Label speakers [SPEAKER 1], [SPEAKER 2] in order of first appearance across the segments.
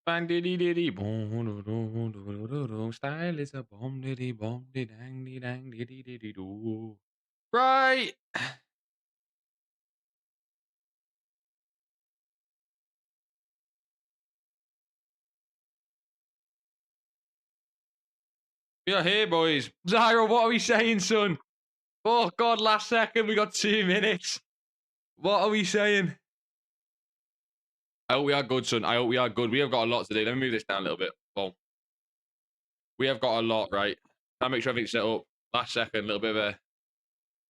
[SPEAKER 1] Bang diddy diddy boom doo doo doo doo doo. Style is a bomb diddy bomb diddy dang diddy dang diddy diddy doo. Right. We are here, boys. Zyro, what are we saying, son? Oh, God, last second. We got 2 minutes. What are we saying? I hope we are good, son. I hope we are good. We have got a lot to do. Let me move this down a little bit. Well, we have got a lot, right? I'll make sure everything's set up. Last second, little bit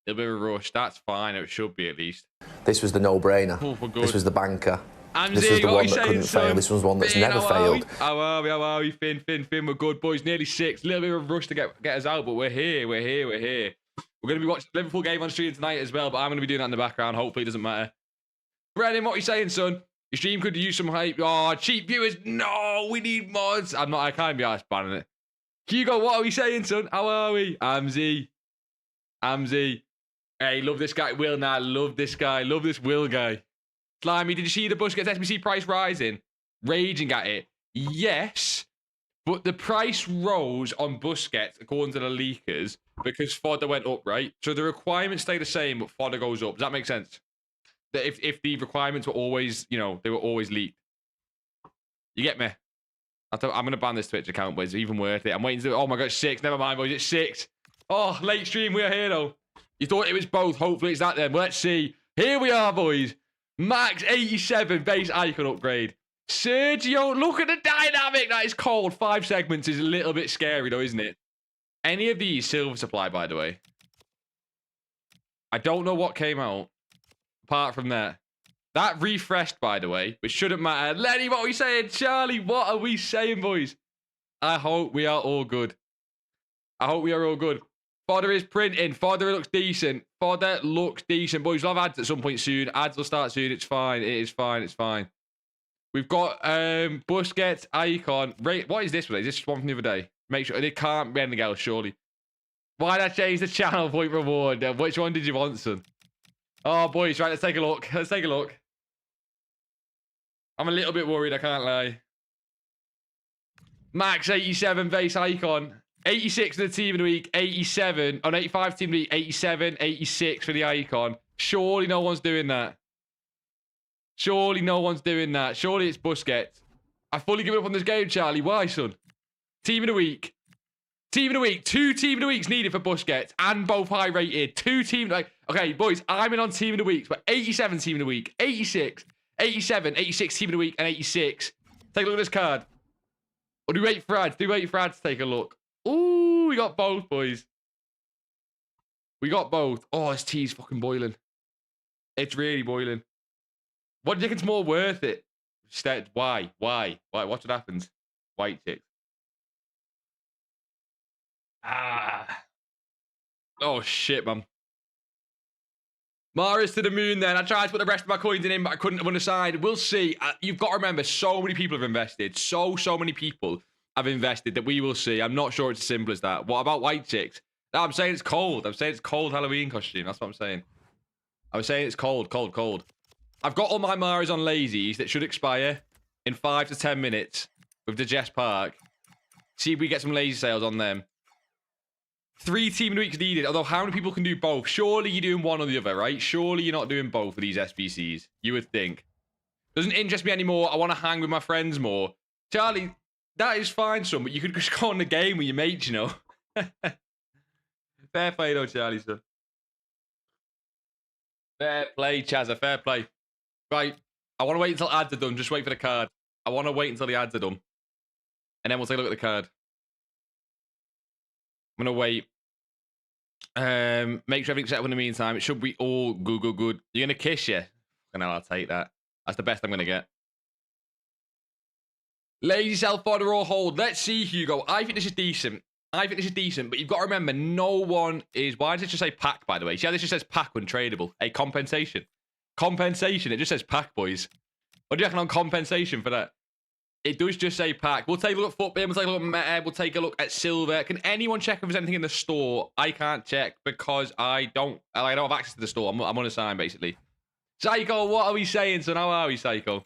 [SPEAKER 1] of a rush. That's fine. It should be at least.
[SPEAKER 2] This was the no-brainer.
[SPEAKER 1] Oh, for good.
[SPEAKER 2] This was the banker.
[SPEAKER 1] I'm
[SPEAKER 2] this was the
[SPEAKER 1] what
[SPEAKER 2] one
[SPEAKER 1] you
[SPEAKER 2] that
[SPEAKER 1] saying,
[SPEAKER 2] couldn't fail.
[SPEAKER 1] son?
[SPEAKER 2] This was one that's
[SPEAKER 1] Finn,
[SPEAKER 2] never failed.
[SPEAKER 1] How are we? Finn, we're good, boys. Nearly 6. A little bit of a rush to get us out, but we're here. We're going to be watching the Liverpool game on stream tonight as well, but I'm going to be doing that in the background. Hopefully it doesn't matter. Brennan, what are you saying, son? Your stream could use some hype. Oh, cheap viewers. No, we need mods. I can't be arsed banning it. Hugo, what are we saying, son? How are we? Amzi. Hey, love this guy. Will, nah, love this guy. Love this Will guy. Slimy, did you see the BUSQUETS SBC price rising? Raging at it. Yes, but the price rose on BUSQUETS, according to the leakers, because FODDA went up, right? So the requirements stay the same, but FODDA goes up. Does that make sense? That if the requirements were always, they were always leaked. You get me? I'm going to ban this Twitch account, but it's even worth it. I'm waiting to do it. Oh my God, 6. Never mind, boys. It's 6. Oh, late stream. We are here, though. You thought it was both. Hopefully it's that then. Well, let's see. Here we are, boys. Max 87 base icon upgrade. Sergio, look at the dynamic. That is cold. 5 segments is a little bit scary, though, isn't it? Any of these silver supply, by the way. I don't know what came out. Apart from that. That refreshed, by the way, which shouldn't matter. Lenny, what are we saying? Charlie, what are we saying, boys? I hope we are all good. Fodder is printing. Fodder looks decent. Boys, we'll have ads at some point soon. Ads will start soon. It's fine. It is fine. It's fine. We've got BUSQUETS icon. What is this one? Is this one from the other day? Make sure it can't be anything else, surely. Why not change the channel point reward? Which one did you want, son? Oh, boys, right, let's take a look. I'm a little bit worried, I can't lie. Max 87 base icon. 86 for the team of the week, 87. On 85 team of the week, 87, 86 for the icon. Surely no one's doing that. Surely it's BUSQUETS. I fully give up on this game, Charlie. Why, son? Team of the week. 2 team of the weeks needed for BUSQUETS and both high rated. 2 team. Okay, boys, I'm in on team of the weeks, but 87 team of the week, 86, 87, 86 team of the week, and 86. Take a look at this card. Or do we wait for ads? To take a look? Ooh, we got both, boys. Oh, this tea's fucking boiling. It's really boiling. What do you think it's more worth it? Why? Watch what happens. White chicks. Oh, shit, man. Mara's to the moon then. I tried to put the rest of my coins in, but I couldn't unassigned. We'll see. You've got to remember, so many people have invested. So many people have invested that we will see. I'm not sure it's as simple as that. What about white chicks? No, I'm saying it's cold. Halloween costume. That's what I'm saying. I'm saying it's cold. I've got all my Maras on lazies that should expire in 5 to 10 minutes with Digest Park. See if we get some lazy sales on them. 3 team of the weeks needed. Although, how many people can do both? Surely you're doing one or the other, right? Surely you're not doing both of these SBCs. You would think. Doesn't interest me anymore. I want to hang with my friends more. Charlie, that is fine, son, but you could just go on the game with your mates, you know. Fair play, though, Charlie, son. Fair play, Chazza. Fair play. Right. I want to wait until ads are done. Just wait for the card. I want to wait until the ads are done. And then we'll take a look at the card. I'm going to wait. Make sure everything's set up in the meantime. It should be all good. You're going to kiss you? And I'll take that. That's the best I'm going to get. Lazy sell, fodder, or hold. Let's see, Hugo. I think this is decent. But you've got to remember, no one is... Why does it just say pack, by the way? See how this just says pack when tradable? A compensation. It just says pack, boys. What do you reckon on compensation for that? It does just say pack. We'll take a look at football. We'll take a look at meta. We'll take a look at silver. Can anyone check if there's anything in the store? I can't check because I don't have access to the store. I'm unassigned, basically. Psycho, what are we saying, son? How are we, Psycho?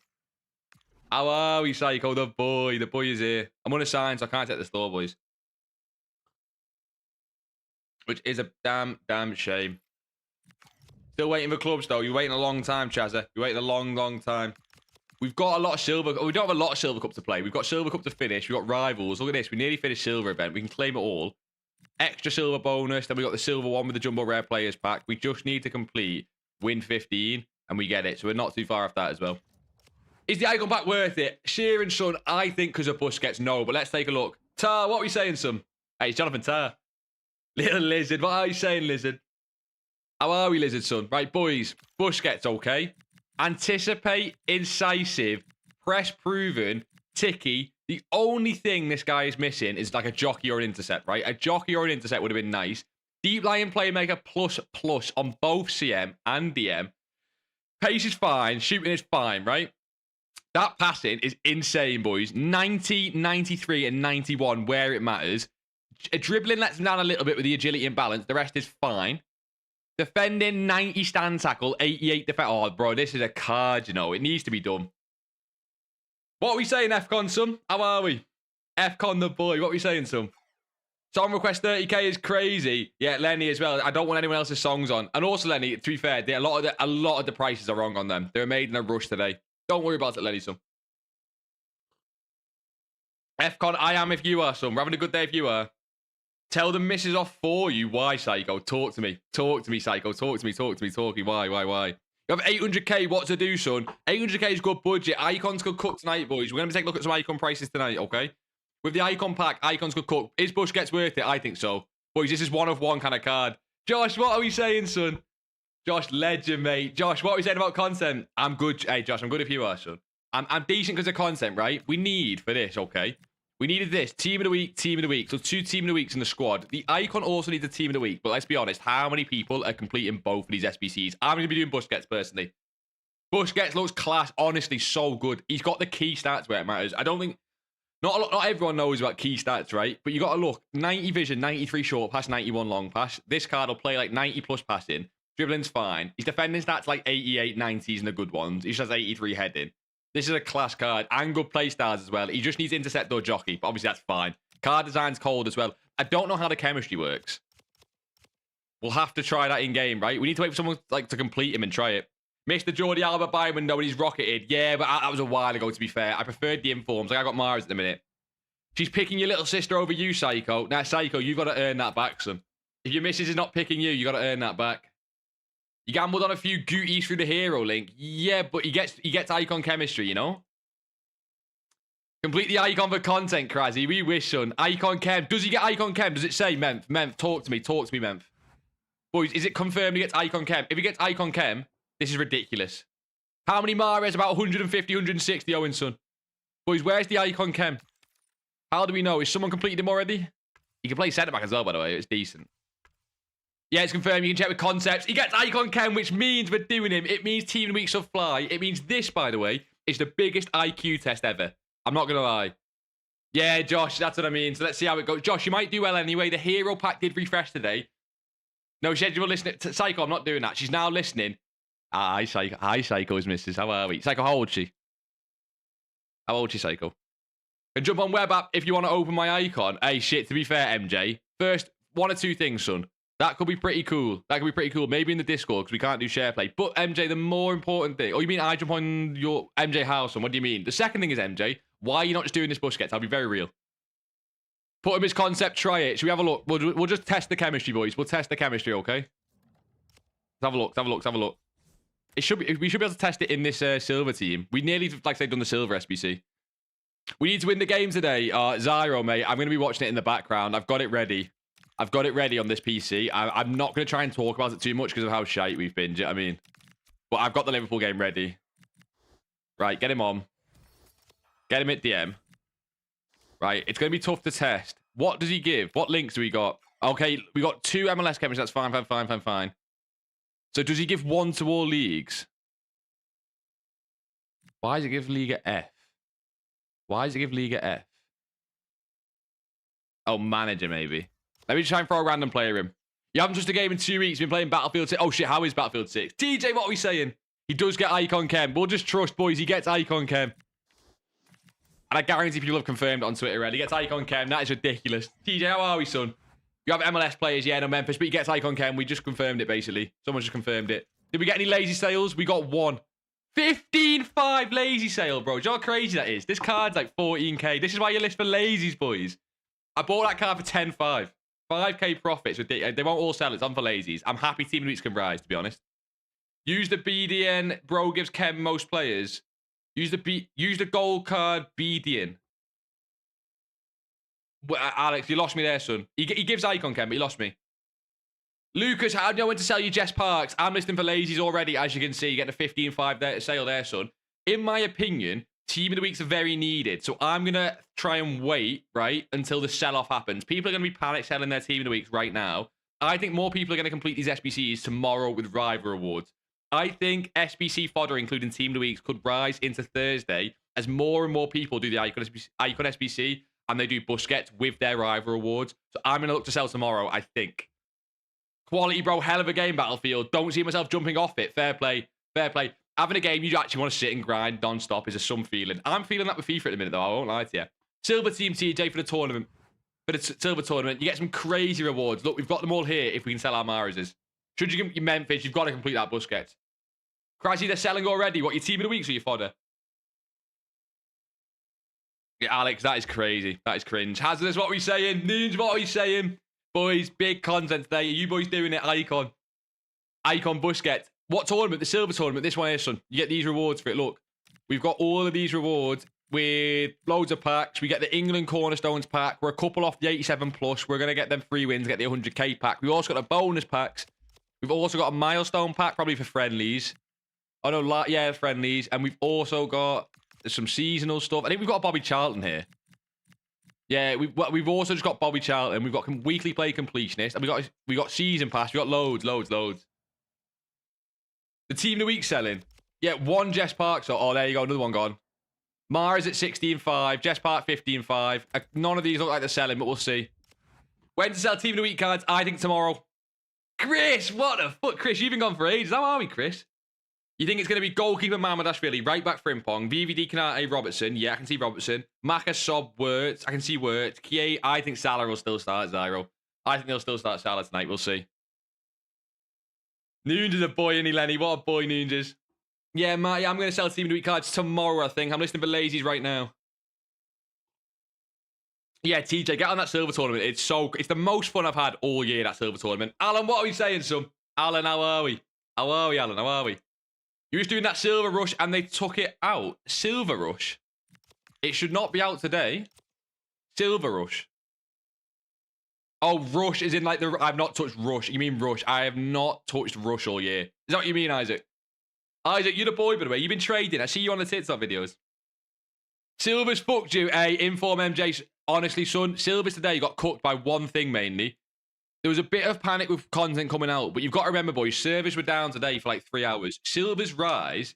[SPEAKER 1] How are we, Psycho? The boy is here. I'm unassigned, so I can't take the store, boys. Which is a damn shame. Still waiting for clubs, though. You're waiting a long time, Chazza. You're waiting a long time. We've got a lot of silver. We don't have a lot of silver cup to play. We've got silver cup to finish. We've got rivals. Look at this. We nearly finished silver event. We can claim it all. Extra silver bonus. Then we got the silver one with the jumbo rare players pack. We just need to complete win 15, and we get it. So we're not too far off that as well. Is the icon pack worth it? Sheeran, son, I think because of Busquets, no. But let's take a look. Tar, what are we saying, son? Hey, it's Jonathan Tar. Little Lizard. What are you saying, Lizard? How are we, Lizard, son? Right, boys. Busquets, okay. Anticipate, incisive, press proven, ticky. The only thing this guy is missing is like a jockey or an intercept, right? A jockey or an intercept would have been nice. Deep lying playmaker plus on both CM and DM. Pace is fine. Shooting is fine, right? That passing is insane, boys. 90, 93, and 91 where it matters. Dribbling lets him down a little bit with the agility and balance. The rest is fine. Defending, 90 stand tackle, 88 defense. Oh, bro, this is a card, you know. It needs to be done. What are we saying, FCon, son? How are we? FCon the boy. What are we saying, son? Song request 30k is crazy. Yeah, Lenny as well. I don't want anyone else's songs on. And also, Lenny, to be fair, a lot of the prices are wrong on them. They're made in a rush today. Don't worry about it, Lenny, son. FCon, I am if you are, son. We're having a good day if you are. Tell the missus off for you. Why, Psycho? Talk to me. Talk to me, Psycho. Talk to me. Why? You have 800k. What to do, son? 800k is good budget. Icons could cook tonight, boys. We're going to take a look at some icon prices tonight, okay? With the icon pack, icons could cook. Is Busquets worth it? I think so. Boys, this is one of one kind of card. Josh, what are we saying, son? Josh, legend, mate. Josh, what are we saying about content? I'm good. Hey, Josh, I'm good if you are, son. I'm decent because of content, right? We need for this, okay? We needed this. Team of the week. So 2 team of the weeks in the squad. The icon also needs a team of the week. But let's be honest. How many people are completing both of these SBCs? I'm going to be doing Busquets personally. Busquets looks class. Honestly, so good. He's got the key stats where it matters. I don't think... Not everyone knows about key stats, right? But you got to look. 90 vision, 93 short pass, 91 long pass. This card will play like 90 plus passing. Dribbling's fine. His defending stats like 88, 90s and the good ones. He just has 83 heading. This is a class card and good play styles as well. He just needs intercept or jockey, but obviously that's fine. Card design's cold as well. I don't know how the chemistry works. We'll have to try that in game, right? We need to wait for someone like to complete him and try it. Missed the Jordi Alba buy window when he's rocketed. Yeah, but that was a while ago, to be fair. I preferred the informs. Like I got Mars at the minute. She's picking your little sister over you, Psycho. Now, Psycho, you've got to earn that back, son. If your missus is not picking you, you got to earn that back. You gambled on a few gooties through the hero link. Yeah, but he gets icon chemistry, you know? Complete the icon for content, Krazzy. We wish, son. Icon chem. Does he get icon chem? Does it say, Memph, talk to me, Memph. Boys, is it confirmed he gets icon chem? If he gets icon chem, this is ridiculous. How many Mares? About 150, 160, Owen, son. Boys, where's the icon chem? How do we know? Is someone completed him already? He can play centre back as well, by the way. It's decent. Yeah, it's confirmed. You can check with concepts. He gets icon chem, which means we're doing him. It means team weeks of fly. It means this, by the way, is the biggest IQ test ever. I'm not going to lie. Yeah, Josh, that's what I mean. So let's see how it goes. Josh, you might do well anyway. The hero pack did refresh today. No, schedule listening. Psycho, I'm not doing that. She's now listening. Hi, Psycho. Hi, Psycho's missus. How are we? Psycho, how old is she? How old is she, Psycho? And jump on web app if you want to open my icon. Hey, shit, to be fair, MJ. First, 1 or 2 things, son. That could be pretty cool. Maybe in the Discord, because we can't do share play. But, MJ, the more important thing... Oh, you mean I jump on your MJ house, son? What do you mean? The second thing is, MJ, why are you not just doing this Busquets? I'll be very real. Put him as concept, try it. Should we have a look? We'll just test the chemistry, boys. We'll test the chemistry, okay? Let's have a look. We should be able to test it in this silver team. We nearly, like I said, done the silver SBC. We need to win the game today. Zyro, mate, I'm going to be watching it in the background. I've got it ready. On this PC. I'm not going to try and talk about it too much because of how shite we've been. Do you know what I mean? But I've got the Liverpool game ready. Right, get him on. Get him at DM. Right, it's going to be tough to test. What does he give? What links do we got? Okay, we got 2 MLS chemistry. That's fine. So does he give 1 to all leagues? Why does it give Liga F? Oh, manager, maybe. Let me try and throw a random player in. You haven't just a game in 2 weeks. Been playing Battlefield 6. Oh, shit, how is Battlefield 6? TJ, what are we saying? He does get icon chem. We'll just trust, boys. He gets icon chem. And I guarantee people have confirmed it on Twitter already. He gets Icon Chem. That is ridiculous. TJ, how are we, son? You have MLS players, yeah, no Memphis, but he gets Icon Chem. We just confirmed it, basically. Someone just confirmed it. Did we get any lazy sales? We got one. 15.5 lazy sale, bro. Do you know how crazy that is? This card's like 14k. This is why you list for lazies, boys. I bought that card for 10.5. 5k profits. They won't all sell it. It's on for lazies. I'm happy Team of the Weeks can rise, to be honest. Use the BDN. Bro gives Chem most players. Use the gold card BDN. Alex, you lost me there, son. He gives Icon Chem, but he lost me. Lucas, how do you know when to sell your Jess Parks? I'm listing for lazies already, as you can see. You're getting a 15.5 sale there, son. In my opinion, Team of the Weeks are very needed. So I'm going to try and wait, right, until the sell-off happens. People are going to be panic selling their Team of the Weeks right now. I think more people are going to complete these SBCs tomorrow with rival rewards. I think SBC fodder, including Team of the Weeks, could rise into Thursday as more and more people do the Icon SBC and they do Busquets with their rival rewards. So I'm going to look to sell tomorrow, I think. Quality, bro. Hell of a game, Battlefield. Don't see myself jumping off it. Fair play. Fair play. Having a game you actually want to sit and grind non-stop is a some feeling. I'm feeling that with FIFA at the minute, though. I won't lie to you. Silver Team TJ for the tournament. For the Silver Tournament, you get some crazy rewards. Look, we've got them all here if we can sell our Marises. Should you get your Memphis, you've got to complete that Busquets. Crazy, they're selling already. What, your Team of the Weeks or your fodder? Yeah, Alex, that is crazy. That is cringe. Hazardous, what are we saying? Noons, what are we saying? Boys, big content today. Are you boys doing it? Icon. Icon Busquets. What tournament? The Silver Tournament. This one here, son. You get these rewards for it. Look, we've got all of these rewards with loads of packs. We get the England Cornerstones pack. We're a couple off the 87 plus. We're going to get them 3 wins, get the 100k pack. We've also got the bonus packs. We've also got a milestone pack, probably for friendlies. Oh, no, yeah, friendlies. And we've also got some seasonal stuff. I think we've got a Bobby Charlton here. Yeah, we've also just got Bobby Charlton. We've got weekly play completionist. And we got season pass. We got loads. The Team of the Week selling. Yeah, one Jess Park. So, oh, there you go. Another one gone. Mara's at 16.5. Jess Park 15.5. None of these look like they're selling, but we'll see. When to sell Team of the Week cards? I think tomorrow. Chris, what the fuck? Chris, you've been gone for ages. How are we, Chris? You think it's going to be goalkeeper Mamadashvili, right back Frimpong, VVD Kanate Robertson. Yeah, I can see Robertson. Maka Sob Wirtz. I can see Wirtz. Kie, I think Salah will still start Zyro. I think they'll still start Salah tonight. We'll see. Nunes is a boy, isn't he, Lenny? What a boy Nunes is. Yeah, Matt, yeah, I'm going to sell Team of the Week cards tomorrow, I think. I'm listening for lazies right now. Yeah, TJ, get on that Silver Tournament. It's the most fun I've had all year, that Silver Tournament. Alan, what are we saying, son? Alan, how are we? How are we, Alan? How are we? You was doing that Silver Rush and they took it out. Silver Rush? It should not be out today. Silver Rush. Oh, Rush is in like the... I've not touched Rush. You mean Rush. I have not touched Rush all year. Is that what you mean, Isaac? Isaac, you're the boy, by the way. You've been trading. I see you on the TikTok videos. Silver's fucked you, Inform MJ. Honestly, son, Silver's today got cooked by one thing mainly. There was a bit of panic with content coming out, but you've got to remember, boys, servers were down today for like 3 hours. Silvers rise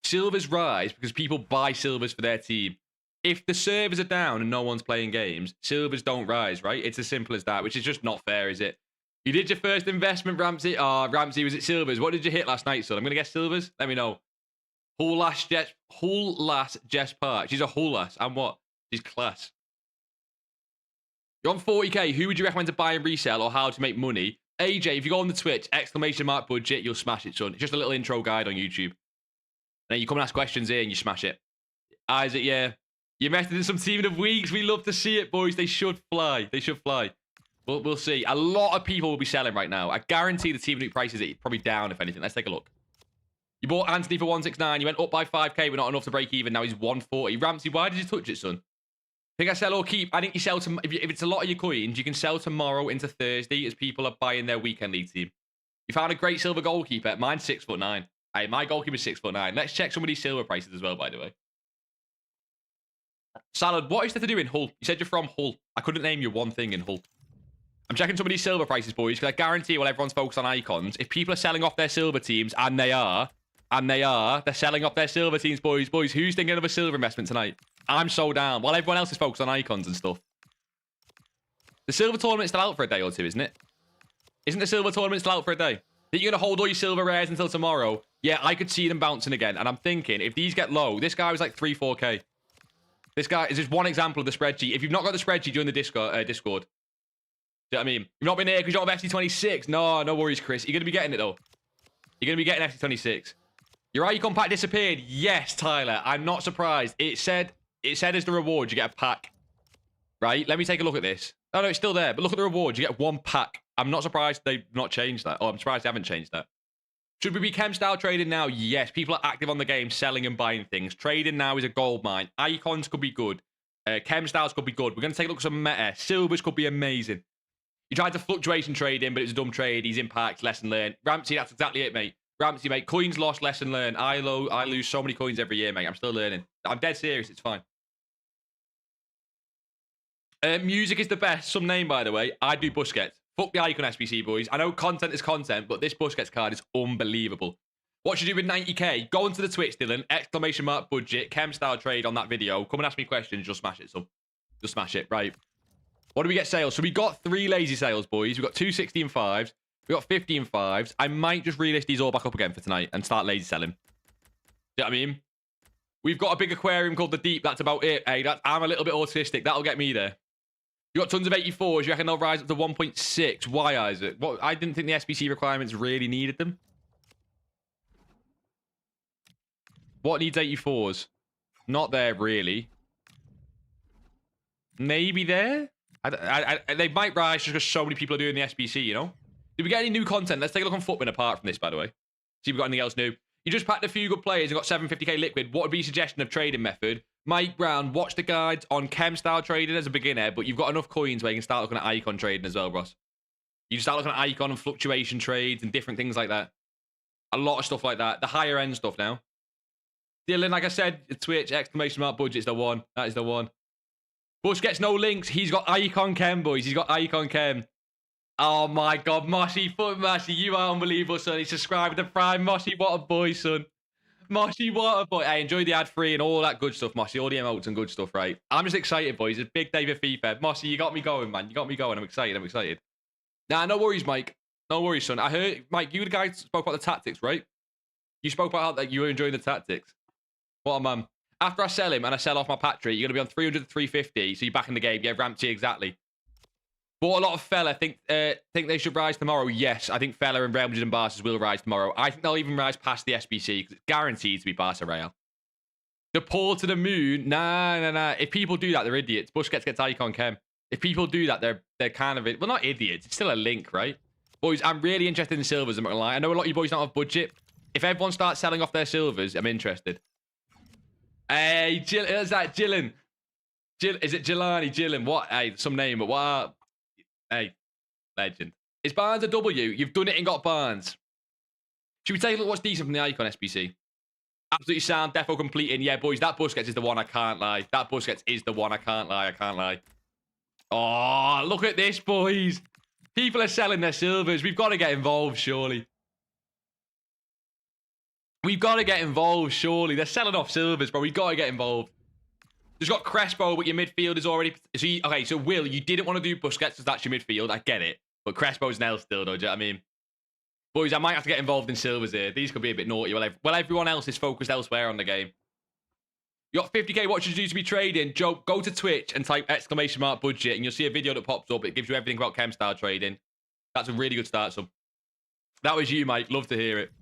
[SPEAKER 1] because people buy silvers for their team. If the servers are down and no one's playing games, silvers don't rise, right? It's as simple as that, which is just not fair, is it? You did your first investment, Ramsey. Oh, Ramsey, was it silvers? What did you hit last night, son? I'm going to guess silvers. Let me know. Hull Lass Jess Park. She's a Hull Lass. And what? She's class. You're on 40k. Who would you recommend to buy and resell or how to make money? AJ, if you go on the Twitch, ! budget, you'll smash it, son. It's just a little intro guide on YouTube. Then you come and ask questions here and you smash it. Isaac, yeah. You invested in some Team of the Weeks. We love to see it, boys. They should fly. They should fly. We'll see. A lot of people will be selling right now. I guarantee the Team of the Week prices are probably down, if anything. Let's take a look. You bought Anthony for 169. You went up by 5k, but not enough to break even. Now he's 140. Ramsey, why did you touch it, son? I think I sell or keep. I think you sell to... If it's a lot of your coins, you can sell tomorrow into Thursday as people are buying their weekend league team. You found a great silver goalkeeper. Mine's 6'9". Hey, my goalkeeper's 6'9". Let's check some of these silver prices as well, by the way. Salad, what is there to do in Hull? You said you're from Hull. I couldn't name you one thing in Hull. I'm checking some of these silver prices, boys, because I guarantee while everyone's focused on icons, if people are selling off their silver teams, and they are, they're selling off their silver teams, boys. Boys, who's thinking of a silver investment tonight? I'm so down. While everyone else is focused on icons and stuff. The silver tournament's still out for a day or two, isn't it? Isn't the silver tournament still out for a day? Think you're going to hold all your silver rares until tomorrow? Yeah, I could see them bouncing again. And I'm thinking, if these get low, this guy was like 3-4k. This guy is just one example of the spreadsheet. If you've not got the spreadsheet, join the Discord. Do you know what I mean? You've not been here because you don't have FC26. No, no worries, Chris. You're going to be getting it, though. You're going to be getting FC26. Your icon pack disappeared. Yes, Tyler. I'm not surprised. It said as the reward, you get a pack. Right? Let me take a look at this. No, it's still there. But look at the reward. You get one pack. I'm not surprised they've not changed that. Oh, I'm surprised they haven't changed that. Should we be chem style trading now? Yes. People are active on the game, selling and buying things. Trading now is a gold mine. Icons could be good. Chem styles could be good. We're going to take a look at some meta. Silvers could be amazing. You tried to fluctuation trade in, but it was a dumb trade. He's impact, lesson learned. Ramsey, that's exactly it, mate. Ramsey, mate. Coins lost, lesson learned. I lose so many coins every year, mate. I'm still learning. I'm dead serious. It's fine. Music is the best. Some name, by the way. I do Busquets. Fuck the icon SBC, boys. I know content is content, but this Busquets card is unbelievable. What should you do with 90k? Go onto the Twitch, Dylan. Exclamation mark budget. Chem style trade on that video. Come and ask me questions. Just smash it, son. Just smash it. Right. What do we get sales? So we got 3 lazy sales, boys. We got 2 16.5s. We got 15.5s. I might just relist these all back up again for tonight and start lazy selling. You know what I mean? We've got a big aquarium called the Deep. That's about it. Hey, I'm a little bit autistic. That'll get me there. You got tons of 84s. You reckon they'll rise up to 1.6? Why, Isaac? What? I didn't think the SBC requirements really needed them. What needs 84s? Not there, really. Maybe there? They might rise just because so many people are doing the SBC, you know? Did we get any new content? Let's take a look on Footman apart from this, by the way. See if we've got anything else new. You just packed a few good players and got 750k liquid. What would be your suggestion of trading method? Mike Brown, watch the guides on chem style trading as a beginner, but you've got enough coins where you can start looking at icon trading as well, Ross. You can start looking at icon and fluctuation trades and different things like that. A lot of stuff like that. The higher end stuff now. Dylan, like I said, Twitch, exclamation mark budget's the one. That is the one. Bush gets no links. He's got icon chem, boys. He's got icon chem. Oh my God, Mossy, Foot Mossy, you are unbelievable, son. He's subscribed to Prime. Mossy, what a boy, son. Mossy, what a boy. Hey, enjoy the ad free and all that good stuff, Mossy. All the emotes and good stuff, right? I'm just excited, boys. It's a big day for FIFA. Mossy, you got me going, man. You got me going. I'm excited. I'm excited. Nah, no worries, Mike. No worries, son. I heard, Mike, you the guy spoke about the tactics, right? You spoke about how that you were enjoying the tactics. What a man. After I sell him and I sell off my Patry, you're going to be on 300 to 350, so you're back in the game. Yeah, Ramsey, exactly. Bought a lot of Fella. Think they should rise tomorrow. Yes, I think Fella and Real Madrid and Barca will rise tomorrow. I think they'll even rise past the SBC because it's guaranteed to be Barca Real. The pull to the moon. Nah. If people do that, they're idiots. Busquets gets icon chem. If people do that, they're kind of well, not idiots. It's still a link, right? Boys, I'm really interested in silvers. I'm not gonna lie. I know a lot of you boys don't have budget. If everyone starts selling off their silvers, I'm interested. Hey, is that Gillen? Is it Jelani? Gillen? What? Hey, some name, but what? Hey, legend. Is Barnes a W? You've done it and got Barnes. Should we take a look what's decent from the icon SBC? Absolutely sound. Defo completing. Yeah, boys, that Busquets is the one. I can't lie. That Busquets is the one. I can't lie. I can't lie. Oh, look at this, boys. People are selling their silvers. We've got to get involved, surely. We've got to get involved, surely. They're selling off silvers, bro. We've got to get involved. There's got Crespo, but your midfield is already... Okay, so Will, you didn't want to do Busquets because that's your midfield. I get it. But Crespo's an L still, though. Do you know what I mean? Boys, I might have to get involved in silvers here. These could be a bit naughty. Well, everyone else is focused elsewhere on the game. You got 50k. What should you do to be trading? Joe, go to Twitch and type exclamation mark budget, and you'll see a video that pops up. It gives you everything about chem style trading. That's a really good start, son. That was you, Mike. Love to hear it.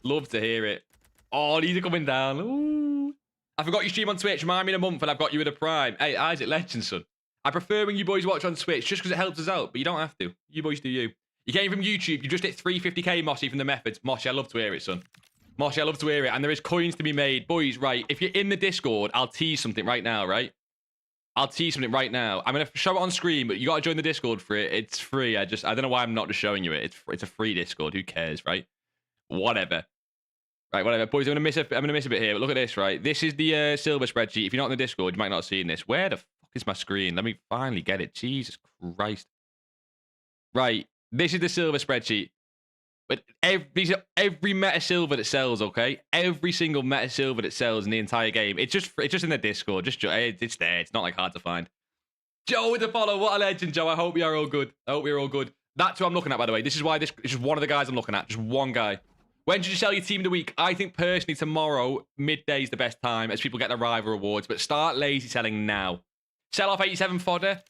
[SPEAKER 1] Love to hear it. Oh, these are coming down. Ooh. I forgot you stream on Twitch. Remind me in a month and I've got you at a Prime. Hey, Isaac, legend, son. I prefer when you boys watch on Twitch just because it helps us out, but you don't have to. You boys do you. You came from YouTube. You just hit 350k, Mossy, from the methods. Mossy, I love to hear it, son. Mossy, I love to hear it. And there is coins to be made. Boys, right, if you're in the Discord, I'll tease something right now, right? I'll tease something right now. I'm going to show it on screen, but you got to join the Discord for it. It's free. I don't know why I'm not just showing you it. It's a free Discord. Who cares, right? Whatever. Right, whatever. Boys, I'm gonna miss a bit here, but look at this, right? This is the silver spreadsheet. If you're not in the Discord, you might not have seen this. Where the fuck is my screen? Let me finally get it. Jesus Christ. Right, this is the silver spreadsheet. But every meta silver that sells, okay? Every single meta silver that sells in the entire game. It's just in the Discord. It's there. It's not like hard to find. Joe with the follow. What a legend, Joe. I hope you're all good. I hope you're all good. That's who I'm looking at, by the way. This is why this is one of the guys I'm looking at. Just one guy. When should you sell your team of the week? I think personally tomorrow, midday is the best time as people get their rival rewards. But start lazy selling now. Sell off 87 fodder.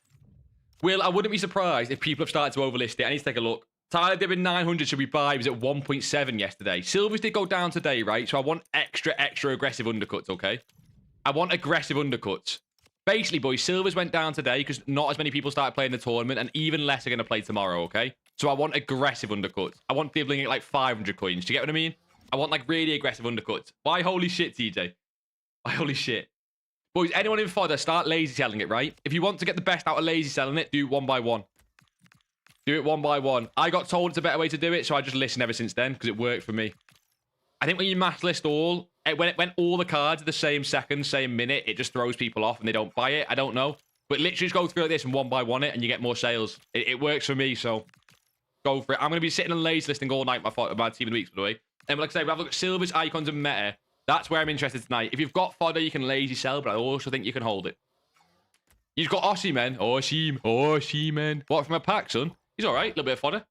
[SPEAKER 1] Will, I wouldn't be surprised if people have started to overlist it. I need to take a look. Tyler did 900. Should we buy? He was at 1.7 yesterday. Silvers did go down today, right? So I want extra aggressive undercuts, okay? I want aggressive undercuts. Basically, boys, silvers went down today because not as many people started playing the tournament and even less are going to play tomorrow, okay? So I want aggressive undercuts. I want people to get like 500 coins. Do you get what I mean? I want like really aggressive undercuts. Why holy shit, TJ? Why holy shit? Boys, anyone in fodder, start lazy selling it, right? If you want to get the best out of lazy selling it, do it one by one. Do it one by one. I got told it's a better way to do it, so I just listened ever since then because it worked for me. I think when you mass list all, when all the cards are the same second, same minute, it just throws people off and they don't buy it. I don't know. But literally just go through like this and one by one it and you get more sales. It works for me, so go for it. I'm going to be sitting on lazy listing all night, my team of the weeks, by the way. And like I say, we'll have a look at silvers, icons, and meta. That's where I'm interested tonight. If you've got fodder, you can lazy sell, but I also think you can hold it. You've got Osimhen. Osimhen. What, from a pack, son? He's all right. A little bit of fodder.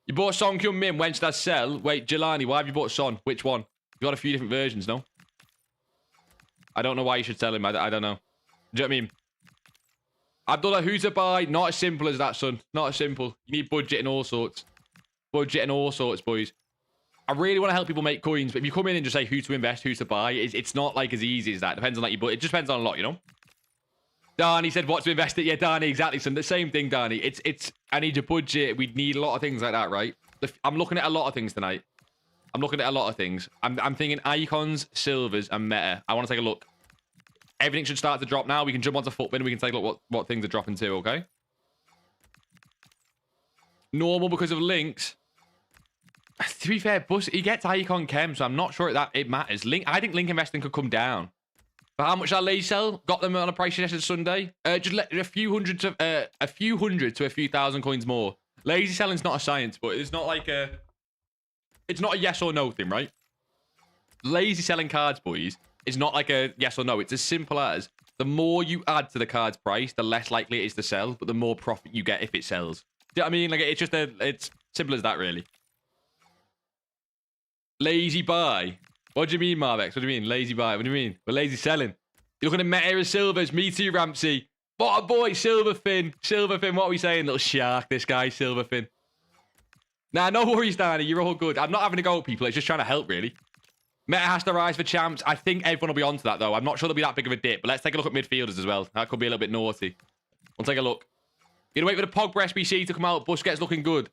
[SPEAKER 1] You bought Son Kyung Min. When should I sell? Wait, Jelani, why have you bought Son? Which one? You got a few different versions, no? I don't know why you should sell him. I don't know. Do you know what I mean? Abdullah, who to buy? Not as simple as that, son. Not as simple. You need budget and all sorts. Budget and all sorts, boys. I really want to help people make coins, but if you come in and just say who to invest, who to buy, it's not like as easy as that. Depends on like your budget. It just depends on a lot, you know? Danny said what to invest in. Yeah, Danny, exactly. So the same thing, Danny. It's I need your budget. We need a lot of things like that, right? I'm looking at a lot of things tonight. I'm looking at a lot of things. I'm thinking icons, silvers, and meta. I want to take a look. Everything should start to drop now. We can jump onto Footbin and we can take a look what things are dropping too, okay? Normal because of links. To be fair, he gets icon chem, so I'm not sure that it matters. I think link investing could come down. For how much I lazy sell? Got them on a price suggestion Sunday. Just let a few hundred to a few thousand coins more. Lazy selling's not a science, but it's not like a. It's not a yes or no thing, right? Lazy selling cards, boys, is not like a yes or no. It's as simple as the more you add to the card's price, the less likely it is to sell, but the more profit you get if it sells. Do you know what I mean? Like it's simple as that, really. Lazy buy. What do you mean, Marvex? What do you mean? Lazy buy. What do you mean? We're lazy selling. You're looking at meta as silvers. Me too, Ramsey. What a boy, Silverfin. Silverfin, what are we saying? Little shark, this guy, Silverfin. Nah, no worries, Danny. You're all good. I'm not having to go at people. It's just trying to help, really. Meta has to rise for champs. I think everyone will be onto that, though. I'm not sure there'll be that big of a dip. But let's take a look at midfielders as well. That could be a little bit naughty. We'll take a look. You're going to wait for the Pogba SBC to come out. Busquets looking good.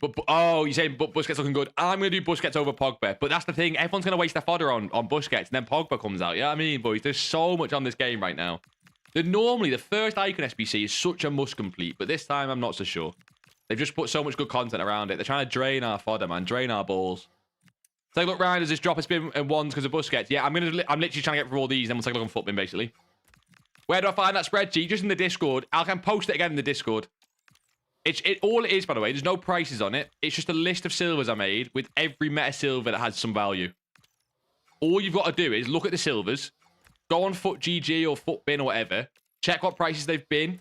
[SPEAKER 1] But oh, you're saying Busquets looking good. I'm going to do Busquets over Pogba. But that's the thing. Everyone's going to waste their fodder on Busquets. And then Pogba comes out. You know what I mean, boys? There's so much on this game right now. Normally, the first icon SBC is such a must complete. But this time, I'm not so sure. They've just put so much good content around it. They're trying to drain our fodder, man. Drain our balls. Take a look, Ryan. Does this drop a spin and ones because of Busquets? Yeah, I'm literally trying to get through all these. Then we'll take a look on Footbin, basically. Where do I find that spreadsheet? Just in the Discord. I can post it again in the Discord. All it is, by the way, there's no prices on it. It's just a list of silvers I made with every meta silver that has some value. All you've got to do is look at the silvers, go on FootGG or Footbin or whatever, check what prices they've been,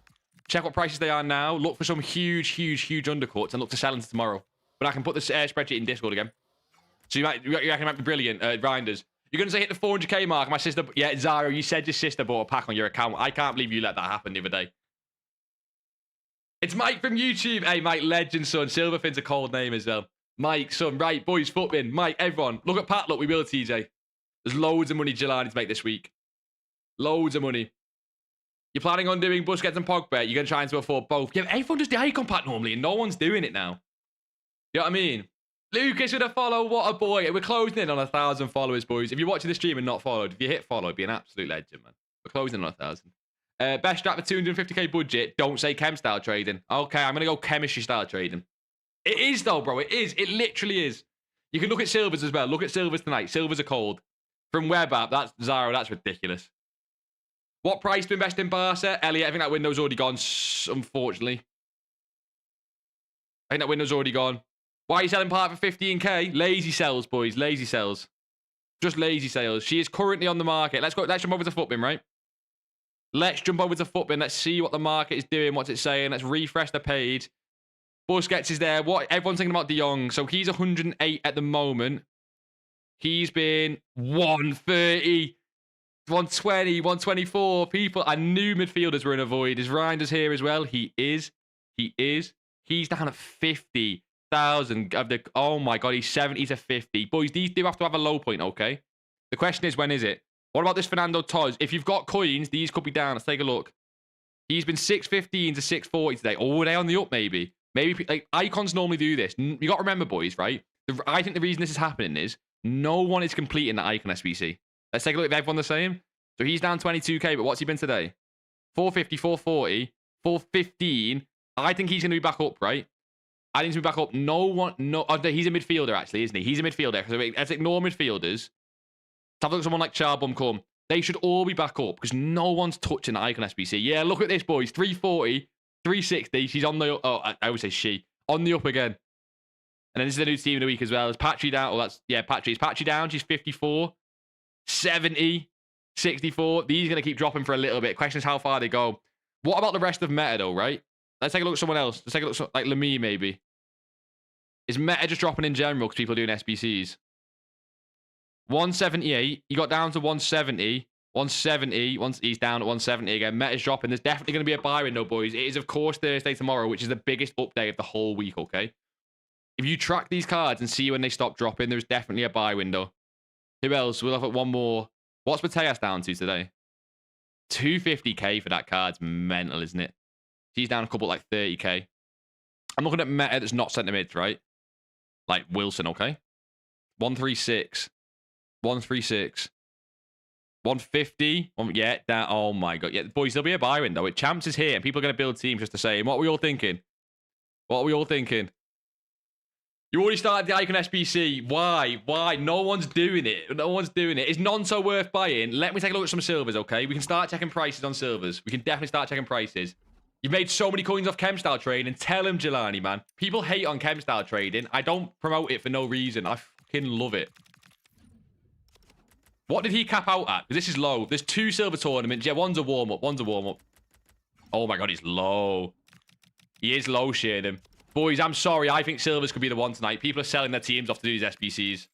[SPEAKER 1] check what prices they are now, look for some huge undercuts and look to sell into tomorrow. But I can put the spreadsheet in Discord again. So you reckon it might be brilliant, Grinders. You're going to say hit the 400k mark. My sister, yeah, Zara, you said your sister bought a pack on your account. I can't believe you let that happen the other day. It's Mike from YouTube. Hey, Mike, legend, son. Silverfin's a cold name as well. Mike, son. Right, boys, Footbin. Mike, everyone. Look at Pat. Look, we will, TJ. There's loads of money Jelani to make this week. Loads of money. You're planning on doing Busquets and Pogba. You're going to try and afford both. Yeah, everyone does the icon pack normally, and no one's doing it now. You know what I mean? Lucas with a follow. What a boy. We're closing in on 1,000 followers, boys. If you're watching the stream and not followed, if you hit follow, it'd be an absolute legend, man. We're closing in on 1,000. Best strat for 250k budget. Don't say chem style trading. Okay, I'm going to go chemistry style trading. It is, though, bro. It is. It literally is. You can look at silvers as well. Look at silvers tonight. Silvers are cold. From web app, that's Zara. That's ridiculous. What price to invest in Barca? Elliot, I think that window's already gone, unfortunately. I think that window's already gone. Why are you selling part for 15k? Lazy sells, boys. Lazy sells. Just lazy sales. She is currently on the market. Let's jump over to Footbin, right? Let's jump over to Footbin. Let's see what the market is doing. What's it saying? Let's refresh the page. Busquets is there. What everyone's thinking about De Jong. So he's 108 at the moment. He's been 130, 120, 124. People, I knew midfielders were in a void. Is Reinders here as well? He is. He is. He's down at 50,000 of the. Oh my god, he's 70 to 50. Boys, these do have to have a low point, okay? The question is, when is it? What about this Fernando Torres? If you've got coins, these could be down. Let's take a look. He's been 615 to 640 today. Oh, they're on the up, maybe. Maybe, like, icons normally do this. You got to remember, boys, right? I think the reason this is happening is no one is completing the icon SBC. Let's take a look at everyone the same. So he's down 22k, but what's he been today? 450, 440, 415. I think he's going to be back up, right? I think he's going to be back up. He's a midfielder, actually, isn't he? He's a midfielder. So let's ignore midfielders. Have a look at someone like Charbon come. They should all be back up because no one's touching the icon SBC. Yeah, look at this, boys. 340, 360. She's on the... Oh, I would say she. On the up again. And then this is the new team of the week as well. It's Patchy down. Oh, that's... Yeah, Patchy. It's Patchy down. She's 54, 70, 64. These are going to keep dropping for a little bit. Question is how far they go. What about the rest of Meta, though, right? Let's take a look at someone else. Let's take a look at like Lamy, maybe. Is Meta just dropping in general because people are doing SBCs? 178. He got down to 170. 170. Once he's down at 170 again. Meta's dropping. There's definitely going to be a buy window, boys. It is, of course, Thursday tomorrow, which is the biggest update of the whole week, okay? If you track these cards and see when they stop dropping, there's definitely a buy window. Who else? We'll have at one more. What's Mateus down to today? 250k for that card's mental, isn't it? She's down a couple like 30k. I'm looking at Meta that's not centre mids, right? Like Wilson, okay? 136. 136. 150. Yeah, that. Oh my god. Yeah, boys, there'll be a buy window. Champs is here, and people are going to build teams just to say, what are we all thinking? What are we all thinking? You already started the icon SBC. Why? Why? No one's doing it. No one's doing it. Is Nonso worth buying? Let me take a look at some silvers, okay? We can start checking prices on silvers. We can definitely start checking prices. You've made so many coins off chem-style trading. Tell him, Jelani, man. People hate on chem-style trading. I don't promote it for no reason. I fucking love it. What did he cap out at? Because this is low. There's 2 silver tournaments. Yeah, one's a warm-up. One's a warm-up. Oh my god, he's low. He is low, shading. Boys, I'm sorry. I think silvers could be the one tonight. People are selling their teams off to do these SBCs.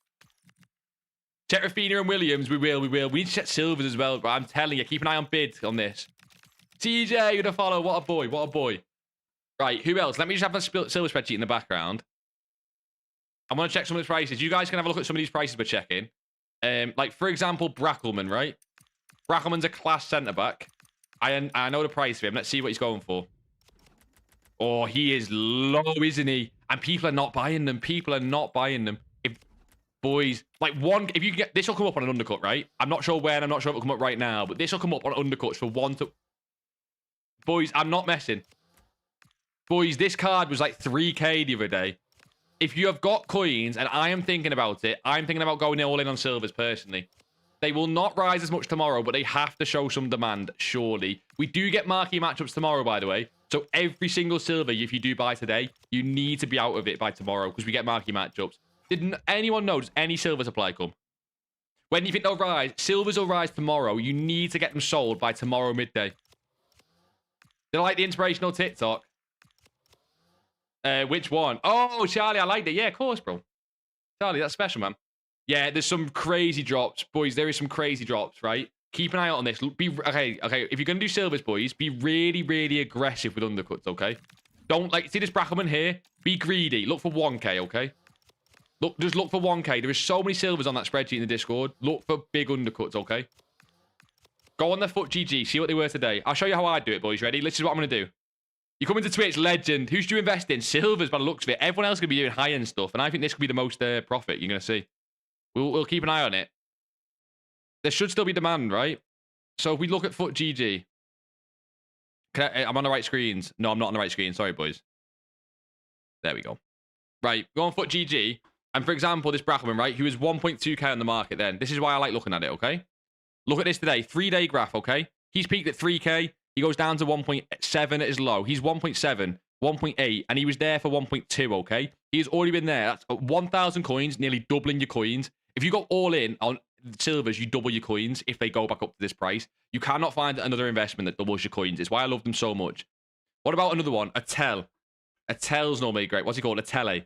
[SPEAKER 1] Check Rafinha and Williams. We will. We need to check silvers as well. But I'm telling you, keep an eye on bids on this. TJ, you're to follow. What a boy. What a boy. Right, who else? Let me just have a silver spreadsheet in the background. I'm going to check some of these prices. You guys can have a look at some of these prices we're checking. Like, for example, Brackelman, right? Brackelman's a class centre-back. I know the price for him. Let's see what he's going for. Oh, he is low, isn't he? And people are not buying them. People are not buying them. If boys, like if you get this will come up on an undercut, right? I'm not sure when. I'm not sure if it'll come up right now, but this will come up on undercuts for 1 to. Boys, I'm not messing. Boys, this card was like 3k the other day. If you have got coins, and I am thinking about it, I'm thinking about going all in on silvers personally. They will not rise as much tomorrow, but they have to show some demand, surely. We do get marquee matchups tomorrow, by the way. So every single silver, if you do buy today, you need to be out of it by tomorrow because we get marquee matchups. Did anyone know? Does any silver supply come? When do you think they'll rise? Silvers will rise tomorrow. You need to get them sold by tomorrow midday. They like the inspirational TikTok. Which one? Oh, Charlie, I liked it. Yeah, of course, bro. Charlie, that's special, man. Yeah, there's some crazy drops. Boys, there is some crazy drops, right? Keep an eye out on this. Okay. If you're going to do silvers, boys, be really, really aggressive with undercuts, okay? Don't, like, see this Brackelman here? Be greedy. Look for 1k, okay? Just look for 1k. There is so many silvers on that spreadsheet in the Discord. Look for big undercuts, okay? Go on the FUTGG. See what they were today. I'll show you how I do it, boys. Ready? This is what I'm going to do. You come into Twitch, legend. Who should you invest in? Silvers, by the looks of it. Everyone else could be doing high-end stuff, and I think this could be the most profit you're going to see. We'll keep an eye on it. There should still be demand, right? So if we look at FUTGG. I'm on the right screens. No, I'm not on the right screen. Sorry, boys. There we go. Right, go on FUTGG. And for example, this Brackelman, right? He was 1.2k on the market then. This is why I like looking at it, okay? Look at this today. 3-day graph, okay? He's peaked at 3k. He goes down to 1.7 at his low. He's 1.7, 1.8, and he was there for 1.2, okay? He's already been there. That's 1,000 coins, nearly doubling your coins. If you go all in on silvers, you double your coins if they go back up to this price. You cannot find another investment that doubles your coins. It's why I love them so much. What about another one? A Tell. A Tel's normally great. What's he called? A Tele.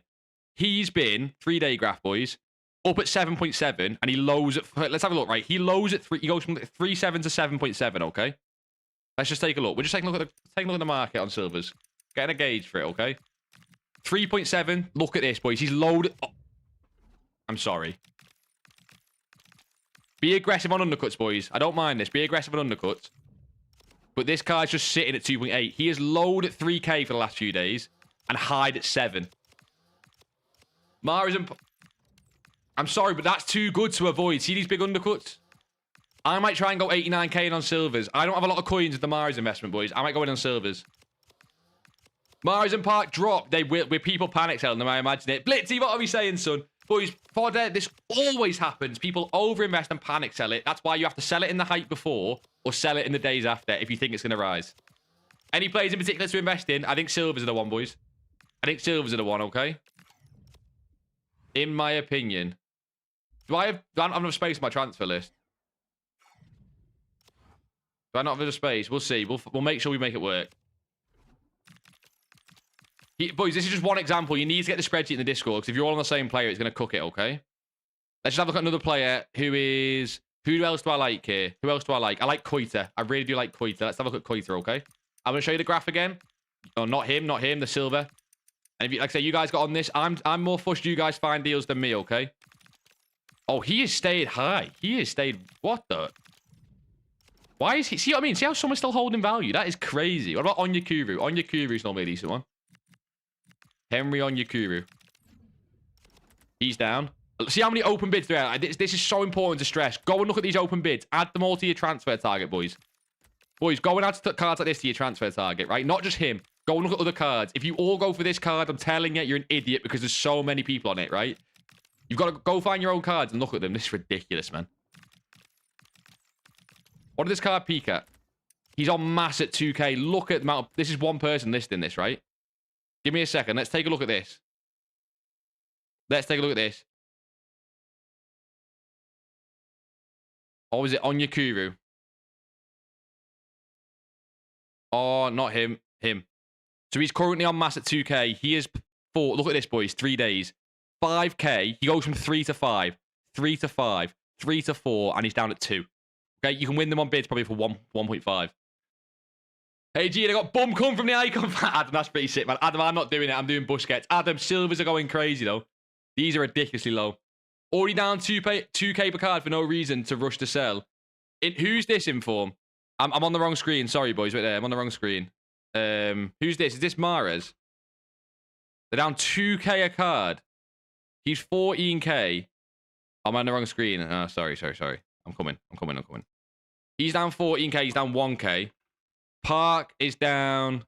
[SPEAKER 1] He's been 3-day graph, boys, up at 7.7, and he lows at. Let's have a look, right? He lows at 3. He goes from 3.7 to 7.7. Okay. Let's just take a look. We're just taking a look at the market on silvers. Getting a gauge for it. Okay. 3.7. Look at this, boys. He's loaded. Oh. I'm sorry. Be aggressive on undercuts, boys. I don't mind this. Be aggressive on undercuts. But this card's just sitting at 2.8. He is low at 3k for the last few days and high at 7. Mars and... I'm sorry, but that's too good to avoid. See these big undercuts? I might try and go 89k in on silvers. I don't have a lot of coins with the Mars investment, boys. I might go in on silvers. Mars and Park drop. They will, with people panic selling them, I imagine it. Blitzy, what are we saying, son? Boys, FODDA, this always happens. People overinvest and panic sell it. That's why you have to sell it in the hype before or sell it in the days after if you think it's going to rise. Any players in particular to invest in? I think silvers are the one, boys. I think silvers are the one, okay? In my opinion. I don't have enough space on my transfer list. Do I not have enough space? We'll see. We'll make sure we make it work. Boys, this is just one example. You need to get the spreadsheet in the Discord, because if you're all on the same player, it's going to cook it, okay? Let's just have a look at another player who is... Who else do I like here? Who else do I like? I like Koita. I really do like Koita. Let's have a look at Koita, okay? I'm going to show you the graph again. Oh, not him, the silver. And if you, like I say, you guys got on this. I'm more fushed you guys find deals than me, okay? Oh, he has stayed high. He has stayed... What the... Why is he... See what I mean? See how someone's still holding value? That is crazy. What about Onyekuru? Onyekuru's normally a decent one. Henry Onyekuru. He's down. See how many open bids there are. This is so important to stress. Go and look at these open bids. Add them all to your transfer target, boys. Boys, go and add cards like this to your transfer target, right? Not just him. Go and look at other cards. If you all go for this card, I'm telling you, you're an idiot because there's so many people on it, right? You've got to go find your own cards and look at them. This is ridiculous, man. What did this card peak at? He's on mass at 2k. Look at the amount of... This is one person listing this, right? Give me a second. Let's take a look at this. Let's take a look at this. Or was it Onyekuru? Oh, not him. Him. So he's currently on mass at 2k. He is 4. Look at this, boys. 3 days. 5k. He goes from 3 to 5. 3 to 5. 3 to 4. And he's down at 2. Okay, you can win them on bids probably for 1.5. Hey, G, I got bum come from the icon. Adam, that's pretty sick, man. Adam, I'm not doing it. I'm doing Busquets. Adam, silvers are going crazy, though. These are ridiculously low. Already down 2k per card for no reason to rush to sell. Who's this in form? I'm on the wrong screen. Sorry, boys. Right there. I'm on the wrong screen. Who's this? Is this Mahrez? They're down 2k a card. He's 14k. I'm on the wrong screen. Oh, sorry. I'm coming. He's down 14k. He's down 1k. Park is down.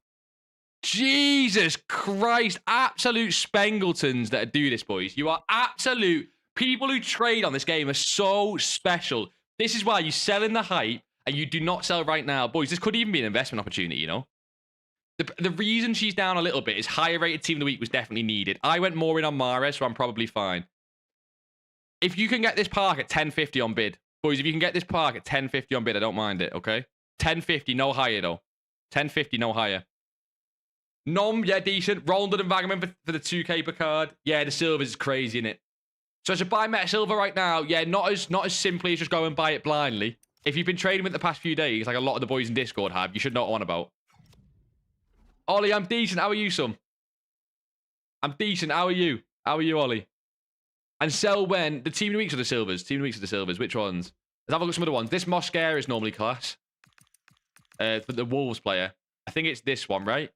[SPEAKER 1] Jesus Christ. Absolute Spangletons that do this, boys. You are absolute... People who trade on this game are so special. This is why you sell in the hype and you do not sell right now. Boys, this could even be an investment opportunity, you know? The reason she's down a little bit is higher rated team of the week was definitely needed. I went more in on Mahrez, so I'm probably fine. If you can get this Park at 10.50 on bid, boys, if you can get this Park at 10.50 on bid, I don't mind it, okay? 10.50, no higher, though. 10.50, no higher. Nom, yeah, decent. Roland and Vagaman for the 2k per card. Yeah, the silvers is crazy, innit? So I should buy Meta Silver right now. Yeah, not as simply as just go and buy it blindly. If you've been trading with it the past few days, like a lot of the boys in Discord have, you should know what I'm on about. Ollie, I'm decent. How are you, son? I'm decent. How are you? How are you, Ollie? And sell when? The team of the weeks or the silvers? Team of the weeks or the silvers? Which ones? Let's have a look at some of the ones. This Mosquera is normally class. For the Wolves player. I think it's this one, right?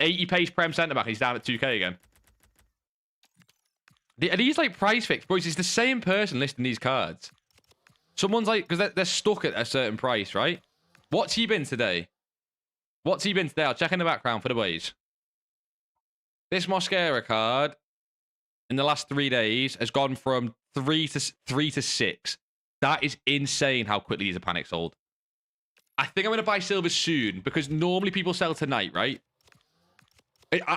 [SPEAKER 1] 80 pace Prem centre-back and he's down at 2k again. Are these like price fixed? Boys, it's the same person listing these cards. Someone's like, because they're stuck at a certain price, right? What's he been today? What's he been today? I'll check in the background for the boys. This Mosquera card in the last 3 days has gone from 3 to 6. That is insane how quickly these are panic sold. I think I'm going to buy silver soon because normally people sell tonight, right?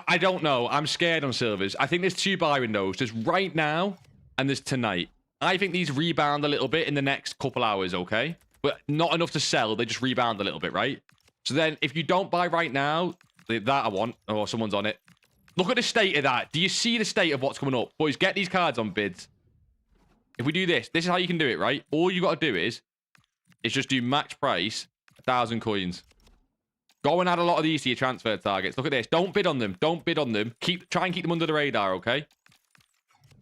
[SPEAKER 1] I don't know. I'm scared on silvers. I think there's 2 buy windows. There's right now and there's tonight. I think these rebound a little bit in the next couple hours, okay? But not enough to sell. They just rebound a little bit, right? So then if you don't buy right now, That I want. Oh, someone's on it. Look at the state of that. Do you see the state of what's coming up? Boys, get these cards on bids. If we do this is how you can do it, right? All you got to do is just do max price, 1,000 coins. Go and add a lot of these to your transfer targets. Look at this. Don't bid on them. Don't bid on them. Try and keep them under the radar, okay?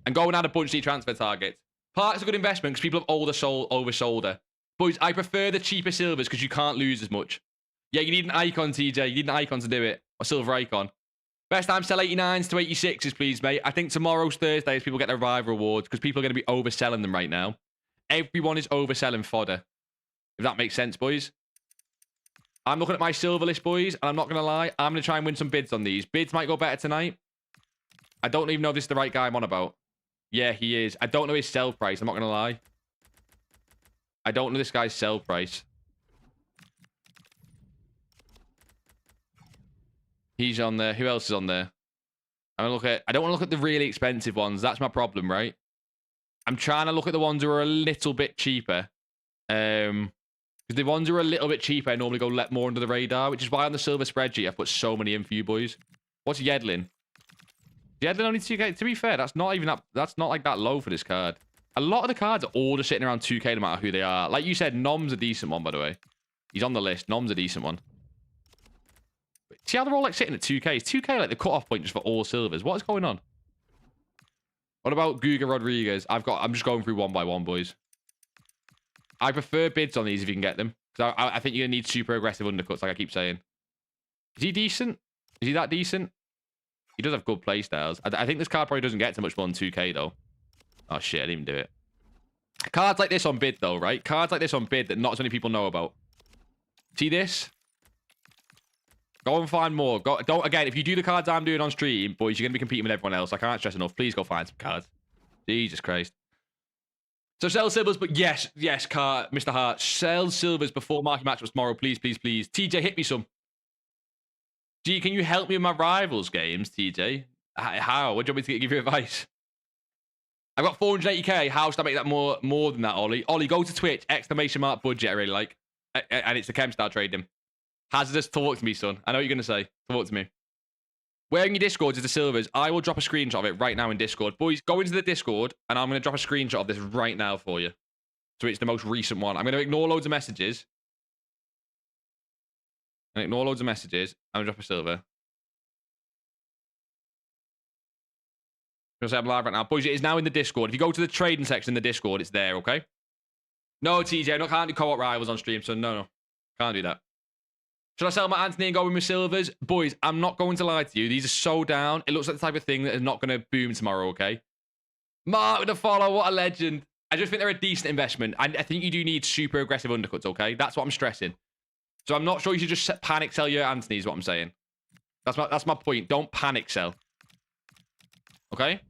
[SPEAKER 1] And go and add a bunch to your transfer targets. Park's a good investment because people have oversold her. Boys, I prefer the cheaper silvers because you can't lose as much. Yeah, you need an icon, TJ. You need an icon to do it. A silver icon. Best time sell 89s to 86s, please, mate. I think tomorrow's Thursday as people get their Rival Rewards because people are going to be overselling them right now. Everyone is overselling fodder. If that makes sense, boys. I'm looking at my silver list, boys, and I'm not going to lie. I'm going to try and win some bids on these. Bids might go better tonight. I don't even know if this is the right guy I'm on about. Yeah, he is. I don't know his sell price. I'm not going to lie. I don't know this guy's sell price. He's on there. Who else is on there? I don't want to look at the really expensive ones. That's my problem, right? I'm trying to look at the ones who are a little bit cheaper. Because the ones who are a little bit cheaper normally go more under the radar, which is why on the silver spreadsheet I've put so many in for you boys. What's Yedlin? Yedlin only 2k. To be fair, that's not like that low for this card. A lot of the cards are all just sitting around 2k no matter who they are. Like you said, Nom's a decent one, by the way. He's on the list. Nom's a decent one. See how they're all like sitting at 2k? Is 2k like the cutoff point just for all silvers? What is going on? What about Guga Rodriguez? I'm just going through one by one, boys. I prefer bids on these if you can get them. Because I think you're going to need super aggressive undercuts, like I keep saying. Is he decent? Is he that decent? He does have good play styles. I think this card probably doesn't get to much more than 2k, though. Oh, shit. I didn't even do it. Cards like this on bid, though, right? Cards like this on bid that not as many people know about. See this? Go and find more. Again, if you do the cards I'm doing on stream, boys, you're going to be competing with everyone else. I can't stress enough. Please go find some cards. Jesus Christ. So sell silvers, but yes, Mr. Hart. Sell silvers before market match was tomorrow. Please, please, please. TJ, hit me some. Gee, can you help me with my rivals games, TJ? How? What do you want me to give you advice? I've got 480k. How should I make that more than that, Ollie? Ollie, go to Twitch. ! Budget, I really like. And it's the Chemstar trading. Hazardous, talk to me, son. I know what you're going to say. Talk to me. Wearing your Discord is the silvers. I will drop a screenshot of it right now in Discord. Boys, go into the Discord, and I'm going to drop a screenshot of this right now for you. So it's the most recent one. I'm going to ignore loads of messages. I'm going to drop a silver. I'm going to say I'm live right now. Boys, it is now in the Discord. If you go to the trading section in the Discord, it's there, okay? No, TJ, I can't do co-op rivals on stream, so no. Can't do that. Should I sell my Anthony and go with my silvers? Boys, I'm not going to lie to you. These are so down. It looks like the type of thing that is not going to boom tomorrow, okay? Mark with the follow. What a legend. I just think they're a decent investment. I think you do need super aggressive undercuts, okay? That's what I'm stressing. So I'm not sure you should just panic sell your Anthony is what I'm saying. That's my point. Don't panic sell. Okay?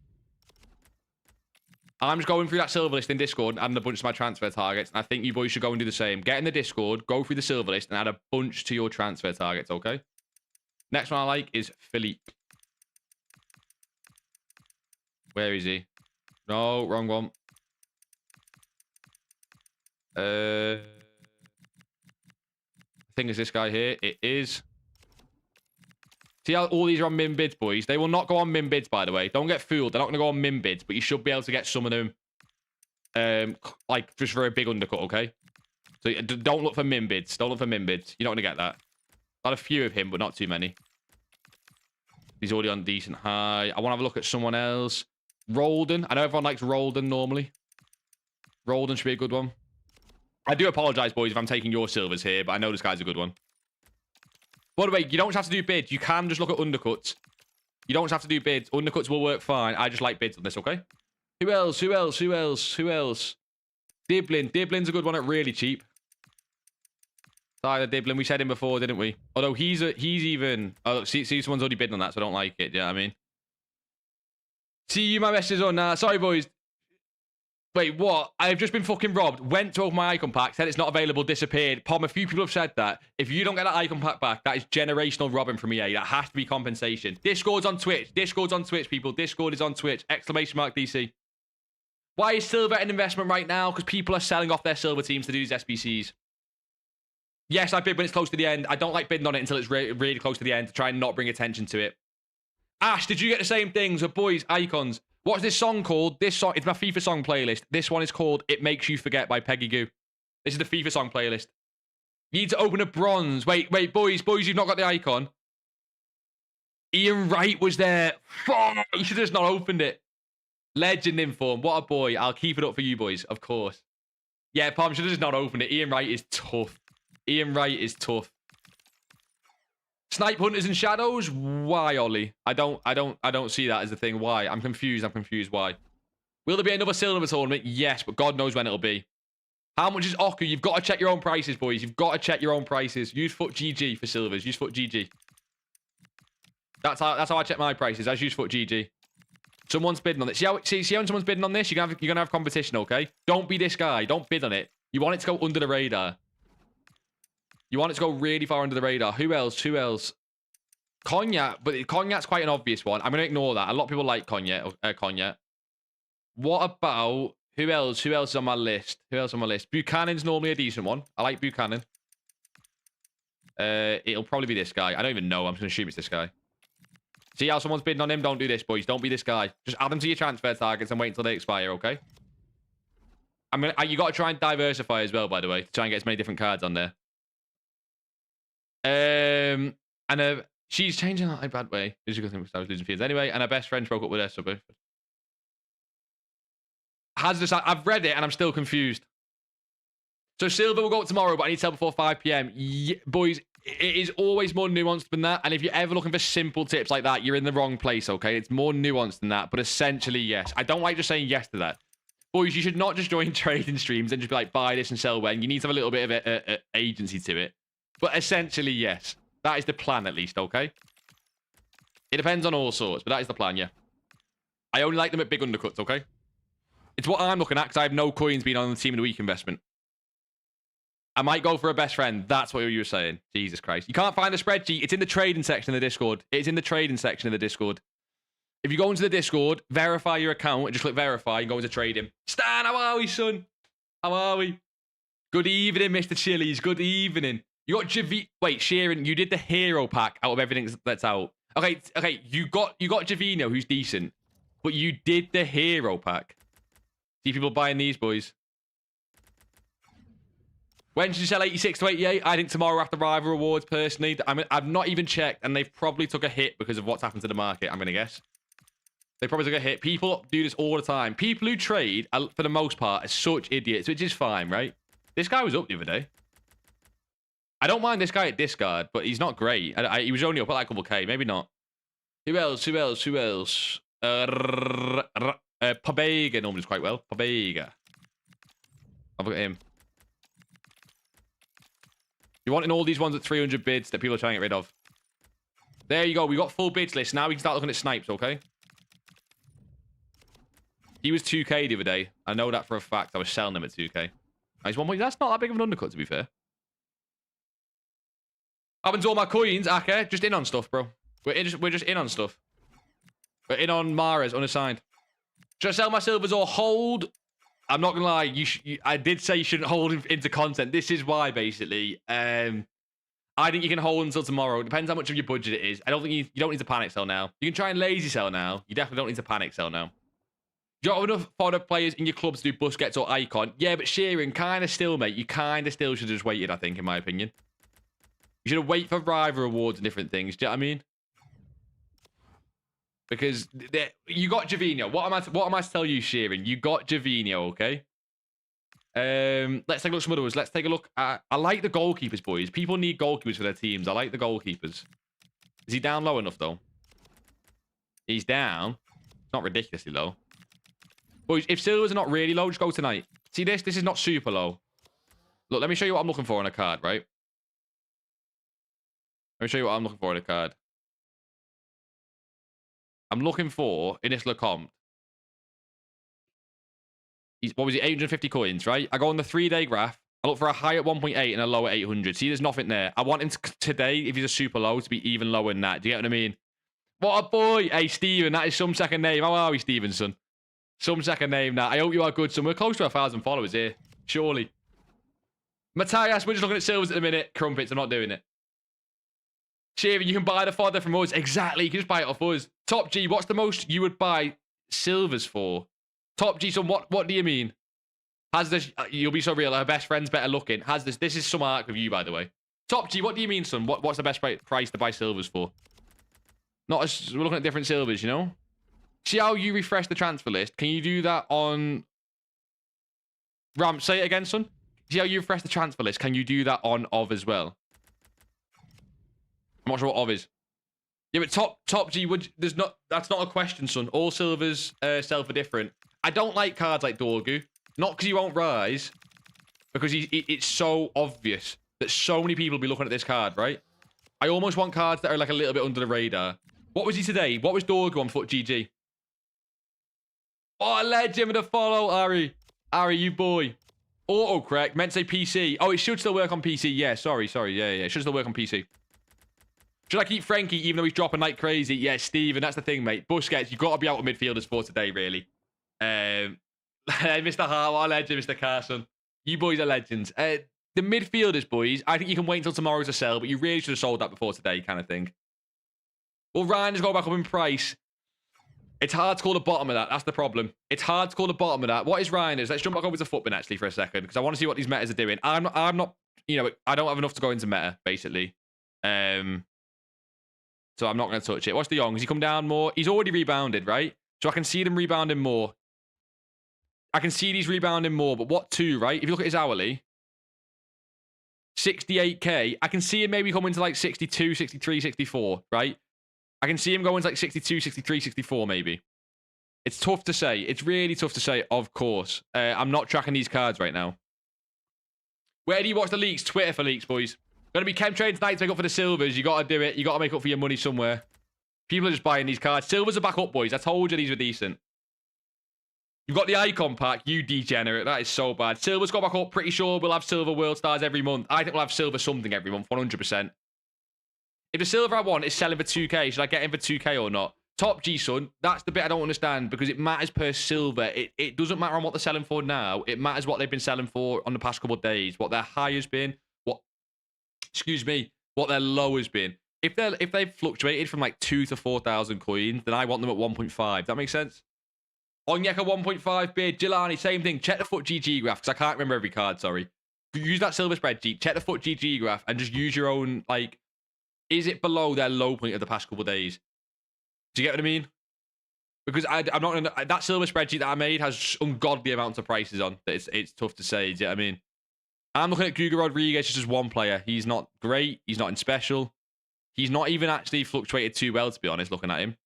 [SPEAKER 1] I'm just going through that silver list in Discord and adding a bunch to my transfer targets. And I think you boys should go and do the same. Get in the Discord, go through the silver list, and add a bunch to your transfer targets, okay? Next one I like is Philippe. Where is he? No, wrong one. I think it's this guy here. It is. See how all these are on min bids, boys? They will not go on min bids, by the way. Don't get fooled. They're not going to go on min bids, but you should be able to get some of them, like, just for a big undercut, okay? So don't look for min bids. Don't look for min bids. You're not going to get that. Got a few of him, but not too many. He's already on decent high. I want to have a look at someone else. Roldan. I know everyone likes Roldan normally. Roldan should be a good one. I do apologize, boys, if I'm taking your silvers here, but I know this guy's a good one. By the way, you don't have to do bids. You can just look at undercuts. You don't have to do bids. Undercuts will work fine. I just like bids on this, okay? Who else? Diblin. Diblin's a good one at really cheap. Tyler Diblin. We said him before, didn't we? Although he's even... Oh, see, someone's already bidding on that, so I don't like it. Yeah, I mean... See you, my messages on now. Sorry, boys. Wait, what? I've just been fucking robbed. Went to open my icon pack, said it's not available, disappeared. Pom, a few people have said that. If you don't get that icon pack back, that is generational robbing from EA. That has to be compensation. Discord's on Twitch. Discord's on Twitch, people. Discord is on Twitch. ! DC. Why is silver an investment right now? Because people are selling off their silver teams to do these SBCs. Yes, I bid when it's close to the end. I don't like bidding on it until it's really close to the end to try and not bring attention to it. Ash, did you get the same things? So boys, icons. What's this song called? This song, it's my FIFA song playlist. This one is called It Makes You Forget by Peggy Goo. This is the FIFA song playlist. You need to open a bronze. Wait, boys, you've not got the icon. Ian Wright was there. Fuck, you should have just not opened it. Legend inform. What a boy. I'll keep it up for you boys, of course. Yeah, Palm should have just not opened it. Ian Wright is tough. Ian Wright is tough. Snipe Hunters and Shadows? Why, Ollie? I don't see that as the thing. Why? I'm confused. Why? Will there be another silver tournament? Yes, but God knows when it'll be. How much is Oku? You've got to check your own prices, boys. You've got to check your own prices. Use FUT GG for silvers. Use FUT GG. That's how I check my prices. I use FUT GG. Someone's bidding on it. See when someone's bidding on this? You're gonna have competition, okay? Don't be this guy. Don't bid on it. You want it to go under the radar. You want it to go really far under the radar. Who else? Cognac, but Cognac's quite an obvious one. I'm going to ignore that. A lot of people like Cognac. What about... Who else is on my list? Buchanan's normally a decent one. I like Buchanan. It'll probably be this guy. I don't even know. I'm just going to assume it's this guy. See how someone's bidding on him? Don't do this, boys. Don't be this guy. Just add them to your transfer targets and wait until they expire, okay? You got to try and diversify as well, by the way, to try and get as many different cards on there. She's changing that in a bad way. This is a good thing because I was losing fields anyway, and her best friend broke up with her, so I've read it and I'm still confused. So silver will go up tomorrow, but I need to tell before 5 p.m. Yeah, boys, it is always more nuanced than that. And if you're ever looking for simple tips like that, you're in the wrong place, okay? It's more nuanced than that, but essentially, yes. I don't like just saying yes to that. Boys, you should not just join trading streams and just be like, buy this and sell when. You need to have a little bit of a agency to it. But essentially, yes. That is the plan, at least, okay? It depends on all sorts, but that is the plan, yeah. I only like them at big undercuts, okay? It's what I'm looking at, because I have no coins being on the Team of the Week investment. I might go for a best friend. That's what you were saying. Jesus Christ. You can't find the spreadsheet. It's in the trading section of the Discord. It's in the trading section of the Discord. If you go into the Discord, verify your account, and just click verify and go into trading. Stan, how are we, son? How are we? Good evening, Mr. Chili's. Good evening. You got Wait, Sheeran, you did the hero pack out of everything that's out. Okay, you got Javino, who's decent, but you did the hero pack. See people buying these, boys. When should you sell 86 to 88? I think tomorrow after Rival Rewards, personally. I've not even checked, and they've probably took a hit because of what's happened to the market, I'm going to guess. They probably took a hit. People do this all the time. People who trade, for the most part, are such idiots, which is fine, right? This guy was up the other day. I don't mind this guy at discard, but he's not great. He was only up at like a couple K. Maybe not. Who else? Pabega normally does quite well. Pabega. I've got him. You're wanting all these ones at 300 bids that people are trying to get rid of. There you go. We got full bids list. Now we can start looking at snipes, okay? He was 2K the other day. I know that for a fact. I was selling him at 2K. Nice one. That's not that big of an undercut, to be fair. Happens to all my coins, Aka. Just in on stuff, bro. We're just in on stuff. We're in on Mara's unassigned. Should I sell my silvers or hold? I'm not gonna lie. I did say you shouldn't hold into content. This is why, basically. I think you can hold until tomorrow. It depends how much of your budget it is. I don't think you don't need to panic sell now. You can try and lazy sell now. You definitely don't need to panic sell now. You don't have enough FODDA players in your clubs to do Busquets or Icon. Yeah, but Sheeran, kind of still, mate. You kind of still should have just waited, I think, in my opinion. You should have waited for Rival Rewards and different things. Do you know what I mean? Because you got Javinho. What am I to tell you, Sheeran? You got Javinho, okay? Let's take a look at some others. Let's take a look at... I like the goalkeepers, boys. People need goalkeepers for their teams. I like the goalkeepers. Is he down low enough, though? He's down. It's not ridiculously low. Boys, if silvers are not really low, just go tonight. See this? This is not super low. Look, let me show you what I'm looking for on a card, right? Let me show you what I'm looking for in a card. I'm looking for, in this Lecomte. What was it? 850 coins, right? I go on the 3-day graph. I look for a high at 1.8 and a low at 800. See, there's nothing there. I want him today, if he's a super low, to be even lower than that. Do you get what I mean? What a boy. Hey, Steven, that is some second name. How are we, Stevenson? Some second name, that. I hope you are good, son. We're close to 1,000 followers here. Surely. Matthias, we're just looking at silvers at the minute. Crumpets, I'm not doing it. Shaving, you can buy the fodder from us. Exactly, you can just buy it off us. Top G, what's the most you would buy silvers for? Top G, son, what do you mean? Has this, you'll be so real, her best friend's better looking. Has this is some arc with you, by the way. Top G, what do you mean, son? What's the best price to buy silvers for? Not as, we're looking at different silvers, you know? See how you refresh the transfer list? Can you do that on... Ram, say it again, son. See how you refresh the transfer list? Can you do that on OV as well? I'm not sure what OV is. Yeah, but top G, that's not a question, son. All silvers sell for different. I don't like cards like Dorgu. Not because he won't rise, because it's so obvious that so many people will be looking at this card, right? I almost want cards that are like a little bit under the radar. What was he today? What was Dorgu on FUT GG? Oh, legend with a follow, Ari. Ari, you boy. Auto-correct. Meant to say PC. Oh, it should still work on PC. Yeah, sorry. Yeah. It should still work on PC. Should I keep Frankie even though he's dropping like crazy? Yeah, Steven, that's the thing, mate. Busquets, you've got to be out of midfielders for today, really. Mr. Hart, what a legend, Mr. Carson. You boys are legends. The midfielders, boys, I think you can wait until tomorrow to sell, but you really should have sold that before today, kind of thing. Well, Ryan has gone back up in price. It's hard to call the bottom of that. That's the problem. It's hard to call the bottom of that. What is Ryan's? Let's jump back over to Footbin, actually, for a second, because I want to see what these metas are doing. I'm not, you know, I don't have enough to go into meta, basically. So I'm not going to touch it. What's De Jong? Has he come down more? He's already rebounded, right? So I can see them rebounding more. I can see these rebounding more, but what two, right? If you look at his hourly, 68k. I can see him maybe coming to like 62, 63, 64, right? I can see him going to like 62, 63, 64 maybe. It's tough to say. It's really tough to say, of course. I'm not tracking these cards right now. Where do you watch the leaks? Twitter for leaks, boys. Going to be chem trade tonight to make up for the silvers. You got to do it. You got to make up for your money somewhere. People are just buying these cards. Silvers are back up, boys. I told you these were decent. You've got the icon pack. You degenerate. That is so bad. Silver's got back up. Pretty sure we'll have silver world stars every month. I think we'll have silver something every month. 100%. If the silver I want is selling for 2k, should I get in for 2k or not? Top G, son. That's the bit I don't understand because it matters per silver. It doesn't matter on what they're selling for now. It matters what they've been selling for on the past couple of days. What their high has been. What their low has been. If they've fluctuated from like 2 to 4,000 coins, then I want them at 1.5. That makes sense? Onyeka 1.5 bid. Jelani, same thing. Check the FUT GG graph because I can't remember every card, sorry. Use that silver spreadsheet. Check the FUT GG graph and just use your own, like, is it below their low point of the past couple of days? Do you get what I mean? Because I'm not gonna, that silver spreadsheet that I made has ungodly amounts of prices on. It's tough to say. Do you know what I mean? I'm looking at Guga Rodriguez just as one player. He's not great. He's not in special. He's not even actually fluctuated too well, to be honest, looking at him.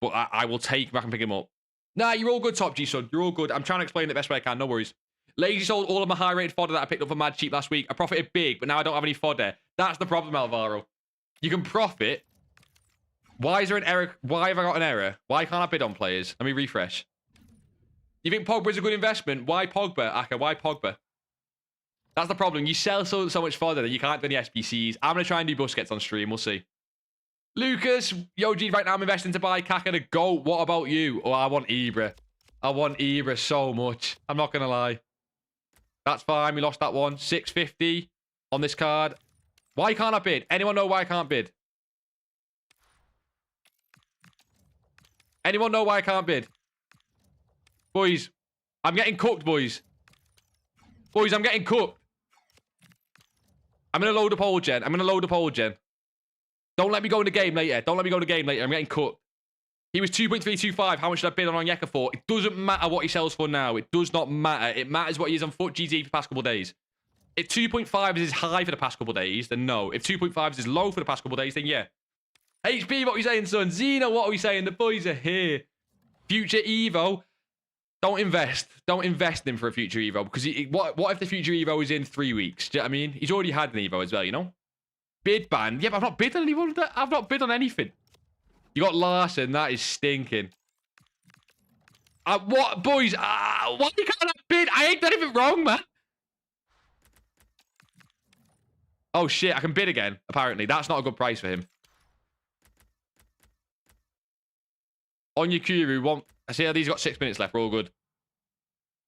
[SPEAKER 1] But I will take back and pick him up. Nah, you're all good, Top G, son. You're all good. I'm trying to explain it the best way I can. No worries. Lazy sold all of my high-rated fodder that I picked up for mad cheap last week. I profited big, but now I don't have any fodder. That's the problem, Alvaro. You can profit. Why is there an error? Why have I got an error? Why can't I bid on players? Let me refresh. You think Pogba is a good investment? Why Pogba, Aka? Why Pogba? That's the problem. You sell so much fodder that you can't do any SBCs. I'm going to try and do Busquets on stream. We'll see. Lucas, yo, G, right now I'm investing to buy Kaka the GOAT. What about you? Oh, I want Ibra. I want Ibra so much. I'm not going to lie. That's fine. We lost that one. 650 on this card. Why can't I bid? Anyone know why I can't bid? Anyone know why I can't bid? Boys, I'm getting cooked, boys. Boys, I'm getting cooked. I'm going to load up old gen. I'm going to load up old gen. Don't let me go in the game later. Don't let me go in the game later. I'm getting cooked. He was 2.325. How much should I bid on Onyeka for? It doesn't matter what he sells for now. It does not matter. It matters what he is on FUT GG for the past couple of days. If 2.5 is his high for the past couple of days, then no. If 2.5 is his low for the past couple of days, then yeah. HP, what are we saying, son? Zeno, what are we saying? The boys are here. Future Evo. Don't invest. Don't invest in him for a future Evo. Because what if the future Evo is in 3 weeks? Do you know what I mean? He's already had an Evo as well, you know? Bid ban. Yeah, but I've not bid on anyone. I've not bid on anything. You got Larson. That is stinking. What, boys? Why can't I bid? I ain't done anything wrong, man. Oh, shit. I can bid again, apparently. That's not a good price for him. On Yakuru, I see how these got 6 minutes left. We're all good.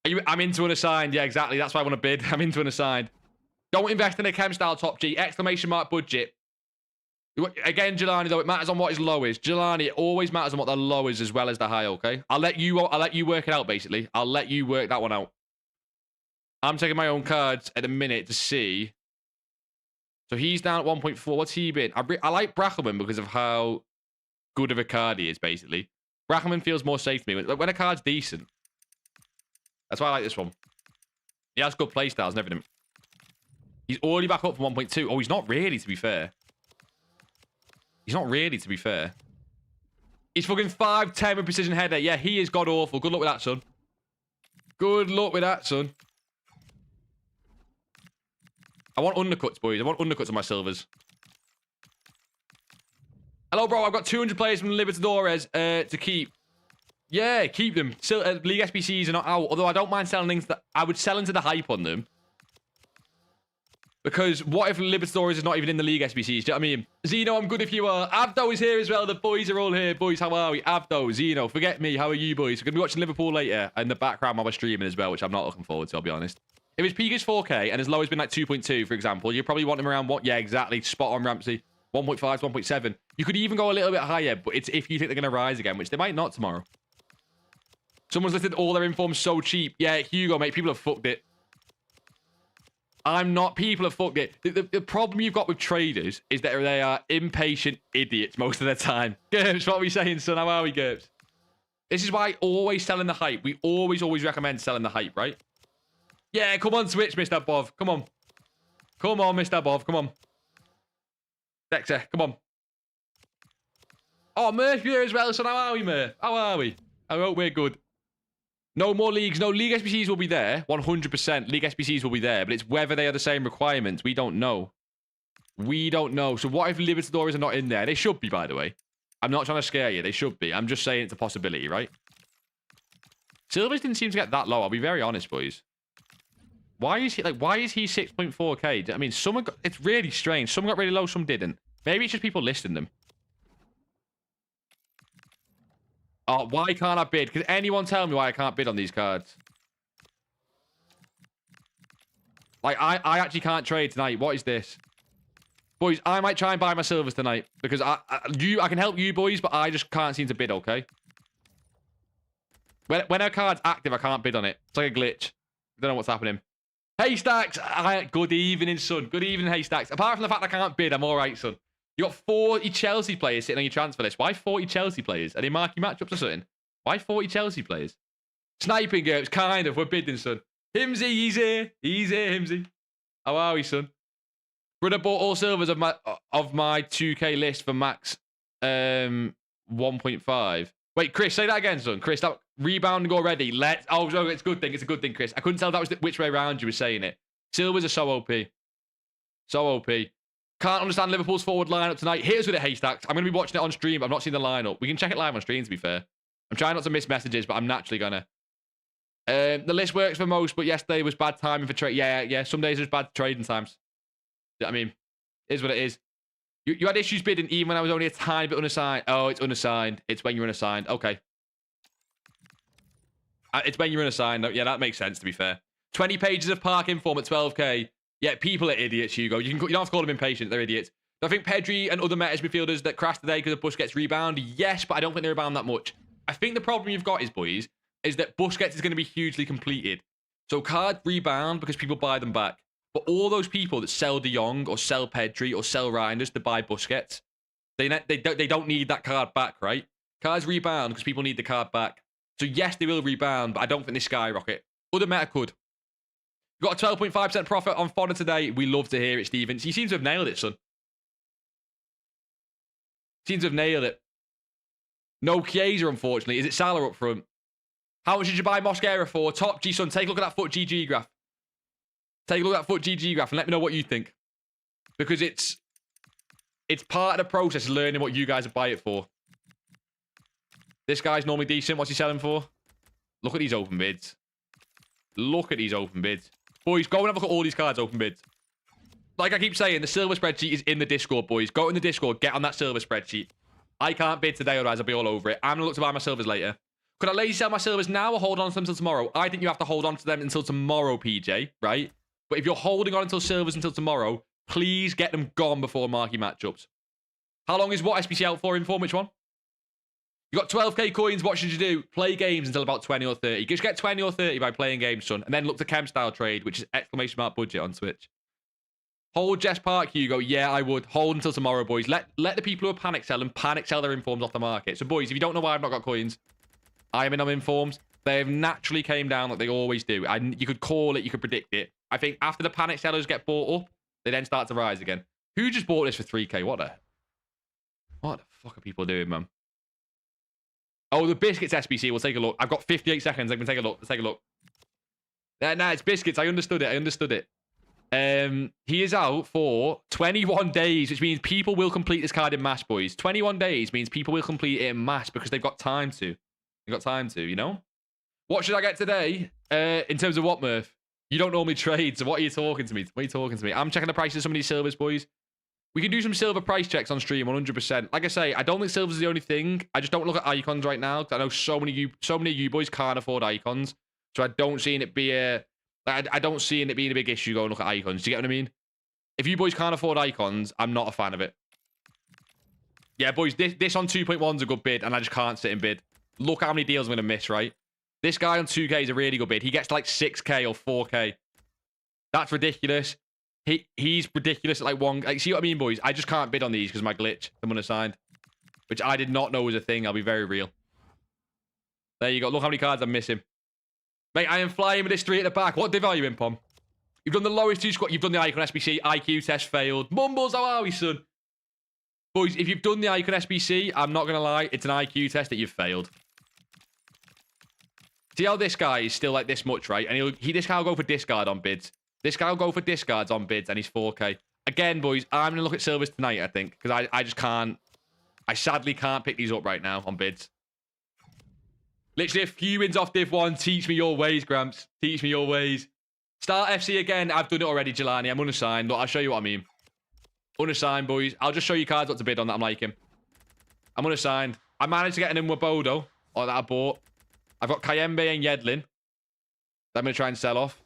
[SPEAKER 1] I'm into unassigned. Yeah, exactly. That's why I want to bid. I'm into unassigned. Don't invest in a chem style top G. Exclamation mark budget. Again, Jelani, though, it matters on what his low is. Jelani, it always matters on what the low is as well as the high, okay? I'll let you work it out, basically. I'll let you work that one out. I'm taking my own cards at the minute to see. So he's down at 1.4. What's he been? I like Brackelman because of how good of a card he is, basically. Brackelman feels more safe to me. When a card's decent. That's why I like this one. He has good playstyles and everything. He's already back up from 1.2. Oh, he's not really, to be fair. He's not really, to be fair. He's fucking 5'10 with precision header. Yeah, he is god-awful. Good luck with that, son. Good luck with that, son. I want undercuts, boys. I want undercuts on my silvers. Hello, bro. I've got 200 players from Libertadores to keep. Yeah, keep them. League SBCs are not out. Although I don't mind selling things that I would sell into the hype on them. Because what if Libertadores is not even in the League SBCs? Do you know what I mean? Zeno, I'm good if you are. Abdo is here as well. The boys are all here. Boys, how are we? Abdo, Zeno, forget me. How are you, boys? We're going to be watching Liverpool later in the background while we're streaming as well, which I'm not looking forward to, I'll be honest. If his peak is 4K and his low has been like 2.2, for example, you probably want him around what? Yeah, exactly. Spot on, Ramsey. 1.5 to 1.7. You could even go a little bit higher, but it's if you think they're going to rise again, which they might not tomorrow. Someone's listed all their informs so cheap. Yeah, Hugo, mate. People have fucked it. I'm not. People have fucked it. The problem you've got with traders is that they are impatient idiots most of the time. GURPS, what are we saying, son? How are we, GURPS? This is why always selling the hype. We always recommend selling the hype, right? Yeah, come on, Switch, Mr. Bov. Come on. Come on, Mr. Bov. Come on. Dexter, come on. Oh, Murph here as well, son. How are we, Murph? How are we? I hope we're good. No more leagues. No, League SBCs will be there. 100%. League SBCs will be there. But it's whether they are the same requirements. We don't know. We don't know. So what if Libertadores are not in there? They should be, by the way. I'm not trying to scare you. They should be. I'm just saying it's a possibility, right? Silvers didn't seem to get that low. I'll be very honest, boys. Why is he 6.4k? I mean, some got, it's really strange. Some got really low, some didn't. Maybe it's just people listing them. Oh, why can't I bid? Can anyone tell me why I can't bid on these cards? Like, I actually can't trade tonight. What is this? Boys, I might try and buy my silvers tonight. Because I can help you, boys, but I just can't seem to bid, okay? When a card's active, I can't bid on it. It's like a glitch. I don't know what's happening. Haystacks! Good evening, son. Good evening, Haystacks. Apart from the fact I can't bid, I'm all right, son. You got 40 Chelsea players sitting on your transfer list. Why 40 Chelsea players? Are they marking matchups or something? Why 40 Chelsea players? Sniping GURPS, kind of. We're bidding, son. Himsy, he's here. He's here, Himsy. How are we, son? Brother bought all silvers of my 2K list for max 1.5. Wait, Chris, say that again, son. Chris, that rebounding already. Oh, it's a good thing. It's a good thing, Chris. I couldn't tell if that was which way around you were saying it. Silvers are so OP. So OP. Can't understand Liverpool's forward lineup tonight. Here's with it, Haystacks. I'm going to be watching it on stream. I've not seen the lineup. We can check it live on stream, to be fair. I'm trying not to miss messages, but I'm naturally going to. The list works for most, but yesterday was bad timing for trade. Yeah. Some days there's bad trading times. I mean, it is what it is. You had issues bidding even when I was only a tiny bit unassigned. Oh, it's unassigned. It's when you're unassigned. Okay. It's when you're unassigned. Yeah, that makes sense, to be fair. 20 pages of park inform at 12k. Yeah, people are idiots, Hugo. You don't have to call them impatient. They're idiots. Do I think Pedri and other Metis midfielders that crashed today because of Busquets rebound? Yes, but I don't think they rebound that much. I think the problem you've got is, boys, is that Busquets is going to be hugely completed. So cards rebound because people buy them back. But all those people that sell De Jong or sell Pedri or sell Reinders to buy Busquets, they don't need that card back, right? Cards rebound because people need the card back. So yes, they will rebound, but I don't think they skyrocket. Other meta could. You got a 12.5% profit on FODDA today. We love to hear it, Steven. You seem to have nailed it, son. Seems to have nailed it. No Chiesa, unfortunately. Is it Salah up front? How much did you buy Mosquera for? Top G, son. Take a look at that foot GG graph. Take a look at that foot GG graph and let me know what you think. Because it's part of the process of learning what you guys would buy it for. This guy's normally decent. What's he selling for? Look at these open bids. Look at these open bids. Boys, go and have a look at all these cards open bids. Like I keep saying, the silver spreadsheet is in the Discord, boys. Go in the Discord. Get on that silver spreadsheet. I can't bid today, otherwise I'll be all over it. I'm going to look to buy my silvers later. Could I lazy sell my silvers now or hold on to them until tomorrow? I think you have to hold on to them until tomorrow, PJ, right? But if you're holding on until silvers until tomorrow, please get them gone before marquee matchups. How long is what SBC out for? Inform which one? You got 12k coins. What should you do? Play games until about 20 or 30. Just get 20 or 30 by playing games, son. And then look to chem style trade, which is ! budget on Twitch. Hold Jess Park, Hugo. Yeah, I would. Hold until tomorrow, boys. Let the people who are panic selling panic sell their informs off the market. So, boys, if you don't know why I've not got coins, I am in on informs. They have naturally came down like they always do. You could call it. You could predict it. I think after the panic sellers get bought up, they then start to rise again. Who just bought this for 3k? What the fuck are people doing, man? Oh, the biscuits SBC. We'll take a look. I've got 58 seconds. I can take a look. Let's take a look. Nah, it's biscuits. I understood it. He is out for 21 days, which means people will complete this card in mass, boys. 21 days means people will complete it in mass because they've got time to. They've got time to, you know? What should I get today? In terms of what, Murph? You don't normally trade, so what are you talking to me? What are you talking to me? I'm checking the prices of some of these silvers, boys. We can do some silver price checks on stream, 100%. Like I say, I don't think silver's the only thing. I just don't look at icons right now, because I know so many of you boys can't afford icons. So I don't see it be a... I don't see it being a big issue going look at icons. Do you get what I mean? If you boys can't afford icons, I'm not a fan of it. Yeah, boys, this on 2.1 is a good bid, and I just can't sit and bid. Look how many deals I'm going to miss, right? This guy on 2k is a really good bid. He gets like 6k or 4k. That's ridiculous. He's ridiculous at like one... Like, see what I mean, boys? I just can't bid on these because of my glitch. Someone assigned. Which I did not know was a thing. I'll be very real. There you go. Look how many cards I'm missing. Mate, I am flying with this 3 at the back. What div are you in, Pom? You've done the lowest 2 squad. You've done the Icon SBC. IQ test failed. Mumbles, how are we, son? Boys, if you've done the Icon SBC, I'm not going to lie. It's an IQ test that you've failed. See how this guy is still like this much, right? And this guy will go for discard on bids. This guy will go for discards on bids, and he's 4k. Again, boys, I'm going to look at silvers tonight, I think. Because I just can't... I sadly can't pick these up right now on bids. Literally a few wins off Div 1. Teach me your ways, Gramps. Teach me your ways. Start FC again. I've done it already, Jelani. I'm unassigned. Look, I'll show you what I mean. Unassigned, boys. I'll just show you cards what to bid on that I'm liking. I'm unassigned. I managed to get an Nwabodo, or that I bought. I've got Kayembe and Yedlin that I'm going to try and sell off.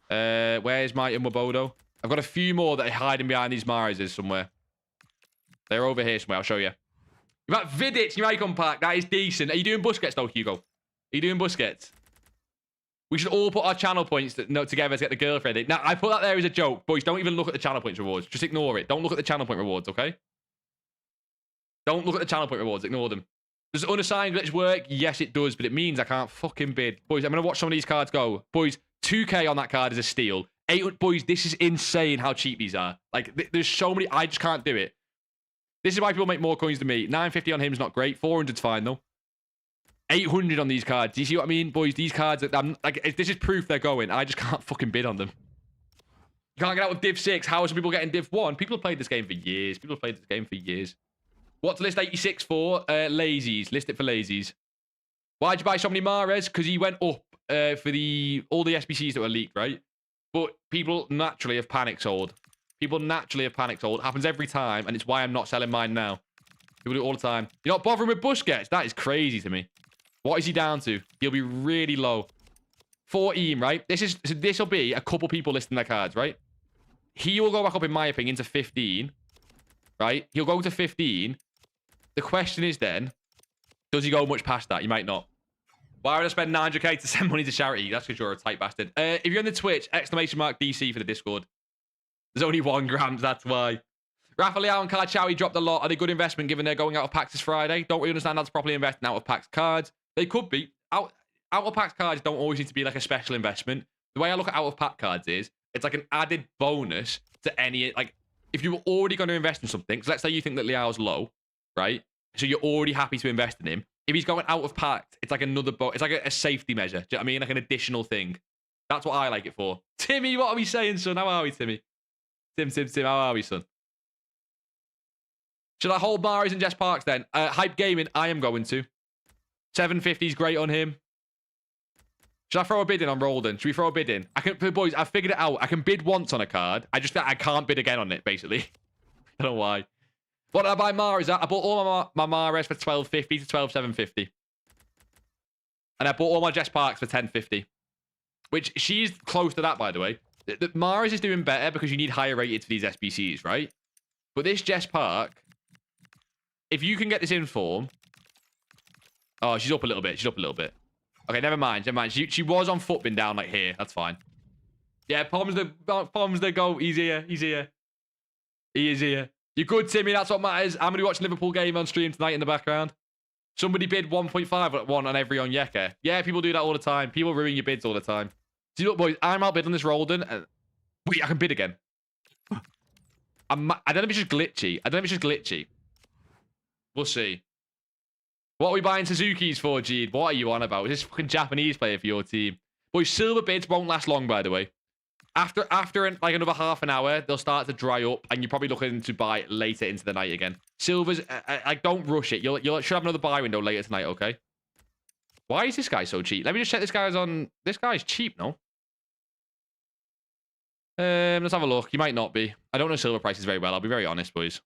[SPEAKER 1] Where's my Nwabodo? I've got a few more that are hiding behind these Marises somewhere. They're over here somewhere. I'll show you. You've got Vidic in your icon pack. That is decent. Are you doing Busquets, though, Hugo? Are you doing Busquets? We should all put our channel points together to get the girlfriend. Now, I put that there as a joke. Boys, don't even look at the channel points rewards. Just ignore it. Don't look at the channel point rewards, okay? Don't look at the channel point rewards. Ignore them. Does unassigned glitch work? Yes, it does, but it means I can't fucking bid. Boys, I'm going to watch some of these cards go. Boys, 2k on that card is a steal. 800, boys, this is insane how cheap these are. Like, there's so many. I just can't do it. This is why people make more coins than me. 950 on him is not great. 400's fine, though. 800 on these cards. Do you see what I mean? Boys, these cards, this is proof they're going. I just can't fucking bid on them. You can't get out with Div 6. How are some people getting Div 1? People have played this game for years. What to list 86 for? Lazies. List it for lazies. Why'd you buy so many Mahrez? Because he went up for all the SBCs that were leaked, right? But people naturally have panic sold. Happens every time, and it's why I'm not selling mine now. People do it all the time. You're not bothering with Busquets? That is crazy to me. What is he down to? He'll be really low. 14, right? This will be a couple people listing their cards, right? He will go back up, in my opinion, to 15. Right? He'll go to 15. The question is then, does he go much past that? He might not. Why would I spend 900k to send money to charity? That's because you're a tight bastard. If you're on the Twitch, !DC for the Discord. There's only 1 gram, that's why. Rafael and Kalachawi dropped a lot. Are they good investment given they're going out of packs this Friday? Don't really understand how to properly invest in out of packs cards. They could be. Out of packs cards don't always need to be like a special investment. The way I look at out of pack cards is it's like an added bonus to any, like, if you were already going to invest in something, so let's say you think that Liao's low, right? So you're already happy to invest in him. If he's going out of pack, it's like another it's like a safety measure. Do you know what I mean? Like an additional thing. That's what I like it for. Timmy, what are we saying, son? How are we, Timmy? Tim, how are we, son? Should I hold Mahrez and Jess Parks then? Hype Gaming, I am going to. 750 is great on him. Should I throw a bid in on Roldan? Should we throw a bid in? Boys, I've figured it out. I can bid once on a card. I can't bid again on it, basically. I don't know why. What did I buy Mahrez at? I bought all my Mahrez for 12.50 to 12.750. And I bought all my Jess Parks for 10.50. Which, she's close to that, by the way. The Mahrez is doing better because you need higher rated for these SBCs, right? But this Jess Park, if you can get this in form... Oh, she's up a little bit. She's up a little bit. Okay, never mind. Never mind. She was on foot bin down, like, here. That's fine. Yeah, Pom's the goal. He's here. He's here. He is here. You're good, Timmy. That's what matters. I'm going to be watching Liverpool game on stream tonight in the background. Somebody bid 1.5 at one on every Onyeka. Yeah, people do that all the time. People ruin your bids all the time. See, look, boys, I'm outbid on this Roldan. Wait, I can bid again. I don't know if it's just glitchy. I don't know if it's just glitchy. We'll see. What are we buying Suzuki's for, Gede? What are you on about? Is this fucking Japanese player for your team? Boys, silver bids won't last long, by the way. After like another half an hour, they'll start to dry up, and you're probably looking to buy later into the night again. Silvers, don't rush it. You should have another buy window later tonight, okay? Why is this guy so cheap? Let me just check this guy's on... This guy's cheap, no? Let's have a look. He might not be. I don't know silver prices very well. I'll be very honest, boys.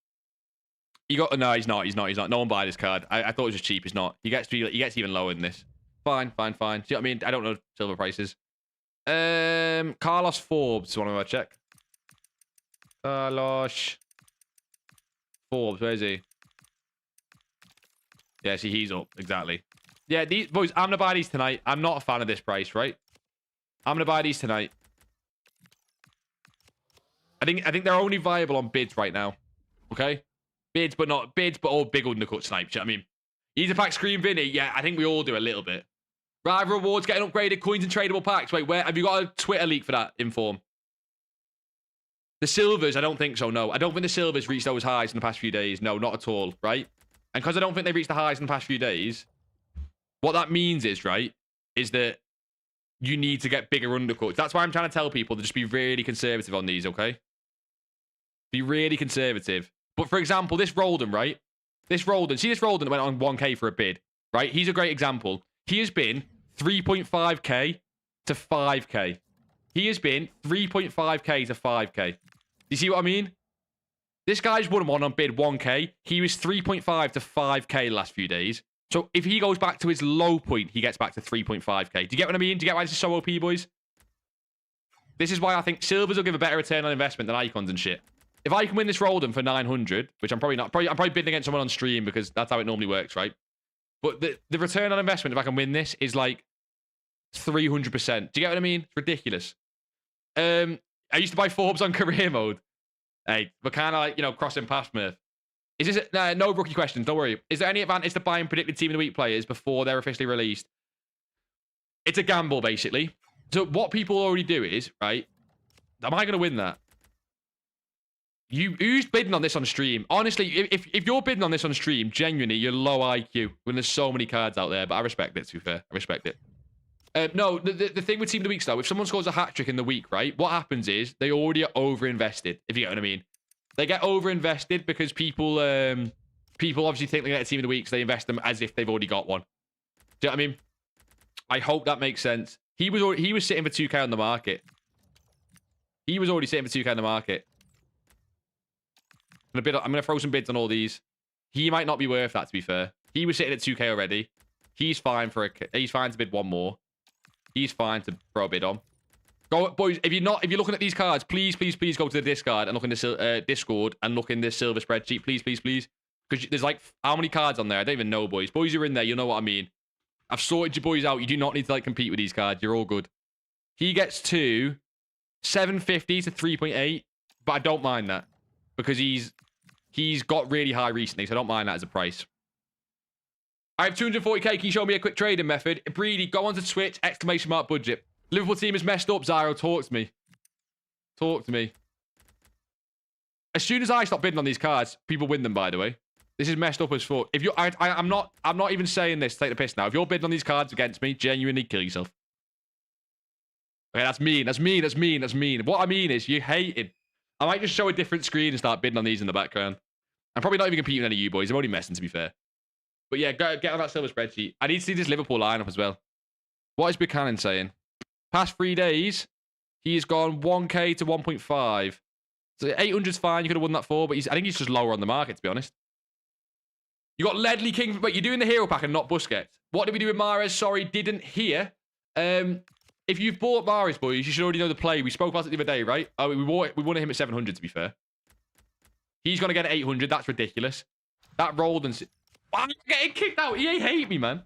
[SPEAKER 1] No, he's not. He's not. No one buy this card. I thought it was just cheap. It's not. He gets even lower than this. Fine. See what I mean? I don't know silver prices. Carlos Forbes. Want to check? Carlos Forbes. Where is he? Yeah, see, he's up. Exactly. Yeah, these boys. I'm gonna buy these tonight. I'm not a fan of this price, right? I'm gonna buy these tonight. I think they're only viable on bids right now. Okay? Bids, but all big undercut snipes. You know what I mean? Easy pack screen Vinny. Yeah, I think we all do a little bit. Rival rewards getting upgraded, coins and tradable packs. Wait, where have you got a Twitter leak for that inform? The silvers, I don't think so, no. I don't think the silvers reached those highs in the past few days. No, not at all, right? And because I don't think they reached the highs in the past few days, what that means is, right, is that you need to get bigger undercuts. That's why I'm trying to tell people to just be really conservative on these, okay? Be really conservative. But for example, this Roldan, right? This Roldan that went on 1k for a bid, right? He's a great example. He has been 3.5k to 5k. He has been 3.5k to 5k. You see what I mean? This guy's won one on bid 1k. He was 3.5 to 5k the last few days. So if he goes back to his low point, he gets back to 3.5k. Do you get what I mean? Do you get why this is so OP, boys? This is why I think silvers will give a better return on investment than icons and shit. If I can win this Roldan for 900, which I'm probably not, I'm probably bidding against someone on stream because that's how it normally works, right? But the return on investment, if I can win this, is like 300%. Do you get what I mean? It's ridiculous. I used to buy Forbes on career mode. Hey, we're kind of like, you know, crossing paths, Murph. Is this... no rookie questions, don't worry. Is there any advantage to buying predicted team of the week players before they're officially released? It's a gamble, basically. So what people already do is, right, am I going to win that? Who's bidding on this on stream? Honestly, if you're bidding on this on stream, genuinely, you're low IQ when there's so many cards out there. But I respect it, to be fair. I respect it. No, the thing with Team of the Week, though, if someone scores a hat-trick in the week, right, what happens is they already are over-invested, if you get what I mean. They get over-invested because people obviously think they get a Team of the Week, so they invest them as if they've already got one. Do you know what I mean? I hope that makes sense. He was sitting for 2k on the market. He was already sitting for 2k on the market. I'm gonna throw some bids on all these. He might not be worth that, to be fair. He was sitting at 2k already. He's fine to bid one more. He's fine to throw a bid on. Go, boys. If you're looking at these cards, please go to the Discord and look in the Discord and look in this silver spreadsheet, please. Because there's like how many cards on there? I don't even know, boys. Boys are in there. You know what I mean. I've sorted you boys out. You do not need to like compete with these cards. You're all good. He gets to 750 to 3.8, but I don't mind that because he's got really high recently, so I don't mind that as a price. I have 240k. Can you show me a quick trading method? Breedy, go onto Twitch, ! budget. Liverpool team is messed up, Zyro. Talk to me. Talk to me. As soon as I stop bidding on these cards, people win them, by the way. This is messed up as fuck. If you I'm not even saying this to take the piss now. If you're bidding on these cards against me, genuinely kill yourself. Okay, that's mean. What I mean is you hated. I might just show a different screen and start bidding on these in the background. I'm probably not even competing with any of you boys. I'm only messing, to be fair. But yeah, get on that silver spreadsheet. I need to see this Liverpool lineup as well. What is Buchanan saying? Past 3 days, he's gone 1k to 1.5. So 800's fine. You could have won that for, but I think he's just lower on the market, to be honest. You got Ledley King, but you're doing the hero pack and not Busquets. What did we do with Mahrez? Sorry, didn't hear. If you've bought Mahrez, boys, you should already know the play. We spoke about it the other day, right? Oh, we wanted him at 700, to be fair. He's going to get 800. That's ridiculous. That rolled and... I'm getting kicked out. EA hate me, man.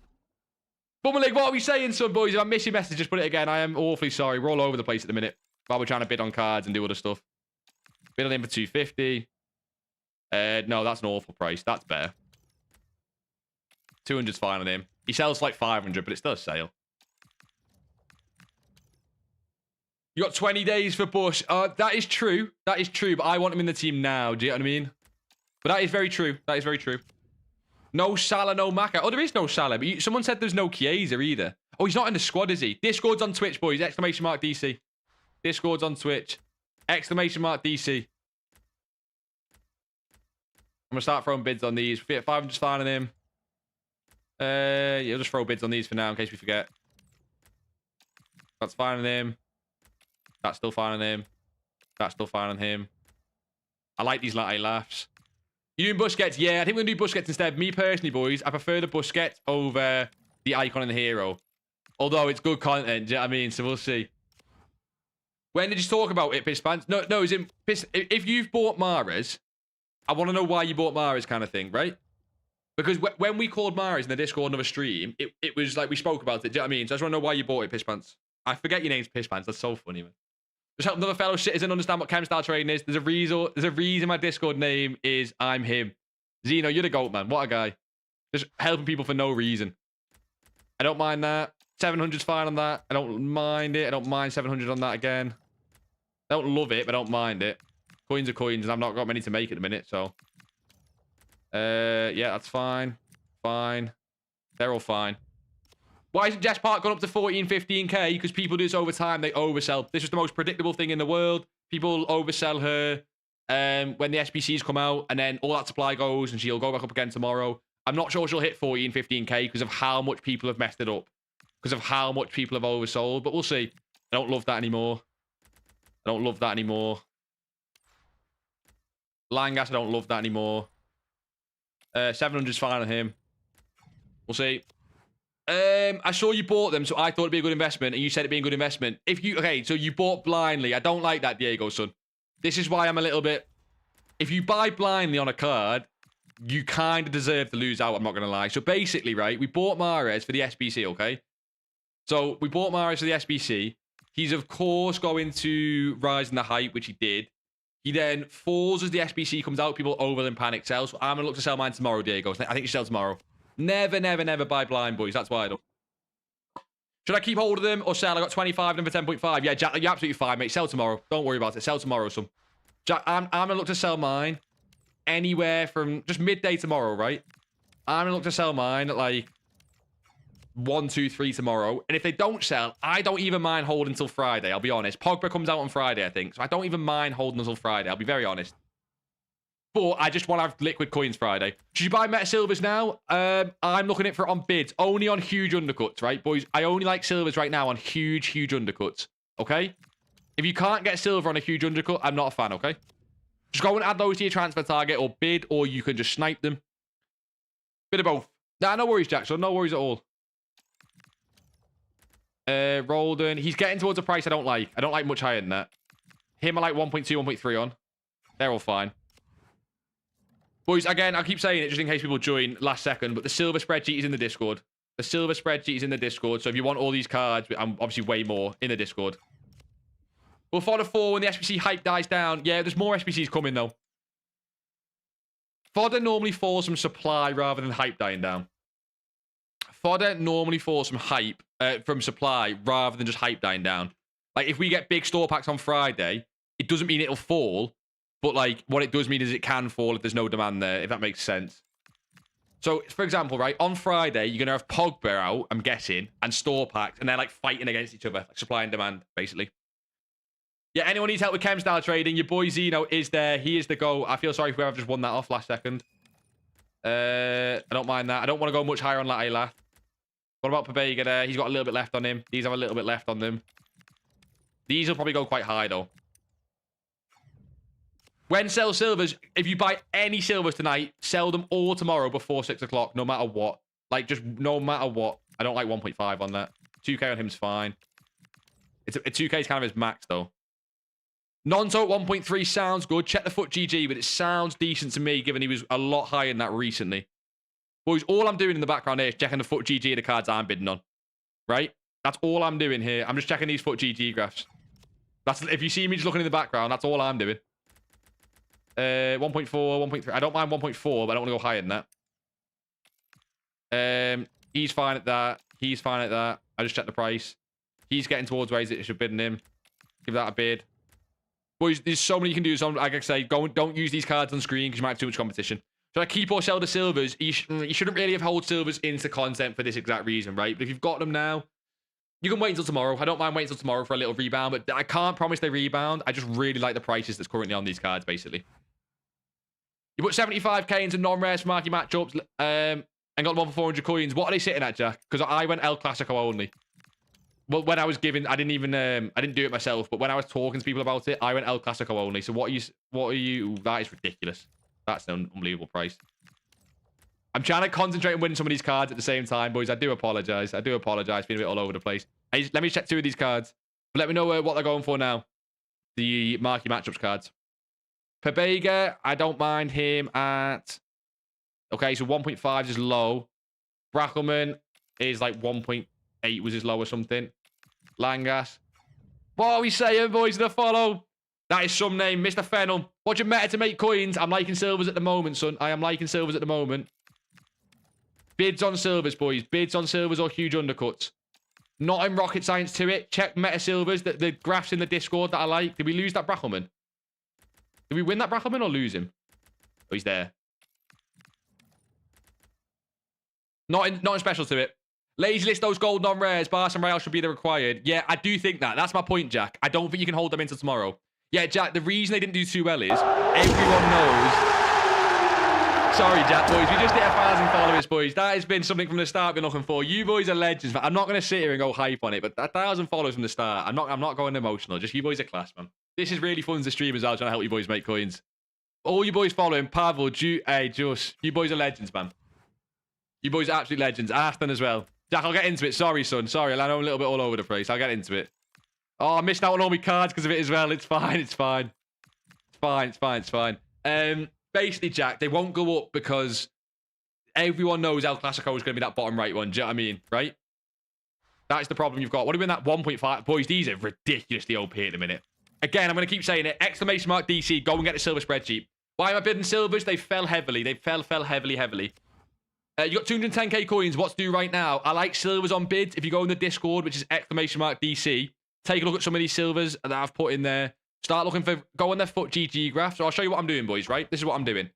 [SPEAKER 1] Bummerlig, what are we saying, son, boys? If I miss your message, just put it again. I am awfully sorry. We're all over the place at the minute. While we're trying to bid on cards and do other stuff. Bid on him for 250. No, that's an awful price. That's better. 200's fine on him. He sells for like 500, but it's still a sale. You got 20 days for Bush. That is true. That is true, but I want him in the team now. Do you know what I mean? But that is very true. That is very true. No Salah, no Maka. Oh, there is no Salah, but someone said there's no Chiesa either. Oh, he's not in the squad, is he? Discord's on Twitch, boys. Exclamation mark DC. Discord's on Twitch. Exclamation mark DC. I'm going to start throwing bids on these. 500's fine on him. Yeah, I'll just throw bids on these for now in case we forget. That's fine on him. That's still fine on him. That's still fine on him. I like these latte laughs. You doing Busquets? Yeah, I think we're going to do Busquets instead. Me personally, boys, I prefer the Busquets over the icon and the hero. Although it's good content, do you know what I mean? So we'll see. When did you talk about it, Pisspants? No, it's in Piss. If you've bought Mahrez, I want to know why you bought Mahrez kind of thing, right? Because when we called Mahrez in the Discord another stream, it was like we spoke about it, do you know what I mean? So I just want to know why you bought it, Pisspants. I forget your name's Pisspants. That's so funny, man. Just help another fellow citizen understand what chem style trading is. There's a reason my Discord name is I'm him. Zeno, you're the GOAT, man. What a guy. Just helping people for no reason. I don't mind that. 700's fine on that. I don't mind it. I don't mind 700 on that again. I don't love it, but I don't mind it. Coins are coins, and I've not got many to make at the minute, so. Yeah, that's fine. Fine. They're all fine. Why isn't Jess Park gone up to 14, 15k? Because people do this over time. They oversell. This is the most predictable thing in the world. People oversell her when the SBCs come out, and then all that supply goes, and she'll go back up again tomorrow. I'm not sure she'll hit 14, 15k because of how much people have messed it up. Because of how much people have oversold. But we'll see. I don't love that anymore. I don't love that anymore. Langas, I don't love that anymore. 700's fine on him. We'll see. I saw you bought them, so I thought it'd be a good investment, and you said it'd be a good investment. Okay, so you bought blindly. I don't like that, Diego, son. This is why I'm a little bit... If you buy blindly on a card, you kind of deserve to lose out, I'm not going to lie. So basically, right, we bought Mahrez for the SBC, okay? So we bought Mahrez for the SBC. He's, of course, going to rise in the hype, which he did. He then falls as the SBC comes out. People over and panic sell. So I'm going to look to sell mine tomorrow, Diego. I think you sell tomorrow. Never, never, never buy blind, boys. That's why I don't. Should I keep hold of them or sell? I got 25 of them for 10.5. Yeah, Jack, you're absolutely fine, mate. Sell tomorrow. Don't worry about it. Sell tomorrow, son. Jack, I'm going to look to sell mine anywhere from just midday tomorrow, right? I'm going to look to sell mine at like 1, 2, 3 tomorrow. And if they don't sell, I don't even mind holding until Friday. I'll be honest. Pogba comes out on Friday, I think. So I don't even mind holding until Friday. I'll be very honest. But I just want to have liquid coins Friday. Should you buy Meta Silvers now? I'm looking at it on bids. Only on huge undercuts, right, boys? I only like silvers right now on huge, huge undercuts. Okay? If you can't get silver on a huge undercut, I'm not a fan, okay? Just go and add those to your transfer target or bid, or you can just snipe them. Bit of both. Nah, no worries, Jackson. No worries at all. Rolden. He's getting towards a price I don't like. I don't like much higher than that. Him I like 1.2, 1.3 on. They're all fine. Boys, again, I'll keep saying it just in case people join last second, but the silver spreadsheet is in the Discord. The silver spreadsheet is in the Discord, so if you want all these cards, I'm obviously way more in the Discord. We'll FODDA 4 when the SBC hype dies down. Yeah, there's more SBCs coming, though. FODDA normally falls from supply rather than hype dying down. FODDA normally falls from hype, from supply rather than just hype dying down. Like, if we get big store packs on Friday, it doesn't mean it'll fall. But, like, what it does mean is it can fall if there's no demand there, if that makes sense. So, for example, right, on Friday, you're going to have Pogba out, I'm guessing, and store packs, and they're, like, fighting against each other. Like, supply and demand, basically. Yeah, anyone needs help with chem style trading, your boy Zeno is there. He is the GOAT. I feel sorry for whoever just won that off last second. I don't mind that. I don't want to go much higher on Latte Lath. What about Pabega there? He's got a little bit left on him. These have a little bit left on them. These will probably go quite high, though. When sell silvers, if you buy any silvers tonight, sell them all tomorrow before 6 o'clock, no matter what. Like, just no matter what. I don't like 1.5 on that. 2K on him's fine. It's 2K is kind of his max, though. Non-tote 1.3 sounds good. Check the FUT GG, but it sounds decent to me, given he was a lot higher than that recently. Boys, all I'm doing in the background here is checking the FUT GG of the cards I'm bidding on. Right? That's all I'm doing here. I'm just checking these FUT GG graphs. If you see me just looking in the background, that's all I'm doing. 1.4, 1.3. I don't mind 1.4, but I don't want to go higher than that. He's fine at that. He's fine at that. I just checked the price. He's getting towards where it should bidding him. Give that a bid. Boys, there's so many you can do. So, like I say, don't use these cards on screen because you might have too much competition. So I keep or sell the silvers. You shouldn't really have held silvers into content for this exact reason, right? But if you've got them now, you can wait until tomorrow. I don't mind waiting until tomorrow for a little rebound, but I can't promise they rebound. I just really like the prices that's currently on these cards, basically. You put 75k into non-rare smarky matchups and got one for 400 coins. What are they sitting at, Jack? Because I went El Clasico only. Well, when I was giving, I didn't do it myself, but when I was talking to people about it, I went El Clasico only. So what are you? That is ridiculous. That's an unbelievable price. I'm trying to concentrate on winning some of these cards at the same time, boys. I do apologize. I do apologize. Being a bit all over the place. Let me check 2 of these cards. But let me know what they're going for now. The marquee matchups cards. Pabega, I don't mind him at... Okay, so 1.5 is low. Brackelman is like 1.8 was his low or something. Langas. What are we saying, boys, in the follow? That is some name. Mr. Fennel. What's your meta to make coins? I'm liking silvers at the moment, son. I am liking silvers at the moment. Bids on silvers, boys. Bids on silvers or huge undercuts. Not in rocket science to it. Check meta silvers. The graphs in the Discord that I like. Did we lose that Brackelman? Did we win that Brackelman or lose him? Oh, he's there. Not in special to it. Lazy list those gold non-rares. Bars and Rail should be the required. Yeah, I do think that. That's my point, Jack. I don't think you can hold them until tomorrow. Yeah, Jack, the reason they didn't do too well is everyone knows. Sorry, Jack, boys. We just hit 1,000 followers, boys. That has been something from the start we're looking for. You boys are legends. I'm not going to sit here and go hype on it, but 1,000 followers from the start. I'm not going emotional. Just you boys are class, man. This is really fun to stream as well, trying to help you boys make coins. All you boys following, Pavel, Just. You boys are legends, man. You boys are absolute legends. Aston as well. Jack, I'll get into it. Sorry, son. Sorry, I know I'm a little bit all over the place. I'll get into it. Oh, I missed out on all my cards because of it as well. It's fine. It's fine. It's fine. It's fine. It's fine. Basically, Jack, they won't go up because everyone knows El Clasico is going to be that bottom right one. Do you know what I mean? Right? That's the problem you've got. What do we win that 1.5? Boys, these are ridiculously OP at the minute. Again, I'm going to keep saying it. Exclamation mark DC. Go and get the silver spreadsheet. Why am I bidding silvers? They fell heavily. They fell heavily. You got 210k coins. What to do right now? I like silvers on bids. If you go in the Discord, which is exclamation mark DC, take a look at some of these silvers that I've put in there. Start looking for, go on their FUT GG graph. So I'll show you what I'm doing, boys, right? This is what I'm doing.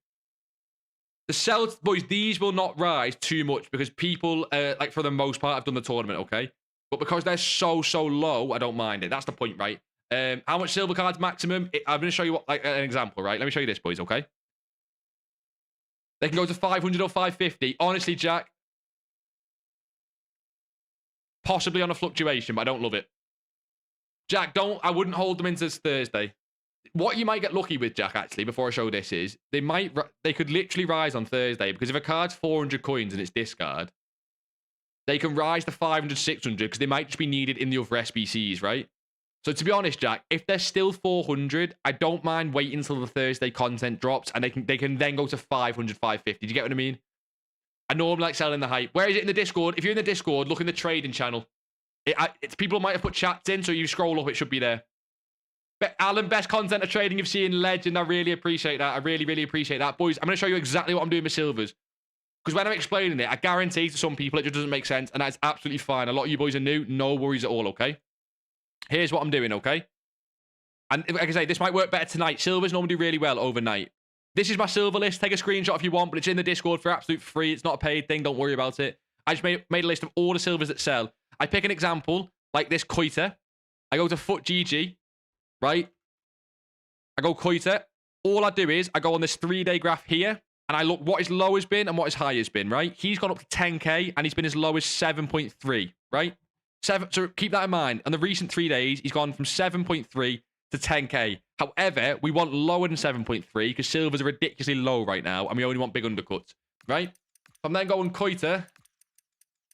[SPEAKER 1] The sell, boys, these will not rise too much because people, like for the most part, have done the tournament, okay? But because they're so low, I don't mind it. That's the point, right? How much silver cards maximum? I'm going to show you what, like an example, right? Let me show you this, boys, okay? They can go to 500 or 550. Honestly, Jack, possibly on a fluctuation, but I don't love it. Jack, I wouldn't hold them into Thursday. What you might get lucky with, Jack, actually, before I show this is, they could literally rise on Thursday, because if a card's 400 coins and it's discard, they can rise to 500, 600, because they might just be needed in the other SBCs, right? So to be honest, Jack, if they're still 400, I don't mind waiting until the Thursday content drops, and they can then go to 500, 550. Do you get what I mean? I normally like selling the hype. Where is it in the Discord? If you're in the Discord, look in the trading channel. People might have put chats in, so you scroll up, it should be there. Alan, best content of trading you've seen, legend. I really appreciate that. I really appreciate that. Boys, I'm going to show you exactly what I'm doing with silvers. Because when I'm explaining it, I guarantee to some people it just doesn't make sense, and that's absolutely fine. A lot of you boys are new. No worries at all, okay? Here's what I'm doing, okay? And like I say, this might work better tonight. Silvers normally do really well overnight. This is my silver list. Take a screenshot if you want, but it's in the Discord for absolute free. It's not a paid thing. Don't worry about it. I just made a list of all the silvers that sell. I pick an example, like this Koita. I go to FUT GG, right? I go Koita. All I do is I go on this 3-day graph here, and I look what his low has been and what his high has been, right? He's gone up to 10k, and he's been as low as 7.3, right? So keep that in mind. On the recent 3 days, he's gone from 7.3 to 10k. However, we want lower than 7.3 because silvers are ridiculously low right now, and we only want big undercuts, right? I'm then going Koita.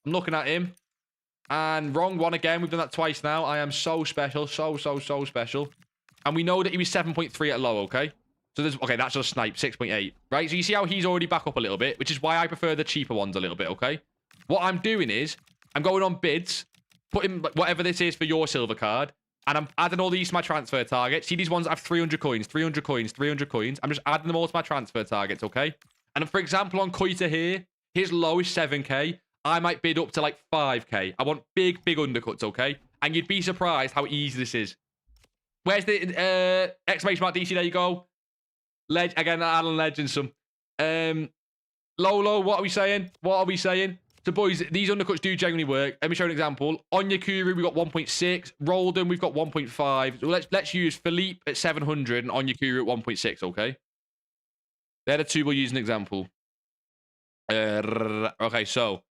[SPEAKER 1] I'm looking at him. And wrong one again. We've done that twice now. I am so special. So special. And we know that he was 7.3 at low, okay? So there's... Okay, that's just a snipe. 6.8. Right? So you see how he's already back up a little bit, which is why I prefer the cheaper ones a little bit, okay? What I'm doing is I'm going on bids, putting whatever this is for your silver card, and I'm adding all these to my transfer target. See these ones that have 300 coins, 300 coins, 300 coins. I'm just adding them all to my transfer targets, okay? And for example, on Koita here, his low is 7k. I might bid up to like 5k. I want big undercuts, okay? And you'd be surprised how easy this is. Where's the exclamation mark DC? There you go. Again, Alan Legend some. Lolo, what are we saying? So, boys, these undercuts do genuinely work. Let me show you an example. On Yakuru, we've got 1.6. Roldan, we've got 1.5. So let's use Philippe at 700 and on Yakuru at 1.6, okay? They're the two we'll use an example. Okay, so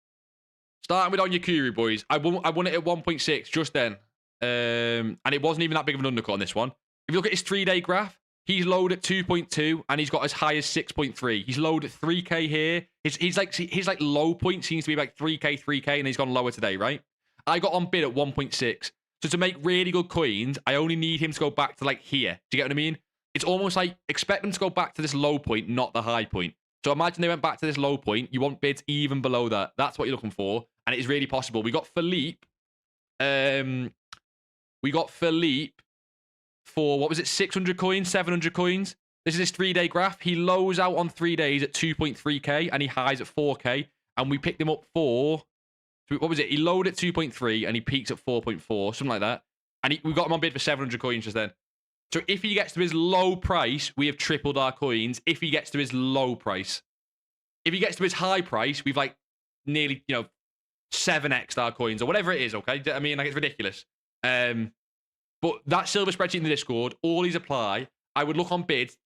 [SPEAKER 1] starting with on Yakuru, boys. I won it at 1.6 just then. And it wasn't even that big of an undercut on this one. If you look at his 3-day graph, he's low at 2.2 and he's got as high as 6.3. He's low at 3k here. His like low point seems to be like 3k, and he's gone lower today, right? I got on bid at 1.6. So to make really good coins, I only need him to go back to like here. Do you get what I mean? It's almost like expect them to go back to this low point, not the high point. So imagine they went back to this low point. You want bids even below that. That's what you're looking for. And it is really possible. We got Philippe. For, what was it, 600 coins, 700 coins? This is his 3-day graph. He lows out on 3 days at 2.3k and he highs at 4k. And we picked him up for, what was it? He lowed at 2.3 and he peaks at 4.4, something like that. And we got him on bid for 700 coins just then. So if he gets to his low price, we have tripled our coins. If he gets to his low price. If he gets to his high price, we've like nearly, 7x'd our coins or whatever it is, okay? I mean, like it's ridiculous. But that silver spreadsheet in the Discord, all these apply. I would look on bids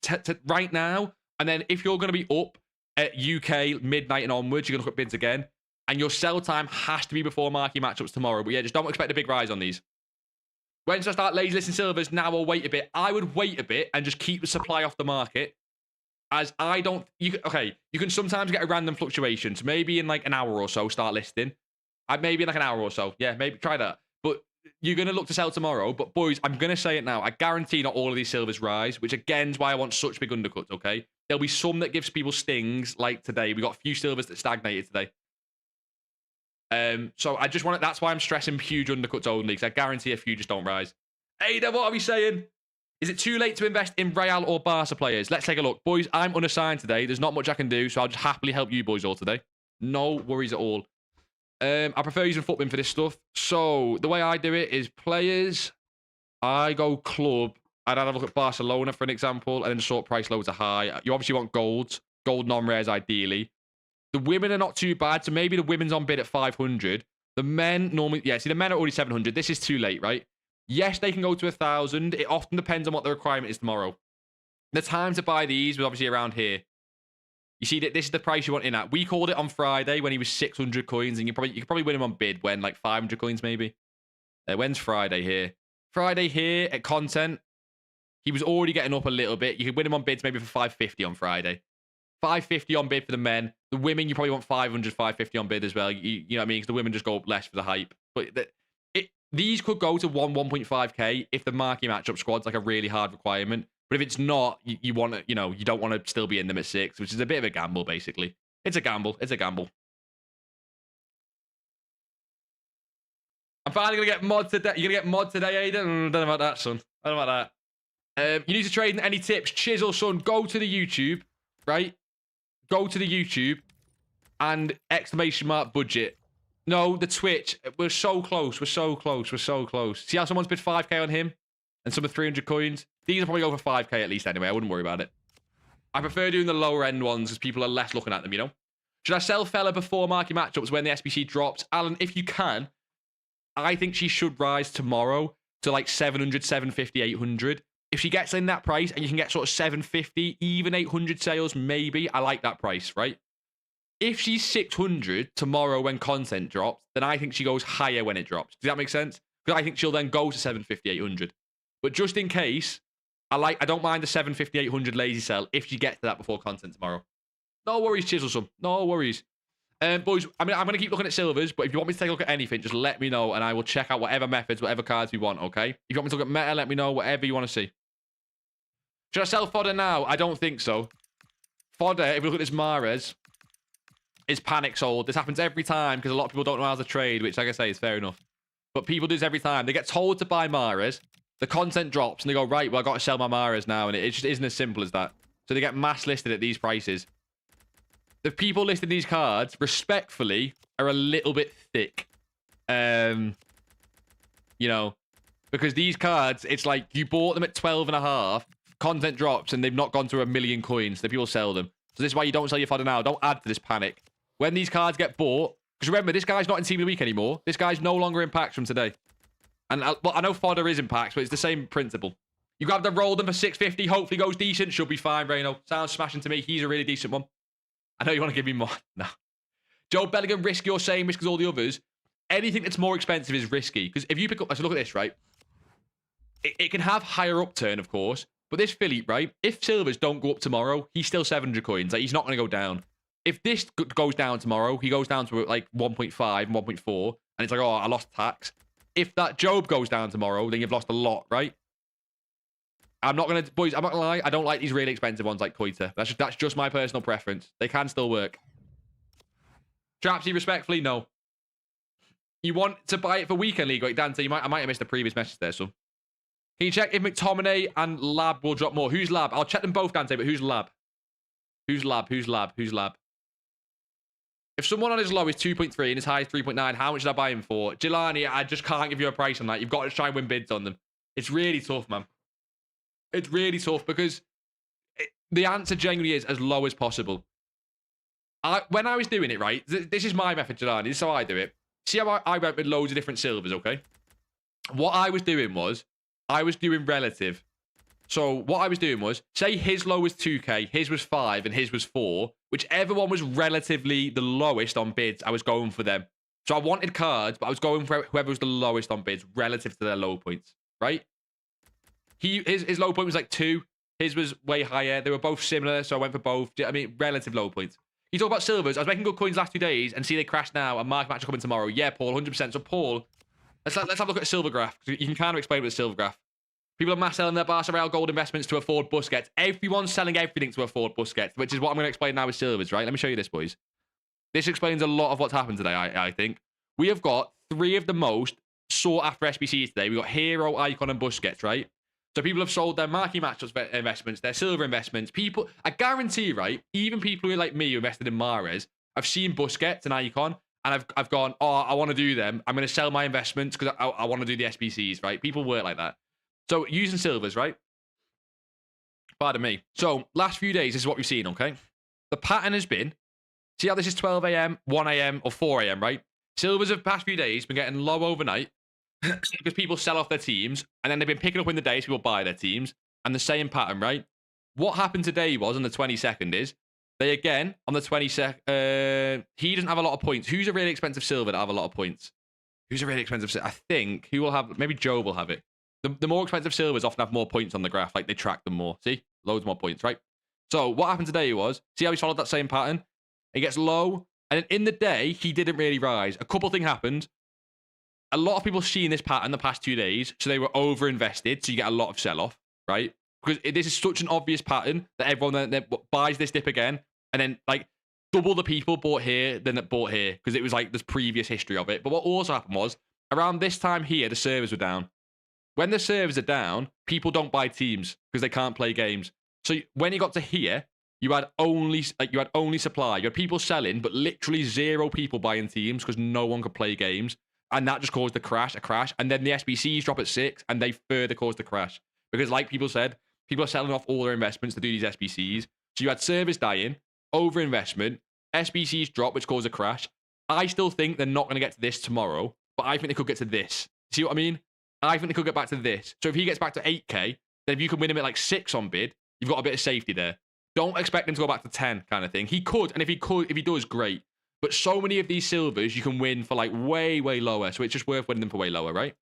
[SPEAKER 1] right now. And then if you're going to be up at UK midnight and onwards, you're going to look at bids again. And your sell time has to be before marquee matchups tomorrow. But yeah, just don't expect a big rise on these. When should I start lazy listing silvers? Now or wait a bit? I would wait a bit and just keep the supply off the market. As I don't... you can sometimes get a random fluctuation. So maybe in like an hour or so, start listing. Maybe in like an hour or so. Yeah, maybe try that. But you're going to look to sell tomorrow. But boys, I'm going to say it now. I guarantee not all of these silvers rise, which again is why I want such big undercuts, okay? There'll be some that gives people stings like today. We got a few silvers that stagnated today. So I just want it. That's why I'm stressing huge undercuts only, because I guarantee a few just don't rise. Ada, what are we saying? Is it too late to invest in Real or Barca players? Let's take a look. Boys, I'm unassigned today. There's not much I can do, so I'll just happily help you boys all today. No worries at all. I prefer using Footbin for this stuff. So the way I do it is players. I go club. I'd have a look at Barcelona for an example, and then sort price low to high. You obviously want golds. Gold non-rares ideally. The women are not too bad, so maybe the women's on bid at 500. The men normally... Yeah, see, the men are already 700. This is too late, right? Yes, they can go to 1,000. It often depends on what the requirement is tomorrow. The time to buy these was obviously around here. You see, this is the price you want in at. We called it on Friday when he was 600 coins, and you could probably win him on bid when, like, 500 coins maybe. When's Friday here? Friday here at content, he was already getting up a little bit. You could win him on bids maybe for 550 on Friday. 550 on bid for the men. The women, you probably want 500, 550 on bid as well. You know what I mean? Because the women just go up less for the hype. But these could go to 1.5k if the marquee matchup squad's like a really hard requirement. But if it's not, you want to, you don't want to still be in them at 6, which is a bit of a gamble, basically. It's a gamble. It's a gamble. I'm finally going to get mod today. You're going to get mod today, Aiden? Don't know about that, son. I don't know about that. You need to trade in any tips. Chisel, son, go to the YouTube, right? Go to the YouTube and exclamation mark budget. No, the Twitch. We're so close. We're so close. We're so close. See how someone's bid 5k on him? And some of 300 coins? These will probably go for 5k at least anyway. I wouldn't worry about it. I prefer doing the lower end ones because people are less looking at them, Should I sell Fella before marquee matchups when the SBC drops? Alan, if you can, I think she should rise tomorrow to like 700, 750, 800. If she gets in that price and you can get sort of 750, even 800 sales, maybe, I like that price, right? If she's 600 tomorrow when content drops, then I think she goes higher when it drops. Does that make sense? Because I think she'll then go to 750, 800. But just in case, I don't mind the 750, 800 lazy sell if you get to that before content tomorrow. No worries, Chiselsome. No worries. Boys, I mean, I'm going to keep looking at silvers, but if you want me to take a look at anything, just let me know, and I will check out whatever methods, whatever cards we want, okay? If you want me to look at meta, let me know, whatever you want to see. Should I sell fodder now? I don't think so. Fodder, if you look at this Mahrez, is panic sold. This happens every time because a lot of people don't know how to trade, which, like I say, is fair enough. But people do this every time. They get told to buy Mahrez, the content drops, and they go, right, well, I got to sell my Mahrez now, and it just isn't as simple as that. So they get mass listed at these prices. The people listing these cards, respectfully, are a little bit thick. You know, because these cards, it's like you bought them at 12.5, content drops, and they've not gone to 1 million coins. So people sell them. So this is why you don't sell your fodder now. Don't add to this panic. When these cards get bought, because remember, this guy's not in Team of the Week anymore. This guy's no longer in packs from today. And I know fodder is in packs, but it's the same principle. You grab the roll them for 650, hopefully goes decent, should be fine, Reno. Sounds smashing to me. He's a really decent one. I know you want to give me more. No. Joe Bellingham, risky or same risk as all the others. Anything that's more expensive is risky. Because if you pick up... So look at this, right? It can have higher upturn, of course. But this Philippe, right? If silvers don't go up tomorrow, he's still 700 coins. Like, he's not going to go down. If this goes down tomorrow, he goes down to like 1.5 and 1.4. And it's like, oh, I lost tax. If that Job goes down tomorrow, then you've lost a lot, right? I'm not going to... Boys, I'm not going to lie. I don't like these really expensive ones like Koita. That's just my personal preference. They can still work. Trapsy, respectfully, no. You want to buy it for Weekend League? Like, Dante, I might have missed the previous message there, so... Can you check if McTominay and Lab will drop more? Who's Lab? I'll check them both, Dante, but who's Lab? Who's Lab? Who's Lab? Who's Lab? If someone on his low is 2.3 and his high is 3.9, how much should I buy him for? Jelani, I just can't give you a price on that. You've got to try and win bids on them. It's really tough, man. It's really tough because the answer genuinely is as low as possible. When I was doing it, right, this is my method, Jelani. This is how I do it. See how I went with loads of different silvers, okay? What I was doing was, I was doing relative. So what I was doing was, say his low was 2k, his was 5, and his was 4. Whichever one was relatively the lowest on bids, I was going for them. So I wanted cards, but I was going for whoever was the lowest on bids relative to their low points, right? His low point was like 2. His was way higher. They were both similar, so I went for both. I mean, relative low points. You talk about silvers. I was making good coins last 2 days, and see they crash now, and market match are coming tomorrow. Yeah, Paul, 100%. So Paul, let's have a look at a silver graph. You can kind of explain with a silver graph. People are mass selling their Barca Real gold investments to afford Busquets. Everyone's selling everything to afford Busquets, which is what I'm going to explain now with silvers, right? Let me show you this, boys. This explains a lot of what's happened today, I think. We have got 3 of the most sought-after SBCs today. We've got Hero, Icon, and Busquets, right? So people have sold their marquee matchups investments, their silver investments. People, I guarantee, right, even people who are like me who invested in Mahrez, I've seen Busquets and Icon, and I've gone, oh, I want to do them. I'm going to sell my investments because I want to do the SBCs, right? People work like that. So using silvers, right? Pardon me. So last few days, this is what we've seen, okay? The pattern has been, see how this is 12 a.m., 1 a.m., or 4 a.m., right? Silvers of the past few days been getting low overnight because people sell off their teams, and then they've been picking up in the day so people buy their teams, and the same pattern, right? What happened today was, on the 22nd, is they again, on the 22nd, he doesn't have a lot of points. Who's a really expensive silver that have a lot of points? Who's a really expensive silver? I think, who will have, maybe Joe will have it. The more expensive silvers often have more points on the graph, like they track them more. See? Loads more points, right? So what happened today was, see how he followed that same pattern? It gets low, and in the day, he didn't really rise. A couple things happened. A lot of people seen this pattern the past 2 days, so they were over-invested, so you get a lot of sell-off, right? Because this is such an obvious pattern that everyone then buys this dip again, and then, like, double the people bought here than that bought here, because it was, like, this previous history of it. But what also happened was, around this time here, the servers were down. When the servers are down, people don't buy teams because they can't play games. So when you got to here, you had only supply. You had people selling, but literally 0 people buying teams because no one could play games. And that just caused a crash. And then the SBCs drop at 6, and they further caused the crash. Because like people said, people are selling off all their investments to do these SBCs. So you had servers dying, overinvestment, SBCs drop, which caused a crash. I still think they're not going to get to this tomorrow, but I think they could get to this. See what I mean? I think they could get back to this. So if he gets back to 8k, then if you can win him at like 6 on bid, you've got a bit of safety there. Don't expect him to go back to 10 kind of thing. He could, and if he does, great. But so many of these silvers you can win for like way, way lower. So it's just worth winning them for way lower, right?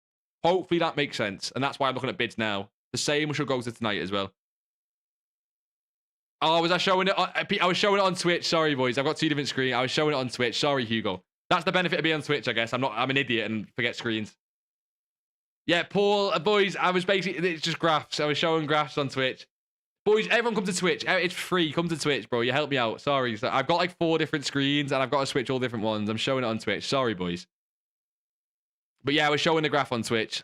[SPEAKER 1] Hopefully that makes sense. And that's why I'm looking at bids now. The same should go to tonight as well. Oh, was I showing it? I was showing it on Twitch. Sorry, boys. I've got 2 different screens. I was showing it on Twitch. Sorry, Hugo. That's the benefit of being on Twitch, I guess. I'm an idiot and forget screens. Yeah, Paul, boys, I was basically, it's just graphs. I was showing graphs on Twitch. Boys, everyone come to Twitch. It's free. Come to Twitch, bro. You help me out. Sorry. So I've got like 4 different screens and I've got to switch all different ones. I'm showing it on Twitch. Sorry, boys. But yeah, I was showing the graph on Twitch.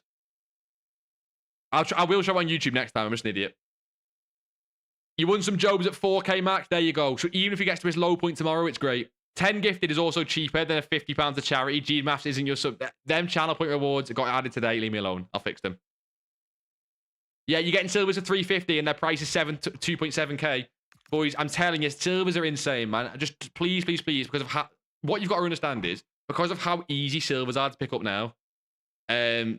[SPEAKER 1] I will show it on YouTube next time. I'm just an idiot. You won some Jobs at 4K max. There you go. So even if he gets to his low point tomorrow, it's great. 10 gifted is also cheaper than a £50 to charity. G Maths isn't your sub. Them channel point rewards got added today. Leave me alone. I'll fix them. Yeah, you're getting silvers for 350 and their price is 2.7k. Boys, I'm telling you, silvers are insane, man. Just please, please, please, because of what you've got to understand is because of how easy silvers are to pick up now. They're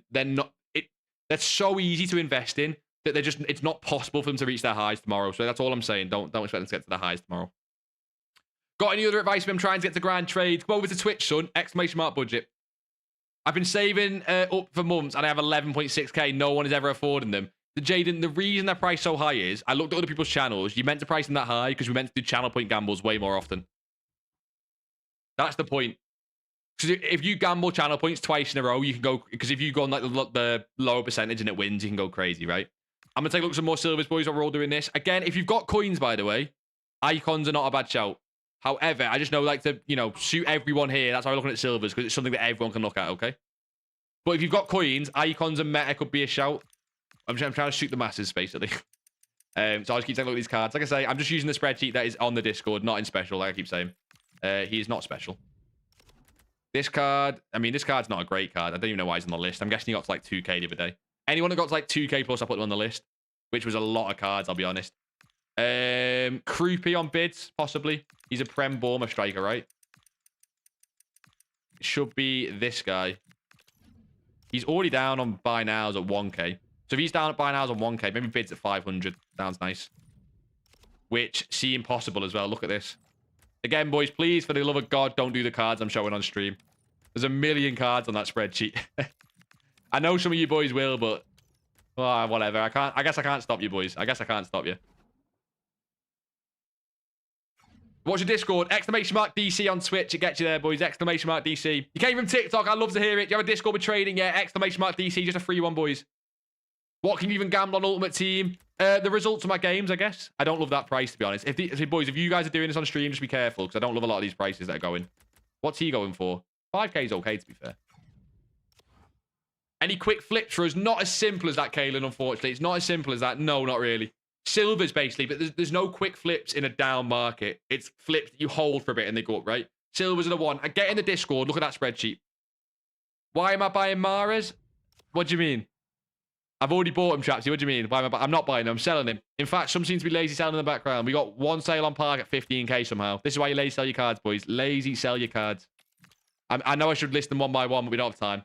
[SPEAKER 1] so easy to invest in that it's not possible for them to reach their highs tomorrow. So that's all I'm saying. Don't expect them to get to their highs tomorrow. Got any other advice for them trying to get to grind trades? Come over to Twitch, son. Exclamation mark budget. I've been saving up for months and I have 11.6k. No one is ever affording them. Jaden, the reason they're priced so high is I looked at other people's channels. You meant to price them that high because we meant to do channel point gambles way more often. That's the point. Because if you gamble channel points twice in a row, you can go. Because if you go on like the lower percentage and it wins, you can go crazy, right? I'm gonna take a look at some more silvers, boys. While we're all doing this again. If you've got coins, by the way, icons are not a bad shout. However, I just know like to suit everyone here. That's why we're looking at silvers because it's something that everyone can look at. Okay. But if you've got coins, icons and meta could be a shout. I'm trying to shoot the masses basically. So I'll just keep taking a look at these cards. Like I say, I'm just using the spreadsheet that is on the Discord, not in special. Like I keep saying, he is not special. This card, I mean, this card's not a great card. I don't even know why he's on the list. I'm guessing he got to like 2k the other day. Anyone that got to like 2k plus, I put them on the list, which was a lot of cards, I'll be honest. Croupy on bids, possibly. He's a Prem Bormer striker, right? It should be this guy. He's already down on buy nows at 1k. So if he's down at buy nows on 1k, maybe bids at 500. Sounds nice. Which seem possible as well. Look at this. Again, boys, please, for the love of God, don't do the cards I'm showing on stream. There's a million cards on that spreadsheet. I know some of you boys will, but whatever. I guess I can't stop you, boys. I guess I can't stop you. What's your Discord? Exclamation mark DC on Twitch. It gets you there, boys. Exclamation mark DC. You came from TikTok. I'd love to hear it. Do you have a Discord with trading? Yeah. Exclamation mark DC. Just a free one, boys. What can you even gamble on Ultimate Team? The results of my games, I guess. I don't love that price, to be honest. Boys, if you guys are doing this on stream, just be careful, because I don't love a lot of these prices that are going. What's he going for? 5k is okay, to be fair. Any quick flips for us? Not as simple as that, Kalen, unfortunately. It's not as simple as that. No, not really. Silvers, basically, but there's no quick flips in a down market. It's flips that you hold for a bit and they go up, right? Silvers are the one. I get in the Discord. Look at that spreadsheet. Why am I buying Mahrez? What do you mean? I've already bought him, Trapsy. What do you mean? Why am I'm not buying him. I'm selling him. In fact, some seem to be lazy selling in the background. We got one sale on Park at 15k somehow. This is why you lazy sell your cards, boys. Lazy sell your cards. I know I should list them one by one, but we don't have time.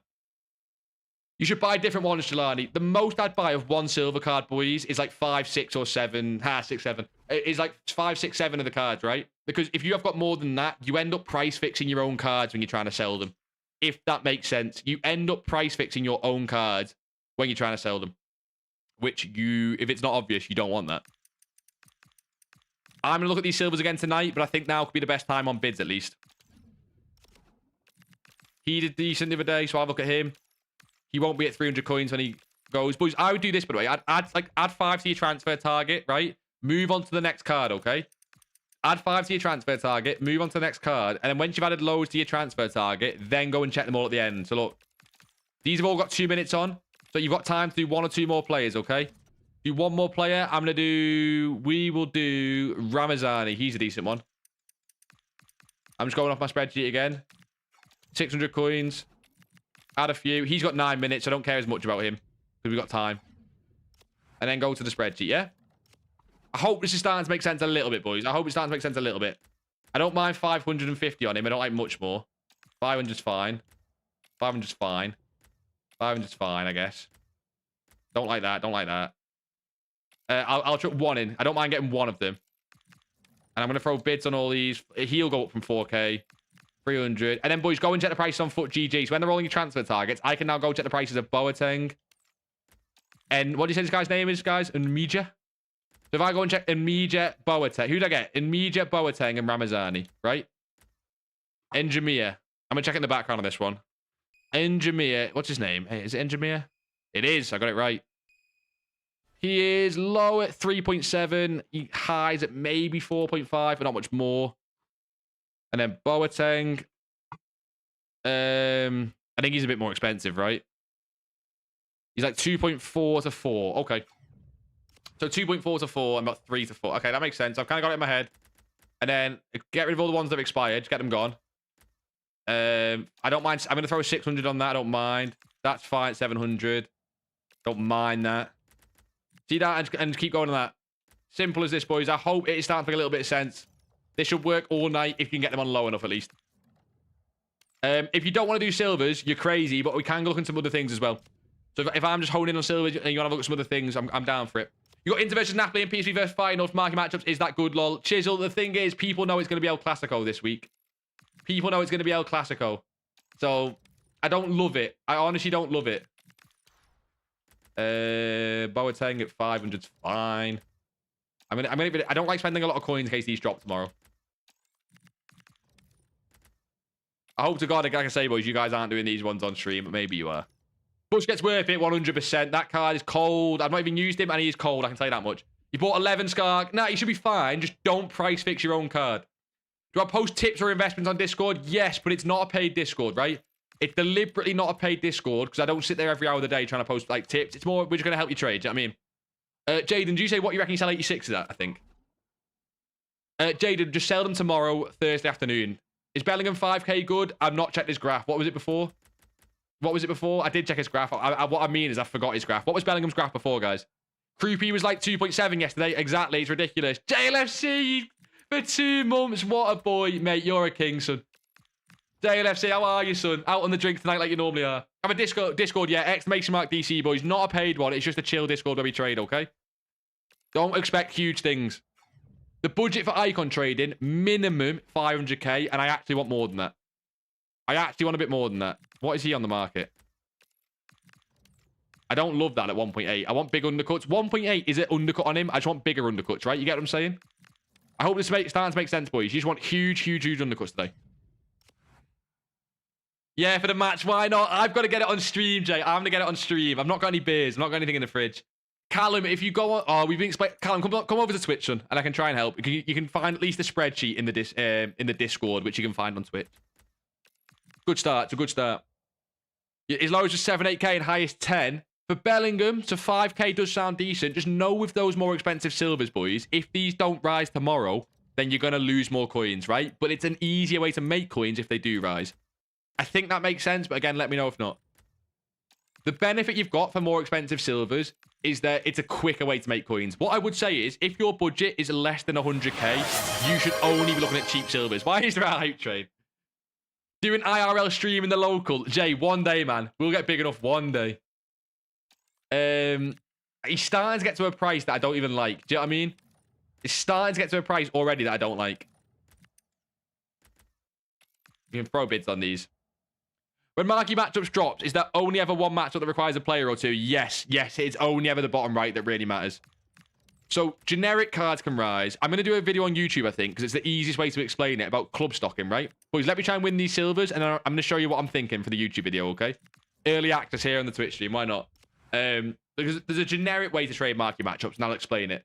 [SPEAKER 1] You should buy different ones, Jelani. The most I'd buy of one silver card, boys, is like 5, 6, or 7. 6, 7. It's like 5, 6, 7 of the cards, right? Because if you have got more than that, you end up price fixing your own cards when you're trying to sell them. If that makes sense. You end up price fixing your own cards when you're trying to sell them. Which if it's not obvious, you don't want that. I'm going to look at these silvers again tonight, but I think now could be the best time on bids at least. He did decent the other day, so I'll look at him. He won't be at 300 coins when he goes. Boys, I would do this, by the way. I'd add 5 to your transfer target, right? Move on to the next card, okay? Add 5 to your transfer target, move on to the next card, and then once you've added loads to your transfer target, then go and check them all at the end. So look, these have all got 2 minutes on, so you've got time to do 1 or 2 more players, okay? Do 1 more player. We will do Ramazani. He's a decent one. I'm just going off my spreadsheet again. 600 coins. Add a few. He's got 9 minutes, so I don't care as much about him because we've got time. And then go to the spreadsheet, yeah? I hope this is starting to make sense a little bit, boys. I hope it's starting to make sense a little bit. I don't mind 550 on him. I don't like much more. 500's fine. 500's fine. 500's fine, I guess. Don't like that. Don't like that. I'll chuck 1 in. I don't mind getting 1 of them. And I'm going to throw bids on all these. He'll go up from 4k. 300. And then, boys, go and check the prices on Foot GG. So when they're rolling your transfer targets, I can now go check the prices of Boateng. And what do you say this guy's name is, guys? Nmija? So if I go and check Nmija, Boateng. Who did I get? Nmija, Boateng, and Ramazani, right? Njamia. I'm going to check in the background on this one. Njamia. What's his name? Hey, is it Njamia? It is. I got it right. He is low at 3.7. He highs at maybe 4.5, but not much more. And then Boateng. I think he's a bit more expensive, right? He's like 2.4 to 4. Okay. So 2.4 to 4 and about 3 to 4. Okay, that makes sense. I've kind of got it in my head. And then get rid of all the ones that have expired. Just get them gone. I don't mind. I'm going to throw 600 on that. I don't mind. That's fine. 700. Don't mind that. See that and keep going on that. Simple as this, boys. I hope it is starting to make a little bit of sense. This should work all night if you can get them on low enough, at least. If you don't want to do silvers, you're crazy, but we can look into some other things as well. So if I'm just honing in on silvers and you want to look at some other things, I'm down for it. You got Inter versus Napoli and PSV versus Feyenoord market matchups. Is that good, lol? Chisel, the thing is, people know it's going to be El Clasico this week. People know it's going to be El Clasico. So, I don't love it. I honestly don't love it. Boateng at 500's fine. I don't like spending a lot of coins in case these drop tomorrow. I hope to God, like I say, boys, you guys aren't doing these ones on stream, but maybe you are. Busquets worth it, 100%. That card is cold. I've not even used him, and he is cold. I can tell you that much. You bought 11 Scar. Nah, you should be fine. Just don't price fix your own card. Do I post tips or investments on Discord? Yes, but it's not a paid Discord, right? It's deliberately not a paid Discord because I don't sit there every hour of the day trying to post like tips. It's more, we're just going to help you trade. Do you know what I mean? Jaden, do you say what you reckon you sell 86s at, I think? Jaden, just sell them tomorrow, Thursday afternoon. Is Bellingham 5k good? I've not checked his graph. What was it before? What was it before? I did check his graph. What I mean is I forgot his graph. What was Bellingham's graph before, guys? Croupy was like 2.7 yesterday. Exactly. It's ridiculous. JLFC for 2 months. What a boy. Mate, you're a king, son. JLFC, how are you, son? Out on the drink tonight like you normally are. Have a Discord, yeah. Exclamation mark DC, boys. Not a paid one. It's just a chill Discord where we trade, okay? Don't expect huge things. The budget for icon trading, minimum 500k, and I actually want more than that. I actually want a bit more than that. What is he on the market? I don't love that at 1.8. I want big undercuts. 1.8 is it undercut on him? I just want bigger undercuts, right? You get what I'm saying? I hope this starting to make sense, boys. You just want huge, huge, huge undercuts today. Yeah, for the match. Why not? I've got to get it on stream, Jay. I'm going to get it on stream. I've not got any beers. I've not got anything in the fridge. Callum, if you go on... Oh, we've been explaining... Callum, come over to Twitch, son, and I can try and help. You can find at least a spreadsheet in the Discord, which you can find on Twitch. Good start. It's a good start. As low as just 7, 8k and highest 10. For Bellingham, so 5k does sound decent. Just know with those more expensive silvers, boys, if these don't rise tomorrow, then you're going to lose more coins, right? But it's an easier way to make coins if they do rise. I think that makes sense, but again, let me know if not. The benefit you've got for more expensive silvers is that it's a quicker way to make coins. What I would say is, if your budget is less than 100k, you should only be looking at cheap silvers. Why is there a hype train? Do an IRL stream in the local. Jay, one day, man. We'll get big enough one day. He's starting to get to a price that I don't even like. Do you know what I mean? He's starting to get to a price already that I don't like. You can throw bids on these. When marquee matchups drops, is there only ever one matchup that requires a player or two? Yes, it's only ever the bottom right that really matters. So, generic cards can rise. I'm going to do a video on YouTube, I think, because it's the easiest way to explain it about club stocking, right? Boys, let me try and win these silvers, and I'm going to show you what I'm thinking for the YouTube video, okay? Early access here on the Twitch stream, why not? Because there's a generic way to trade marquee matchups, and I'll explain it.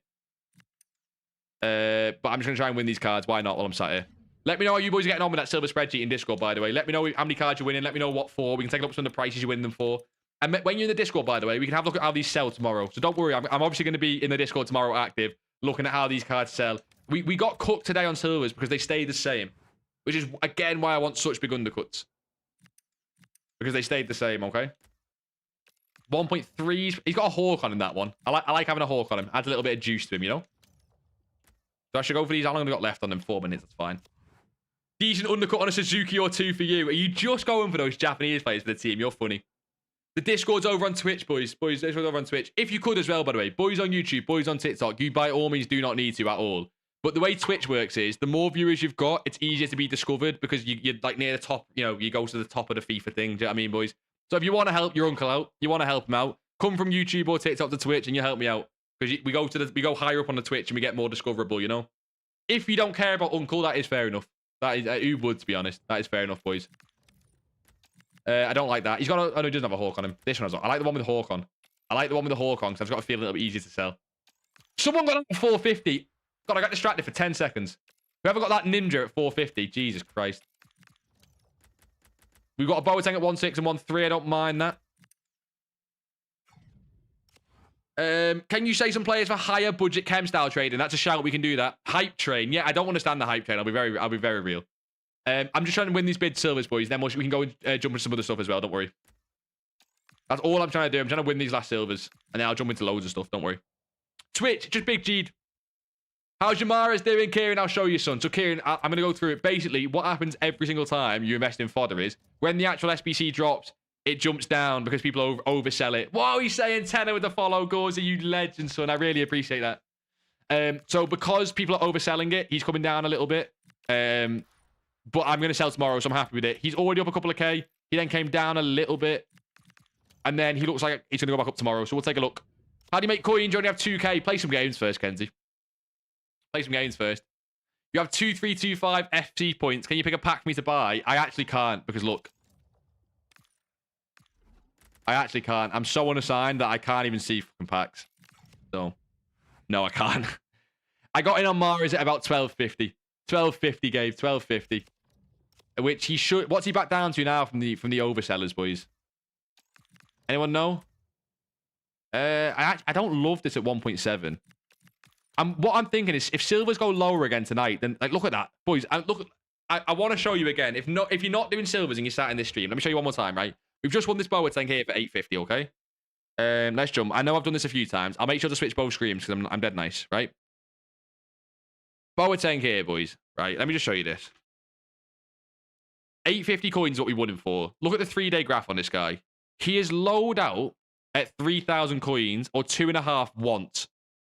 [SPEAKER 1] But I'm just going to try and win these cards. Why not while I'm sat here? Let me know how you boys are getting on with that silver spreadsheet in Discord, by the way. Let me know how many cards you're winning. Let me know what for. We can take up some of the prices you win them for. And when you're in the Discord, by the way, we can have a look at how these sell tomorrow. So don't worry. I'm obviously going to be in the Discord tomorrow active, looking at how these cards sell. We got cooked today on silvers because they stayed the same. Which is, again, why I want such big undercuts. Because they stayed the same, okay? 1.3s. He's got a hawk on him, that one. I like having a hawk on him. Adds a little bit of juice to him, you know? So I should go for these. How long have I got left on them? 4 minutes. That's fine. Decent undercut on a Suzuki or two for you. Are you just going for those Japanese players for the team? You're funny. The Discord's over on Twitch, boys. Discord's over on Twitch. If you could as well, by the way. Boys on YouTube, boys on TikTok. You by all means do not need to at all. But the way Twitch works is, the more viewers you've got, it's easier to be discovered because you're like near the top, you know, you go to the top of the FIFA thing. Do you know what I mean, boys? So if you want to help your uncle out, you want to help him out, come from YouTube or TikTok to Twitch and you help me out. Because we go higher up on the Twitch and we get more discoverable, you know? If you don't care about Uncle, that is fair enough. That is, who would, to be honest? That is fair enough, boys. I don't like that. He's got a... Oh, no, he doesn't have a hawk on him. This one has I like the one with the hawk on. I like the one with the hawk on because I've got to feel a little bit easier to sell. Someone got on for 450. God, I got distracted for 10 seconds. Whoever got that ninja at 450, Jesus Christ. We've got a Boateng at 1.6 and 1.3. I don't mind that. Can you say some players for higher budget chem style trading? That's a shout. We can do that. Hype train. Yeah, I don't understand the hype train. I'll be very real. I'm just trying to win these bid silvers, boys. Then we can go and jump into some other stuff as well. Don't worry. That's all I'm trying to do. I'm trying to win these last silvers, and then I'll jump into loads of stuff. Don't worry. Twitch, just Big G'd. How's your Maras doing, Kieran? I'll show you, son. So, Kieran, I'm going to go through it. Basically, what happens every single time you invest in FODDA is when the actual SBC drops, it jumps down because people oversell it. Whoa, he's saying tenner with the follow. Gauzy, you legend, son. I really appreciate that. So, because people are overselling it, he's coming down a little bit. But I'm going to sell tomorrow, so I'm happy with it. He's already up a couple of K. He then came down a little bit. And then he looks like he's going to go back up tomorrow. So, we'll take a look. How do you make coins? You only have 2K. Play some games first, Kenzie. Play some games first. You have 2325 FC points. Can you pick a pack for me to buy? I actually can't because look. I actually can't. I'm so unassigned that I can't even see fucking packs. So, no, I can't. I got in on Mahrez at about 1250. 1250, Gabe. 1250. Which he should... What's he back down to now from the oversellers, boys? Anyone know? I don't love this at 1.7. What I'm thinking is, if silvers go lower again tonight, then like look at that, boys. I want to show you again. If you're not doing silvers and you're sat in this stream, let me show you one more time, right? We've just won this Boateng here for 850, okay? Let's jump. I know I've done this a few times. I'll make sure to switch both screens because I'm dead nice, right? Boateng here, boys. Right? Let me just show you this. 850 coins is what we won him for. Look at the 3-day graph on this guy. He is low out at 3,000 coins or 2.5 once.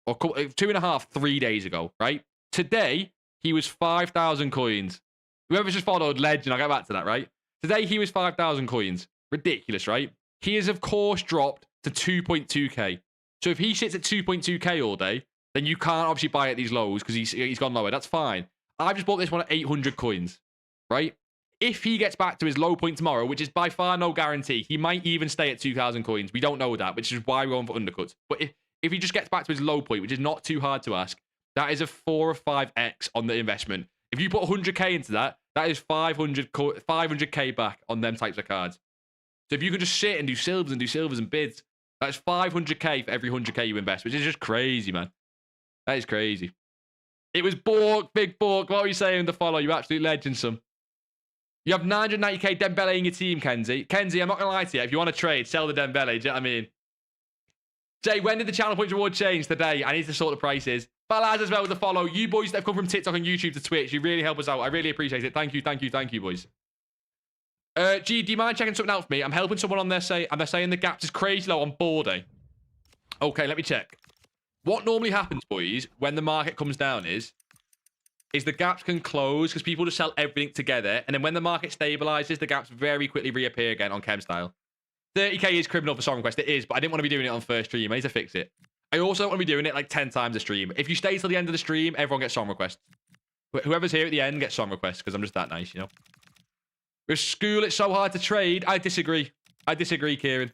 [SPEAKER 1] Or 2.5 3 days ago, right? Today, he was 5,000 coins. Whoever's just followed legend, I'll get back to that, right? Today, he was 5,000 coins. Ridiculous, right? He has, of course, dropped to 2.2k. So if he sits at 2.2k all day, then you can't obviously buy at these lows because he's gone lower. That's fine. I've just bought this one at 800 coins, right? If he gets back to his low point tomorrow, which is by far no guarantee, he might even stay at 2,000 coins. We don't know that, which is why we're going for undercuts. But if he just gets back to his low point, which is not too hard to ask, that is a 4 or 5x on the investment. If you put 100k into that, that is 500k back on them types of cards. So if you can just sit and do silvers and bids, that's 500k for every 100k you invest, which is just crazy, man. That is crazy. It was Bork, Big Bork. What are you saying to follow? You absolute legend, son. You have 990k Dembele in your team, Kenzie. Kenzie, I'm not going to lie to you. If you want to trade, sell the Dembele. Do you know what I mean? Jay, when did the channel points reward change? Today. I need to sort the prices. Balaz as well with the follow. You boys that have come from TikTok and YouTube to Twitch, you really help us out. I really appreciate it. Thank you, boys. G, do you mind checking something out for me? I'm helping someone on there and they're saying the gaps is crazy low on boarding. Okay, let me check. What normally happens, boys, when the market comes down is the gaps can close because people just sell everything together. And then when the market stabilizes, the gaps very quickly reappear again on chem style. 30k is criminal for Song Request. It is, but I didn't want to be doing it on first stream. I need to fix it. I also don't want to be doing it like 10 times a stream. If you stay till the end of the stream, everyone gets Song Requests. Whoever's here at the end gets Song Requests because I'm just that nice, you know? With school, it's so hard to trade. I disagree. I disagree, Kieran.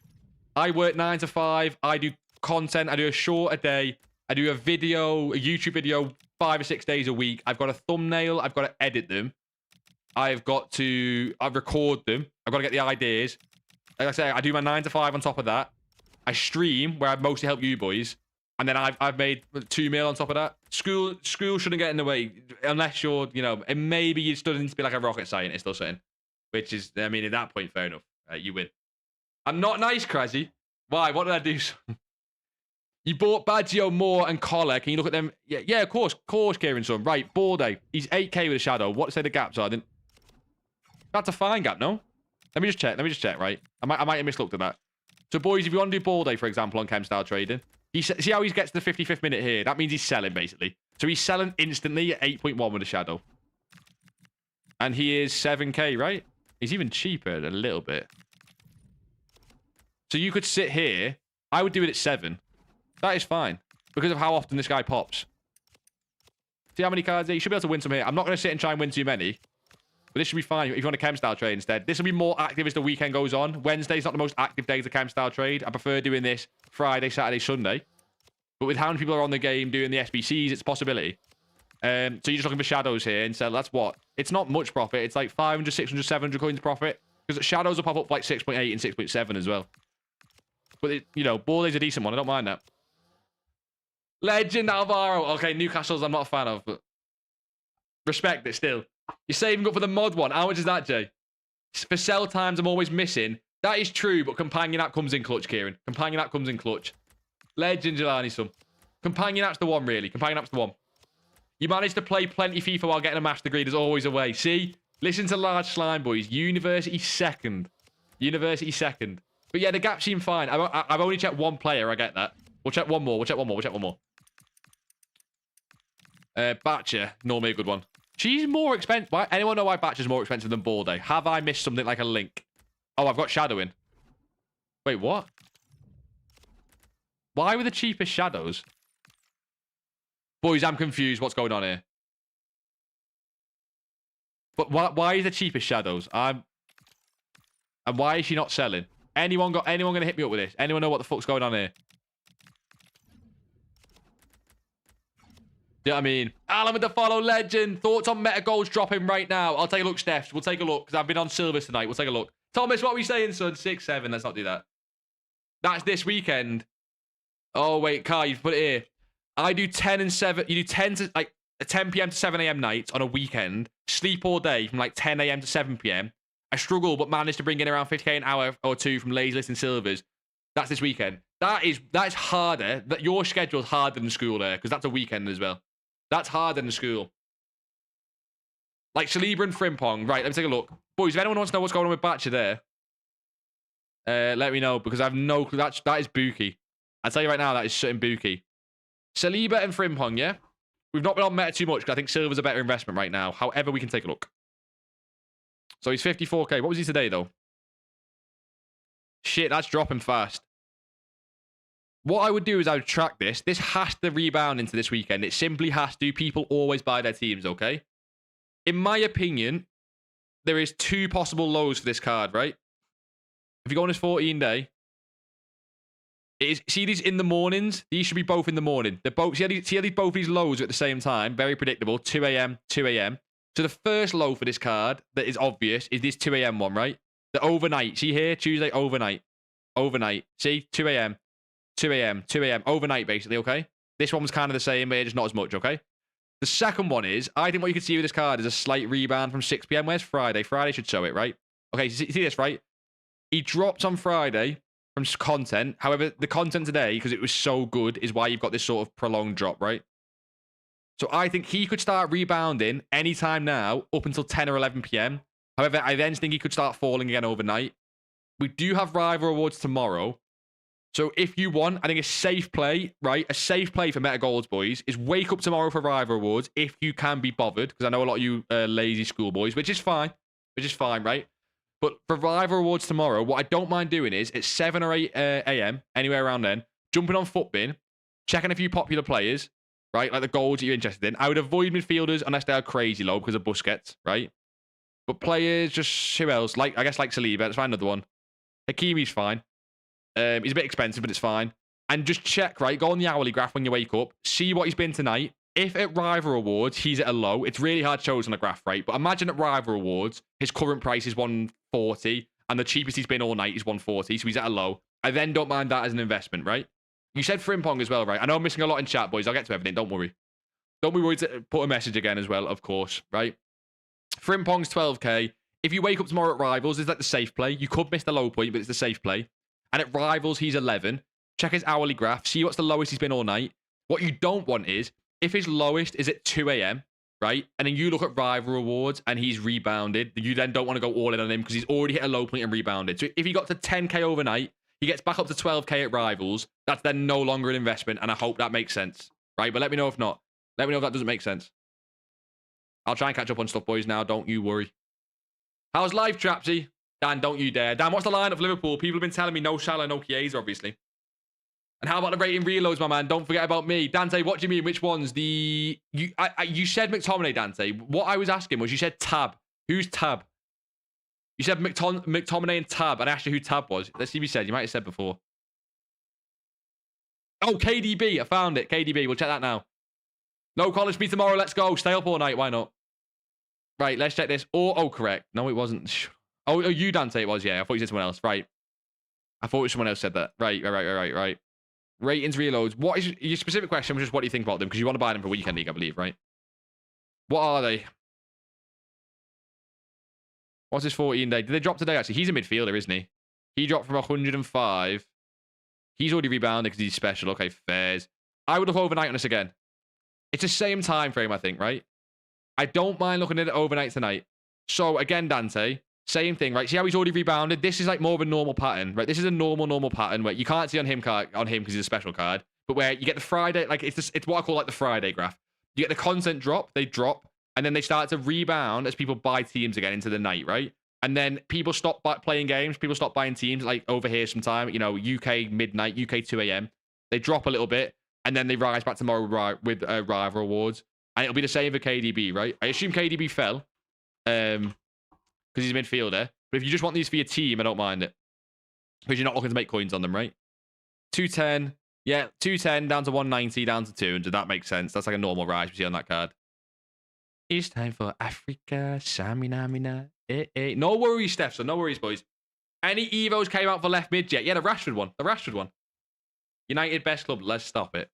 [SPEAKER 1] I work 9 to 5. I do content. I do a short a day. I do a video, a YouTube video 5 or 6 days a week. I've got a thumbnail. I've got to edit them. I record them. I've got to get the ideas. Like I say, I do my 9 to 5 on top of that. I stream where I mostly help you boys. And then I've made 2 mil on top of that. School shouldn't get in the way unless you're, you know, and maybe you're studying to be like a rocket scientist or something. Which is, I mean, at that point, fair enough. You win. I'm not nice, Crazy. Why? What did I do? You bought Baggio, Moore, and Collar. Can you look at them? Yeah, of course, Kieran, son. Right, Borday. He's 8k with a shadow. What say the gaps are? That's a fine gap, no? Let me just check, right? I might have mislooked at that. So, boys, if you want to do Borday, for example, on chem style trading, see how he gets to the 55th minute here? That means he's selling, basically. So he's selling instantly at 8.1 with a shadow. And he is 7k, right? He's even cheaper a little bit. So you could sit here I would do it at 7. That is fine. Because of how often this guy pops. See how many cards? You should be able to win some here. I'm not going to sit and try and win too many. But this should be fine if you want a chem style trade instead. This will be more active as the weekend goes on. Wednesday's not the most active day to chem style trade. I prefer doing this Friday, Saturday, Sunday. But with how many people are on the game doing the SBCs, it's a possibility. So you're just looking for shadows here. And so that's what? It's not much profit. It's like 500, 600, 700 coins profit. Because shadows will pop up for like 6.8 and 6.7 as well. But, you know, ball is a decent one. I don't mind that. Legend Alvaro. Okay, Newcastle's I'm not a fan of, but respect it still. You're saving up for the mod one. How much is that, Jay? For sell times, I'm always missing. That is true, but Companion App comes in clutch, Kieran. Companion App comes in clutch. Legend Jelani, son. Companion App's the one, really. Companion App's the one. You managed to play plenty FIFA while getting a master degree. There's always a way. See? Listen to Large Slime, boys. University second. University second. But yeah, the gaps seem fine. I've only checked one player. I get that. We'll check one more. We'll check one more. We'll check one more. Batcher. Normally a good one. She's more expensive. Why? Anyone know why Batcher's more expensive than Ball Day? Have I missed something like a link? Oh, I've got shadowing. Wait, what? Why were the cheapest shadows? Boys, I'm confused. What's going on here? But why is the cheapest shadows? And why is she not selling? Anyone gonna hit me up with this? Anyone know what the fuck's going on here? Do you know what I mean? Alan with the follow, legend. Thoughts on meta goals dropping right now? I'll take a look, Steph. We'll take a look because I've been on silvers tonight. We'll take a look. Thomas, what are we saying, son? 6-7. Let's not do that. That's this weekend. Oh, wait, Kai, you've put it here. I do 10 and 7. You do 10 to like 10 p.m. to 7 a.m. nights on a weekend. Sleep all day from like 10 a.m. to 7 p.m. I struggle, but manage to bring in around 50k an hour or two from lazy list and silvers. That's this weekend. That is harder. That your schedule's harder than school there because that's a weekend as well. That's harder than school. Like Saliba and Frimpong. Right, let me take a look. Boys, if anyone wants to know what's going on with Batcher there, let me know because I have no clue. That is Buki. I'll tell you right now, that is certain Buki. Saliba and Frimpong, yeah? We've not been on meta too much because I think silver's a better investment right now. However, we can take a look. So he's 54k. What was he today, though? Shit, that's dropping fast. What I would do is I would track this. This has to rebound into this weekend. It simply has to. People always buy their teams, okay? In my opinion, there is 2 possible lows for this card, right? If you go on this 14-day, see these in the mornings? These should be both in the morning. They're both, see how these, both these lows are at the same time? Very predictable. 2 a.m., 2 a.m. So the first low for this card that is obvious is this 2 a.m. one, right? The overnight. See here? Tuesday, overnight. Overnight. See? 2 a.m., 2 a.m., 2 a.m. Overnight, basically, okay? This one was kind of the same, but just not as much, okay? The second one is, I think what you can see with this card is a slight rebound from 6 p.m. Where's Friday? Friday should show it, right? Okay, see this, right? He dropped on Friday from content. However, the content today, because it was so good, is why you've got this sort of prolonged drop, right? So I think he could start rebounding anytime now up until 10 or 11 p.m. However, I then think he could start falling again overnight. We do have rival rewards tomorrow. So if you want, I think a safe play, right? A safe play for meta goals, boys, is wake up tomorrow for rival rewards if you can be bothered. Because I know a lot of you lazy schoolboys, which is fine. Which is fine, right? But for rival rewards tomorrow, what I don't mind doing is at 7 or 8 a.m., anywhere around then, jumping on Footbin, checking a few popular players, right? Like the goals that you're interested in. I would avoid midfielders unless they are crazy low because of Busquets, right? But players, just who else? Like I guess like Saliba. Let's find another one. Hakimi's fine. He's a bit expensive, but it's fine. And just check, right? Go on the hourly graph when you wake up. See what he's been tonight. If at rival rewards, he's at a low, it's really hard to show us on the graph, right? But imagine at rival rewards, his current price is 140, and the cheapest he's been all night is 140, so he's at a low. I then don't mind that as an investment, right? You said Frimpong as well, right? I know I'm missing a lot in chat, boys. I'll get to everything. Don't worry. Don't be worried to put a message again as well, of course, right? Frimpong's 12k. If you wake up tomorrow at rivals, is that the safe play? You could miss the low point, but it's the safe play. And at rivals, he's 11. Check his hourly graph. See what's the lowest he's been all night. What you don't want is, if his lowest is at 2 a.m., right? And then you look at rival rewards and he's rebounded, you then don't want to go all in on him because he's already hit a low point and rebounded. So if he got to 10k overnight, he gets back up to 12k at rivals. That's then no longer an investment. And I hope that makes sense, right? But let me know if not. Let me know if that doesn't make sense. I'll try and catch up on stuff, boys, now. Don't you worry. How's life, Trapsy? Dan, don't you dare. Dan, what's the line of Liverpool? People have been telling me no Salah, no Chiesa, obviously. And how about the rating reloads, my man? Don't forget about me. Dante, what do you mean? Which ones? You said McTominay, Dante. What I was asking was you said Tab. Who's Tab? You said McTominay and Tab. And I asked you who Tab was. Let's see if you said. You might have said before. Oh, KDB. I found it. KDB. We'll check that now. No college me tomorrow. Let's go. Stay up all night. Why not? Right, let's check this. Oh, correct. No, it wasn't. Oh, you, Dante, it was. Yeah, I thought you said someone else. Right. I thought someone else said that. Right. Ratings, reloads. What is your specific question? Was just what do you think about them? Because you want to buy them for Weekend League, I believe, right? What are they? What's his 14 day? Did they drop today, actually? He's a midfielder, isn't he? He dropped from 105. He's already rebounded because he's special. Okay, fairs. I would look overnight on this again. It's the same time frame, I think, right? I don't mind looking at it overnight tonight. So, again, Dante, same thing, right? See how he's already rebounded? This is like more of a normal pattern, right? This is a normal pattern where you can't see on him because he's a special card, but where you get the Friday, like it's what I call like the Friday graph. You get the content drop, they drop, and then they start to rebound as people buy teams again into the night, right? And then people stop playing games, people stop buying teams, like over here sometime, you know, UK midnight, UK 2 a.m. They drop a little bit, and then they rise back tomorrow with rival awards. And it'll be the same for KDB, right? I assume KDB fell, because he's a midfielder. But if you just want these for your team, I don't mind it. Because you're not looking to make coins on them, right? 210. Yeah, 210 down to 190, down to 200. That makes sense. That's like a normal rise we see on that card. It's time for Africa. Samina, mina. No worries, Steph. So no worries, boys. Any Evos came out for left mid yet? Yeah, the Rashford one. The Rashford one. United best club. Let's stop it.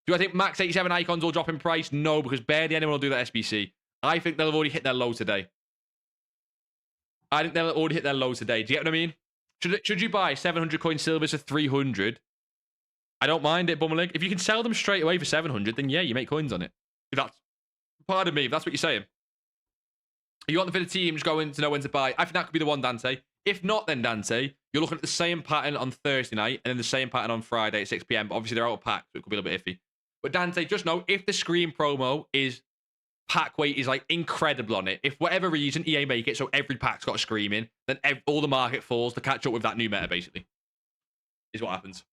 [SPEAKER 1] Do I think Max 87 icons will drop in price? No, because barely anyone will do that SBC. I think they'll have already hit their low today. I think they'll already hit their low today. Do you get what I mean? Should you buy 700 coin silvers for 300? I don't mind it, Bummerlig. If you can sell them straight away for 700, then yeah, you make coins on it. If that's, pardon me, if that's what you're saying. You want the fit of teams going to know when to buy. I think that could be the one, Dante. If not, then Dante, you're looking at the same pattern on Thursday night and then the same pattern on Friday at 6 p.m. But obviously, they're out of pack, so it could be a little bit iffy. But Dante, just know, if the screen promo is pack weight is like incredible on it, if for whatever reason EA make it so every pack's got a scream in, then all the market falls to catch up with that new meta, basically. Is what happens.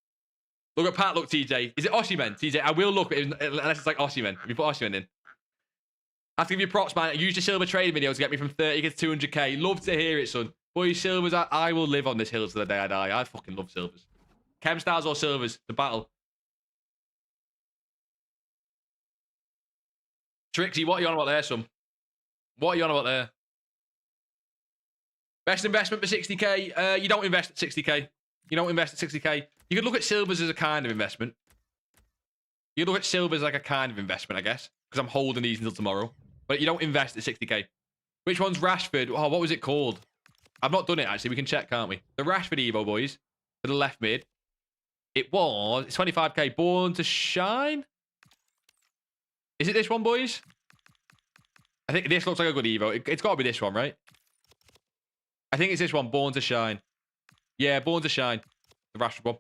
[SPEAKER 1] Look at Pat, look, TJ. Is it Osimhen? TJ, I will look, unless it's like Osimhen. If you put Osimhen in. I have to give you props, man. I used the silver trading video to get me from 30k to 200k. Love to hear it, son. Boys, silvers, I will live on this hill to the day I die. I fucking love silvers. Chem stars or silvers, the battle. Trixie, what are you on about there, son? What are you on about there? Best investment for 60k? You don't invest at 60k. You don't invest at 60k. You could look at silvers as a kind of investment. You could look at silvers like a kind of investment, I guess. Because I'm holding these until tomorrow. But you don't invest at 60k. Which one's Rashford? Oh, what was it called? I've not done it, actually. We can check, can't we? The Rashford Evo, boys. For the left mid. It's 25k. Born to Shine? Is it this one, boys? I think this looks like a good Evo. It's got to be this one, right? I think it's this one. Born to Shine. Yeah, Born to Shine. The Rashford one.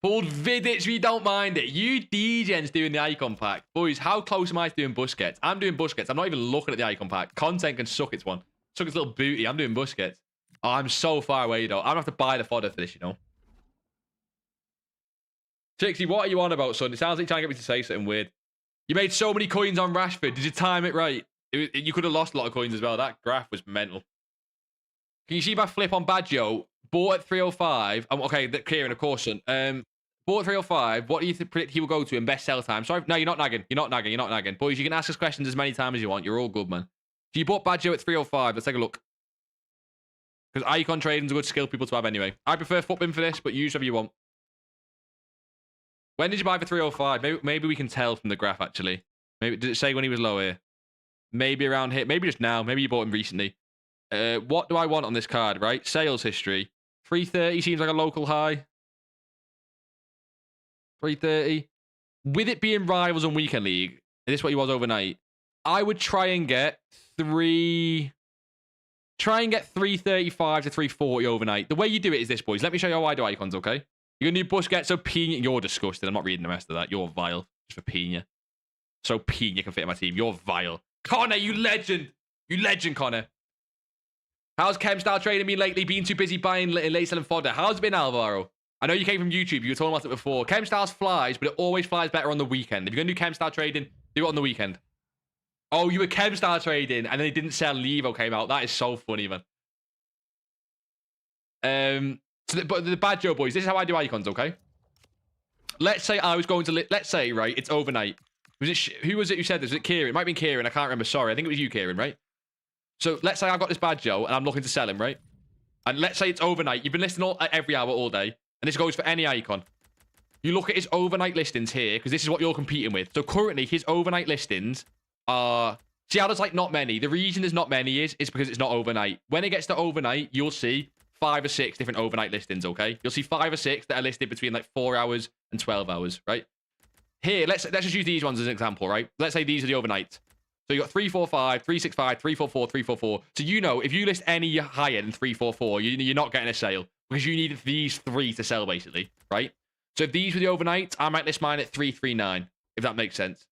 [SPEAKER 1] Pulled Vidic, we don't mind it. You DJs doing the icon pack. Boys, how close am I to doing Busquets? I'm doing Busquets. I'm not even looking at the icon pack. Content can suck its one. Suck its little booty. I'm doing Busquets. Oh, I'm so far away, though. I'm going to have to buy the fodder for this, you know. Trixie, what are you on about, son? It sounds like you're trying to get me to say something weird. You made so many coins on Rashford. Did you time it right? You could have lost a lot of coins as well. That graph was mental. Can you see my flip on Baggio? Bought at 305. Okay, Kieran, of course, son. Bought at 305. What do you predict he will go to in best sell time? Sorry, no, you're not nagging. You're not nagging. You're not nagging. Boys, you can ask us questions as many times as you want. You're all good, man. So you bought Baggio at 305. Let's take a look. Because icon trading's a good skill people to have anyway. I prefer Footbin for this, but use whatever you want. When did you buy for 305? Maybe we can tell from the graph, actually. Maybe did it say when he was low here? Maybe around here. Maybe just now. Maybe you bought him recently. What do I want on this card, right? Sales history. 330 seems like a local high. 330. With it being Rivals and Weekend League, is this what he was overnight? I would try and get 335 to 340 overnight. The way you do it is this, boys. Let me show you how I do icons, okay? You're going to do Busquets, so Pina. You're disgusting. I'm not reading the rest of that. You're vile. Just for Pina. So Pina can fit in my team. You're vile. Connor, you legend. You legend, Connor. How's Chem style trading been lately? Been too busy buying late selling fodder. How's it been, Alvaro? I know you came from YouTube. You were talking about it before. Chemstyles flies, but it always flies better on the weekend. If you're going to do Chemstyle trading, do it on the weekend. Oh, you were Chemstyle trading, and then they didn't sell. Levo came out. That is so funny, man. But the bad Joe boys, this is how I do icons, okay? Let's say I was going to... Let's say, right, it's overnight. Who was it who said this? Was it Kieran? It might have been Kieran. I can't remember. Sorry. I think it was you, Kieran, right? So let's say I've got this bad Joe, and I'm looking to sell him, right? And let's say it's overnight. You've been listing every hour all day. And this goes for any icon. You look at his overnight listings here, because this is what you're competing with. So currently, his overnight listings are... See how there's like not many? The reason there's not many is because it's not overnight. When it gets to overnight, you'll see 5 or 6 different overnight listings, okay? You'll see 5 or 6 that are listed between like 4 hours and 12 hours, right? Here, let's just use these ones as an example, right? Let's say these are the overnights. So you got 345, 365, 344, 344. So you know, if you list any higher than 344, you're not getting a sale because you need these 3 to sell, basically, right? So if these were the overnights, I might list mine at 339, if that makes sense.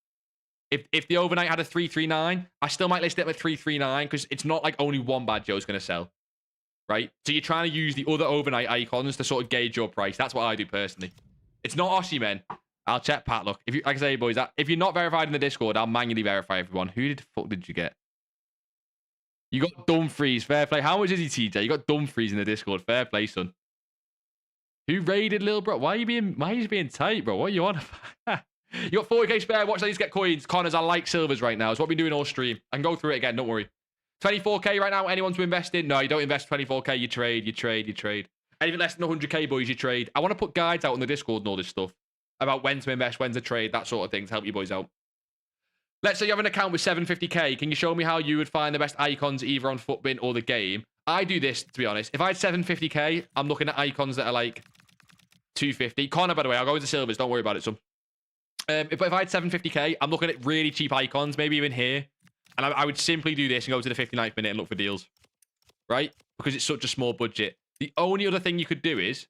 [SPEAKER 1] If the overnight had a 339, I still might list it at 339 because it's not like only one bad Joe's going to sell, right? So you're trying to use the other overnight icons to sort of gauge your price. That's what I do personally. It's not Aussie, men. I'll check Pat. Look, if you, like I say, boys, if you're not verified in the Discord, I'll manually verify everyone. Who the fuck did you get? You got Dumfries. Fair play. How much is he, TJ? You got Dumfries in the Discord. Fair play, son. Who raided Lil Bro? Why are you being tight, bro? What are you on about? You got 40k spare. Watch these get coins. Connors, I like silvers right now. It's what we're doing all stream. I can go through it again. Don't worry. 24k right now. Anyone to invest in? No, you don't invest 24k. You trade. Anything less than 100k, boys, you trade. I want to put guides out on the Discord and all this stuff about when to invest, when to trade, that sort of thing to help you boys out. Let's say you have an account with 750k. Can you show me how you would find the best icons either on Footbin or the game? I do this, to be honest. If I had 750k, I'm looking at icons that are like 250. Connor, by the way, I'll go into silvers. Don't worry about it, son. If I had 750k, I'm looking at really cheap icons, maybe even here. And I would simply do this and go to the 59th minute and look for deals. Right? Because it's such a small budget. The only other thing you could do is,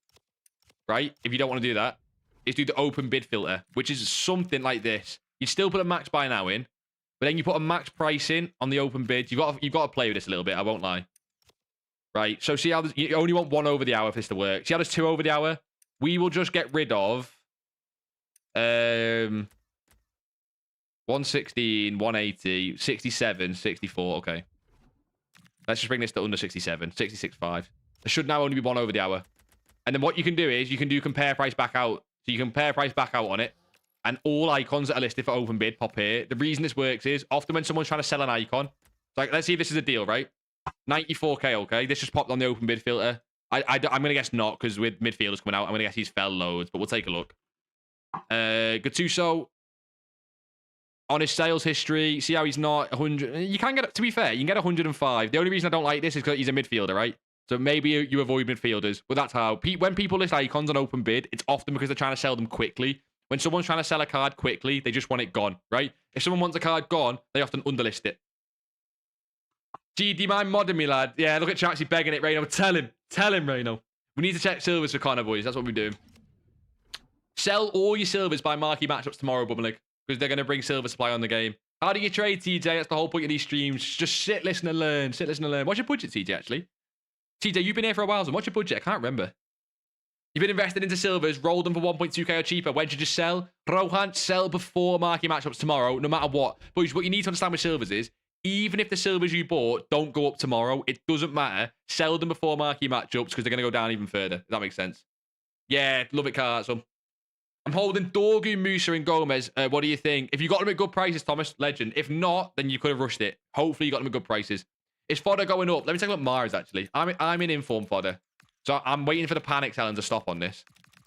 [SPEAKER 1] right, if you don't want to do that, is do the open bid filter, which is something like this. You still put a max buy now in, but then you put a max price in on the open bid. You've got to play with this a little bit, I won't lie. Right? So see how you only want 1 over the hour for this to work. See how there's 2 over the hour? We will just get rid of 116, 180, 67, 64. Okay. Let's just bring this to under 67, 66.5. There should now only be 1 over the hour. And then what you can do is you can do compare price back out. So you compare price back out on it. And all icons that are listed for open bid pop here. The reason this works is often when someone's trying to sell an icon, like let's see if this is a deal, right? 94k, okay? This just popped on the open bid filter. I'm going to guess not because with midfielders coming out, I'm going to guess he's fell loads, but we'll take a look. Gattuso on his sales history, see how he's not 100. You can get, to be fair, you can get 105. The only reason I don't like this is because he's a midfielder, right? So maybe you avoid midfielders. But that's how. When people list icons on open bid, it's often because they're trying to sell them quickly. When someone's trying to sell a card quickly, they just want it gone, right? If someone wants a card gone, they often underlist it. Gee, do you mind modding me, lad? Yeah, look at Chatsy begging it, Reno. Tell him, Reno. We need to check silvers for Connor, boys. That's what we're doing. Sell all your silvers by marquee matchups tomorrow, Bublik, because they're going to bring silver supply on the game. How do you trade, TJ? That's the whole point of these streams. Just sit, listen, and learn. Sit, listen, and learn. What's your budget, TJ, actually? TJ, you've been here for a while, so what's your budget? I can't remember. You've been invested into silvers, rolled them for 1.2k or cheaper. When should you sell? Rohan, sell before marquee matchups tomorrow, no matter what. Boys, what you need to understand with silvers is, even if the silvers you bought don't go up tomorrow, it doesn't matter. Sell them before marquee matchups because they're going to go down even further. If that makes sense. Yeah, love it, Carson. I'm holding Dorgu, Musa, and Gomez. What do you think? If you got them at good prices, Thomas, legend. If not, then you could have rushed it. Hopefully, you got them at good prices. Is FODDA going up? Let me take a look at Mars, actually. I'm in inform FODDA. So I'm waiting for the panic selling to stop on this.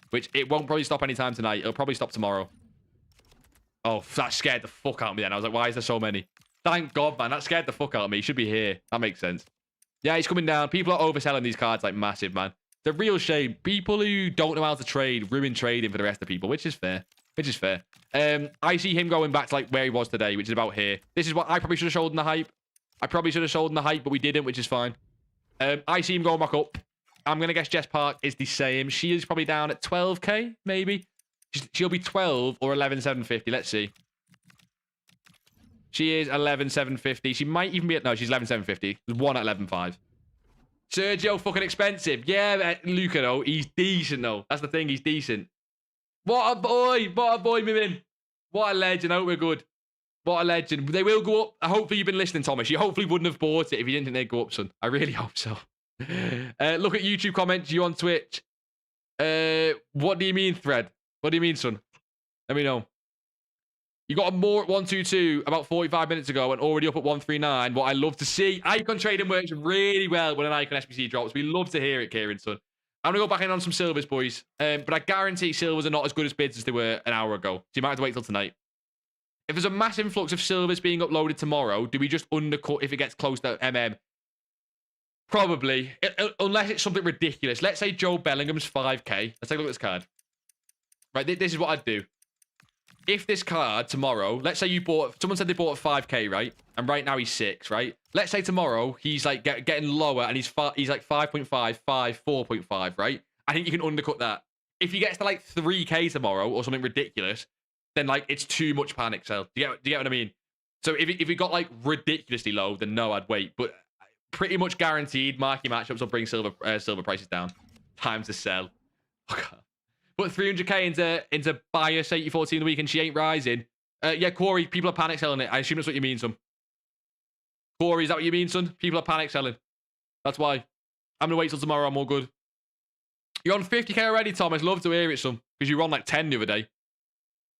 [SPEAKER 1] Which it won't probably stop anytime tonight. It'll probably stop tomorrow. Oh, that scared the fuck out of me then. I was like, why is there so many? Thank God, man. That scared the fuck out of me. He should be here. That makes sense. Yeah, he's coming down. People are overselling these cards like massive, man. It's a real shame. People who don't know how to trade ruin trading for the rest of the people, which is fair. Which is fair. I see him going back to like where he was today, which is about here. This is what I probably should have sold in the hype. I probably should have sold in the hype, but we didn't, which is fine. I see him going back up. I'm going to guess Jess Park is the same. She is probably down at 12k, maybe. She'll be 12 or 11,750. Let's see. She is 11,750. She might even be at... No, she's 11,750. There's one at 11,5. Sergio fucking expensive. Yeah, Luca, though. He's decent, though. That's the thing. He's decent. What a boy. What a boy, Mimin. What a legend. I hope we're good. What a legend. They will go up. Hopefully you've been listening, Thomas. You hopefully wouldn't have bought it if you didn't think they'd go up, son. I really hope so. Look at YouTube comments. You on Twitch. What do you mean, Thread? What do you mean, son? Let me know. You got a more at 122 about 45 minutes ago and already up at 139. What I love to see. Icon trading works really well when an Icon SBC drops. We love to hear it, Kieran, son. I'm going to go back in on some silvers, boys. But I guarantee silvers are not as good as bids as they were an hour ago. So you might have to wait till tonight. If there's a mass influx of silvers being uploaded tomorrow, do we just undercut if it gets close to MM? Probably. Unless it's something ridiculous. Let's say Joe Bellingham's 5k. Let's take a look at this card. Right, this is what I'd do. If this card tomorrow, let's say you bought, someone said they bought at 5k, right? And right now he's 6, right? Let's say tomorrow he's like getting lower and he's like 5.5, 5, 4.5, right? I think you can undercut that. If he gets to like 3k tomorrow or something ridiculous, then like it's too much panic sell. Do you get what I mean? So if it got like ridiculously low, then no, I'd wait. But pretty much guaranteed marquee matchups will bring silver prices down. Time to sell. Okay. Put 300k into bias 80-14 the week and she ain't rising. Yeah, Corey, people are panic selling it. I assume that's what you mean, son. Corey, is that what you mean, son? People are panic selling. That's why. I'm going to wait till tomorrow. I'm all good. You're on 50k already, Thomas. Love to hear it, son. Because you were on like 10 the other day.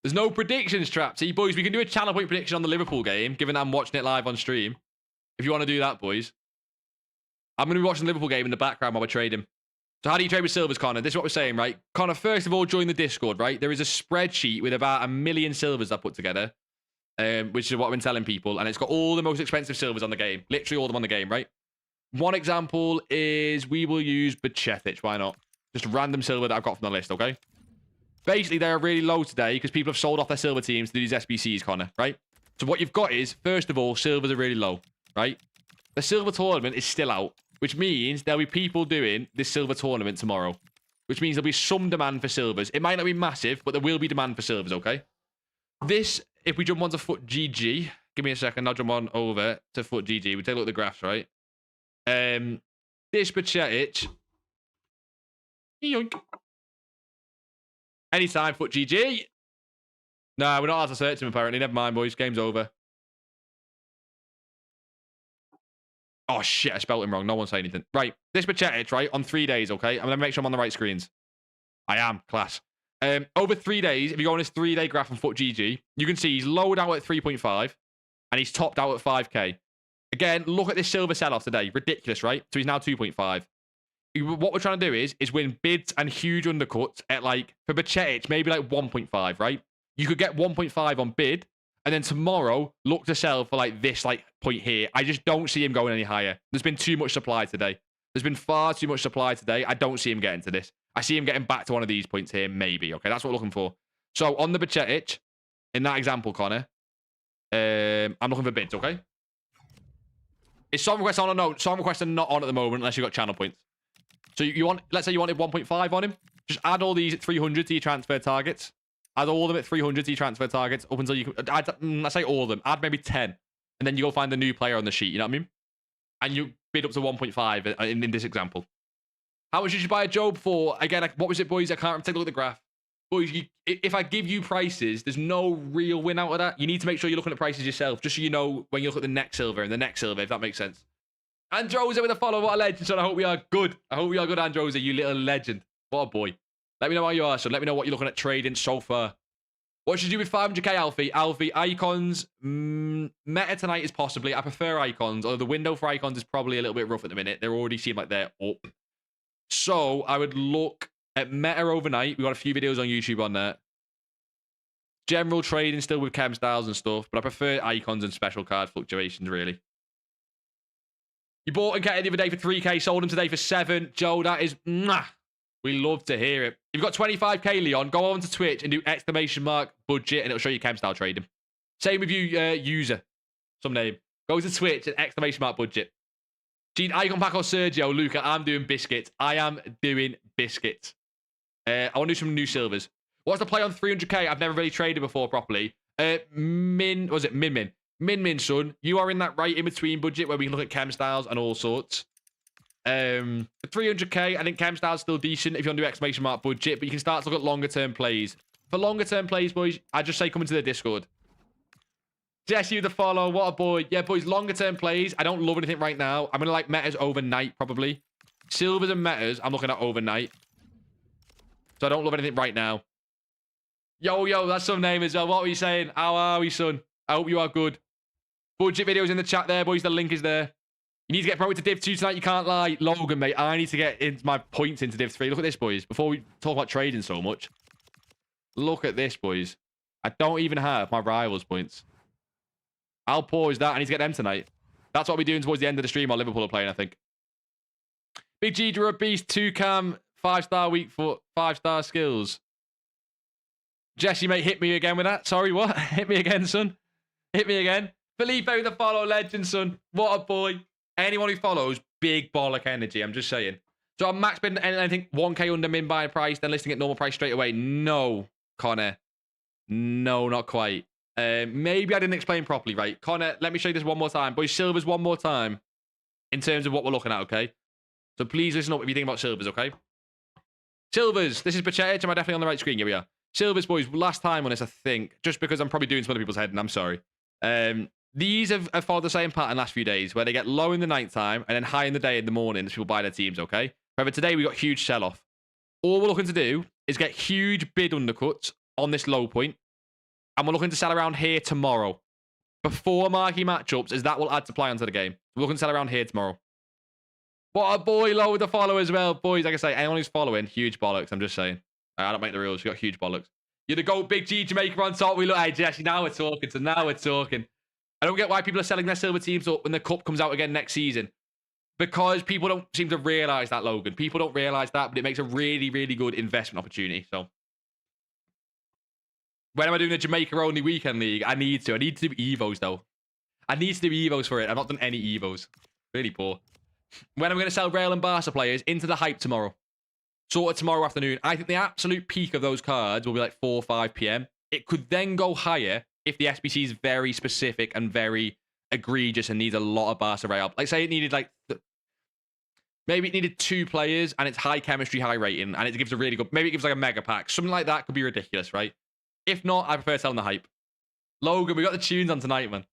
[SPEAKER 1] There's no predictions, trap. See, boys, we can do a channel point prediction on the Liverpool game, given that I'm watching it live on stream. If you want to do that, boys. I'm going to be watching the Liverpool game in the background while we're trading. So how do you trade with silvers, Connor? This is what we're saying, right? Connor, first of all, join the Discord, right? There is a spreadsheet with about 1 million silvers I put together, which is what I've been telling people. And it's got all the most expensive silvers on the game. Literally all of them on the game, right? One example is we will use BUSQUETS. Why not? Just random silver that I've got from the list, okay? Basically, they're really low today because people have sold off their silver teams to these SBCs, Connor, right? So what you've got is, first of all, silvers are really low, right? The silver tournament is still out, which means there'll be people doing this silver tournament tomorrow, which means there'll be some demand for silvers. It might not be massive, but there will be demand for silvers, okay? This, if we jump onto Foot GG, give me a second, I'll jump on over to Foot GG. We take a look at the graphs, right? This BUSQUETS. Yoink. Anytime, Foot GG. Nah, we're not allowed to search him, apparently. Never mind, boys. Game's over. Oh, shit. I spelled him wrong. No one say anything. Right. This BUSQUETS, right? On 3 days, okay? I'm going to make sure I'm on the right screens. I am. Class. Over 3 days, if you go on this 3-day graph on Foot GG, you can see he's lowered out at 3.5 and he's topped out at 5k. Again, look at this silver sell-off today. Ridiculous, right? So he's now 2.5. What we're trying to do is win bids and huge undercuts at like, for BUSQUETS, maybe like 1.5, right? You could get 1.5 on bid, and then tomorrow, look to sell for like this like point here. I just don't see him going any higher. There's been too much supply today. There's been far too much supply today. I don't see him getting to this. I see him getting back to one of these points here, maybe. Okay, that's what we're looking for. So on the BUSQUETS, in that example, Connor, I'm looking for bids, okay? Is song request on or no? Song requests are not on at the moment unless you've got channel points. So you want, let's say you wanted 1.5 on him. Just add all these at 300 to your transfer targets. Add all of them at 300 to your transfer targets up until you can, let's say all of them. Add maybe 10. And then you go find the new player on the sheet, you know what I mean? And you bid up to 1.5 in this example. How much did you buy a Job for? Again, what was it, boys? I can't take a look at the graph. Boys, if I give you prices, there's no real win out of that. You need to make sure you're looking at prices yourself, just so you know when you look at the next silver and the next silver, if that makes sense. Androza with a follow. What a legend, son. I hope we are good. I hope we are good, Androza, you little legend. What a boy. Let me know how you are, son. Let me know what you're looking at trading so far. What should you do with 500k, Alfie? Alfie, icons. Meta tonight is possibly. I prefer icons, although the window for icons is probably a little bit rough at the minute. They already seem like they're up. So I would look at meta overnight. We've got a few videos on YouTube on that. General trading still with chem styles and stuff, but I prefer icons and special card fluctuations, really. You bought and kept the other day for 3k, sold them today for 7. Joe, that is... Mwah. We love to hear it. If you've got 25k, Leon, go on to Twitch and do !budget, and it'll show you chem style trading. Same with you, user. Some name. Go to Twitch and !budget. Gene, icon pack or Sergio, Luca, I'm doing biscuits. I am doing biscuits. I want to do some new silvers. What's the play on 300k? I've never really traded before properly. Min, son, you are in that right in between budget where we can look at chem styles and all sorts. For 300k, I think chem style's still decent if you want to do exclamation mark budget, but you can start to look at longer term plays. For longer term plays, boys, I just say come into the Discord. Jesse with the follow. What a boy. Yeah, boys, longer term plays. I don't love anything right now. I'm going to like metas overnight, probably. Silvers and metas, I'm looking at overnight. So I don't love anything right now. Yo, that's some name as well. What are you saying? How are we, son? I hope you are good. Budget videos in the chat there, boys. The link is there. You need to get promoted to Div 2 tonight. You can't lie. Logan, mate, I need to get into my points into Div 3. Look at this, boys. Before we talk about trading so much. Look at this, boys. I don't even have my rivals points. I'll pause that. I need to get them tonight. That's what we're doing towards the end of the stream while Liverpool are playing, I think. Big G, you're a beast. 2-cam, 5-star weak foot, 5-star skills. Jesse, mate, hit me again with that. Sorry, what? Hit me again, son. Hit me again. Felipe with the follow, legend, son. What a boy. Anyone who follows, big bollock energy. I'm just saying. So I'm max bidding anything 1k under min buy price, then listing at normal price straight away. No, Connor. No, not quite. Maybe I didn't explain properly, right? Connor, let me show you this one more time. Boys, silvers one more time in terms of what we're looking at, okay? So please listen up if you think about silvers, okay? Silvers. This is Bachet. Am I definitely on the right screen? Here we are. Silvers, boys. Last time on this, I think. Just because I'm probably doing some other people's head, and I'm sorry. These have followed the same pattern last few days, where they get low in the nighttime and then high in the day in the morning as people buy their teams, okay? However, today we got huge sell-off. All we're looking to do is get huge bid undercuts on this low point, and we're looking to sell around here tomorrow. Before marquee matchups, as that will add supply onto the game. We're looking to sell around here tomorrow. What a boy, low with the follow as well. Boys, like I say, anyone who's following, huge bollocks. I'm just saying. I don't make the rules. You got huge bollocks. You're the GOAT, Big G, Jamaica on top. We look, hey, Jesse, now we're talking. So now we're talking. I don't get why people are selling their silver teams up when the cup comes out again next season. Because people don't seem to realise that, Logan. People don't realise that, but it makes a really, really good investment opportunity. So, when am I doing a Jamaica-only weekend league? I need to. I need to do Evos, though. I need to do Evos for it. I've not done any Evos. Really poor. When am I going to sell Real and Barca players into the hype tomorrow? Sort of tomorrow afternoon. I think the absolute peak of those cards will be like 4 or 5 p.m. It could then go higher if the SBC is very specific and very egregious and needs a lot of Barca Real. Like, say it needed like... Maybe it needed 2 players and it's high chemistry, high rating, and it gives a really good... Maybe it gives like a mega pack. Something like that could be ridiculous, right? If not, I prefer selling the hype. Logan, we got the tunes on tonight, man.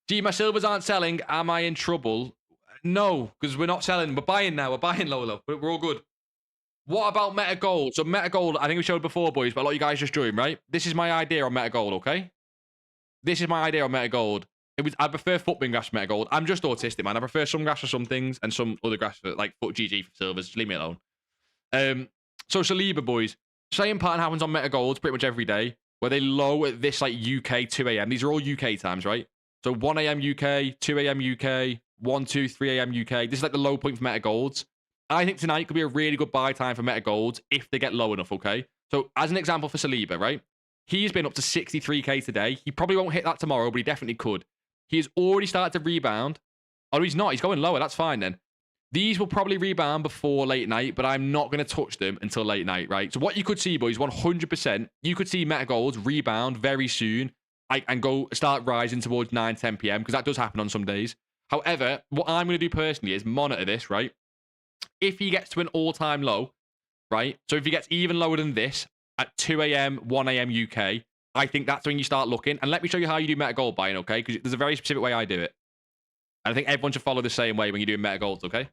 [SPEAKER 1] Gee, my silvers aren't selling. Am I in trouble? No, because we're not selling. We're buying now. We're buying Lolo. We're all good. What about Meta Gold? So Meta Gold, I think we showed before, boys, but a lot of you guys just joined, right? This is my idea on Meta Gold, okay? This is my idea on Meta Gold. I prefer footbin grass for Meta Gold. I'm just autistic, man. I prefer some grass for some things and some other grass for, like, foot GG for silvers. Just leave me alone. So Saliba, boys. Same pattern happens on Meta Golds pretty much every day, where they low at this, like, UK 2 a.m. These are all UK times, right? So 1 a.m. UK, 2 a.m. UK, 1, 2, 3 a.m. UK. This is like the low point for Meta Golds. I think tonight could be a really good buy time for Meta Golds if they get low enough, okay? So as an example for Saliba, right? He's been up to 63k today. He probably won't hit that tomorrow, but he definitely could. He has already started to rebound. Oh, he's not. He's going lower. That's fine then. These will probably rebound before late night, but I'm not going to touch them until late night, right? So what you could see, boys, 100%, you could see Meta Golds rebound very soon and go start rising towards 9, 10 p.m. because that does happen on some days. However, what I'm going to do personally is monitor this, right? If he gets to an all-time low, right? So if he gets even lower than this at 2 a.m., 1 a.m. UK, I think that's when you start looking. And let me show you how you do Meta Gold buying, okay? Because there's a very specific way I do it. And I think everyone should follow the same way when you're doing Meta Golds, okay?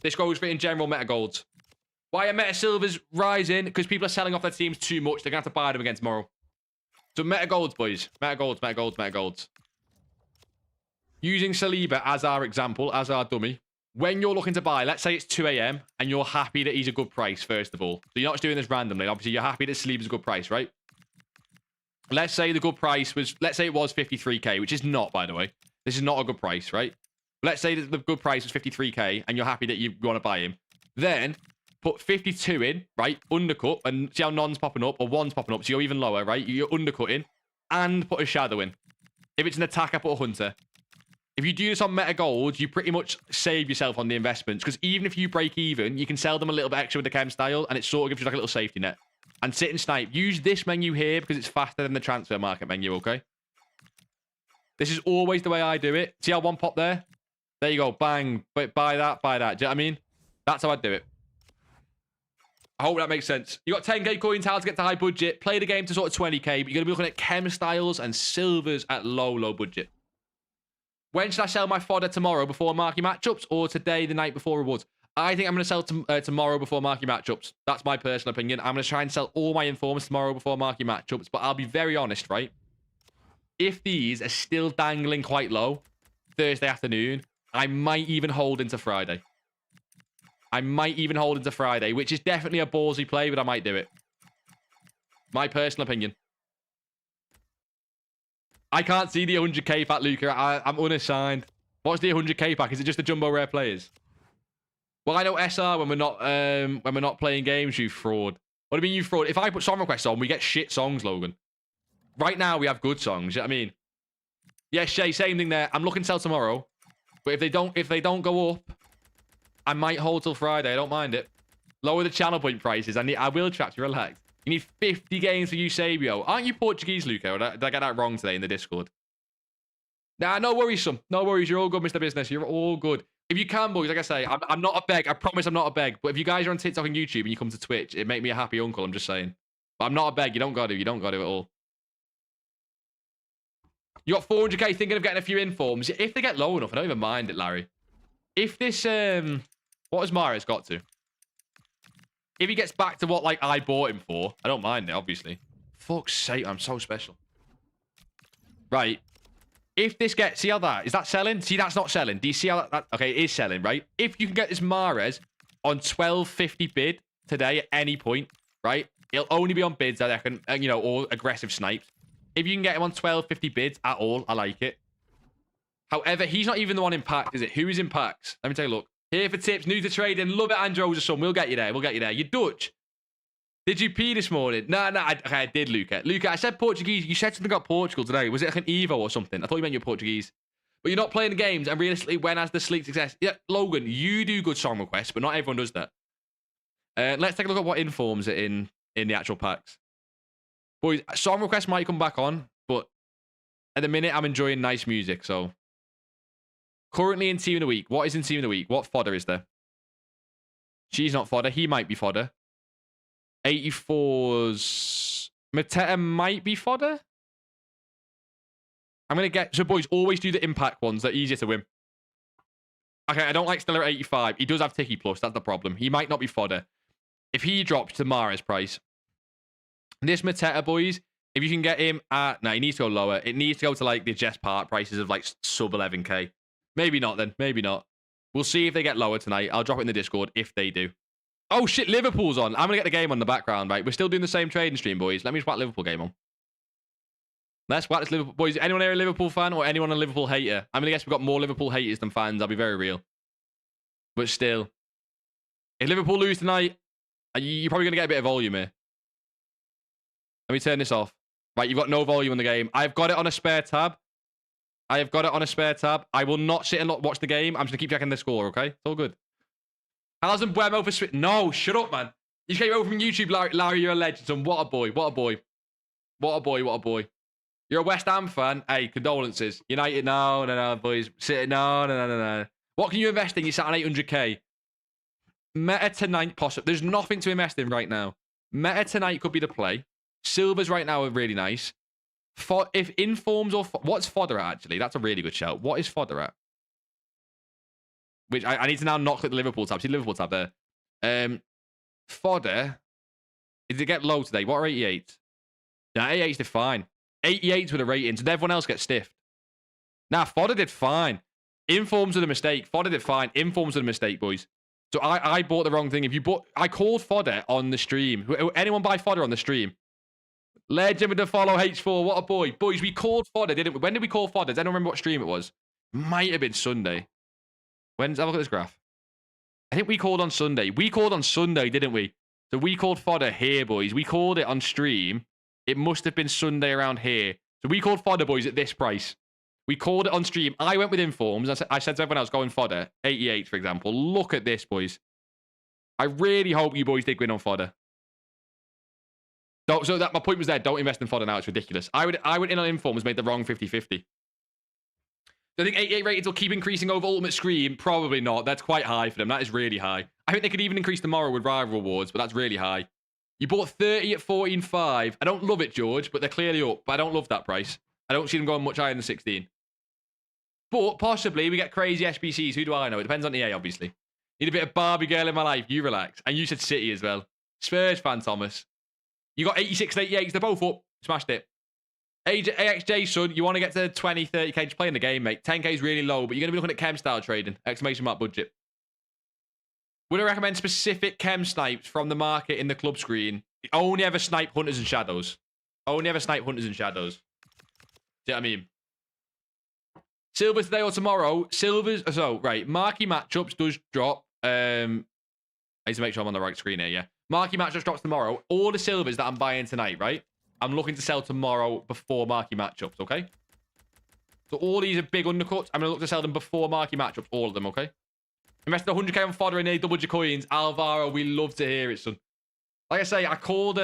[SPEAKER 1] This goes for in general Meta Golds. Why are Meta Silvers rising? Because people are selling off their teams too much. They're going to have to buy them again tomorrow. So Meta Golds, boys. Meta Golds, Meta Golds, Meta Golds. Using Saliba as our example, as our dummy. When you're looking to buy, let's say it's 2 a.m. and you're happy that he's a good price, first of all. So you're not just doing this randomly. Obviously, you're happy that Saliba's a good price, right? Let's say the good price was, let's say it was 53k, which is not, by the way. This is not a good price, right? Let's say that the good price was 53k and you're happy that you want to buy him. Then put 52 in, right? Undercut and see how none's popping up or one's popping up. So you're even lower, right? You're undercutting and put a shadow in. If it's an attacker, put a hunter. If you do this on Meta Gold, you pretty much save yourself on the investments because even if you break even, you can sell them a little bit extra with the chem style and it sort of gives you like a little safety net. And sit and snipe. Use this menu here because it's faster than the transfer market menu, okay? This is always the way I do it. See how one pop there? There you go. Bang. But buy that, buy that. Do you know what I mean? That's how I'd do it. I hope that makes sense. You got 10k coins, how to get to high budget. Play the game to sort of 20k, but you're going to be looking at chem styles and silvers at low budget. When should I sell my fodder? Tomorrow before marquee matchups or today, the night before rewards? I think I'm going to sell tomorrow before marquee matchups. That's my personal opinion. I'm going to try and sell all my informs tomorrow before marquee matchups, but I'll be very honest, right? If these are still dangling quite low Thursday afternoon, I might even hold into Friday. I might even hold into Friday, which is definitely a ballsy play, but I might do it. My personal opinion. I can't see the 100k pack, Luca. I'm unassigned. What's the 100k pack? Is it just the jumbo rare players? Well, I know SR when we're not playing games, you fraud. What do you mean, you fraud? If I put song requests on, we get shit songs, Logan. Right now, we have good songs. You know what I mean? Yeah, Shay, same thing there. I'm looking to sell tomorrow, but if they don't go up, I might hold till Friday. I don't mind it. Lower the channel point prices. I will trap you. Relax. You need 50 games for Eusebio. Aren't you Portuguese, Luca? Or did I get that wrong today in the Discord? Nah, no worries, son. No worries. You're all good, Mr. Business. You're all good. If you can, boys, like I say, I'm not a beg. I promise I'm not a beg. But if you guys are on TikTok and YouTube and you come to Twitch, it make me a happy uncle. I'm just saying. But I'm not a beg. You don't got to. You don't got to at all. You got 400k thinking of getting a few informs. If they get low enough, I don't even mind it, Larry. If this, what has Mares got to? If he gets back to what, like, I bought him for, I don't mind it, obviously. Fuck's sake, I'm so special. Right. If this gets... See how that... Is that selling? See, that's not selling. Do you see how that... Okay, it is selling, right? If you can get this Mares on 1250 bid today at any point, right? It'll only be on bids, I reckon, you know, or aggressive snipes. If you can get him on 1250 bids at all, I like it. However, he's not even the one in packs, is it? Who is in packs? Let me take a look. Here for tips, new to trading. Love it, Andros or son. We'll get you there. We'll get you there. You're Dutch. Did you pee this morning? Nah. I did, Luca. Luca, I said Portuguese. You said something about Portugal today. Was it like an Evo or something? I thought you meant you're Portuguese. But you're not playing the games. And realistically, when has the sleek success? Yeah, Logan, you do good song requests, but not everyone does that. Let's take a look at what informs it in the actual packs. Boys, song requests might come back on, but at the minute, I'm enjoying nice music, so... Currently in Team of the Week. What is in Team of the Week? What fodder is there? She's not fodder. He might be fodder. 84's... Mateta might be fodder? I'm going to get... So, boys, always do the impact ones. They're easier to win. Okay, I don't like Stellar at 85. He does have Tiki Plus. That's the problem. He might not be fodder. If he drops to Mares price. This Mateta, boys, if you can get him at... No, he needs to go lower. It needs to go to, like, the Jess Part prices of, like, sub 11k. Maybe not, then. Maybe not. We'll see if they get lower tonight. I'll drop it in the Discord if they do. Oh, shit. Liverpool's on. I'm going to get the game on the background, right? We're still doing the same trading stream, boys. Let me just whack Liverpool game on. Let's whack this Liverpool. Boys, anyone here a Liverpool fan or anyone a Liverpool hater? I'm going to guess we've got more Liverpool haters than fans. I'll be very real. But still. If Liverpool lose tonight, you're probably going to get a bit of volume here. Let me turn this off. Right, you've got no volume on the game. I've got it on a spare tab. I have got it on a spare tab. I will not sit and watch the game. I'm just going to keep checking the score, okay? It's all good. Alison Buemo for Switch. No, shut up, man. You came over from YouTube, Larry. You're a legend, son. What a boy. What a boy. What a boy. What a boy. You're a West Ham fan. Hey, condolences. United, no, boys. City, no. What can you invest in? You sat on 800k. Meta tonight, possible. There's nothing to invest in right now. Meta tonight could be the play. Silvers right now are really nice. If informs or... What's fodder at, actually? That's a really good shout. What is fodder at? Which I need to now not click the Liverpool tab. See the Liverpool tab there. Fodder. Did it get low today? What are 88? Nah, 88's did fine. 88's with a rating, so everyone else gets stiffed. Nah, fodder did fine. Informs with a mistake. Fodder did fine. Informs with a mistake, boys. So I bought the wrong thing. If you bought... I called fodder on the stream. Anyone buy fodder on the stream? Legend with the follow, H4. What a boy. Boys, we called fodder, didn't we? When did we call fodder? Does anyone remember what stream it was? Might have been Sunday. Have a look at this graph. I think we called on Sunday. We called on Sunday, didn't we? So we called fodder here, boys. We called it on stream. It must have been Sunday around here. So we called fodder, boys, at this price. We called it on stream. I went with informs. I said to everyone else, go in fodder. 88, for example. Look at this, boys. I really hope you boys did win on fodder. So that my point was there. Don't invest in fodder now. It's ridiculous. I would in on informs, made the wrong 50-50. Do I think 88 ratings will keep increasing over Ultimate Scream? Probably not. That's quite high for them. That is really high. I think they could even increase tomorrow with rival rewards, but that's really high. You bought 30 at 14.5. I don't love it, George, but they're clearly up. But I don't love that price. I don't see them going much higher than 16. But possibly we get crazy SBCs. Who do I know? It depends on EA, obviously. Need a bit of Barbie girl in my life. You relax. And you said City as well. Spurs fan, Thomas. You got 86 and 88. They're both up. Smashed it. AXJ, son, you want to get to 20, 30k to play in the game, mate. 10k is really low, but you're going to be looking at chem style trading. Exclamation mark budget. Would I recommend specific chem snipes from the market in the club screen? Only ever snipe hunters and shadows. Only ever snipe hunters and shadows. See what I mean? Silver today or tomorrow. Silvers. So, right. Marquee matchups does drop. I need to make sure I'm on the right screen here, yeah. Marquee matchups drops tomorrow. All the silvers that I'm buying tonight, right? I'm looking to sell tomorrow before marquee matchups, okay? So all these are big undercuts. I'm going to look to sell them before marquee matchups, all of them, okay? Invested 100k on fodder and nearly doubled your coins. Alvaro, we love to hear it, son. Like I say, I called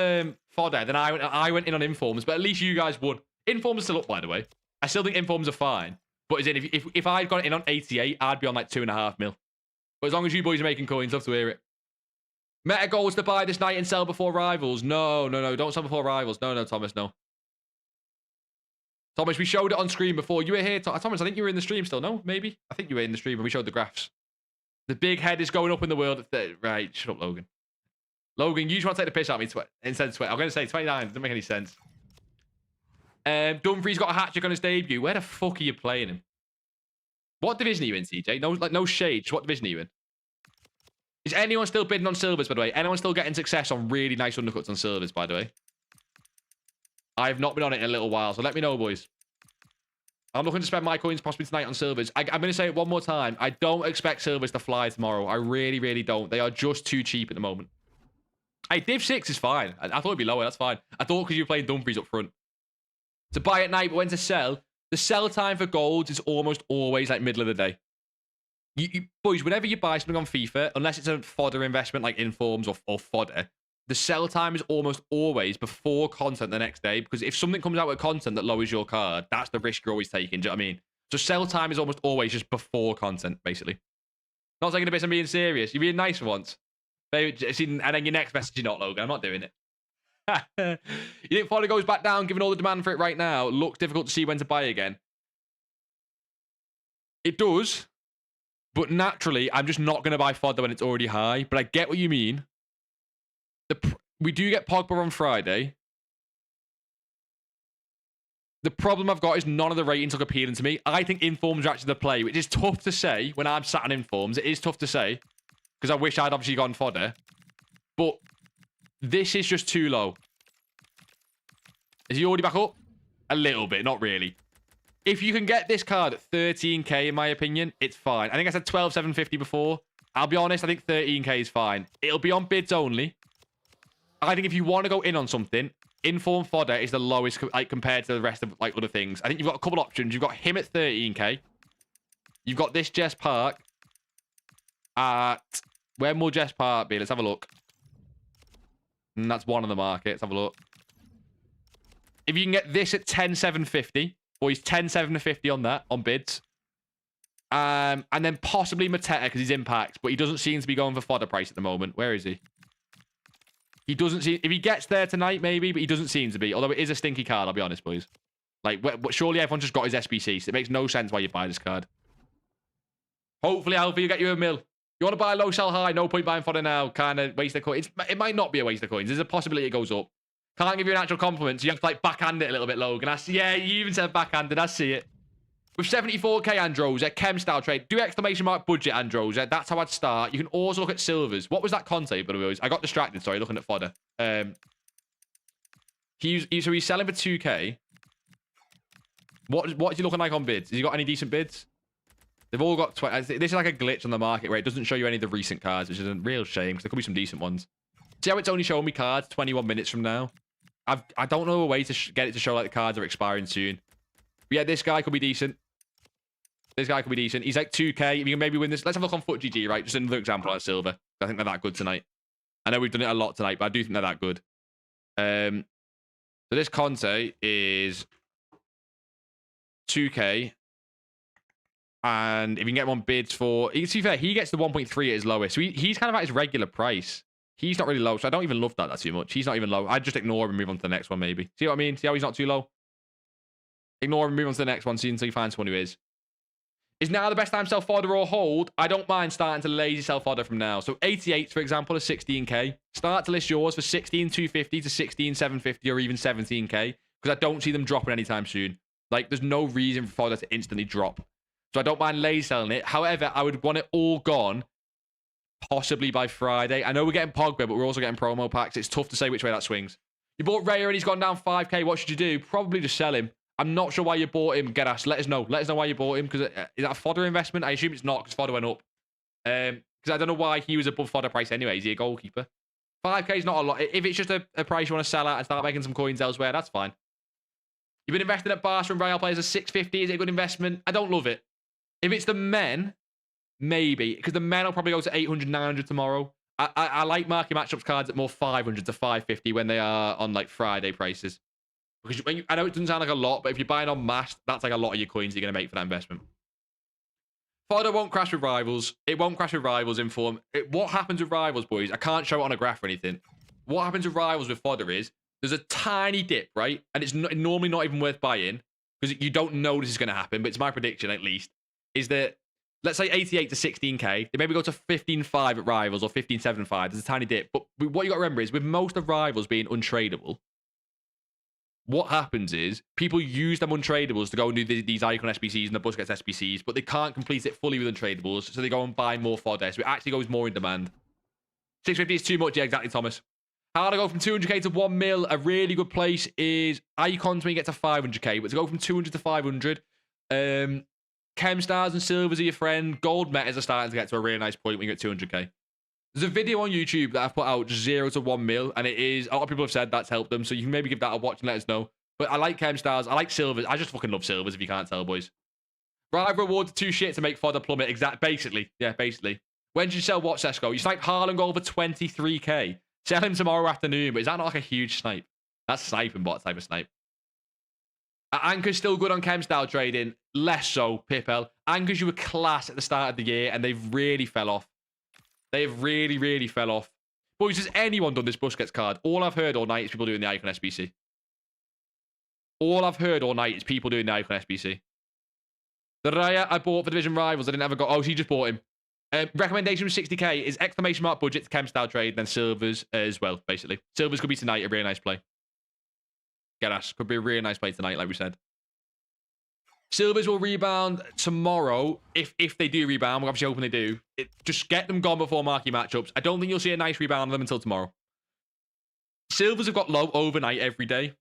[SPEAKER 1] fodder, then I went in on informs, but at least you guys won. Informs are still up, by the way. I still think informs are fine. But as in, if I'd gone in on 88, I'd be on like 2.5 mil. But as long as you boys are making coins, love to hear it. Meta goals to buy this night and sell before rivals. No. Don't sell before rivals. No, Thomas, no. Thomas, we showed it on screen before. You were here, Thomas. I think you were in the stream still. No, maybe. I think you were in the stream when we showed the graphs. The big head is going up in the world. Right, shut up, Logan. Logan, you just want to take the piss out of me instead of sweat. I'm going to say 29. Doesn't make any sense. Dumfries got a hat trick on his debut. Where the fuck are you playing him? What division are you in, TJ? No shade. What division are you in? Is anyone still bidding on silvers, by the way? Anyone still getting success on really nice undercuts on silvers, by the way? I have not been on it in a little while, so let me know, boys. I'm looking to spend my coins possibly tonight on silvers. I'm going to say it one more time. I don't expect silvers to fly tomorrow. I really, really don't. They are just too cheap at the moment. Hey, Div 6 is fine. I thought it'd be lower. That's fine. I thought because you were playing Dumfries up front. To buy at night, but when to sell, the sell time for golds is almost always like middle of the day. Boys, whenever you buy something on FIFA, unless it's a fodder investment like Informs or fodder, the sell time is almost always before content the next day. Because if something comes out with content that lowers your card, that's the risk you're always taking. Do you know what I mean? So sell time is almost always just before content, basically. Not taking a bit, I'm being serious. You're being nice for once. And then your next message, you're not, Logan. I'm not doing it. You think fodder goes back down, given all the demand for it right now? Looks difficult to see when to buy again. It does. But naturally, I'm just not going to buy fodder when it's already high. But I get what you mean. We do get Pogba on Friday. The problem I've got is none of the ratings look appealing to me. I think informs are actually the play, which is tough to say when I'm sat on informs. It is tough to say. Because I wish I'd obviously gone fodder. But this is just too low. Is he already back up? A little bit, not really. If you can get this card at 13k, in my opinion, it's fine. I think I said 12,750 before. I'll be honest, I think 13k is fine. It'll be on bids only. I think if you want to go in on something, Inform fodder is the lowest like compared to the rest of like other things. I think you've got a couple options. You've got him at 13k. You've got this Jess Park at... When will Jess Park be? Let's have a look. And that's one on the market. Let's have a look. If you can get this at 10,750, or he's 10,750 on that, on bids. And then possibly Mateta because he's impact, but he doesn't seem to be going for fodder price at the moment. Where is he? He doesn't seem... If he gets there tonight, maybe, but he doesn't seem to be. Although it is a stinky card, I'll be honest, boys. Like, surely everyone just got his SBC, so it makes no sense why you buy this card. Hopefully, Alfie, you get you a mil. You want to buy low, sell high, no point buying fodder now. Kind of waste of coins. It might not be a waste of coins. There's a possibility it goes up. Can't give you an actual compliment, so you have to like backhand it a little bit, Logan. Yeah, you even said backhanded. I see it. With 74k Andros, chem style trade. Do exclamation mark budget Andros. That's how I'd start. You can also look at silvers. What was that Conte, by the way? I got distracted, sorry, looking at fodder. So he's selling for 2k. What is he looking like on bids? Has he got any decent bids? They've all got... This is like a glitch on the market where it doesn't show you any of the recent cards, which is a real shame because there could be some decent ones. See how it's only showing me cards 21 minutes from now? I don't know a way to get it to show like the cards are expiring soon. But yeah, this guy could be decent. This guy could be decent. He's like 2k. If you can maybe win this... Let's have a look on FUTGG, right? Just another example on silver. I think they're that good tonight. I know we've done it a lot tonight, but I do think they're that good. So this Conte is 2k. And if you can get him on bids for... To be fair, he gets the 1.3 at his lowest. So he's kind of at his regular price. He's not really low, so I don't even love that too much. He's not even low. I'd just ignore him and move on to the next one, maybe. See what I mean? See how he's not too low? Ignore him and move on to the next one, see until you find someone who is. Is now the best time to sell fodder or hold? I don't mind starting to lazy sell fodder from now. So 88, for example, is 16k. Start to list yours for 16,250 to 16,750 or even 17k. Because I don't see them dropping anytime soon. Like, there's no reason for fodder to instantly drop. So I don't mind lazy selling it. However, I would want it all gone possibly by Friday. I know we're getting Pogba, but we're also getting promo packs. It's tough to say which way that swings. You bought Raya and he's gone down 5k. What should you do? Probably just sell him. I'm not sure why you bought him. Get us. Let us know. Let us know why you bought him. Because is that a fodder investment? I assume it's not because fodder went up. Because I don't know why he was above fodder price anyway. Is he a goalkeeper? 5k is not a lot. If it's just a price you want to sell at and start making some coins elsewhere, that's fine. You've been investing at Barca and Real players at 650. Is it a good investment? I don't love it. If it's the men, maybe. Because the men will probably go to 800, 900 tomorrow. I like marking matchups cards at more 500 to 550 when they are on like Friday prices. Because I know it doesn't sound like a lot, but if you're buying on mass, that's like a lot of your coins you're going to make for that investment. Fodder won't crash with rivals. It won't crash with rivals in form. What happens with rivals, boys? I can't show it on a graph or anything. What happens with rivals with fodder is there's a tiny dip, right? And it's normally not even worth buying because you don't know this is going to happen, but it's my prediction at least, is that, let's say 88 to 16k, they maybe go to 15.5 at rivals or 15.75. There's a tiny dip. But what you got to remember is with most of rivals being untradeable, what happens is people use them untradables to go and do these icon SBCs and the BUSQUETS SBCs, but they can't complete it fully with untradables, so they go and buy more fodder. So it actually goes more in demand. 650 is too much. Yeah, exactly, Thomas. How to go from 200k to 1 mil, a really good place is icons when you get to 500k, but to go from 200 to 500, Chem stars and silvers are your friend. Gold metas are starting to get to a really nice point when you get 200k. There's a video on YouTube that I've put out, 0 to 1 mil, and it is, a lot of people have said that's helped them, so you can maybe give that a watch and let us know. But I like Chem stars, I like silvers, I just fucking love silvers if you can't tell, boys. Rival rewards too shit to make fodder plummet, basically. Yeah, basically. When did you sell what, Sesko? You sniped Haaland goal for 23k. Sell him tomorrow afternoon, but is that not like a huge snipe? That's sniping bot type of snipe. Anchor's still good on Chem style trading, less so, Pipel. Anchors, you were class at the start of the year, and they've really fell off. They've really, really fell off. Boys, has anyone done this BUSQUETS card? All I've heard all night is people doing the Icon SBC. All I've heard all night is people doing the Icon SBC. The Raya I bought for Division Rivals, I didn't ever go... Oh, she just bought him. Recommendation was 60k is exclamation mark budget to Chem style trade, then silvers as well, basically. Silvers could be tonight, a really nice play. Get us. Could be a really nice play tonight, like we said. Silvers will rebound tomorrow. If they do rebound, we're obviously hoping they do. Just get them gone before marquee matchups. I don't think you'll see a nice rebound of them until tomorrow. Silvers have got low overnight every day.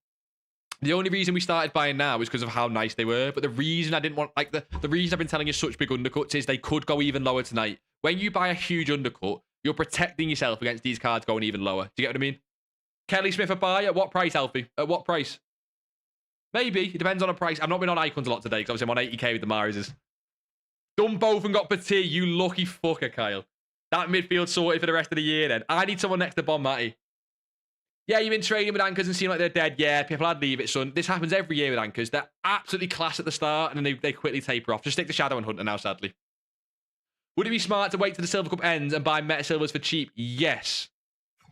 [SPEAKER 1] The only reason we started buying now is because of how nice they were. But the reason I didn't want, like, the reason I've been telling you such big undercuts is they could go even lower tonight. When you buy a huge undercut, you're protecting yourself against these cards going even lower. Do you get what I mean? Kelly Smith a buy at what price, Alfie? At what price? Maybe. It depends on a price. I've not been on icons a lot today because obviously I'm on 80k with the Marises. Done both and got Petit. You lucky fucker, Kyle. That midfield sorted for the rest of the year then. I need someone next to Bon Matty. Yeah, you've been trading with anchors and seem like they're dead. Yeah, people, I'd leave it, son. This happens every year with anchors. They're absolutely class at the start and then they quickly taper off. Just stick to Shadow and Hunter now, sadly. Would it be smart to wait till the Silver Cup ends and buy Meta Silvers for cheap? Yes.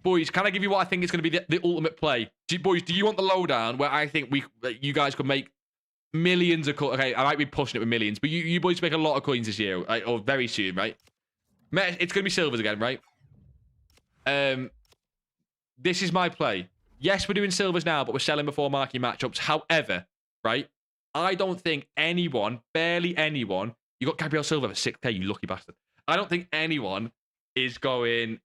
[SPEAKER 1] Boys, can I give you what I think is going to be the ultimate play? Boys, do you want the lowdown where I think you guys could make millions of coins? Okay, I might be pushing it with millions, but you boys make a lot of coins this year, or very soon, right? It's going to be silvers again, right? This is my play. Yes, we're doing silvers now, but we're selling before marquee matchups. However, right, I don't think anyone, barely anyone, you got Gabriel Silva for 6k, you lucky bastard. I don't think anyone is going...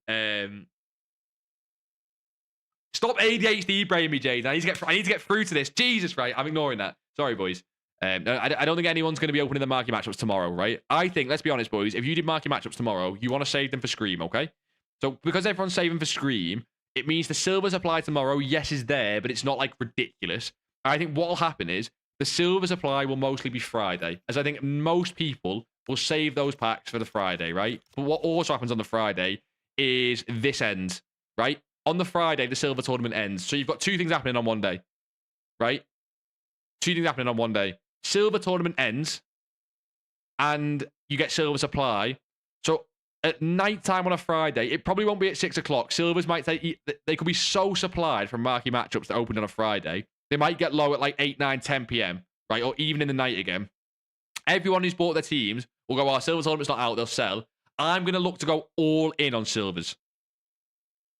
[SPEAKER 1] Stop ADHD brain me, Jade. I need to get through to this. Jesus, right? I'm ignoring that. Sorry, boys. I don't think anyone's going to be opening the marquee matchups tomorrow, right? I think, let's be honest, boys, if you did marquee matchups tomorrow, you want to save them for Scream, okay? So because everyone's saving for Scream, it means the silvers apply tomorrow. Yes, is there, but it's not like ridiculous. I think what will happen is the silver supply will mostly be Friday, as I think most people will save those packs for the Friday, right? But what also happens on the Friday is this ends, right? On the Friday, the silver tournament ends. So you've got two things happening on one day, right? Two things happening on one day. Silver tournament ends, and you get silver supply. So at night time on a Friday, it probably won't be at 6 o'clock. Silvers might take, they could be so supplied from marquee matchups that opened on a Friday. They might get low at like 8, 9, 10 p.m., right? Or even in the night again. Everyone who's bought their teams will go, our silver tournament's not out, they'll sell. I'm going to look to go all in on silvers.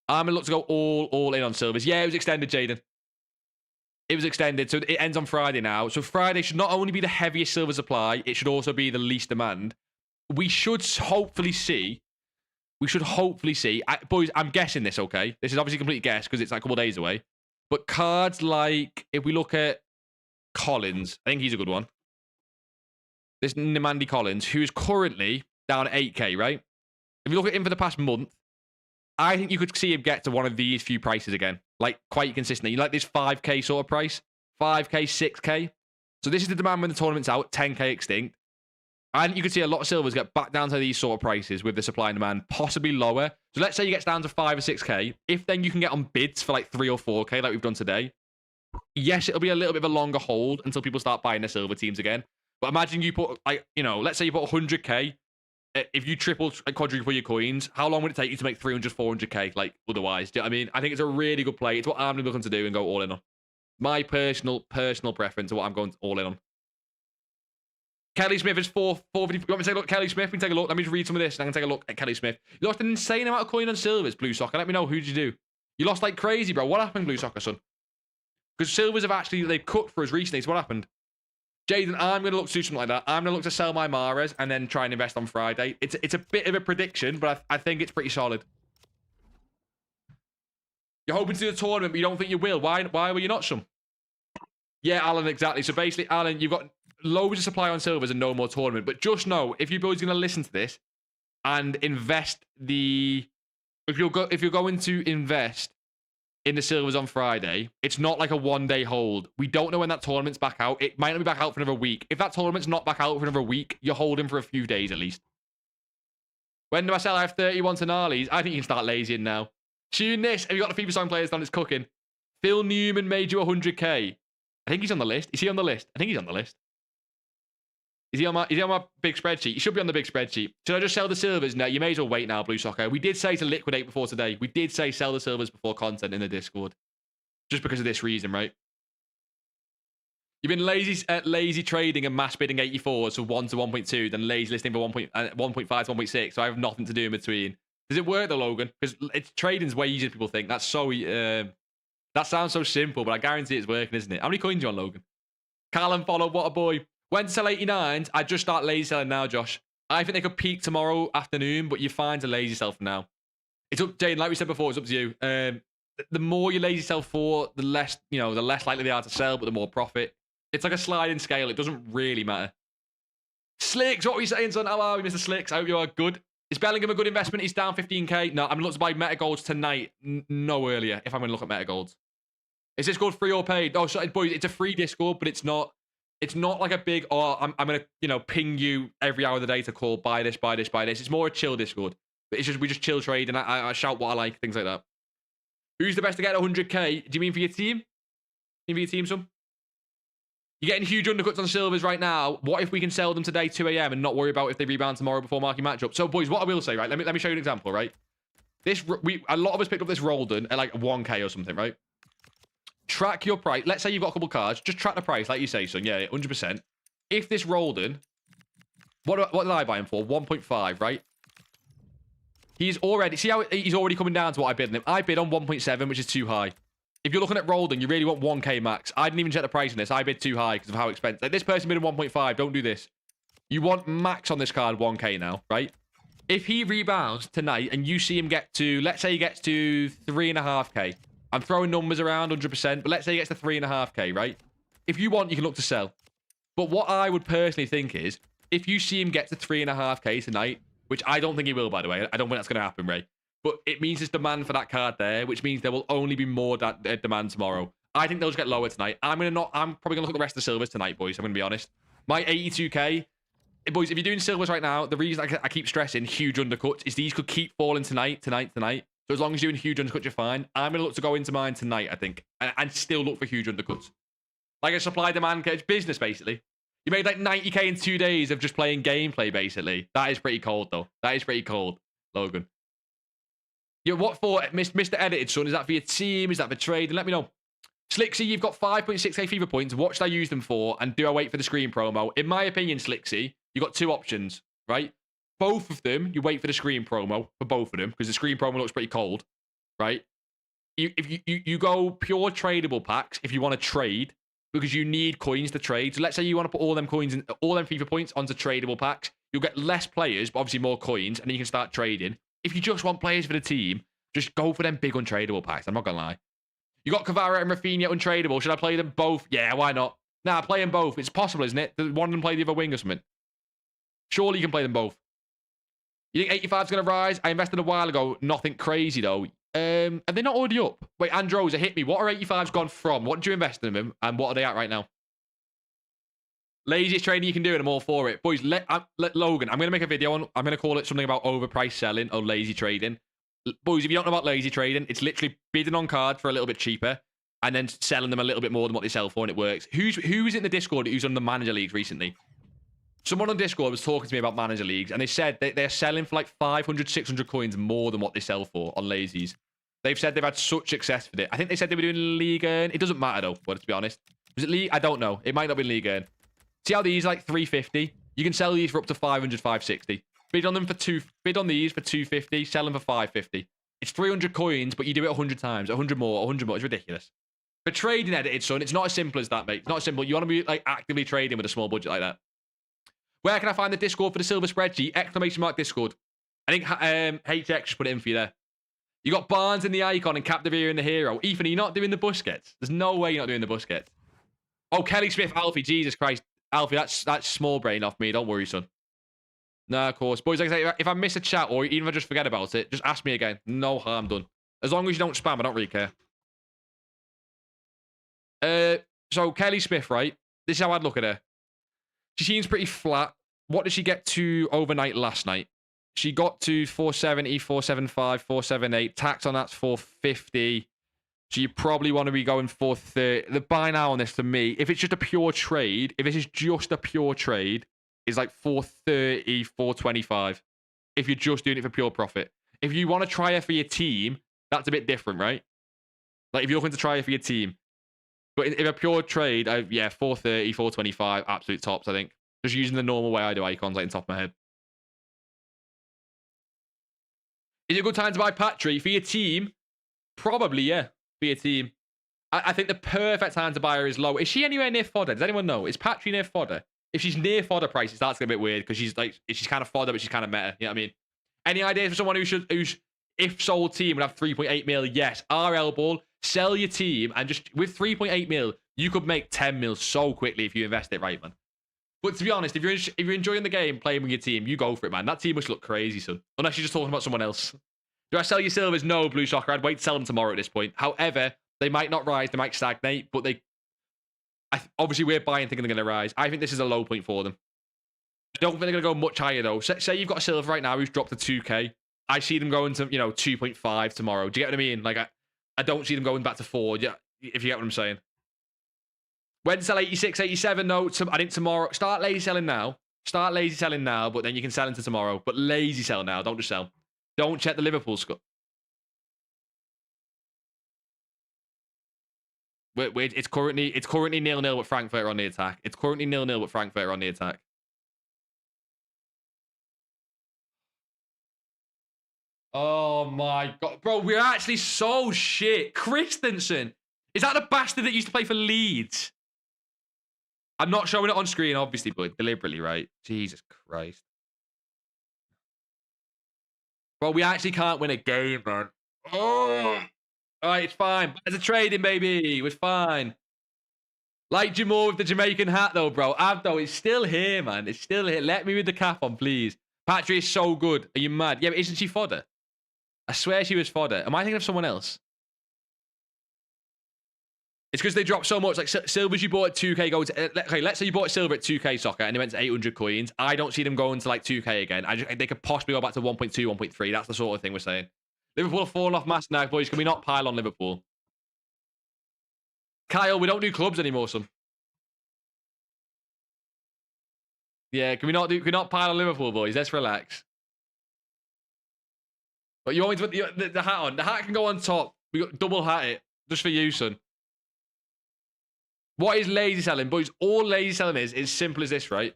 [SPEAKER 1] I'm going to look to go all in on silvers. Yeah, it was extended, Jaden. It was extended, so it ends on Friday now. So Friday should not only be the heaviest silver supply, it should also be the least demand. We should hopefully see, boys, I'm guessing this, okay? This is obviously a complete guess because it's like a couple of days away. But cards like, if we look at Collins, I think he's a good one. This Nimandi Collins, who is currently down at 8k, right? If you look at him for the past month, I think you could see him get to one of these few prices again, like quite consistently. You like this 5k sort of price, 5k, 6k. So this is the demand when the tournament's out, 10k extinct. I think you could see a lot of silvers get back down to these sort of prices with the supply and demand, possibly lower. So let's say you get down to 5 or 6k. If then you can get on bids for like 3 or 4k like we've done today, yes, it'll be a little bit of a longer hold until people start buying their silver teams again. But imagine you put, like, you know, let's say you put 100k. If you triple, quadruple your coins, how long would it take you to make 300, 400k, like, otherwise? Do you know what I mean? I think it's a really good play. It's what I'm looking to do and go all in on. My personal preference of what I'm going all in on. Kelly Smith is 450. You want me to take a look at Kelly Smith? We can take a look. Let me just read some of this and I can take a look at Kelly Smith. You lost an insane amount of coin on silvers, Blue Soccer. Let me know. Who did you do? You lost like crazy, bro. What happened, Blue Soccer, son? Because silvers have actually, they've cut for us recently. So what happened? Jaden, I'm going to look to do something like that. I'm going to look to sell my Mares and then try and invest on Friday. It's a bit of a prediction, but I think it's pretty solid. You're hoping to do the tournament, but you don't think you will. Why were you not, son? Yeah, Alan, exactly. So basically, Alan, you've got loads of supply on silvers and no more tournament. But just know, if you're going to listen to this and invest the... If you're going to invest in the silvers on Friday, it's not like a one-day hold. We don't know when that tournament's back out. It might not be back out for another week. If that tournament's not back out for another week, you're holding for a few days at least. When do I sell? I have 31 Tonales. I think you can start lazying now. Tune this. Have you got the FIFA song players done? It's cooking. Phil Newman made you 100k. I think he's on the list. Is he on the list? I think he's on the list. Is he on my big spreadsheet? He should be on the big spreadsheet. Should I just sell the silvers? No, you may as well wait now, Blue Soccer. We did say to liquidate before today. We did say sell the silvers before content in the Discord. Just because of this reason, right? You've been lazy trading and mass bidding 84s for 1 to 1.2, then lazy listing for 1.5 to 1.6, so I have nothing to do in between. Does it work though, Logan? Because trading's way easier than people think. That's so... that sounds so simple, but I guarantee it's working, isn't it? How many coins are you on, Logan? Callum follow, what a boy. When to sell 89s, I'd just start lazy selling now, Josh. I think they could peak tomorrow afternoon, but you're fine to lazy sell for now. It's up, Jane, like we said before, it's up to you. The more you lazy sell for, the less, the less likely they are to sell, but the more profit. It's like a sliding scale. It doesn't really matter. Slicks, what are we saying, son? How are we, Mr. Slicks? I hope you are good. Is Bellingham a good investment? He's down 15k. No, I'm going to look to buy meta golds tonight. No earlier, if I'm going to look at meta golds. Is this called free or paid? Oh, sorry, boys, it's a free Discord, but it's not like a big, I'm going to, ping you every hour of the day to call, buy this. It's more a chill Discord. But it's just, we just chill trade and I shout what I like, things like that. Who's the best to get 100k? Do you mean for your team? You mean for your team, son? You're getting huge undercuts on silvers right now. What if we can sell them today 2 a.m. and not worry about if they rebound tomorrow before marking matchup? So, boys, what I will say, right? Let me show you an example, right? A lot of us picked up this Roldan at like 1k or something, right? Track your price. Let's say you've got a couple cards. Just track the price, like you say, son. Yeah, 100%. If this Roldan, what did I buy him for? 1.5, right? He's already, see how he's already coming down to what I bid on him. I bid on 1.7, which is too high. If you're looking at Roldan, you really want 1k max. I didn't even check the price on this. I bid too high because of how expensive. Like, this person bid on 1.5. Don't do this. You want max on this card 1k now, right? If he rebounds tonight and you see him get to, let's say he gets to 3.5k. I'm throwing numbers around 100%, but let's say he gets to 3.5k, right? If you want, you can look to sell. But what I would personally think is, if you see him get to 3.5k tonight, which I don't think he will, by the way. I don't think that's going to happen, Ray. But it means there's demand for that card there, which means there will only be more demand tomorrow. I think those get lower tonight. I'm probably going to look at the rest of the silvers tonight, boys. I'm going to be honest. My 82k, boys, if you're doing silvers right now, the reason I keep stressing huge undercuts is these could keep falling tonight. So as long as you're doing huge undercuts, you're fine. I'm going to look to go into mine tonight, I think, and still look for huge undercuts. Like a supply-demand business, basically. You made like 90k in 2 days of just playing gameplay, basically. That is pretty cold, though. That is pretty cold, Logan. Yeah, what for, Mr. Edited Son? Is that for your team? Is that for trading? Let me know. Slixy, you've got 5.6k fever points. What should I use them for? And do I wait for the screen promo? In my opinion, Slixy, you've got 2 options, right? Both of them, you wait for the screen promo for both of them because the screen promo looks pretty cold, right? You go pure tradable packs if you want to trade because you need coins to trade. So let's say you want to put all them coins in, all them FIFA points onto tradable packs. You'll get less players, but obviously more coins, and then you can start trading. If you just want players for the team, just go for them big untradeable packs. I'm not gonna lie. You got Kvara and Rafinha untradeable. Should I play them both? Yeah, why not? Nah, play them both. It's possible, isn't it? One of them play the other wing or something. Surely you can play them both. You think 85's going to rise? I invested a while ago. Nothing crazy, though. Are they not already up? Wait, Androza, hit me. What are 85s gone from? What did you invest in them? And what are they at right now? Laziest trading you can do, and I'm all for it. Boys, let Logan, I'm going to make a video on, I'm going to call it something about overpriced selling or lazy trading. Boys, if you don't know about lazy trading, it's literally bidding on cards for a little bit cheaper and then selling them a little bit more than what they sell for, and it works. Who was in the Discord who's on the manager leagues recently? Someone on Discord was talking to me about manager leagues, and they said they're selling for like 500, 600 coins more than what they sell for on lazies. They've said they've had such success with it. I think they said they were doing League Earn. It doesn't matter, though, but to be honest. Was it League? I don't know. It might not be League Earn. See how these are like 350? You can sell these for up to 500, 560. Bid on them for bid on these for 250, sell them for 550. It's 300 coins, but you do it 100 times, 100 more, 100 more. It's ridiculous. For trading, Edited Son, it's not as simple as that, mate. It's not simple. You want to be like actively trading with a small budget like that. Where can I find the Discord for the silver spreadsheet? Exclamation mark Discord. I think HX just put it in for you there. You got Barnes in the icon and Capdevere in the hero. Ethan, are you not doing the Busquets? There's no way you're not doing the Busquets. Oh, Kelly Smith, Alfie. Jesus Christ. Alfie, that's small brain off me. Don't worry, son. Nah, of course. Boys, like I say, if I miss a chat or even if I just forget about it, just ask me again. No harm done. As long as you don't spam, I don't really care. So, Kelly Smith, right? This is how I'd look at her. She seems pretty flat. What did she get to overnight last night? She got to 470, 475, 478. Tax on that's 450. So you probably want to be going 430. The buy now on this for me, if it's just a pure trade, if this is just a pure trade, is like 430, 425. If you're just doing it for pure profit. If you want to try it for your team, that's a bit different, right? Like if you're looking to try it for your team. But if a pure trade, yeah, 430, 425, absolute tops, I think. Just using the normal way I do icons, like on top of my head. Is it a good time to buy Patry for your team? Probably, yeah, for your team. I think the perfect time to buy her is low. Is she anywhere near fodder? Does anyone know? Is Patry near fodder? If she's near fodder price, it starts to get a bit weird because she's like, she's kind of fodder, but she's kind of meta. You know what I mean? Any ideas for someone who's if sold team would have 3.8 mil? Yes. RL ball, sell your team, and just with 3.8 mil, you could make 10 mil so quickly if you invest it right, man. But to be honest, if you're enjoying the game, playing with your team, you go for it, man. That team must look crazy, son. Unless you're just talking about someone else. Do I sell your silvers? No, Blue Soccer. I'd wait to sell them tomorrow at this point. However, they might not rise. They might stagnate, but obviously we're buying thinking they're going to rise. I think this is a low point for them. I don't think they're going to go much higher, though. Say you've got a silver right now who's dropped to 2k. I see them going to, 2.5 tomorrow. Do you get what I mean? Like, I don't see them going back to 4, yeah, if you get what I'm saying. When to sell 86, 87, no. I think tomorrow. Start lazy selling now. Start lazy selling now, but then you can sell into tomorrow. But lazy sell now. Don't just sell. Don't check the Liverpool score. Wait, it's currently 0-0 with Frankfurt on the attack. It's currently 0-0 with Frankfurt on the attack. Oh my god, bro, we're actually so shit. Christensen, is that the bastard that used to play for Leeds? I'm not showing it on screen, obviously, but deliberately, right? Jesus Christ. Bro, we actually can't win a game, man. Oh. All right, it's fine. It's a trading, baby. We're fine. Like Jamal with the Jamaican hat, though, bro. Abdo, it's still here, man. It's still here. Let me with the cap on, please. Patry is so good. Are you mad? Yeah, but isn't she fodder? I swear she was fodder. Am I thinking of someone else? It's because they dropped so much. Like, silvers you bought at 2k go to... Okay, let's say you bought silver at 2k soccer and they went to 800 coins. I don't see them going to, like, 2k again. They could possibly go back to 1.2, 1.3. That's the sort of thing we're saying. Liverpool have fallen off mass now, boys. Can we not pile on Liverpool? Kyle, we don't do clubs anymore, son. Yeah, can we not pile on Liverpool, boys? Let's relax. But you want me to put the hat on? The hat can go on top. We got double hat it. Just for you, son. What is lazy selling? Boys, all lazy selling is simple as this, right?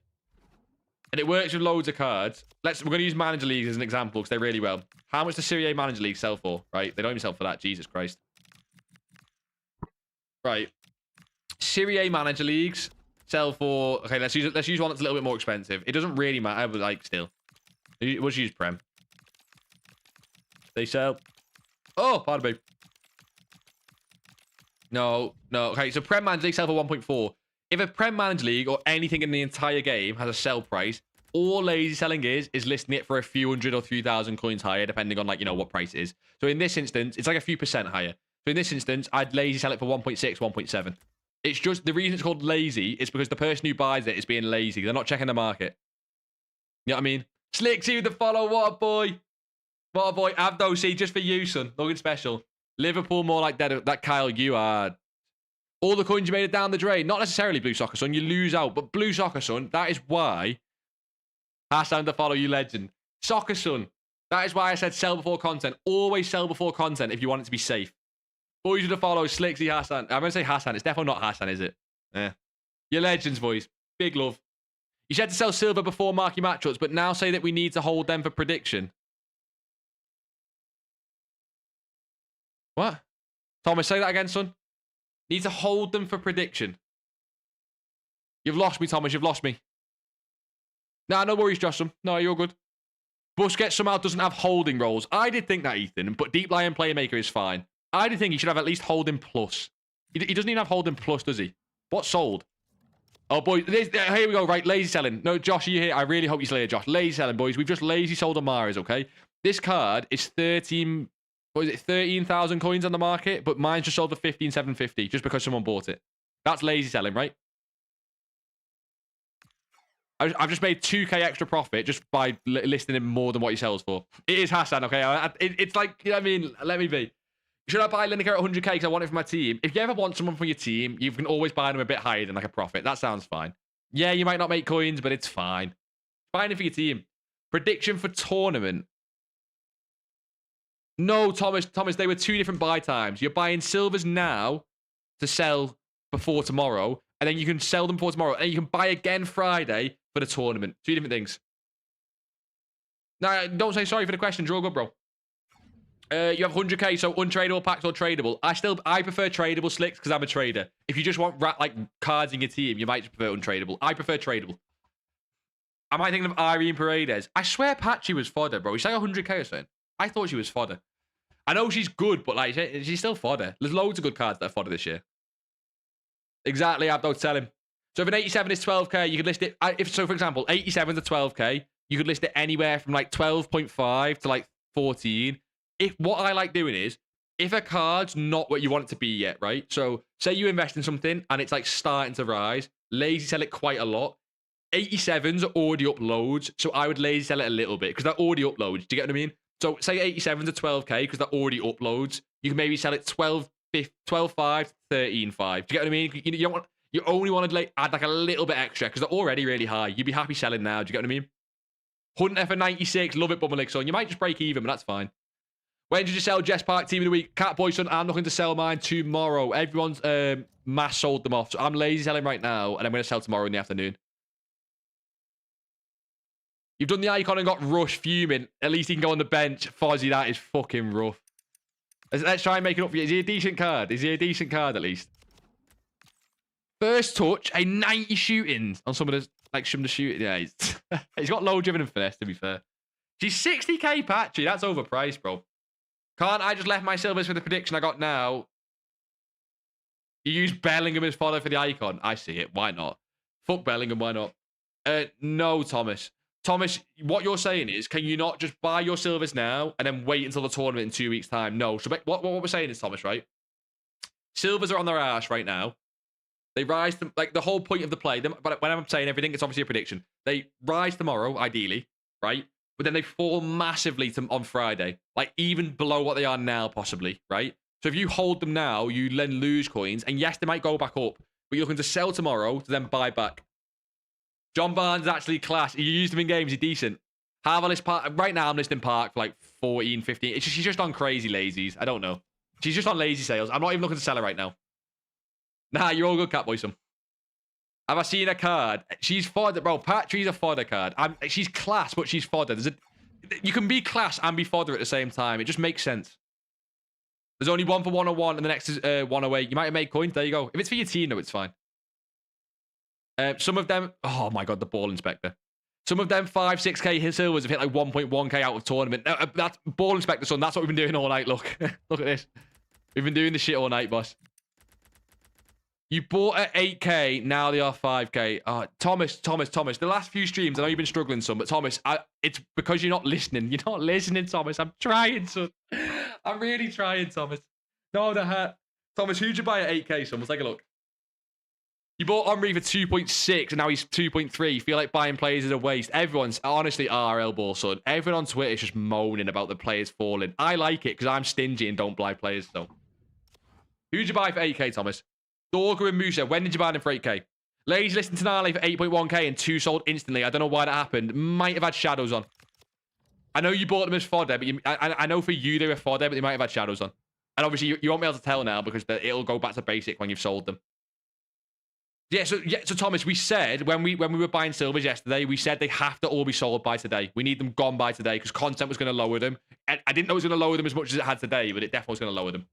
[SPEAKER 1] And it works with loads of cards. We're going to use manager leagues as an example because they're really well. How much does Serie A manager league sell for, right? They don't even sell for that. Jesus Christ. Right. Serie A manager leagues sell for... Okay, let's use one that's a little bit more expensive. It doesn't really matter, but like still. We'll just use Prem. They sell... Oh, pardon me. No. Okay, so Prem Manager League sell for 1.4. If a Prem Manager League or anything in the entire game has a sell price, all lazy selling is listing it for a few hundred or 3,000 coins higher, depending on, like, you know, what price it is. So in this instance, it's like a few percent higher. So in this instance, I'd lazy sell it for 1.6, 1.7. It's just, the reason it's called lazy is because the person who buys it is being lazy. They're not checking the market. You know what I mean? Slicksy with the follow. What a boy. What a boy. Abdo, see, just for you, son. Nothing special. Liverpool more like that Kyle, you are. All the coins you made it down the drain. Not necessarily Blue Soccer Son. You lose out. But Blue Soccer Son, that is why. Hashtag to follow you, legend. Soccer Son. That is why I said sell before content. Always sell before content if you want it to be safe. Boys with the follow, Slicksy, Hassan. I'm going to say Hassan. It's definitely not Hassan, is it? Yeah. You're legends, boys. Big love. You said to sell silver before marquee matchups, but now say that we need to hold them for prediction. What? Thomas, say that again, son. Need to hold them for prediction. You've lost me, Thomas. You've lost me. Nah, no worries, Joshua. No, you're good. Busquets somehow doesn't have holding roles. I did think that, Ethan, but Deep Lion Playmaker is fine. I did think he should have at least holding plus. He doesn't even have holding plus, does he? What's sold? Oh, boys. Here we go. Right, lazy selling. No, Josh, are you here? I really hope you slay it, Josh. Lazy selling, boys. We've just lazy sold Amari's, okay? This card is 13... What is it? 13,000 coins on the market, but mine's just sold for 15,750 just because someone bought it. That's lazy selling, right? I've just made 2k extra profit just by listing him more than what he sells for. It is Hassan, okay? It's like, you know what I mean? Let me be. Should I buy Lineker at 100k because I want it for my team? If you ever want someone for your team, you can always buy them a bit higher than like a profit. That sounds fine. Yeah, you might not make coins, but it's fine. Buying it for your team. Prediction for tournament. No, Thomas, they were 2 different buy times. You're buying silvers now to sell before tomorrow, and then you can sell them before tomorrow, and you can buy again Friday for the tournament. 2 different things. Now, don't say sorry for the question. Draw good, bro. You have 100k, so untradeable packs or tradable. I prefer tradable slicks because I'm a trader. If you just want like cards in your team, you might just prefer untradeable. I prefer tradable. Am I thinking of Irene Paredes? I swear Patchy was fodder, bro. She's like 100k or something. I thought she was fodder. I know she's good, but like she's still fodder. There's loads of good cards that are fodder this year. Exactly, Abdo, tell him. So if an 87 is 12k, you could list it. So for example, 87 to 12k, you could list it anywhere from like 12.5 to like 14. What I like doing is, if a card's not what you want it to be yet, right? So say you invest in something and it's like starting to rise, lazy sell it quite a lot. 87s are already up loads, so I would lazy sell it a little bit because they're already uploads. Do you get what I mean? So say 87 to 12k because they're already uploads. You can maybe sell it 12.5 to 13.5. Do you get what I mean? You only want to add like a little bit extra because they're already really high. You'd be happy selling now. Do you get what I mean? Hunter for 96. Love it, Bummerlick son. You might just break even, but that's fine. When did you sell Jess Park Team of the Week? Catboy son, I'm looking to sell mine tomorrow. Everyone's mass sold them off. So I'm lazy selling right now, and I'm going to sell tomorrow in the afternoon. You've done the icon and got Rush fuming. At least he can go on the bench. Fozzie, that is fucking rough. Let's try and make it up for you. Is he a decent card? Is he a decent card at least? First touch, a 90 shootings on some of the, like, some of the shooting. Yeah, he's got low driven and finesse, to be fair. She's 60k Patchy. That's overpriced, bro. Can't I just left my silvers for the prediction I got now? You use Bellingham as fodder for the icon. I see it. Why not? Fuck Bellingham. Why not? No, Thomas. Thomas, what you're saying is, can you not just buy your silvers now and then wait until the tournament in 2 weeks' time? No. So what we're saying is, Thomas, right? Silvers are on their ass right now. They rise to, like, the whole point of the play. But when I'm saying everything, it's obviously a prediction. They rise tomorrow, ideally, right? But then they fall massively on Friday. Like, even below what they are now, possibly, right? So if you hold them now, you then lose coins. And yes, they might go back up. But you're looking to sell tomorrow to then buy back. John Barnes is actually class. You used him in games. He's decent. Have a list Park. Right now, I'm listing Park for like 14, 15. She's just on crazy lazies. I don't know. She's just on lazy sales. I'm not even looking to sell her right now. Nah, you're all good, Catboysome. Have I seen a card? She's fodder, bro. Patrick's a fodder card. She's class, but she's fodder. You can be class and be fodder at the same time. It just makes sense. There's only one for 101, and the next is 108. You might have made coins. There you go. If it's for your team, though, it's fine. Some of them... Oh, my God, the ball inspector. Some of them 5, 6k hit silvers have hit like 1.1k out of tournament. That's ball inspector, son. That's what we've been doing all night. Look. Look at this. We've been doing this shit all night, boss. You bought at 8k, now they are 5k. Thomas. The last few streams, I know you've been struggling some, but Thomas, it's because you're not listening. You're not listening, Thomas. I'm trying, son. I'm really trying, Thomas. No, the hurt. Thomas, who'd you buy at 8k, son? Let's take a look. You bought Henry for 2.6, and now he's 2.3. Feel like buying players is a waste. Everyone's, honestly, RL ball, son. Everyone on Twitter is just moaning about the players falling. I like it because I'm stingy and don't buy players, so. Who'd you buy for 8k, Thomas? Dorger and Musa, when did you buy them for 8k? Ladies, listen to Nale for 8.1k and 2 sold instantly. I don't know why that happened. Might have had shadows on. I know you bought them as fodder, but I know for you they were fodder, but they might have had shadows on. And obviously, you won't be able to tell now because it'll go back to basic when you've sold them. So Thomas, we said when we were buying silvers yesterday, we said they have to all be sold by today. We need them gone by today because content was going to lower them. And I didn't know it was going to lower them as much as it had today, but it definitely was going to lower them.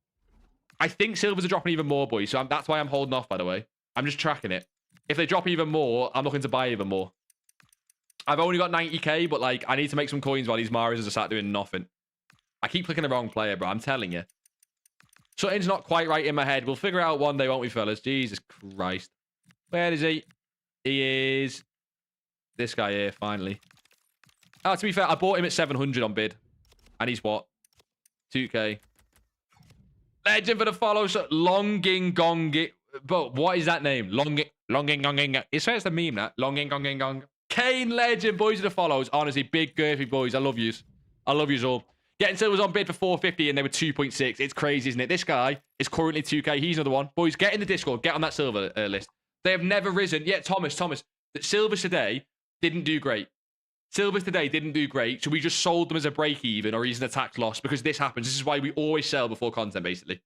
[SPEAKER 1] I think silvers are dropping even more, boys. So that's why I'm holding off, by the way. I'm just tracking it. If they drop even more, I'm looking to buy even more. I've only got 90k, but like I need to make some coins while these Marios are sat doing nothing. I keep clicking the wrong player, bro. I'm telling you. Something's not quite right in my head. We'll figure it out one day, won't we, fellas? Jesus Christ. Where is he? He is this guy here, finally. Oh, to be fair, I bought him at 700 on bid. And he's what? 2k. Legend for the follow. So Longing Gong. But what is that name? Longing Gong. It's the meme, that. Longing Gong. Kane Legend, boys of the follows. Honestly, big girthy boys. I love yous. I love yous all. Getting silvers on bid for 450 and they were 2.6. It's crazy, isn't it? This guy is currently 2k. He's another one. Boys, get in the Discord. Get on that silver list. They have never risen. Yeah, Thomas. Silvers today didn't do great. Silvers today didn't do great. So we just sold them as a break even or as an attack loss because this happens. This is why we always sell before content, basically.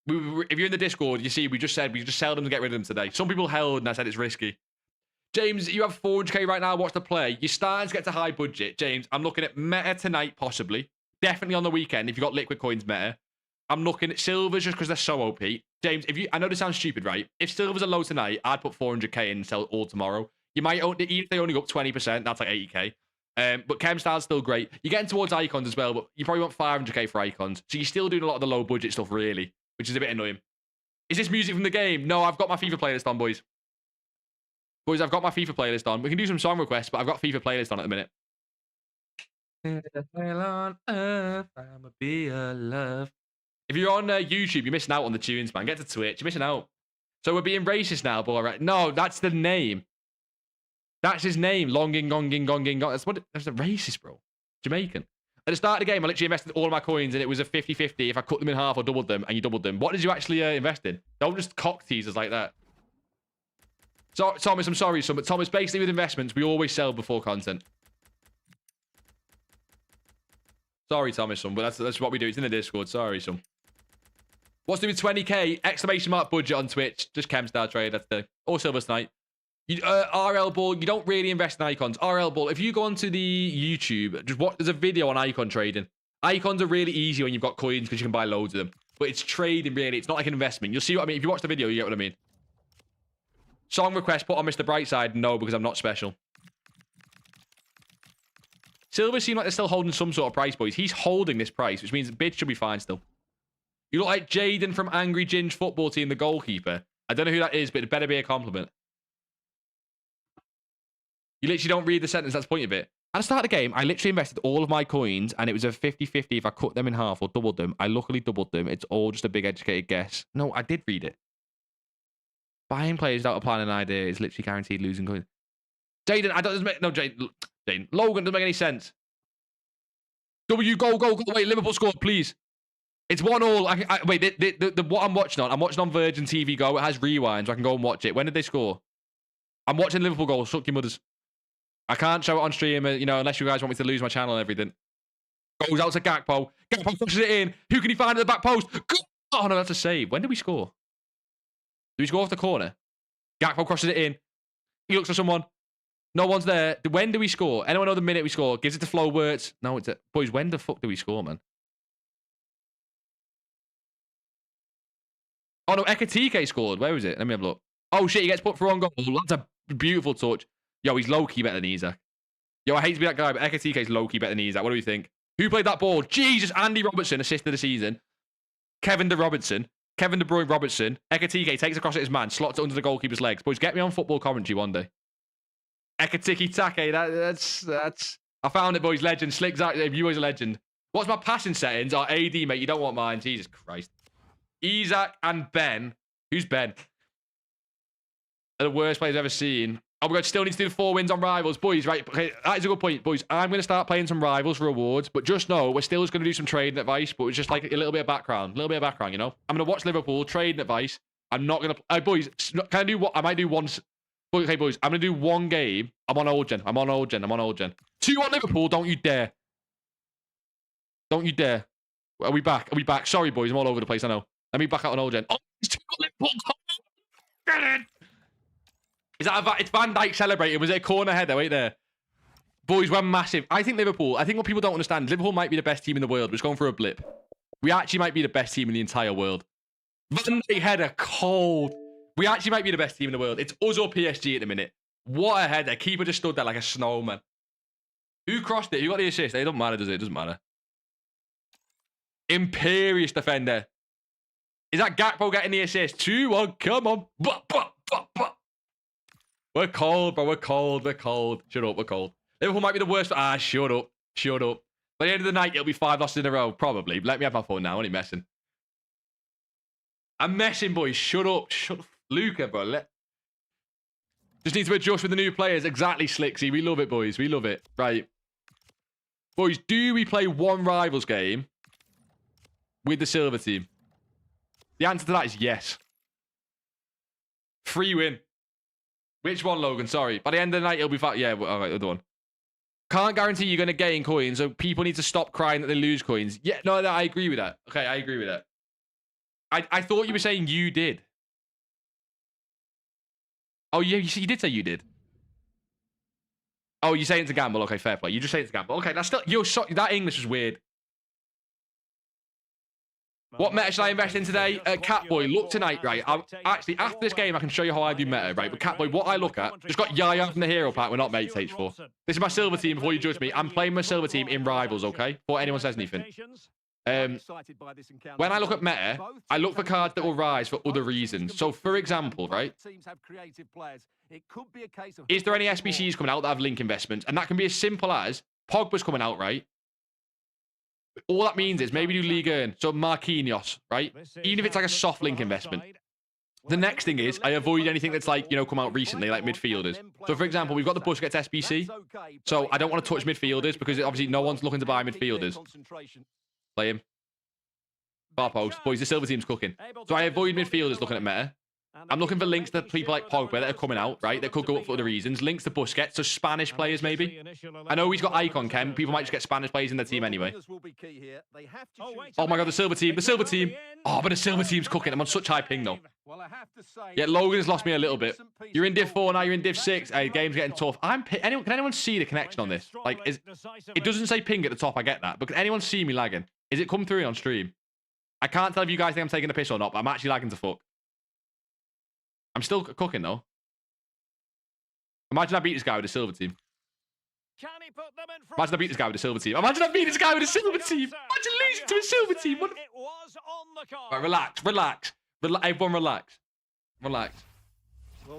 [SPEAKER 1] If you're in the Discord, you see, we just said we just sell them to get rid of them today. Some people held and I said it's risky. James, you have 400k right now. Watch the play. You're starting to get to high budget. James, I'm looking at meta tonight, possibly. Definitely on the weekend if you've got liquid coins meta. I'm looking at silvers just because they're so OP. James, I know this sounds stupid, right? If silvers are low tonight, I'd put 400k in and sell all tomorrow. You might own, even if they only go up 20%, that's like 80k. But Chem Style's still great. You're getting towards icons as well, but you probably want 500k for icons. So you're still doing a lot of the low budget stuff, really, which is a bit annoying. Is this music from the game? No, I've got my FIFA playlist on, boys. Boys, I've got my FIFA playlist on. We can do some song requests, but I've got FIFA playlist on at the minute. On earth, I'ma be alive. If you're on YouTube, you're missing out on the tunes, man. Get to Twitch. You're missing out. So we're being racist now, but all right. No, that's the name. That's his name. Longing, gonging, gonging, gong. That's a racist, bro. Jamaican. At the start of the game, I literally invested all of my coins, and it was a 50-50 if I cut them in half or doubled them, and you doubled them. What did you actually invest in? Don't just cock teasers like that. So, Thomas, I'm sorry, son, but Thomas, basically with investments, we always sell before content. Sorry, Thomas, son, but that's what we do. It's in the Discord. Sorry, son. What's doing 20k? Exclamation mark budget on Twitch. Just Chemstar trade. That's the or Silver Snipe. RL Ball, you don't really invest in icons. RL Ball, if you go onto the YouTube, just watch, there's a video on icon trading. Icons are really easy when you've got coins because you can buy loads of them. But it's trading, really. It's not like an investment. You'll see what I mean. If you watch the video, you get what I mean. Song request, put on Mr. Brightside. No, because I'm not special. Silver seem like they're still holding some sort of price, boys. He's holding this price, which means bid should be fine still. You look like Jaden from Angry Ginge Football Team, the goalkeeper. I don't know who that is, but it better be a compliment. You literally don't read the sentence. That's the point of it. At the start of the game, I literally invested all of my coins, and it was a 50-50 if I cut them in half or doubled them. I luckily doubled them. It's all just a big educated guess. No, I did read it. Buying players without a plan and idea is literally guaranteed losing coins. Jaden, I don't make no Jaden. Logan doesn't make any sense. W, go. Wait, Liverpool scored, please. It's 1-1. Wait, the what I'm watching on Virgin TV Go. It has rewind, so I can go and watch it. When did they score? I'm watching Liverpool goal. Suck your mothers. I can't show it on stream, you know, unless you guys want me to lose my channel and everything. Goes out to Gakpo. Gakpo pushes it in. Who can he find at the back post? Oh, no, that's a save. When did we score? Did we score off the corner? Gakpo crosses it in. He looks for someone. No one's there. When do we score? Anyone know the minute we score? Gives it to Flo Wirtz. No, it's... Boys, when the fuck do we score, man? Oh, no, Ekatike scored. Where was it? Let me have a look. Oh, shit, he gets put for on goal. That's a beautiful touch. Yo, he's low-key better than Isaac. Yo, I hate to be that guy, but Ekatike's low-key better than Isaac. What do you think? Who played that ball? Jesus, Andy Robertson, assist of the season. Kevin De Bruyne Robertson. Ekatike takes across at his man, slots it under the goalkeeper's legs. Boys, get me on football commentary one day. Ekatike Take, that's... I found it, boys. Legend. Slick Zach, you always a legend. What's my passing settings? Oh, AD, mate. You don't want mine. Jesus Christ. Isaac and Ben. Who's Ben? Are the worst players I've ever seen. Oh, we still need to do the 4 wins on Rivals. Boys, right, okay, that is a good point. Boys, I'm going to start playing some Rivals for awards, but just know we're still just going to do some trading advice, but it's just like a little bit of background. A little bit of background, you know? I'm going to watch Liverpool, trading advice. I'm not going to... boys, can I do what? I might do one... Okay, boys, I'm going to do one game. I'm on old gen. 2 on Liverpool, don't you dare. Don't you dare. Are we back? Are we back? Sorry, boys, I'm all over the place, I know. Let me back out on old gen. Oh, it's 2 on Liverpool. Get it! Is that it's Van Dijk celebrating? Was it a corner header right there? Boys, we're massive. I think what people don't understand, Liverpool might be the best team in the world. We're just going for a blip. We actually might be the best team in the entire world. Van Dijk header, cold. We actually might be the best team in the world. It's us or PSG at the minute. What a header. Keeper just stood there like a snowman. Who crossed it? Who got the assist? It doesn't matter, does it? It doesn't matter. Imperious defender. Is that Gakpo getting the assist? 2-1. Come on. We're cold, bro. We're cold. Shut up. We're cold. Liverpool might be the worst. Ah, shut up. By the end of the night, it'll be 5 losses in a row. Probably. Let me have my phone now. I'm only messing. I'm messing, boys. Shut up. Luca, bro. Just need to adjust with the new players. Exactly, Slicksy. We love it, boys. We love it. Right. Boys, do we play one Rivals game with the Silver team? The answer to that is yes. Free win. Which one, Logan? Sorry. By the end of the night, it'll be fine. Yeah, all right, other one. Can't guarantee you're going to gain coins, so people need to stop crying that they lose coins. Yeah, no, I agree with that. Okay, I agree with that. I thought you were saying you did. Oh, yeah, you did say you did. Oh, you're saying it's a gamble. Okay, fair play. You just say it's a gamble. Okay, that's still... that English is weird. What meta should I invest in today? Catboy, look tonight, right? Actually, after this game, I can show you how I do meta, right? But Catboy, what I look at, just got Yaya from the hero pack. We're not mates, H4. This is my Silver team before you judge me. I'm playing my Silver team in Rivals, okay? Before anyone says anything. When I look at meta, I look for cards that will rise for other reasons. So, for example, right? Is there any SBCs coming out that have link investments? And that can be as simple as Pogba's coming out, right? All that means is maybe do Ligue 1, so Marquinhos, right? Even if it's like a soft link investment. The next thing is I avoid anything that's like, you know, come out recently, like midfielders. So, for example, we've got the Busquets SBC. So I don't want to touch midfielders because obviously no one's looking to buy midfielders. Play him. Far post. Boys, the Silver team's cooking. So I avoid midfielders looking at meta. I'm looking for links to people like Pogba that are coming out, right? That could go up for other reasons. Links to Busquets, so Spanish players maybe. I know he's got Icon Ken. People might just get Spanish players in their team anyway. Oh my God, the Silver team. Oh, but the Silver team's cooking. I'm on such high ping though. Yeah, Logan has lost me a little bit. You're in Div 4 now, you're in Div 6. Hey, game's getting tough. Can anyone see the connection on this? Like, it doesn't say ping at the top, I get that. But can anyone see me lagging? Is it come through on stream? I can't tell if you guys think I'm taking a piss or not, but I'm actually lagging to fuck. I'm still cooking, though. Imagine I beat this guy with a Silver team. Imagine I beat this guy with a Silver team. Imagine I beat this guy with a Silver team. Imagine losing to a Silver team. What... Right, relax. Everyone relax.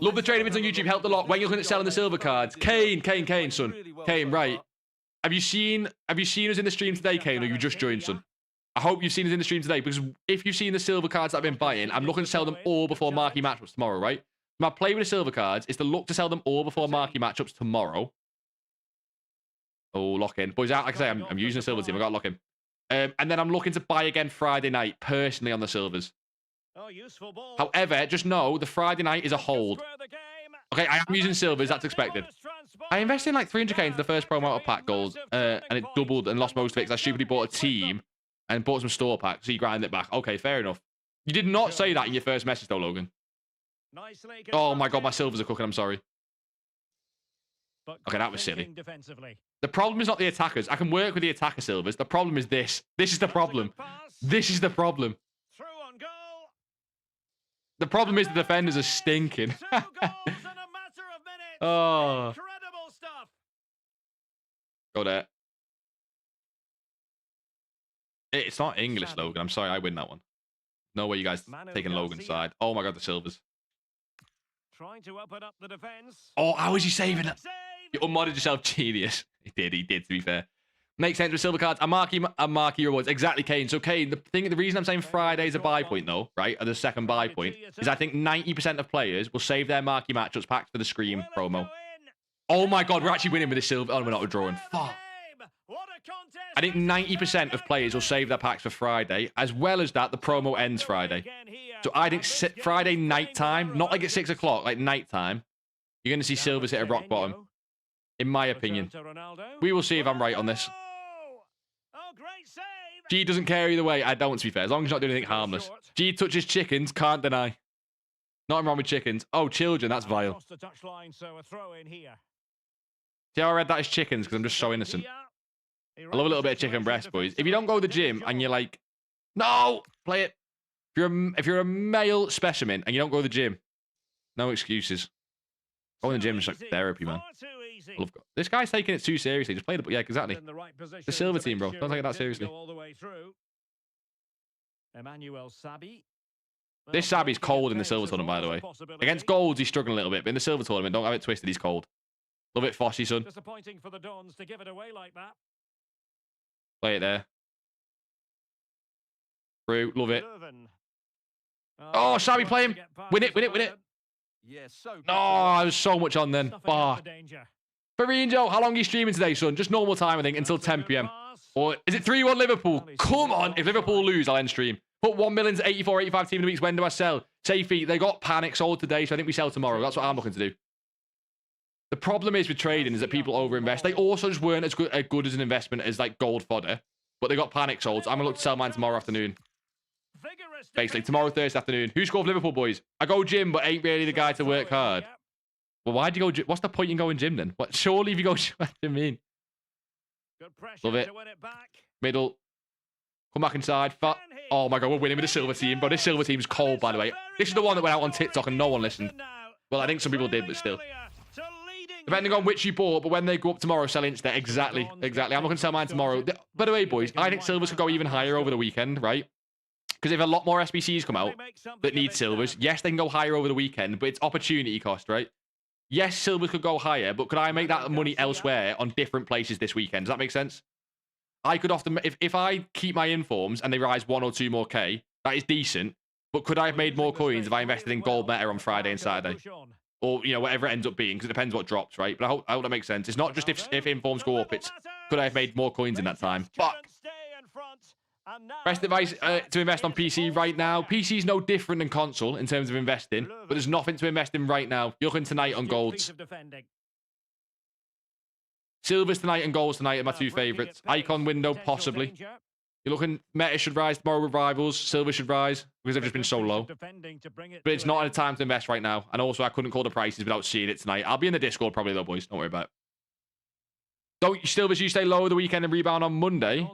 [SPEAKER 1] Love the trading vids on YouTube. Helped a lot. When you're looking at selling the silver cards. Kane, son. Kane, right. Have you seen us in the stream today, Kane, or you just joined, son? I hope you've seen us in the stream today, because if you've seen the silver cards that I've been buying, I'm looking to sell them all before marquee matchups tomorrow, right? My play with the silver cards is to look to sell them all before marquee matchups tomorrow. Oh, lock in. Boys, like I say, I'm using the silver team. I've got to lock in. And then I'm looking to buy again Friday night, personally, on the silvers. However, just know the Friday night is a hold. Okay, I am using silvers. That's expected. I invested in like 300k into the first promo out of pack gold, and it doubled and lost most of it because I stupidly bought a team and bought some store packs, so you grind it back. Okay, fair enough. You did not say that in your first message, though, Logan. Oh my god, my silvers are cooking. I'm sorry. Okay, that was silly. The problem is not the attackers. I can work with the attacker silvers. The problem is this. This is the problem. This is the problem. The problem is the defenders are stinking. Oh. Go there. It's not English, Logan. I'm sorry, I win that one. No way you guys taking Logan's side. Oh my god, the silvers.
[SPEAKER 3] Trying to open up the defense.
[SPEAKER 1] Oh, how is he saving it? You unmodded yourself, genius. He did, to be fair. Makes sense with silver cards. A marquee rewards. Exactly, Kane. So, Kane, the reason I'm saying Friday's a buy point, though, right, or the second buy point, is I think 90% of players will save their marquee matchups packs for the Scream promo. Oh my god, we're actually winning with this silver. Oh, we're not drawing. Fuck. I think 90% of players will save their packs for Friday. As well as that, the promo ends Friday. So I think Friday nighttime, not like at 6 o'clock, like nighttime, you're going to see silvers hit a rock bottom. In my opinion. We will see if I'm right on this. G doesn't care either way. I don't, to be fair. As long as you're not doing anything harmless. G touches chickens, can't deny. Nothing wrong with chickens. Oh, children, that's vile. See how I read that as chickens, because I'm just so innocent. I love a little bit of chicken breast, boys. If you don't go to the gym and you're like, no, play it. If you're a male specimen and you don't go to the gym, no excuses. Going to the gym is like therapy, man. This guy's taking it too seriously. Just play the... Yeah, exactly. The silver team, bro. Don't take it that seriously. This Sabi's cold in the silver tournament, by the way. Against golds, he's struggling a little bit. But in the silver tournament, don't have it twisted. He's cold. Love it, Fossy, son.
[SPEAKER 3] Disappointing for the Dons to give it away like that.
[SPEAKER 1] Play it there. Through. Love it. Oh, Sabi, play him. Win it, win it, win it. No, there's so much on then. Fuck. Farinjo, how long are you streaming today, son? Just normal time, I think, until 10 p.m. Or is it 3-1 Liverpool? Come on. If Liverpool lose, I'll end stream. Put 1 million to 84, 85 team in the weeks. When do I sell? Safety, they got panic sold today, so I think we sell tomorrow. That's what I'm looking to do. The problem is with trading is that people overinvest. They also just weren't as good as an investment as like gold fodder, but they got panic sold. So I'm going to look to sell mine tomorrow afternoon. Basically, tomorrow, Thursday afternoon. Who scored for Liverpool, boys? I go gym, but ain't really the guy to work hard. Well, why'd you go gym? What's the point in going gym then? What? Surely if you go gym, what do you mean? Love it. Middle. Come back inside. Oh my god, we're winning with the silver team. Bro, this silver team's cold, by the way. This is the one that went out on TikTok and no one listened. Well, I think some people did, but still. Depending on which you bought, but when they go up tomorrow, sell instead. Exactly. Exactly. I'm looking to sell mine tomorrow. By the way, boys, I think silvers could go even higher over the weekend, right? Because if a lot more SBCs come out that need silvers, yes, they can go higher over the weekend, but it's opportunity cost, right? Yes, silvers could go higher, but could I make that money elsewhere on different places this weekend? Does that make sense? I could often, if I keep my informs and they rise 1 or 2 more K, that is decent. But could I have made more coins if I invested in gold meta on Friday and Saturday? Or, you know, whatever it ends up being, because it depends what drops, right? But I hope that makes sense. It's not just if informs go up, it's could I have made more coins in that time? But best advice to invest on PC right now. PC is no different than console in terms of investing, but there's nothing to invest in right now. You're looking tonight on golds. Silvers tonight and golds tonight are my 2 favourites. Icon window, possibly. You're looking, meta should rise tomorrow with rivals. Silver should rise because they've just been so low. But it's not a time to invest right now. And also, I couldn't call the prices without seeing it tonight. I'll be in the Discord probably, though, boys. Don't worry about it. Don't Silvers, you stay low the weekend and rebound on Monday?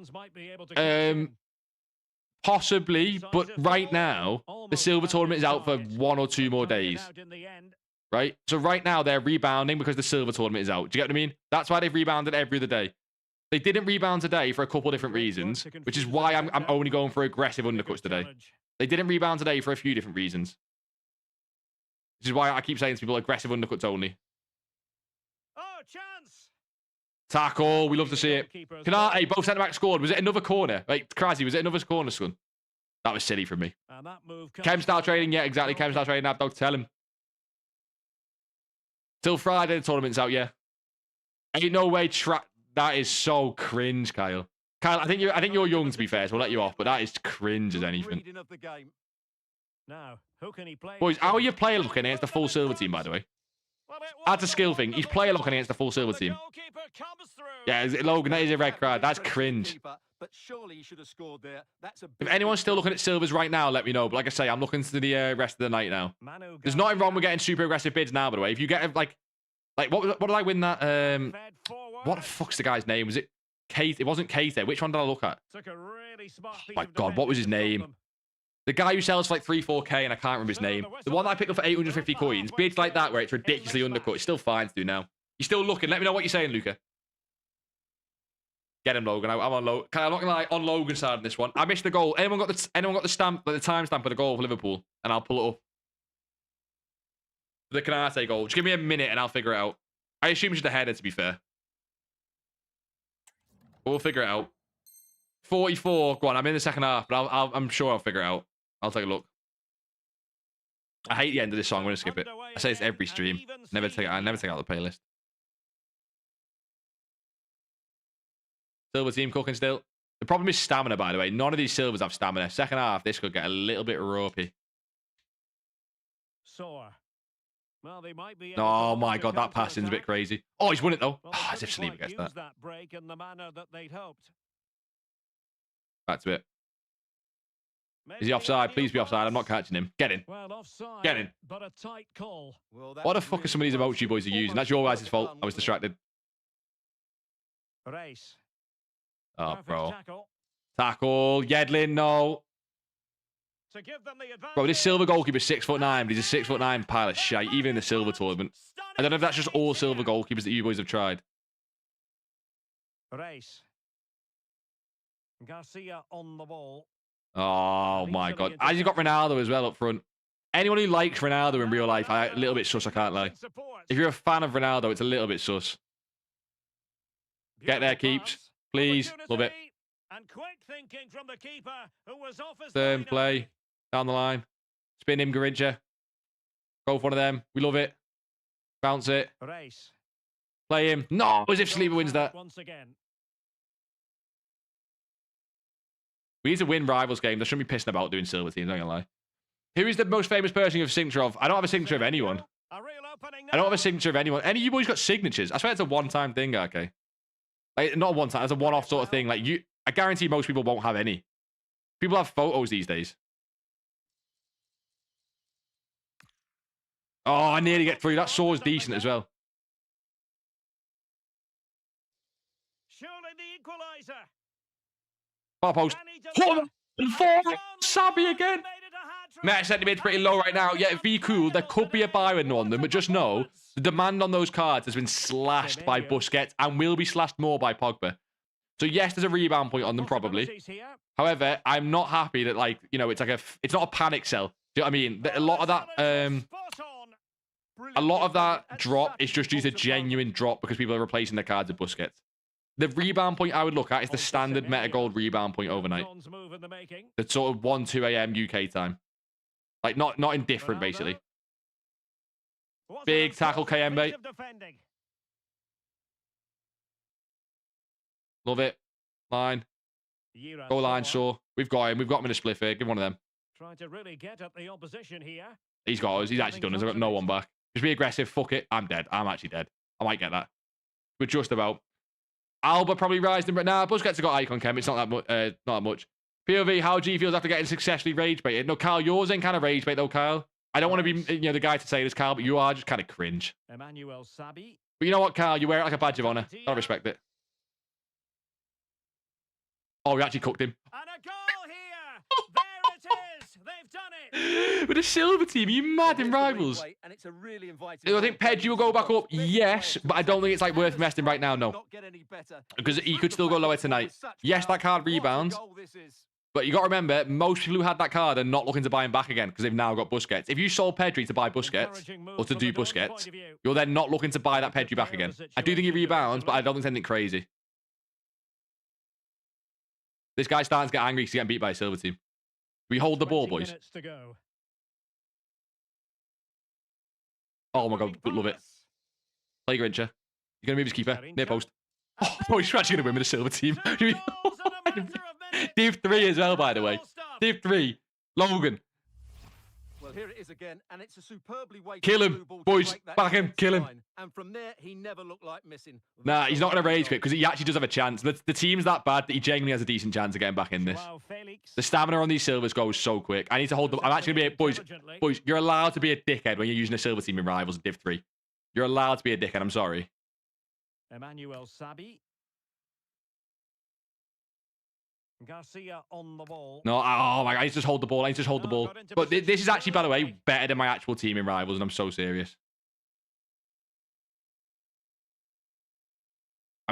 [SPEAKER 1] Possibly, but right now, the silver tournament is out for 1 or 2 more days. Right? So right now, they're rebounding because the silver tournament is out. Do you get what I mean? That's why they've rebounded every other day. They didn't rebound today for a couple of different reasons, which is why I'm only going for aggressive undercuts today. They didn't rebound today for a few different reasons. Which is why I keep saying to people, aggressive undercuts only.
[SPEAKER 3] Oh, chance!
[SPEAKER 1] Tackle, we love to see it. Canate, both centre-backs scored. Was it another corner? Like, Krasi, was it another corner, son? That was silly from me. Chem style trading, yeah, exactly. Chem style trading, Abdog, tell him. Till Friday, the tournament's out, yeah. Ain't no way that is so cringe, Kyle. Kyle, I think you're young, to be fair, so we'll let you off, but that is cringe as anything.
[SPEAKER 3] Now, who can he play?
[SPEAKER 1] Boys, how are your player looking against the full silver team, by the way?
[SPEAKER 3] Well, it
[SPEAKER 1] That's a
[SPEAKER 3] was
[SPEAKER 1] skill thing. He's player locking against the full silver
[SPEAKER 3] the
[SPEAKER 1] team.
[SPEAKER 3] goalkeeper comes through.
[SPEAKER 1] Yeah, Logan, that is a red card. That's cringe.
[SPEAKER 4] But surely he should have scored there. That's a
[SPEAKER 1] If
[SPEAKER 4] big,
[SPEAKER 1] anyone's
[SPEAKER 4] big
[SPEAKER 1] still
[SPEAKER 4] goal.
[SPEAKER 1] looking at silvers right now, let me know. But like I say, I'm looking to the rest of the night now.
[SPEAKER 3] Manu
[SPEAKER 1] There's nothing wrong with
[SPEAKER 3] Garcia
[SPEAKER 1] getting super aggressive bids now, by the way. If you get what did I win that?
[SPEAKER 3] fed forward.
[SPEAKER 1] What the fuck's the guy's name? Was it Kate? It wasn't Kate. Which one did I look at?
[SPEAKER 3] Took a really smart piece
[SPEAKER 1] My
[SPEAKER 3] of
[SPEAKER 1] God, what was his
[SPEAKER 3] defending to
[SPEAKER 1] name?
[SPEAKER 3] stop them.
[SPEAKER 1] The guy who sells for like 3-4k and I can't remember his name. The one that I picked up for 850 coins. Bids like that where it's ridiculously undercut. It's still fine to do now. You're still looking. Let me know what you're saying, Luca. Get him, Logan. I'm on Logan. I'm not gonna lie, on Logan's side on this one. I missed the goal. Anyone got the stamp, like the timestamp of the goal for Liverpool? And I'll pull it up. The Canate goal. Just give me a minute and I'll figure it out. I assume it's just a header, to be fair. But we'll figure it out. 44. Go on, I'm in the second half, but I'm sure I'll figure it out. I'll take a look. I hate the end of this song. I'm going to skip it. I say this every stream. I never take out the playlist. Silver team cooking still. The problem is stamina, by the way. None of these silvers have stamina. Second half, this could get a little bit ropey.
[SPEAKER 3] Sore. Well, they might be able
[SPEAKER 1] Oh
[SPEAKER 3] to
[SPEAKER 1] my
[SPEAKER 3] launch
[SPEAKER 1] God, that
[SPEAKER 3] counter
[SPEAKER 1] passing's a bit
[SPEAKER 3] attack.
[SPEAKER 1] crazy. Oh, he's won it though.
[SPEAKER 3] Well,
[SPEAKER 1] Oh,
[SPEAKER 3] they
[SPEAKER 1] as if
[SPEAKER 3] couldn't
[SPEAKER 1] Saliba
[SPEAKER 3] quite
[SPEAKER 1] gets that.
[SPEAKER 3] use break in the manner that they'd hoped.
[SPEAKER 1] Back to it.
[SPEAKER 3] Maybe
[SPEAKER 1] Is he offside?
[SPEAKER 3] ideal
[SPEAKER 1] Please be offside. I'm not
[SPEAKER 3] pass.
[SPEAKER 1] catching him. Get in.
[SPEAKER 3] Well, offside.
[SPEAKER 1] Get in.
[SPEAKER 3] But a tight call.
[SPEAKER 4] Well, that
[SPEAKER 1] What the
[SPEAKER 4] was
[SPEAKER 1] fuck are
[SPEAKER 4] really
[SPEAKER 1] some of these
[SPEAKER 4] close.
[SPEAKER 1] emoji boys are using? That's
[SPEAKER 4] Almost
[SPEAKER 1] your
[SPEAKER 4] got
[SPEAKER 1] guys'
[SPEAKER 4] it
[SPEAKER 1] fault.
[SPEAKER 4] done,
[SPEAKER 1] I was
[SPEAKER 4] wasn't it?
[SPEAKER 1] distracted.
[SPEAKER 3] Race.
[SPEAKER 1] Oh,
[SPEAKER 3] Perfect
[SPEAKER 1] bro.
[SPEAKER 3] tackle.
[SPEAKER 1] Tackle. Yedlin, no.
[SPEAKER 3] To give them the advantage.
[SPEAKER 1] Bro, this silver goalkeeper's 6'9", but he's a 6'9" pile of shite, even in the silver tournament. I don't know if that's just all silver goalkeepers that you boys have tried.
[SPEAKER 3] Race. Garcia on the ball.
[SPEAKER 1] Oh, my God. As you got Ronaldo as well up front. Anyone who likes Ronaldo in real life, a little bit sus, I can't lie. If you're a fan of Ronaldo, it's a little bit sus. Get there, keeps. Please. Love it.
[SPEAKER 3] And quick thinking from the keeper, who was off his
[SPEAKER 1] Turn,
[SPEAKER 3] line
[SPEAKER 1] play.
[SPEAKER 3] early.
[SPEAKER 1] Down the line. Spin him, Garincha. Go for one of them. We love it. Bounce it.
[SPEAKER 3] Race.
[SPEAKER 1] Play him. No, as if Saliba wins that.
[SPEAKER 3] Once again.
[SPEAKER 1] We need to win rivals games. I shouldn't be pissing about doing silver teams, I'm not gonna lie. Who is the most famous person you have a signature of? I don't have a signature of anyone.
[SPEAKER 3] A real opening
[SPEAKER 1] I don't have a
[SPEAKER 3] now.
[SPEAKER 1] signature of anyone. Any of you boys got signatures? I swear it's a one-time thing, okay? Like, not a one-time, it's a one-off sort of thing. Like, I guarantee most people won't have any. People have photos these days. Oh, I nearly get through. That saw is decent as well.
[SPEAKER 3] Surely the equaliser.
[SPEAKER 1] Far post.
[SPEAKER 3] Can he deliver?
[SPEAKER 1] And four. Sabby again. Meta sentiment's pretty low right now. Yeah, be cool. There could be a buy in on them, but just know the demand on those cards has been slashed by Busquets and will be slashed more by Pogba. So yes, there's a rebound point on them probably. However, I'm not happy that, like, you know, it's like it's not a panic sell. Do you know what I mean? A lot of that drop is just due to genuine drop because people are replacing their cards with Busquets. The rebound point I would look at is the standard meta gold rebound point overnight. The sort of 1-2 a.m. UK time. Like, not indifferent, basically. Big tackle, KMB. Love it. Line. Go line, Shaw. We've got him. We've got him in a split here. Give one of them.
[SPEAKER 3] Trying to really get at the opposition here.
[SPEAKER 1] He's got us. He's actually done us. I've got no one back. Just be aggressive. Fuck it. I'm dead. I'm actually dead. I might get that. But just about. Alba probably rised him, but nah, Busquets have got icon chem. It's not that much. POV, how G feels after getting successfully rage baited. No, Kyle, yours ain't kind of rage bait though, Kyle. I don't want to be, the guy to say this, Kyle, but you are just kind of cringe.
[SPEAKER 3] Emmanuel Sabi.
[SPEAKER 1] But you know what, Kyle? You wear it like a badge of honor. I respect it. Oh, we actually cooked him.
[SPEAKER 3] And a goal here. There it is. They've done it.
[SPEAKER 1] With a silver team, are you mad in rivals?
[SPEAKER 4] And it's a really inviting
[SPEAKER 1] Do I think Pedri will go back up? Yes, but I don't think it's like worth investing right now, no. Because he could still go lower tonight. Yes, that card rebounds. But you got to remember, most people who had that card are not looking to buy him back again because they've now got Busquets. If you sold Pedri to buy Busquets, or to do Busquets, you're then not looking to buy that Pedri back again. I do think he rebounds, but I don't think it's anything crazy. This guy's starting to get angry because he's getting beat by a silver team. We hold the ball, boys. Oh my God, love it. Play Grincha. You're going to move his keeper. Near post. Oh, bro, he's actually going to win with a silver team. Div 3 as well, by the way. Div 3. Logan.
[SPEAKER 4] Well, here it is again, and it's a superbly weighted
[SPEAKER 1] Kill him,
[SPEAKER 4] blue ball to
[SPEAKER 1] boys.
[SPEAKER 4] break that
[SPEAKER 1] Back him,
[SPEAKER 4] defensive
[SPEAKER 1] kill him.
[SPEAKER 4] line. And from there, he never looked like missing.
[SPEAKER 1] Nah, he's not going to
[SPEAKER 4] That's a
[SPEAKER 1] rage quit because he actually does have a chance. The team's that bad that he genuinely has a decent chance of getting back in this.
[SPEAKER 3] Wow, Felix.
[SPEAKER 1] The stamina on these silvers goes so quick. I need to hold them. I'm actually going to be a... Boys, you're allowed to be a dickhead when you're using a silver team in Rivals Div 3. You're allowed to be a dickhead. I'm sorry.
[SPEAKER 3] Emmanuel Sabi. Garcia on the ball.
[SPEAKER 1] No, oh my God, I need to just hold the ball. I need to just hold the ball. But this is actually, by the way, better than my actual team in Rivals, and I'm so serious.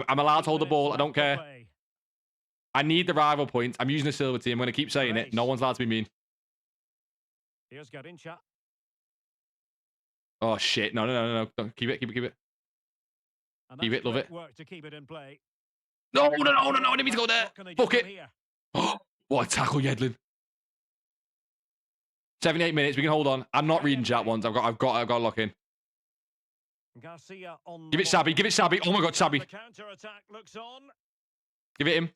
[SPEAKER 1] I'm allowed to hold the ball. I don't care. I need the rival points. I'm using a silver team. I'm going to keep saying it. No one's allowed to be mean.
[SPEAKER 3] Here's Garincha.
[SPEAKER 1] Oh, shit. No. Don't. Keep it. Keep it. Keep it. Love it.
[SPEAKER 3] Work to keep it in play.
[SPEAKER 1] No. I didn't mean to go there. Fuck it. Oh, what a tackle, Yedlin. 78 minutes. We can hold on. I'm not reading chat once. I've got to lock in.
[SPEAKER 3] Garcia on.
[SPEAKER 1] Give it Sabi. Give it Sabi. Oh my God, Sabi.
[SPEAKER 3] The counter-attack looks on.
[SPEAKER 1] Give it him.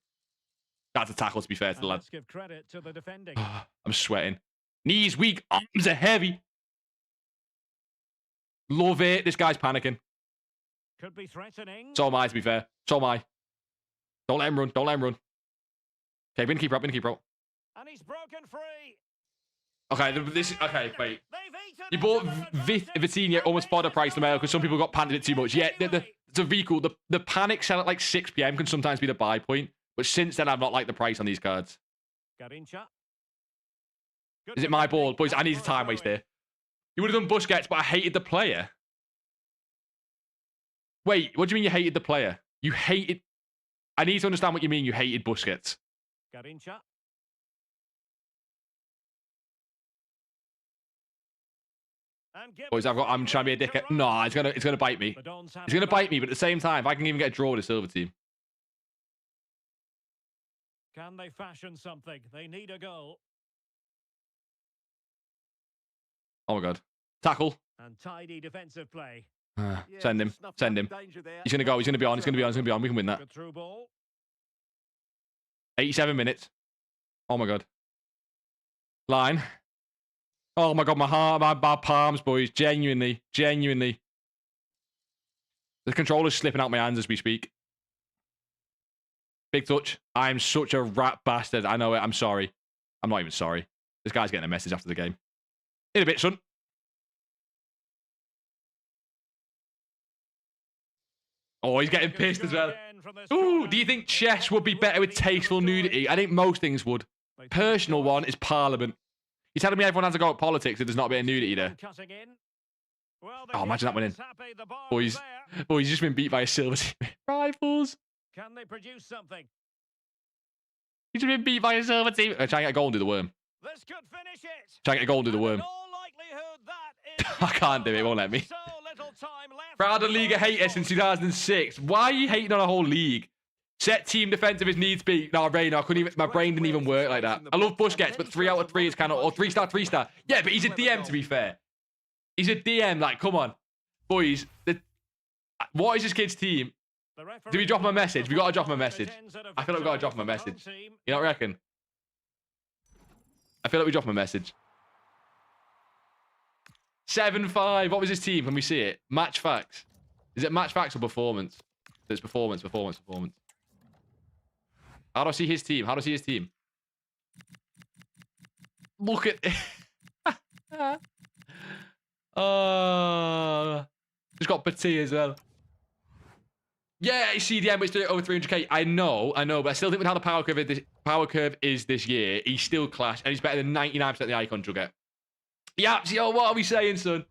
[SPEAKER 1] That's a tackle, to be fair to the lad.
[SPEAKER 3] Let's give credit to the defending.
[SPEAKER 1] I'm sweating. Knees weak. Arms are heavy. Love it. This guy's panicking.
[SPEAKER 3] Could be threatening.
[SPEAKER 1] So am I, to be fair. So am I. Don't let him run. Don't let him run. Okay, we're going to keep up.
[SPEAKER 3] And he's broken free.
[SPEAKER 1] Okay, wait. You bought Vitinha almost fodder price the mail because some people got panicked it too much. Yeah, it's a vehicle. The panic sell at like 6 PM can sometimes be the buy point. But since then, I've not liked the price on these cards.
[SPEAKER 3] Garincha.
[SPEAKER 1] Is it my ball? Boys, I need a time waste here. You would have done Busquets, but I hated the player. Wait, what do you mean you hated the player? You hated... I need to understand what you mean you hated Busquets.
[SPEAKER 3] Garincha.
[SPEAKER 1] Boys, I'm trying to be a dickhead. No, it's gonna bite me. It's gonna bite me, but at the same time, if I can even get a draw with a silver team.
[SPEAKER 3] Can they fashion something? They need a goal.
[SPEAKER 1] Oh my God. Tackle.
[SPEAKER 3] And tidy defensive play.
[SPEAKER 1] Send him. He's gonna go. He's gonna be on. We can win that.
[SPEAKER 3] Good through ball.
[SPEAKER 1] 87 minutes. Oh my God. Line. Oh my God, my heart, my palms, boys. Genuinely. The controller's slipping out my hands as we speak. Big touch. I'm such a rat bastard. I know it. I'm sorry. I'm not even sorry. This guy's getting a message after the game. In a bit, son. Oh, he's getting pissed as well. Ooh, do you think chess would be better with tasteful nudity? I think most things would. Personal one is Parliament. You're telling me everyone has to go at politics if there's not a bit of nudity there? Oh, imagine that winning. Boys, he's just been beat by a silver team. Rivals.
[SPEAKER 3] Can they produce something?
[SPEAKER 1] He's just been beat by a silver team. Try and get a goal and do the worm.
[SPEAKER 3] This could finish it.
[SPEAKER 1] Try and get a goal and do the worm. I can't do it. It won't let me. Proud of League of Hater since 2006. Why are you hating on a whole league? Set team defensive as needs be. No, Rainer, I couldn't even. My brain didn't even work like that. I love Busquets, but 3 out of 3 is kind of, or 3-star, 3-star. Yeah, but he's a DM, to be fair. He's a DM. Like, come on, boys. What is this kid's team? Do we drop him a message? We got to drop him a message. I feel like we got to drop him a message. You don't reckon? I feel like we drop him a message. 7-5. What was his team? Can we see it? Match facts. Is it match facts or performance? It's performance. How do I see his team? Look at... just got Petit as well. Yeah, it's CDM, but it's doing over 300k. I know, but I still think with how the power curve is this year, he's still class, and he's better than 99% of the icons you'll get. Yeah, so what are we saying, son?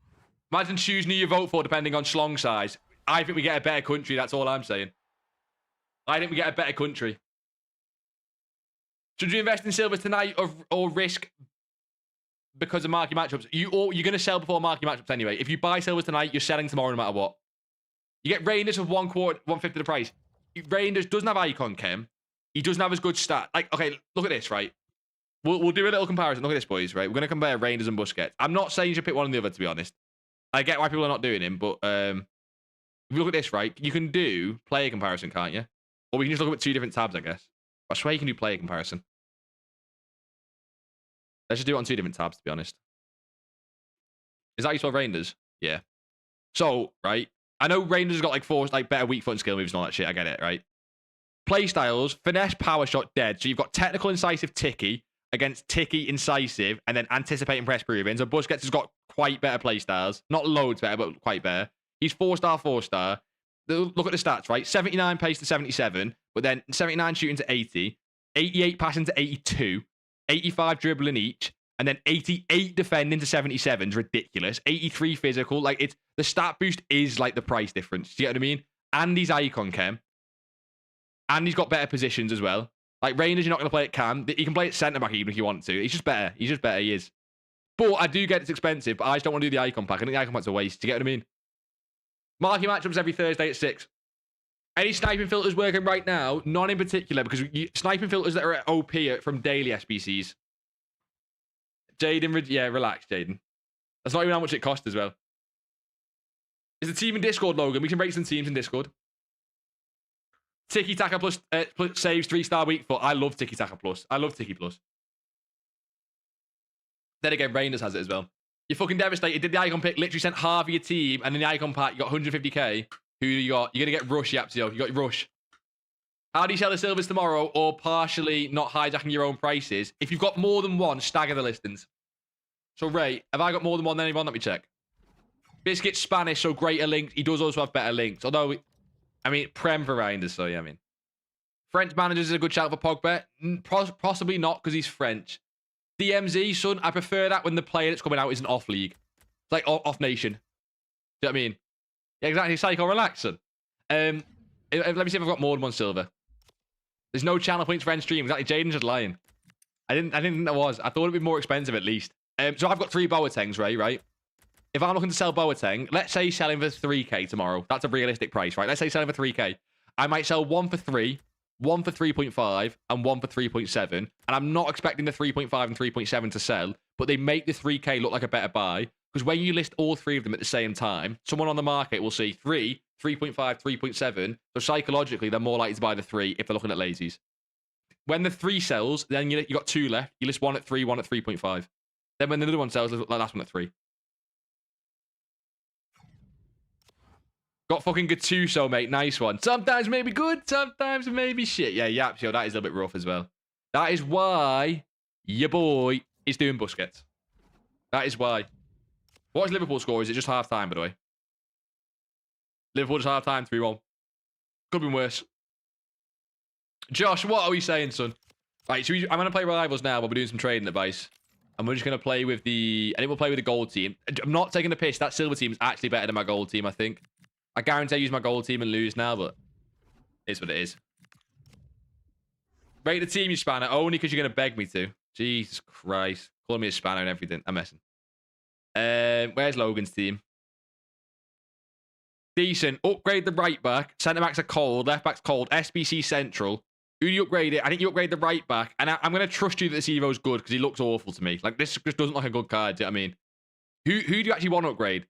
[SPEAKER 1] Imagine choosing who you vote for depending on schlong size. I think we get a better country, that's all I'm saying. I think we get a better country. Should you invest in silver tonight or risk because of marquee matchups? You're going to sell before marquee matchups anyway. If you buy silver tonight, you're selling tomorrow no matter what. You get Rangers for 1/4, 1/5 of the price. Rangers doesn't have icon chem. He doesn't have as good stat. Like, okay, look at this, right? We'll do a little comparison. Look at this, boys, right? We're going to compare Rangers and Busquets. I'm not saying you should pick one or the other, to be honest. I get why people are not doing him, but if you look at this, right? You can do player comparison, can't you? Or we can just look at 2 different tabs, I guess. I swear you can do player comparison. Let's just do it on 2 different tabs, to be honest. Is that how you spell Rangers? Yeah. So, right. I know Rangers got like 4 like better weak foot and skill moves and all that shit. I get it, right? Play styles, finesse, power shot, dead. So you've got technical, incisive, ticky against ticky, incisive, and then anticipating, press, proving. So Busquets has got quite better play styles. Not loads better, but quite better. He's 4-star, 4-star. Look at the stats, right? 79 pace to 77, but then 79 shooting to 80, 88 passing to 82, 85 dribbling each, and then 88 defending to 77 is ridiculous. 83 physical. Like, it's the stat boost is like the price difference. Do you get what I mean? And he's icon chem. And he's got better positions as well. Like, Rangers, you're not going to play at cam. He can play at centre back even if you want to. He's just better. He's just better. He is. But I do get it's expensive, but I just don't want to do the icon pack. I think the icon pack's a waste. Do you get what I mean? Marking matchups every Thursday at 6. Any sniping filters working right now? None in particular, because sniping filters that are at OP are from daily SBCs. Jaden, yeah, relax, Jaden. That's not even how much it costs as well. Is the team in Discord, Logan? We can break some teams in Discord. Tiki Taka plus saves 3-star weak foot. I love Tiki Taka plus. I love Tiki plus. Then again, Rangers has it as well. You're fucking devastated. Did the icon pick, literally sent half of your team, and in the icon pack, you got 150k. Who you got? You're going to get Rush, Yapsio. You got Rush. How do you sell the silvers tomorrow, or partially not hijacking your own prices? If you've got more than one, stagger the listings. So, Ray, have I got more than one than anyone? Let me check. Biscuit's Spanish, so greater links. He does also have better links. Although, I mean, Prem for Rangers, so yeah, I mean. French managers is a good shout for Pogba. Possibly not, because he's French. DMZ, son, I prefer that when the player that's coming out is an off-league. It's like off-nation. Do you know what I mean? Yeah, exactly. Psycho, relax, son. Let me see if I've got more than one silver. There's no channel points for end stream. Exactly, Jaden's just lying. I didn't think there was. I thought it'd be more expensive at least. So I've got 3 Boatengs, right? If I'm looking to sell Boateng, let's say selling for 3k tomorrow. That's a realistic price, right? Let's say selling for 3k. I might sell 1 for 3, 1 for 3.5, and 1 for 3.7. And I'm not expecting the 3.5 and 3.7 to sell, but they make the 3k look like a better buy. Because when you list all 3 of them at the same time, someone on the market will see 3, 3.5, 3.7. So psychologically, they're more likely to buy the 3 if they're looking at lazies. When the 3 sells, then you got 2 left. You list 1 at 3, 1 at 3.5. Then when the other one sells, the last one at 3. Got fucking Gattuso, mate. Nice one. Sometimes maybe good, sometimes maybe shit. Yeah, Yapsio, that is a little bit rough as well. That is why your boy is doing Busquets. That is why. What is Liverpool score? Is it just half-time, by the way? Liverpool just half-time, 3-1. Could have been worse. Josh, what are we saying, son? Right, so I'm going to play Rivals now, but we're doing some trading advice. And we're just going to play with the... I think we'll play with the gold team. I'm not taking the piss. That silver team is actually better than my gold team, I think. I guarantee I use my gold team and lose now, but it's what it is. Rate the team, you spanner, only because you're going to beg me to. Jesus Christ. Calling me a spanner and everything. I'm messing. Where's Logan's team? Decent. Upgrade the right back. Centre backs are cold. Left back's cold. SBC central. Who do you upgrade it? I think you upgrade the right back. And I'm going to trust you that this Evo's good because he looks awful to me. Like, this just doesn't look like a good card. Do you know what I mean? Who do you actually want to upgrade?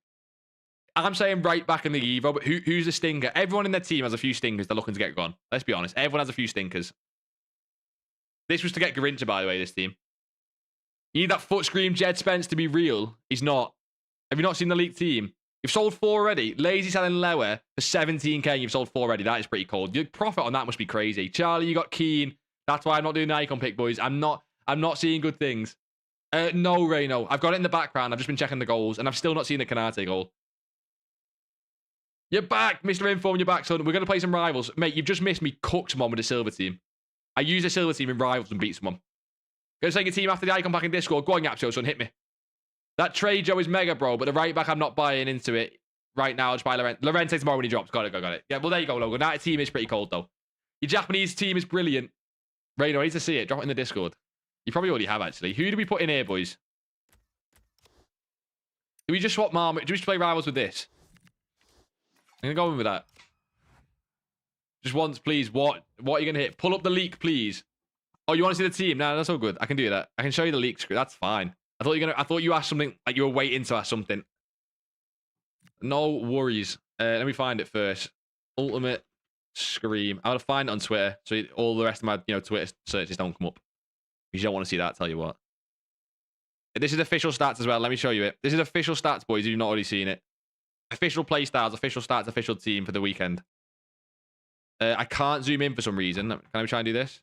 [SPEAKER 1] I'm saying right back in the Evo, but who's a stinker? Everyone in their team has a few stinkers they're looking to get gone. Let's be honest. Everyone has a few stinkers. This was to get Garincha, by the way, this team. You need that foot scream Jed Spence to be real. He's not. Have you not seen the league team? You've sold 4 already. Lazy selling lower for 17k and you've sold 4 already. That is pretty cold. Your profit on that must be crazy. Charlie, you got Keane. That's why I'm not doing the icon pick, boys. I'm not seeing good things. No, Ray, no. I've got it in the background. I've just been checking the goals and I've still not seen the Canate goal. You're back, Mr. Inform. You're back, son. We're going to play some rivals. Mate, you've just missed me cook someone with a silver team. I used a silver team in rivals and beat someone. Going to take a team after the icon pack in Discord. Go on, Yapsio, son. Hit me. That trade, Joe, is mega, bro. But the right back, I'm not buying into it right now. I'll just buy Lorente tomorrow when he drops. Got it. Yeah, well, there you go, Logan. That team is pretty cold, though. Your Japanese team is brilliant. Rayno, I need to see it. Drop it in the Discord. You probably already have, actually. Who do we put in here, boys? Do we just swap Marmot? Do we just play rivals with this? I'm going to go in with that. Just once, please. What are you going to hit? Pull up the leak, please. Oh, you want to see the team? No, that's all good. I can do that. I can show you the leak screen. That's fine. I thought you asked something, like you were waiting to ask something. No worries. Let me find it first. Ultimate Scream. I'll find it on Twitter, so all the rest of my Twitter searches don't come up. If you don't want to see that, I'll tell you what. This is official stats as well. Let me show you it. This is official stats, boys, if you've not already seen it. Official play styles, official stats, official team for the weekend. I can't zoom in for some reason. Can I try and do this?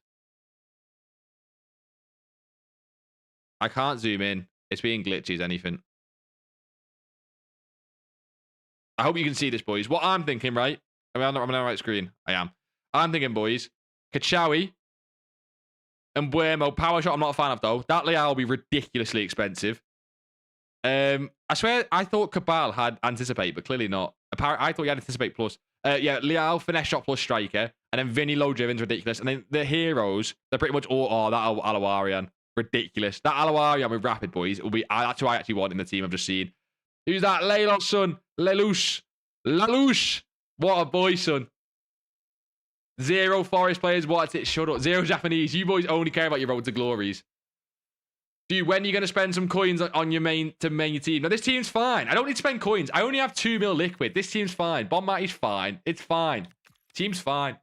[SPEAKER 1] I can't zoom in. It's being glitchy as anything. I hope you can see this, boys. What I'm thinking, right? I'm on the right screen. I am. I'm thinking, boys. Kachawi and Buemo. Power shot I'm not a fan of, though. That Leao will be ridiculously expensive. I swear, I thought Cabal had Anticipate, but clearly not. I thought he had Anticipate plus. Yeah, Leao, Finesse shot plus striker. And then Vinny, low driven's ridiculous. And then the heroes, they're pretty much all... Oh, that Alawarian. Ridiculous. That Alawarian with rapid, boys. It will be... That's who I actually want in the team I've just seen. Who's that? Leilon's son. Lelouch. Lelouch. What a boy, son. 0 Forest players. What's it? Shut up. 0 Japanese. You boys only care about your road to glories. Dude, when are you going to spend some coins on your main your team? Now, this team's fine. I don't need to spend coins. I only have 2 mil liquid. This team's fine. Bon Matty's fine. It's fine. Team's fine.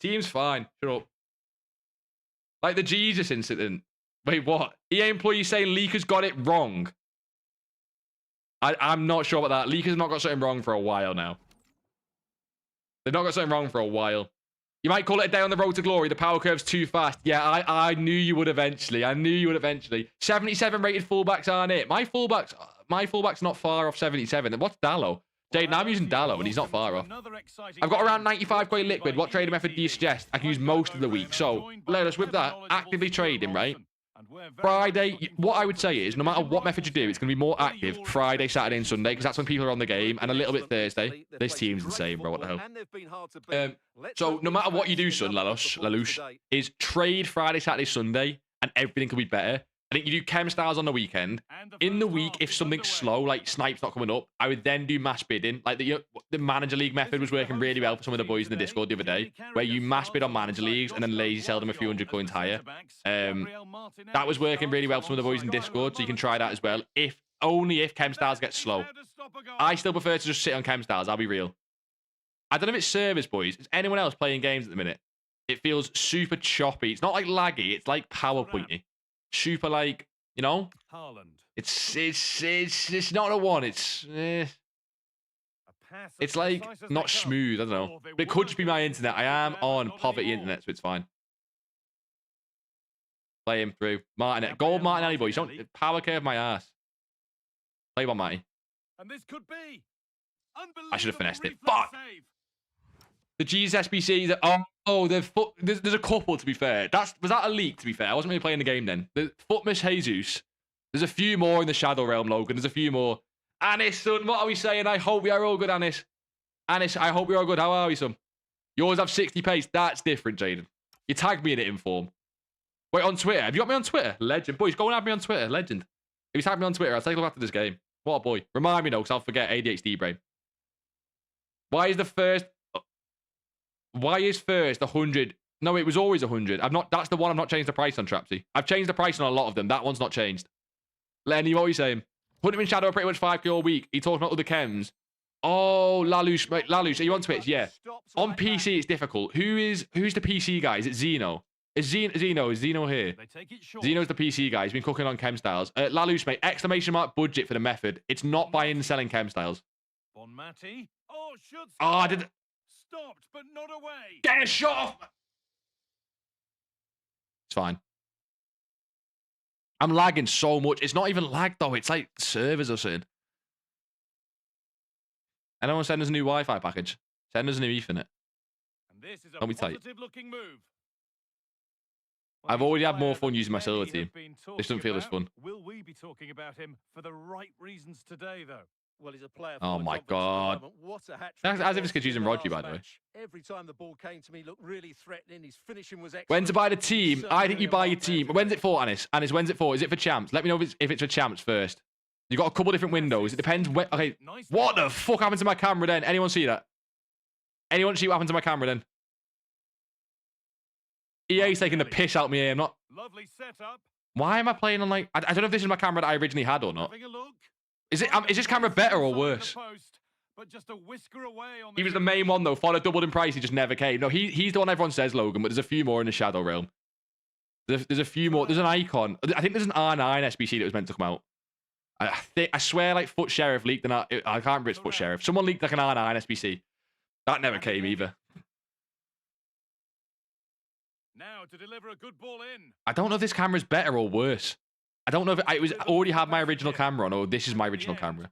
[SPEAKER 1] Team's fine. Shut up. Like the Jesus incident. Wait, what? EA employee saying Leaker's got it wrong. I'm not sure about that. Leaker's not got something wrong for a while now. They've not got something wrong for a while. You might call it a day on the road to glory. The power curve's too fast. Yeah, I knew you would eventually. I knew you would eventually. 77 rated fullbacks aren't it. My fullback's not far off 77. What's Dallo? Jaden, I'm using Dallo and he's not far off. I've got around 95 coin liquid. What trading method do you suggest? I can use most of the week. So let us with that. Actively trading, right? Friday, what I would say is, no matter what method you do, it's going to be more active Friday, Saturday, and Sunday, because that's when people are on the game, and a little bit Thursday. This team's insane, bro. What the hell? So no matter what you do, son, Lelouch, is trade Friday, Saturday, Sunday, and everything can be better. I think you do chem styles on the weekend. In the week, if something's slow, like Snipe's not coming up, I would then do mass bidding. Like the Manager League method was working really well for some of the boys in the Discord the other day, where you mass bid on Manager Leagues and then lazy sell them a few hundred coins higher. That was working really well for some of the boys in Discord, so you can try that as well. Only if chem styles get slow. I still prefer to just sit on chem styles, I'll be real. I don't know if it's servers, boys. Is anyone else playing games at the minute? It feels super choppy. It's not like laggy, it's like PowerPointy. Super, like, you know, it's not a one. It's like not smooth. I don't know, but it could just be my internet. I am on poverty internet, so it's fine. Play him through Martinelli, gold Martinelli, boys. Don't power curve my ass. Play by Matty.
[SPEAKER 3] And this could be.
[SPEAKER 1] I should have finessed it. Fuck. The G's SBCs. Oh, there's a couple, to be fair. Was that a leak, to be fair? I wasn't really playing the game then. The Footmiss Jesus. There's a few more in the Shadow Realm, Logan. There's a few more. Anis, son, what are we saying? I hope we are all good, Anis. Anis, I hope you're all good. How are we, son? Yours have 60 pace. That's different, Jaden. You tagged me in it in form. Wait, on Twitter. Have you got me on Twitter? Legend. Boys, go and have me on Twitter. Legend. If you tag me on Twitter, I'll take a look after this game. What a boy. Remind me, though, because I'll forget ADHD brain. Why is first 100? No, it was always 100. That's the one I've not changed the price on, Trapsy. I've changed the price on a lot of them. That one's not changed. Lenny, what are you saying? Put him in shadow pretty much 5k all week. He talks about other chems. Oh, Lalouche. Mate, Lalouche, are you on Twitch? Yeah. On PC, it's difficult. Who's the PC guy? Is it Zeno? Is Zeno here? Zeno's the PC guy. He's been cooking on chem styles. Lalouche, mate, exclamation mark budget for the method. It's not buying and selling chem styles.
[SPEAKER 3] Bon Matty. Oh, should
[SPEAKER 1] I did.
[SPEAKER 3] Stopped, but not away.
[SPEAKER 1] Get a shot off. It's fine. I'm lagging so much. It's not even lag, though. It's like servers or something. Anyone send us a new Wi-Fi package? Send us a new Ethernet.
[SPEAKER 3] And this is a
[SPEAKER 1] Don't be tight.
[SPEAKER 3] positive-looking move.
[SPEAKER 1] I've already had more fun using my silver team. This doesn't feel as fun.
[SPEAKER 3] Will we be talking about him for the right reasons today, though?
[SPEAKER 4] Well, he's a player.
[SPEAKER 1] Oh my God.
[SPEAKER 4] What a hat-trick.
[SPEAKER 1] That's as if it's confusing Rodri, by the way.
[SPEAKER 4] Every time the ball came to me, looked really threatening. His finishing was excellent.
[SPEAKER 1] When to buy the team? I think you buy your team. When's it for, Anis? Anis, when's it for? Is it for champs? Let me know if it's for champs first. You've got a couple different windows. It depends. Okay. What the fuck happened to my camera then? Anyone see that? Anyone see what happened to my camera then? EA's taking the piss out of me. I'm not.
[SPEAKER 3] Lovely setup.
[SPEAKER 1] Why am I playing on like? I don't know if this is my camera that I originally had or not. Is this camera better or worse? He was the main one though. FODDA doubled in price. He just never came. No, he's the one everyone says, Logan. But there's a few more in the Shadow Realm. There's a few more. There's an icon. I think there's an R9 SBC that was meant to come out. I swear, like, Foot Sheriff leaked I can't remember it's Foot Sheriff. Someone leaked like an R9 SBC. That never came either.
[SPEAKER 3] Now to deliver a good ball in.
[SPEAKER 1] I don't know if this camera's better or worse. I don't know if I already had my original camera on or this is my original camera.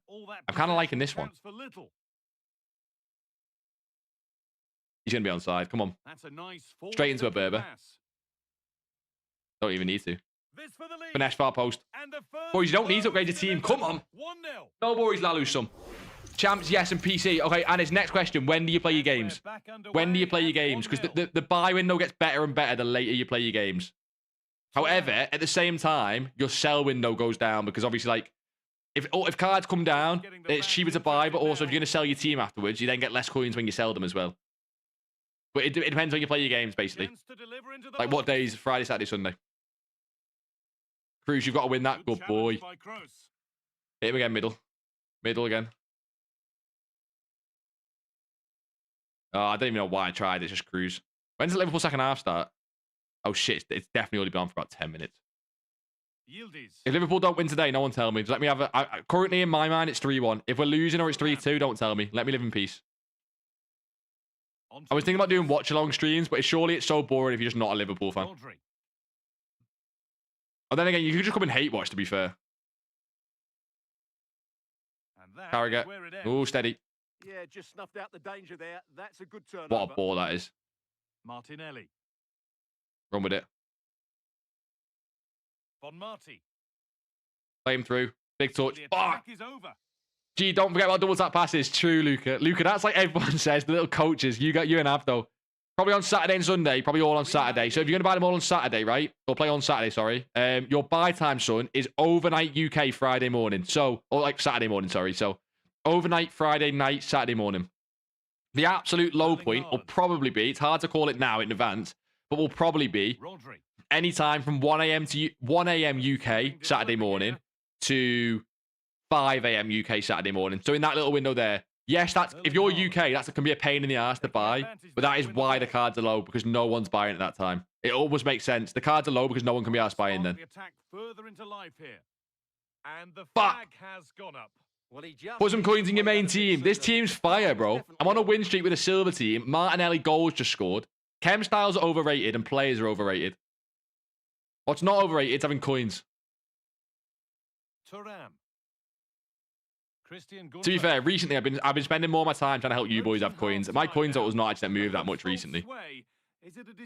[SPEAKER 1] I'm kind of liking this one. He's going to be onside. Come on.
[SPEAKER 3] That's a nice
[SPEAKER 1] Straight into a Berber. Don't even need to. Finesse far post. Boys, you don't need to upgrade your team. Come on. No worries, Lalusum. Champs, yes, and PC. Okay, and his next question, when do you play your games? When do you play your games? Because the buy window gets better and better the later you play your games. However, at the same time, your sell window goes down because obviously, like, if cards come down, it's cheaper to buy, but also if you're going to sell your team afterwards, you then get less coins when you sell them as well. But it depends when you play your games, basically. Like, what days? Friday, Saturday, Sunday. Cruz, you've got to win that. Good boy. Hit him again, middle. Middle again. Oh, I don't even know why I tried. It's just Cruz. When's the Liverpool second half start? Oh, shit. It's definitely only been on for about 10 minutes. If Liverpool don't win today, no one tell me. Just let me have currently, in my mind, it's 3-1. If we're losing or it's 3-2, don't tell me. Let me live in peace. I was thinking about doing watch-along streams, but surely it's so boring if you're just not a Liverpool fan. Oh, then again, you could just come and hate watch, to be fair. Carragher. Oh, steady.
[SPEAKER 4] Yeah, just snuffed out the danger there. That's a good turnover.
[SPEAKER 1] What a ball that is.
[SPEAKER 3] Martinelli.
[SPEAKER 1] Run with it.
[SPEAKER 3] Von Marti.
[SPEAKER 1] Play him through. Big touch.
[SPEAKER 3] The attack is over.
[SPEAKER 1] Gee, don't forget about double tap passes. True, Luca. Luca, that's like everyone says. The little coaches. You and Abdo. Probably on Saturday and Sunday. Probably all on Saturday. So if you're going to buy them all on Saturday, right? Or play on Saturday, sorry. Your buy time, son, is overnight UK Friday morning. So, or like Saturday morning, sorry. So, overnight Friday night, Saturday morning. The absolute low point will probably be, it's hard to call it now in advance, but will probably be anytime from 1 a.m. to 1 a.m. UK Saturday morning to 5 a.m. UK Saturday morning. So in that little window there, yes, that's if you're UK, that can be a pain in the ass to buy, but that is why the cards are low, because no one's buying at that time. It always makes sense. The cards are low because no one can be asked buying then. Fuck!
[SPEAKER 4] Well,
[SPEAKER 1] Put some coins in your main team. This team's fire, bro. I'm on a win streak with a silver team. Martinelli goals just scored. Chem styles are overrated and players are overrated. What's not overrated is having coins. To be fair, recently I've been spending more of my time trying to help you boys have coins. My coins was not actually moved that much recently.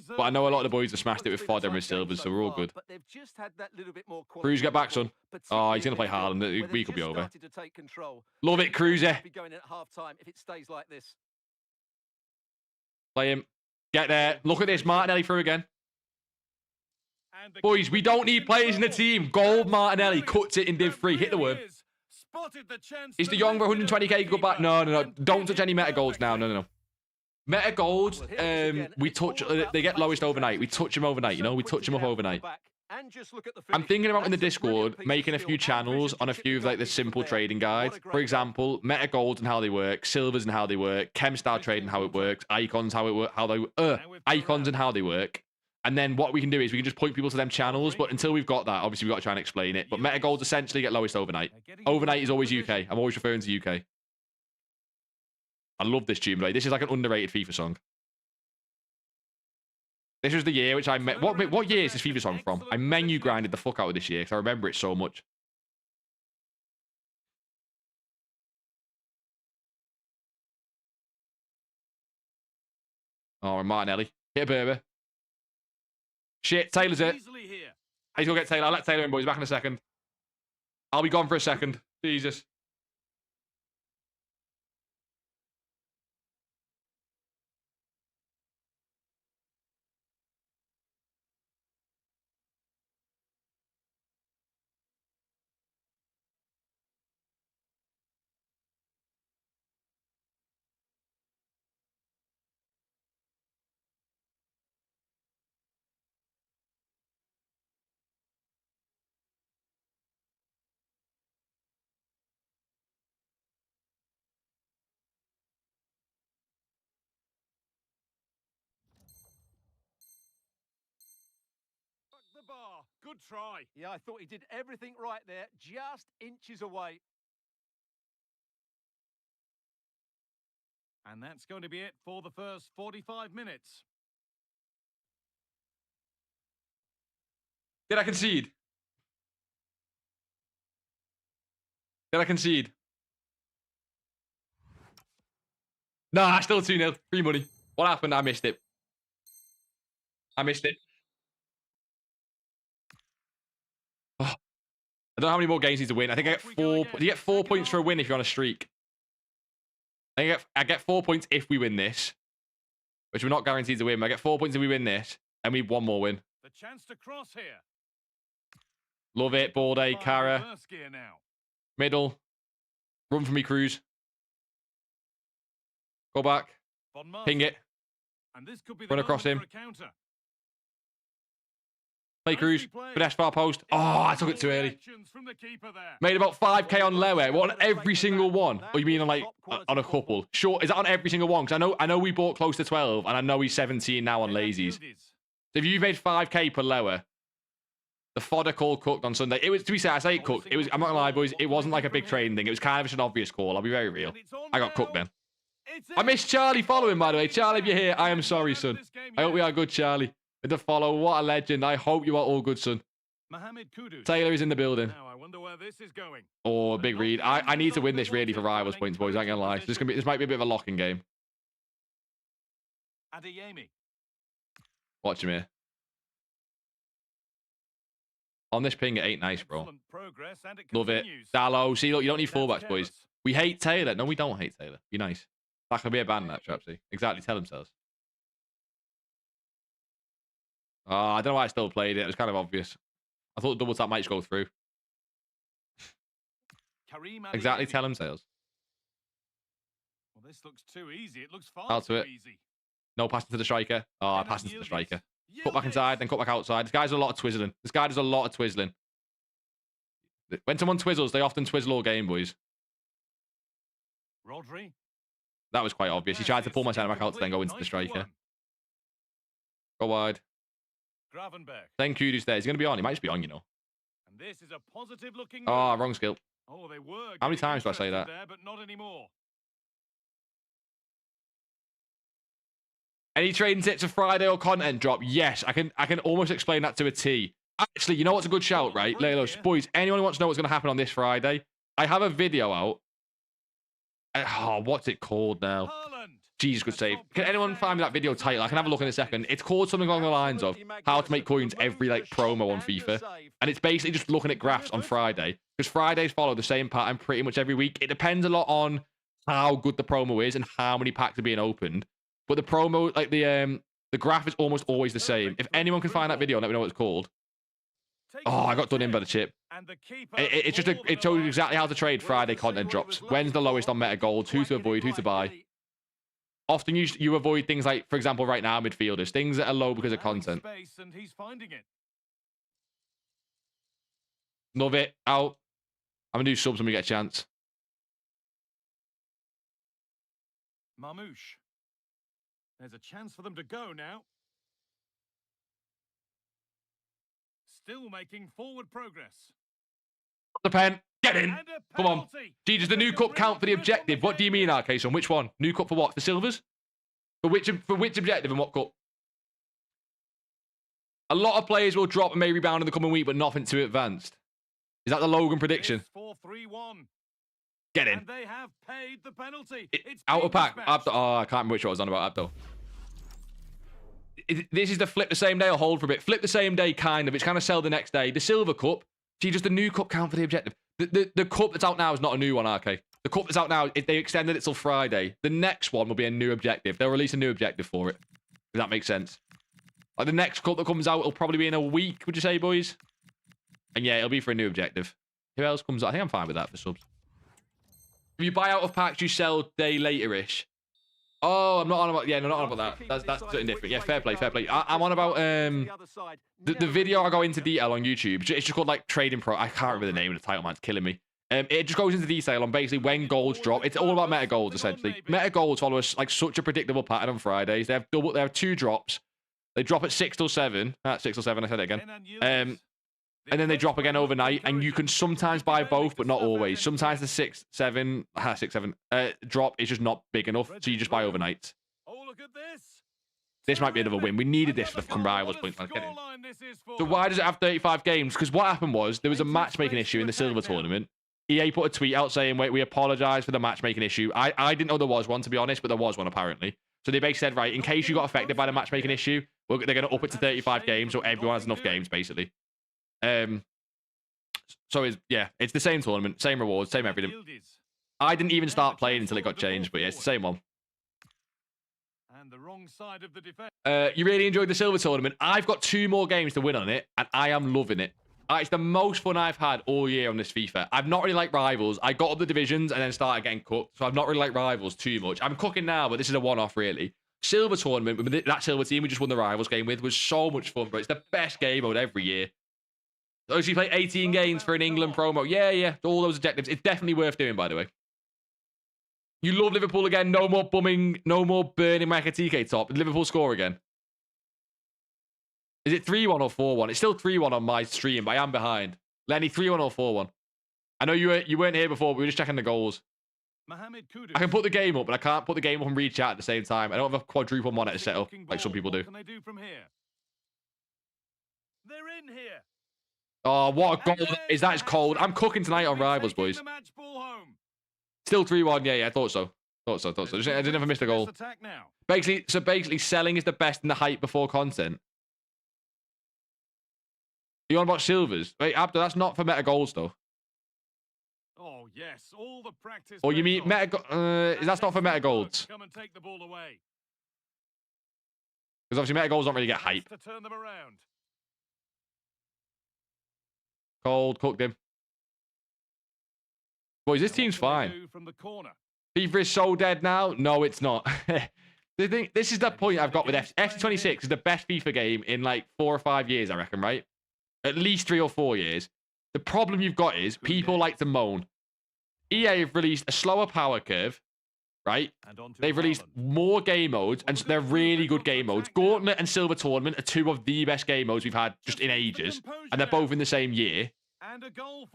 [SPEAKER 1] But I know a lot of the boys have smashed it with fodder and with silvers, so we're all good. Cruz, get back, son. Oh, he's going to play Haaland. We could be over. Love it, Cruiser. Play him. Get there. Look at this. Martinelli through again. Boys, we don't need players in the team. Gold Martinelli cuts it in Div 3. Hit the worm. Is the Young for 120k go back? No. Don't touch any meta golds now. No. Meta golds, we touch. They get lowest overnight. We touch them overnight. You know, we touch them up overnight. I'm thinking about in the Discord making a few channels on a few of like the simple trading guides. For example, meta golds and how they work, silvers and how they work, chem star trade and how it works, icons icons and how they work. And then what we can do is we can just point people to them channels. But until we've got that, obviously we've got to try and explain it. But meta golds essentially get lowest overnight. Overnight is always UK. I'm always referring to UK. I love this tune, right? This is like an underrated FIFA song. This was the year which I met. What year is this FIFA song from? I menu grinded the fuck out of this year because I remember it so much. Oh, and Martinelli. Hit a Berber. Shit, Taylor's it. He's going to get Taylor. I'll let Taylor in, boys. Back in a second. I'll be gone for a second. Jesus.
[SPEAKER 3] bar. Good try.
[SPEAKER 4] Yeah, I thought he did everything right there, just inches away.
[SPEAKER 3] And that's going to be it for the first 45 minutes.
[SPEAKER 1] Did I concede? Did I concede? Nah, still 2-0. Free money. What happened? I missed it. I missed it. Oh. I don't know how many more games need to win. I think I get 4. Do you get 4 points for a win if you're on a streak? I get 4 points if we win this, which we're not guaranteed to win. I get 4 points if we win this, and we need 1 more win.
[SPEAKER 3] The chance to cross here.
[SPEAKER 1] Love it. Ball day, Cara.
[SPEAKER 3] Reverse gear now.
[SPEAKER 1] Middle. Run for me, Cruz. Go back.
[SPEAKER 3] Von Martin.
[SPEAKER 1] Ping it.
[SPEAKER 3] And this could be the
[SPEAKER 1] Run across
[SPEAKER 3] moment
[SPEAKER 1] him.
[SPEAKER 3] for a counter.
[SPEAKER 1] Play Cruz.
[SPEAKER 3] Nicely played.
[SPEAKER 1] Finesse far post. Oh, I took it too early.
[SPEAKER 3] Reactions from the keeper there.
[SPEAKER 1] Made about 5k on Lewe. What, on every single one? Or you mean on like on a couple? Sure, is that on every single one? Because I know we bought close to 12, and I know he's 17 now on lazies. So if you made 5k per Lewe, the fodder call cooked on Sunday. It was, to be fair, I say it cooked. It was. I'm not gonna lie, boys. It wasn't like a big trading thing. It was kind of just an obvious call. I'll be very real. I got cooked then. I missed Charlie following, by the way. Charlie, if you're here, I am sorry, son. I hope we are good, Charlie. With the follow, what a legend. I hope you are all good, son. Taylor is in the building.
[SPEAKER 3] Now I wonder where this is going.
[SPEAKER 1] Oh, big read. I need to win this really for rivals points, boys. I ain't gonna lie. This might be a bit of a locking game.
[SPEAKER 3] Adeyemi.
[SPEAKER 1] Watch him here. On this ping, it ain't nice, bro. Love it. Dallo. See, look, you don't need fullbacks, boys. We hate Taylor. No, we don't hate Taylor. Be nice. That could be a ban, that, Trapsy. Exactly. Tell themselves. I don't know why I still played it. It was kind of obvious. I thought the double tap might just go through. Exactly. Tell themselves.
[SPEAKER 3] Well, this looks too easy. It looks far
[SPEAKER 1] Out to
[SPEAKER 3] too
[SPEAKER 1] it.
[SPEAKER 3] easy.
[SPEAKER 1] No passing to the striker. Oh, passing to the striker. Cut back inside, then cut back outside. This guy does a lot of twizzling. This guy does a lot of twizzling. When someone twizzles, they often twizzle all game, boys.
[SPEAKER 3] Rodri.
[SPEAKER 1] That was quite obvious. He tried to pull my centre back out to then go into the striker. Go wide.
[SPEAKER 3] Gravenberg.
[SPEAKER 1] Then Kudu's there. He's going to be on. He might just be on, you know.
[SPEAKER 3] And this is a positive looking.
[SPEAKER 1] Oh, wrong skill.
[SPEAKER 3] Oh, they were.
[SPEAKER 1] How many times do I say that?
[SPEAKER 3] There, but not anymore.
[SPEAKER 1] Any trading tips for Friday or content drop? Yes, I can almost explain that to a T. Actually, you know what's a good shout, right? Lelos, boys, anyone who wants to know what's going to happen on this Friday, I have a video out. Oh, what's it called now? Jesus, good save. Can anyone find me that video title? I can have a look in a second. It's called something along the lines of how to make coins every like promo on FIFA. And it's basically just looking at graphs on Friday. Because Fridays follow the same pattern pretty much every week. It depends a lot on how good the promo is and how many packs are being opened. But the promo, like the graph is almost always the same. If anyone can find that video, let me know what it's called. Oh, I got done in by the chip. It's just it shows you exactly how to trade Friday content drops. When's the lowest on meta golds, who to avoid, who to buy. Often you avoid things like, for example, right now, midfielders. Things that are low because of content. Love it. Out. I'm going to do subs when we get a chance.
[SPEAKER 3] Marmouche. There's a chance for them to go now. Still making forward progress.
[SPEAKER 1] The pen. Get in. Come on. Gee, does the new cup count for the objective? What do you mean, Arcade? On which one? New cup for what? For silvers? For which objective and what cup? A lot of players will drop and may rebound in the coming week, but nothing too advanced. Is that the Logan prediction?
[SPEAKER 3] 4-3-1.
[SPEAKER 1] Get in.
[SPEAKER 3] And they have paid the penalty.
[SPEAKER 1] It's out of pack. Abdo. Oh, I can't remember which one I was on about, Abdo. This is the flip the same day or hold for a bit. Flip the same day, kind of. It's kind of sell the next day. The silver cup. See, just the new cup count for the objective. The cup that's out now is not a new one, RK. The cup that's out now, they extended it till Friday. The next one will be a new objective. They'll release a new objective for it. Does that make sense? Like the next cup that comes out, it'll probably be in a week, would you say, boys? And yeah, it'll be for a new objective. Who else comes out? I think I'm fine with that for subs. If you buy out of packs, you sell day later-ish. Oh, I'm not on about... Yeah, no, not on about that. That's something different. Yeah, fair play, fair play. I'm on about... The video I go into detail on YouTube. It's just called, like, Trading Pro. I can't remember the name of the title, man. It's killing me. It just goes into detail on basically when golds drop. It's all about meta golds, essentially. Meta golds follow like such a predictable pattern on Fridays. They have 2 drops. They drop at 6 till 7. 6 till 7, I said it again.
[SPEAKER 3] And
[SPEAKER 1] And then they drop again overnight, and you can sometimes buy both, but not always. Sometimes the 6, 7 drop is just not big enough, so you just buy overnight.
[SPEAKER 3] Oh, look at this.
[SPEAKER 1] This might be another win. We needed this for the Rivals point. So why does it have 35 games? Because what happened was there was a matchmaking issue in the Silver tournament. EA put a tweet out saying, "Wait, we apologize for the matchmaking issue." I didn't know there was one, to be honest, but there was one apparently. So they basically said, right, in case you got affected by the matchmaking issue, they're going to up it to 35 games, so everyone has enough games, basically. So it's the same tournament, same rewards, same everything. I didn't even start playing until it got changed, but yeah, it's the same one.
[SPEAKER 3] And the wrong side of the defense.
[SPEAKER 1] You really enjoyed the Silver tournament. I've got 2 more games to win on it, and I am loving it. It's the most fun I've had all year on this FIFA. I've not really liked Rivals. I got up the divisions and then started getting cooked, so I've not really liked Rivals too much. I'm cooking now, but this is a one-off, really. Silver tournament, with that Silver team we just won the Rivals game with, was so much fun, bro. It's the best game mode every year. So you play 18 games for an England promo. Yeah, all those objectives. It's definitely worth doing, by the way. You love Liverpool again. No more bumming, no more burning my TK top. Did Liverpool score again? Is it 3-1 or 4-1? It's still 3-1 on my stream, but I am behind. Lenny, 3-1 or 4-1? I know you weren't here before, but we were just checking the goals. I can put the game up, but I can't put the game up and read chat at the same time. I don't have a quadruple monitor set up like some people do.
[SPEAKER 3] What can they do from here? They're in here.
[SPEAKER 1] Oh, what a goal that is. That is cold. I'm cooking tonight on Rivals, boys. Still 3-1. Yeah, I thought so. I didn't ever miss a goal. Basically, selling is the best in the hype before content. You on about silvers? Wait, Abdo, that's not for meta golds, though.
[SPEAKER 3] Oh, yes. All the practice.
[SPEAKER 1] Or you mean meta... that's not for meta golds.
[SPEAKER 3] Come and take the ball away.
[SPEAKER 1] Because obviously meta golds don't really get hype.
[SPEAKER 3] To turn them around.
[SPEAKER 1] Cold, cooked him. Boys, this team's fine.
[SPEAKER 3] From the corner.
[SPEAKER 1] FIFA is so dead now. No, it's not. This is the point I've got with FC26 is the best FIFA game in like 4 or 5 years, I reckon, right? At least 3 or 4 years. The problem you've got is people like to moan. EA have released a slower power curve, right? They've released more game modes, and they're really good game modes. Gauntlet and Silver Tournament are 2 of the best game modes we've had just in ages, and they're both in the same year.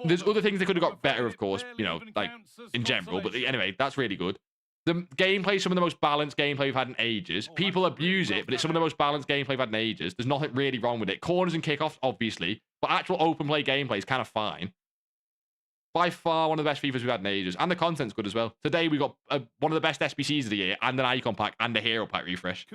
[SPEAKER 1] There's other things they could have got better, of course, you know, like in general, but anyway, that's really good. The gameplay is some of the most balanced gameplay we've had in ages. People abuse it, but it's some of the most balanced gameplay we've had in ages. There's nothing really wrong with it. Corners and kickoffs, obviously, but actual open play gameplay is kind of fine. By far, one of the best FIFAs we've had in ages. And the content's good as well. Today, we got one of the best SBCs of the year, and an icon pack, and a hero pack refresh.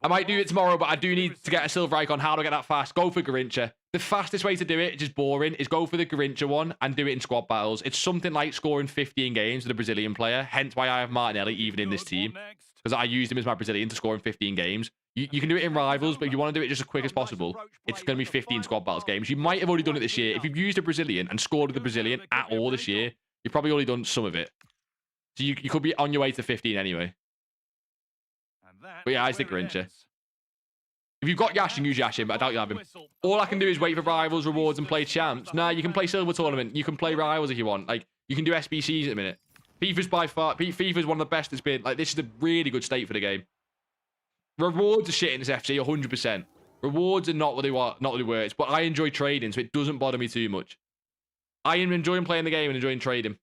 [SPEAKER 1] I might do it tomorrow, but I do need to get a silver icon. How do I get that fast? Go for Garincha. The fastest way to do it, just boring, is go for the Garincha one and do it in squad battles. It's something like scoring 15 games with a Brazilian player. Hence why I have Martinelli even in this team. Because I used him as my Brazilian to score in 15 games. You can do it in Rivals, but if you want to do it just as quick as possible, it's going to be 15 squad battles games. You might have already done it this year. If you've used a Brazilian and scored with a Brazilian at all this year, you've probably already done some of it. So you could be on your way to 15 anyway. But yeah, I stick Garincha. If you've got Yashin, use Yashin, but I doubt you'll have him. All I can do is wait for Rivals, rewards, and play champs. Nah, you can play Silver Tournament. You can play Rivals if you want. Like, you can do SBCs at the minute. FIFA's by far... FIFA's one of the best it's been. Like, this is a really good state for the game. Rewards are shit in this FC, 100%. Rewards are not what they want, not what they were. But I enjoy trading, so it doesn't bother me too much. I am enjoying playing the game and enjoying trading.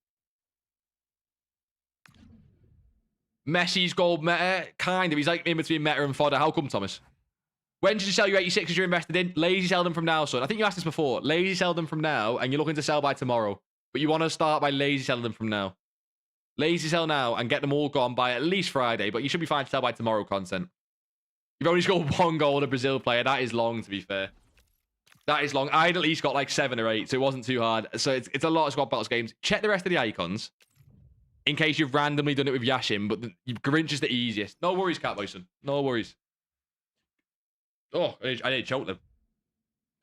[SPEAKER 1] Messi's gold meta? Kind of. He's like in between meta and fodder. How come, Thomas? When should you sell your 86s you're invested in? Lazy sell them from now, son. I think you asked this before. Lazy sell them from now, and you're looking to sell by tomorrow. But you want to start by lazy selling them from now. Lazy sell now and get them all gone by at least Friday, but you should be fine to sell by tomorrow content. You've only scored 1 goal with a Brazil player. That is long, to be fair. That is long. I'd at least got like 7 or 8, so it wasn't too hard. So it's a lot of squad battles games. Check the rest of the icons. In case you've randomly done it with Yashin, but Garincha's the easiest. No worries, Catboy, son. No worries. Oh, I need to choke them.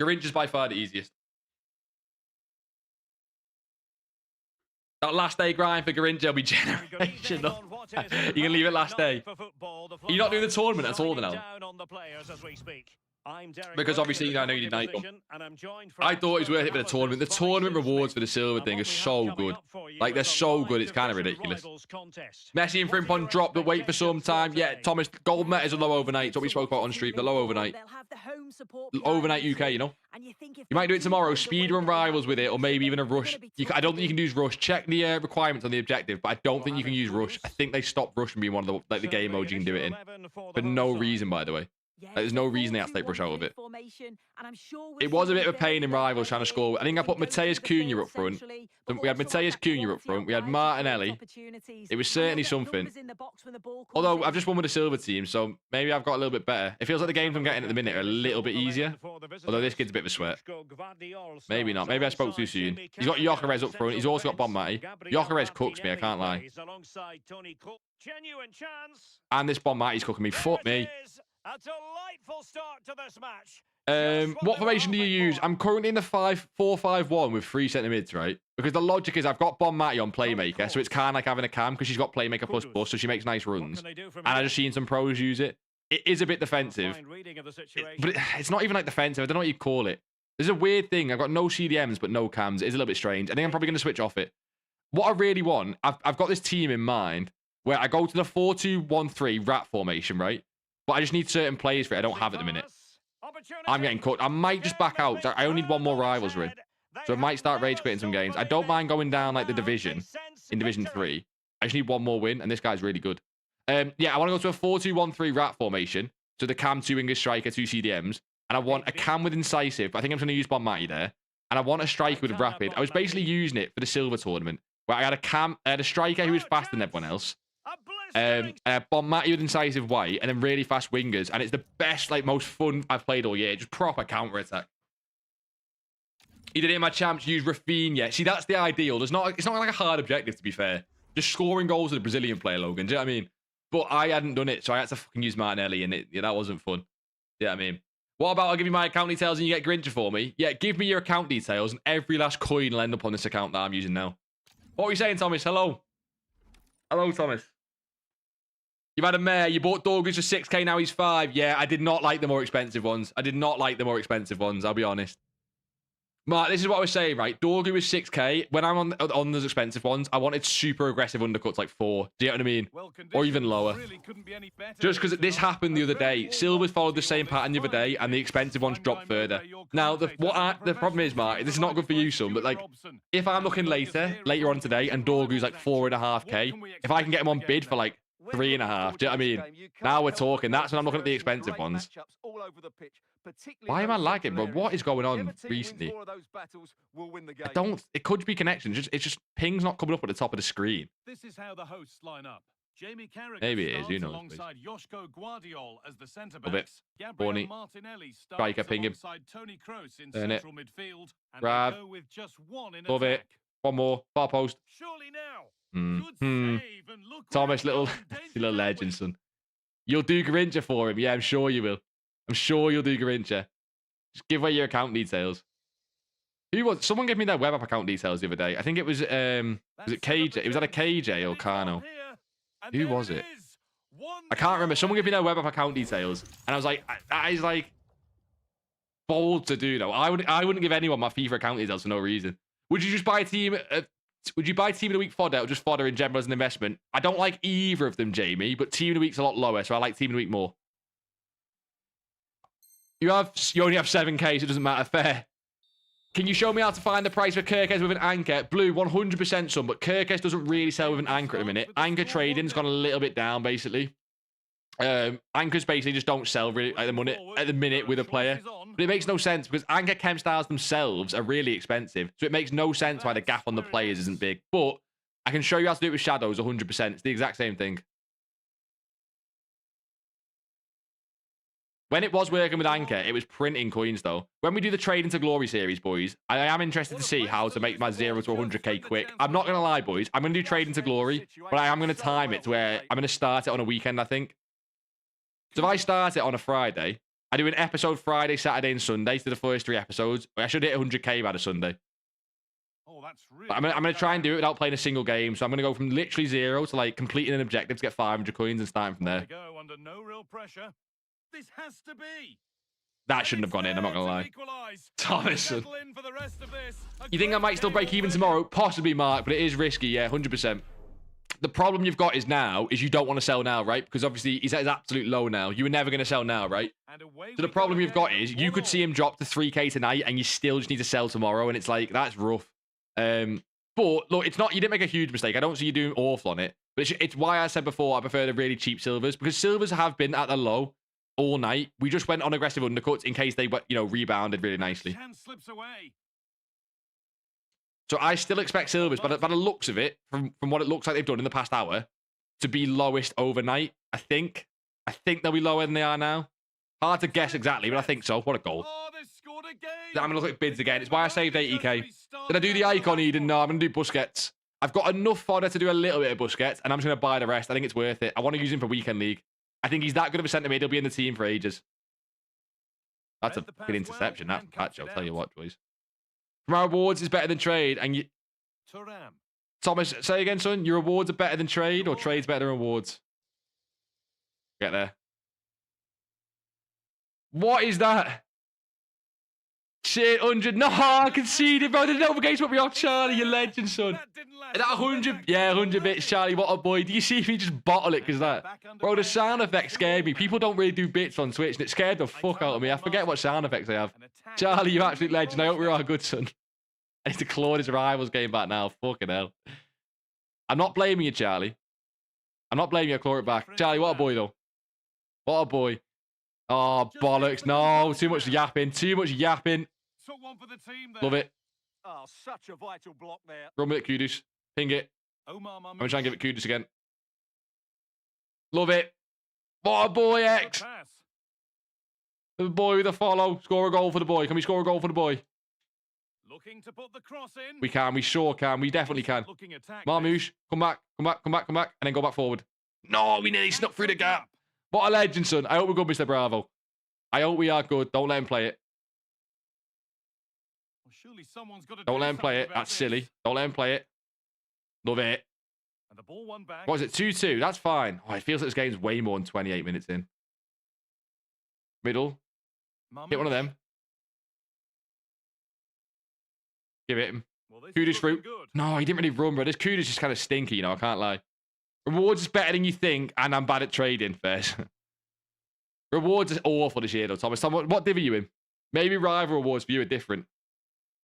[SPEAKER 1] Garincha's by far the easiest. That last day grind for Garincha will be generational. You can leave it last day. You're not doing the tournament at all now. Because obviously, I know you need night one. I thought it was worth it for the tournament. The tournament rewards for the silver thing are so good. Like, they're so good, it's kind of ridiculous. Messi and Frimpong dropped, but wait for some time. Yeah, Thomas, gold metas are low overnight. It's what we spoke about on stream. They're low overnight. Overnight UK, you know? You might do it tomorrow. Speedrun rivals with it, or maybe even a rush. I don't think you can use rush. Check the requirements on the objective, but I don't think you can use rush. I think they stopped rush from being one of the game modes you can do it in. For no reason, by the way. There's no reason they have to take rush out of it. It was a bit of a pain in rivals trying to score. I think I put Mateus Cunha up front. We had Mateus Cunha up front. We had Martinelli. It was certainly something. Although I've just won with the silver team, so maybe I've got a little bit better. It feels like the games I'm getting at the minute are a little bit easier. Although this kid's a bit of a sweat. Maybe not. Maybe I spoke too soon. He's got Gyökeres up front. He's also got Bon Mati. Gyökeres cooks me, I can't lie. And this Bon Mati's cooking me. Fuck me.
[SPEAKER 3] A delightful start to this match.
[SPEAKER 1] What formation do you use? I'm currently in the 5-4-5-1 with 3 centre mids, right? Because the logic is I've got Bon Mati on Playmaker, so it's kind of like having a cam because she's got Playmaker plus, so she makes nice runs. And I've just seen some pros use it. It is a bit defensive, but it's not even like defensive. I don't know what you'd call it. There's a weird thing. I've got no CDMs, but no cams. It is a little bit strange. I think I'm probably going to switch off it. What I really want, I've got this team in mind where I go to the 4-2-1-3 rat formation, right? But I just need certain players for it I don't have at the minute. I'm getting cooked. I might just back out. I only need one more rivals win. So I might start rage quitting some games. I don't mind going down like the division in Division 3. I just need one more win, and this guy's really good. Yeah, I want to go to a 4-2-1-3 rat formation. So the cam, 2 wingers, striker, 2 CDMs. And I want a cam with incisive. I think I'm going to use Bon Mati there. And I want a striker with rapid. I was basically using it for the silver tournament, where I had a striker who was faster than everyone else. Bon Mati with incisive white, and then really fast wingers, and it's the best, like, most fun I've played all year. Just proper counter attack. He did it in my champs. Use Rafinha. See, that's the ideal. It's not like a hard objective, to be fair. Just scoring goals with a Brazilian player, Logan. Do you know what I mean? But I hadn't done it, so I had to fucking use Martinelli, and that wasn't fun. Yeah, I mean, what about I'll give you my account details and you get Grincher for me? Yeah, give me your account details, and every last coin will end up on this account that I'm using now. What are you saying, Thomas? Hello. Hello, Thomas. You've had a mare. You bought Dorgus for 6k, now he's 5. Yeah, I did not like the more expensive ones. I did not like the more expensive ones, I'll be honest. Mark, this is what I was saying, right? Dorgu was 6k. When I'm on those expensive ones, I wanted super aggressive undercuts like 4. Do you know what I mean? Or even lower. Just because this happened the other day. Silvers followed the same pattern the other day, and the expensive ones dropped further. Now, the problem is, Mark, this is not good for you, son, but like, if I'm looking later on today, and Dorgu's like 4.5k, if I can get him on bid for like 3.5, do you know what I mean? Now we're talking. That's when I'm looking at the expensive ones. Why am I lagging, bro? What is going on recently? I don't. It could be connection. It's just ping's not coming up at the top of the screen.
[SPEAKER 3] This is how the hosts line up. Jamie Carragher
[SPEAKER 1] maybe it is. Who knows?
[SPEAKER 3] Alongside Joško Guardiol as the centre
[SPEAKER 1] A bit.
[SPEAKER 3] backs. Gabriel Martinelli starts
[SPEAKER 1] Striker, ping him.
[SPEAKER 3] alongside Toni Kroos in
[SPEAKER 1] Turn it.
[SPEAKER 3] central midfield, and
[SPEAKER 1] Grab.
[SPEAKER 3] they go with just one in
[SPEAKER 1] Love it.
[SPEAKER 3] attack.
[SPEAKER 1] One more. Far post.
[SPEAKER 3] Surely now. Good
[SPEAKER 1] Hmm.
[SPEAKER 3] save, and look
[SPEAKER 1] Thomas,
[SPEAKER 3] where
[SPEAKER 1] little,
[SPEAKER 3] it goes.
[SPEAKER 1] little legend, son. You'll do Grincher for him. Yeah, I'm sure you will. I'm sure you'll do Grincher. Just give away your account details. Someone gave me their web app account details the other day. I think it was it KJ? It was either KJ or Kano. Who was it? I can't remember. Someone gave me their web app account details, and I was like, that is like bold to do though. I wouldn't give anyone my FIFA account details for no reason. Would you just buy a team? Would you buy Team of the Week fodder or just fodder in general as an investment? I don't like either of them, Jamie, but Team of the Week's a lot lower, so I like Team of the Week more. You only have 7k, so it doesn't matter. Fair. Can you show me how to find the price for Kirkes with an anchor? Blue, 100% son, but Kirkes doesn't really sell with an anchor at the minute. Anchor trading's gone a little bit down, basically. Anchors basically just don't sell really at the minute with a player. But it makes no sense because anchor chem styles themselves are really expensive. So it makes no sense why the gap on the players isn't big. But I can show you how to do it with shadows 100%. It's the exact same thing. When it was working with anchor, it was printing coins though. When we do the Trade into Glory series, boys, I am interested to see how to make my 0 to 100k quick. I'm not going to lie, boys. I'm going to do Trade into Glory, but I am going to time it to where I'm going to start it on a weekend, I think. So if I start it on a Friday, I do an episode Friday, Saturday, and Sunday to the first 3 episodes. I should hit 100k by the Sunday. But I'm going to try and do it without playing a single game. So I'm going to go from literally 0 to like completing an objective to get 500 coins and starting from there.
[SPEAKER 3] Go under no real pressure. This has to be.
[SPEAKER 1] That shouldn't have gone in, I'm not going to lie.
[SPEAKER 3] Equalise.
[SPEAKER 1] Thomason.
[SPEAKER 3] Settle in for the rest of this. A
[SPEAKER 1] You think I
[SPEAKER 3] great
[SPEAKER 1] might still
[SPEAKER 3] game
[SPEAKER 1] break even
[SPEAKER 3] already.
[SPEAKER 1] tomorrow? Possibly, Mark, but it is risky, yeah, 100%. The problem you've got is now, is you don't want to sell now, right? Because obviously he's at his absolute low now. You were never going to sell now, right?
[SPEAKER 3] And away
[SPEAKER 1] So the
[SPEAKER 3] we
[SPEAKER 1] problem
[SPEAKER 3] go
[SPEAKER 1] you've got
[SPEAKER 3] again.
[SPEAKER 1] is you could see him drop to 3k tonight and you still just need to sell tomorrow. And it's like, that's rough. But look, it's not, you didn't make a huge mistake. I don't see you doing awful on it. But it's why I said before I prefer the really cheap silvers, because silvers have been at the low all night. We just went on aggressive undercuts in case they, rebounded really nicely.
[SPEAKER 3] Chance slips away.
[SPEAKER 1] So I still expect silvers, but by the looks of it, from what it looks like they've done in the past hour, to be lowest overnight, I think. I think they'll be lower than they are now. Hard to guess exactly, but I think so. What a goal.
[SPEAKER 3] Oh, they've scored again.
[SPEAKER 1] I'm going to look at bids again. It's why I saved 80k. Did I do the icon, Eden? No, I'm going to do Busquets. I've got enough fodder to do a little bit of Busquets, and I'm just going to buy the rest. I think it's worth it. I want to use him for weekend league. I think he's that good of a centre mid. He'll be in the team for ages. That's a fucking interception. That patch, I'll tell you what, boys. From our rewards is better than trade. And you,
[SPEAKER 4] Thuram.
[SPEAKER 1] Thomas, say again, son. Your rewards are better than trade, or trade's better than rewards? Get there. What is that? Shit, 100. No, I conceded, bro. The notification put me off, Charlie. You legend, son.
[SPEAKER 3] That didn't last
[SPEAKER 1] Is that 100? Yeah, 100 bits, Charlie. What a boy. Do you see me just bottle it because that? Bro, the sound effect scared me. People don't really do bits on Twitch, and it scared the fuck out of me. I forget what sound effects I have. Charlie, you absolute legend. I hope we are good, son. I need to claw his rivals game back now. Fucking hell. I'm not blaming you, Charlie. I'm not blaming you. I'll claw it back. Charlie, what a boy, though. What a boy. Oh, bollocks. No, too much yapping. Too much yapping.
[SPEAKER 3] Took one for the team there.
[SPEAKER 1] Love it.
[SPEAKER 4] Oh, such a vital block there.
[SPEAKER 1] Run with it, Kudus. Ping it.
[SPEAKER 3] Omar
[SPEAKER 1] I'm going to
[SPEAKER 3] Mamouche.
[SPEAKER 1] try and give it Kudus again. Love it. What a boy, X.
[SPEAKER 3] Pass.
[SPEAKER 1] The boy with a follow. Score a goal for the boy. Can we score a goal for the boy?
[SPEAKER 3] Looking to put the cross in.
[SPEAKER 1] We can. We sure can. We definitely can.
[SPEAKER 3] Looking attack.
[SPEAKER 1] Marmouche, come back. Come back. Come back. Come back. And then go back forward. No, we nearly snuck through the gap. What a legend, son. I hope we're good, Mr. Bravo. I hope we are good. Don't let him play it.
[SPEAKER 3] Well, surely someone's got to
[SPEAKER 1] Don't
[SPEAKER 3] do
[SPEAKER 1] let him play
[SPEAKER 3] something
[SPEAKER 1] it.
[SPEAKER 3] about
[SPEAKER 1] That's
[SPEAKER 3] this.
[SPEAKER 1] silly. Don't let him play it. Love it.
[SPEAKER 3] And the ball won back.
[SPEAKER 1] What is it? 2-2. That's fine. Oh, it feels like this game's way more than 28 minutes in. Middle. Hit one of them. Give it him.
[SPEAKER 3] Well, this is
[SPEAKER 1] Kudus
[SPEAKER 3] looking
[SPEAKER 1] fruit.
[SPEAKER 3] good.
[SPEAKER 1] No, he didn't really run, bro. This Kudus is kind of stinky, I can't lie. Rewards is better than you think, and I'm bad at trading, first. Rewards is awful this year, though, Thomas. What div are you in? Maybe rival rewards for you are different.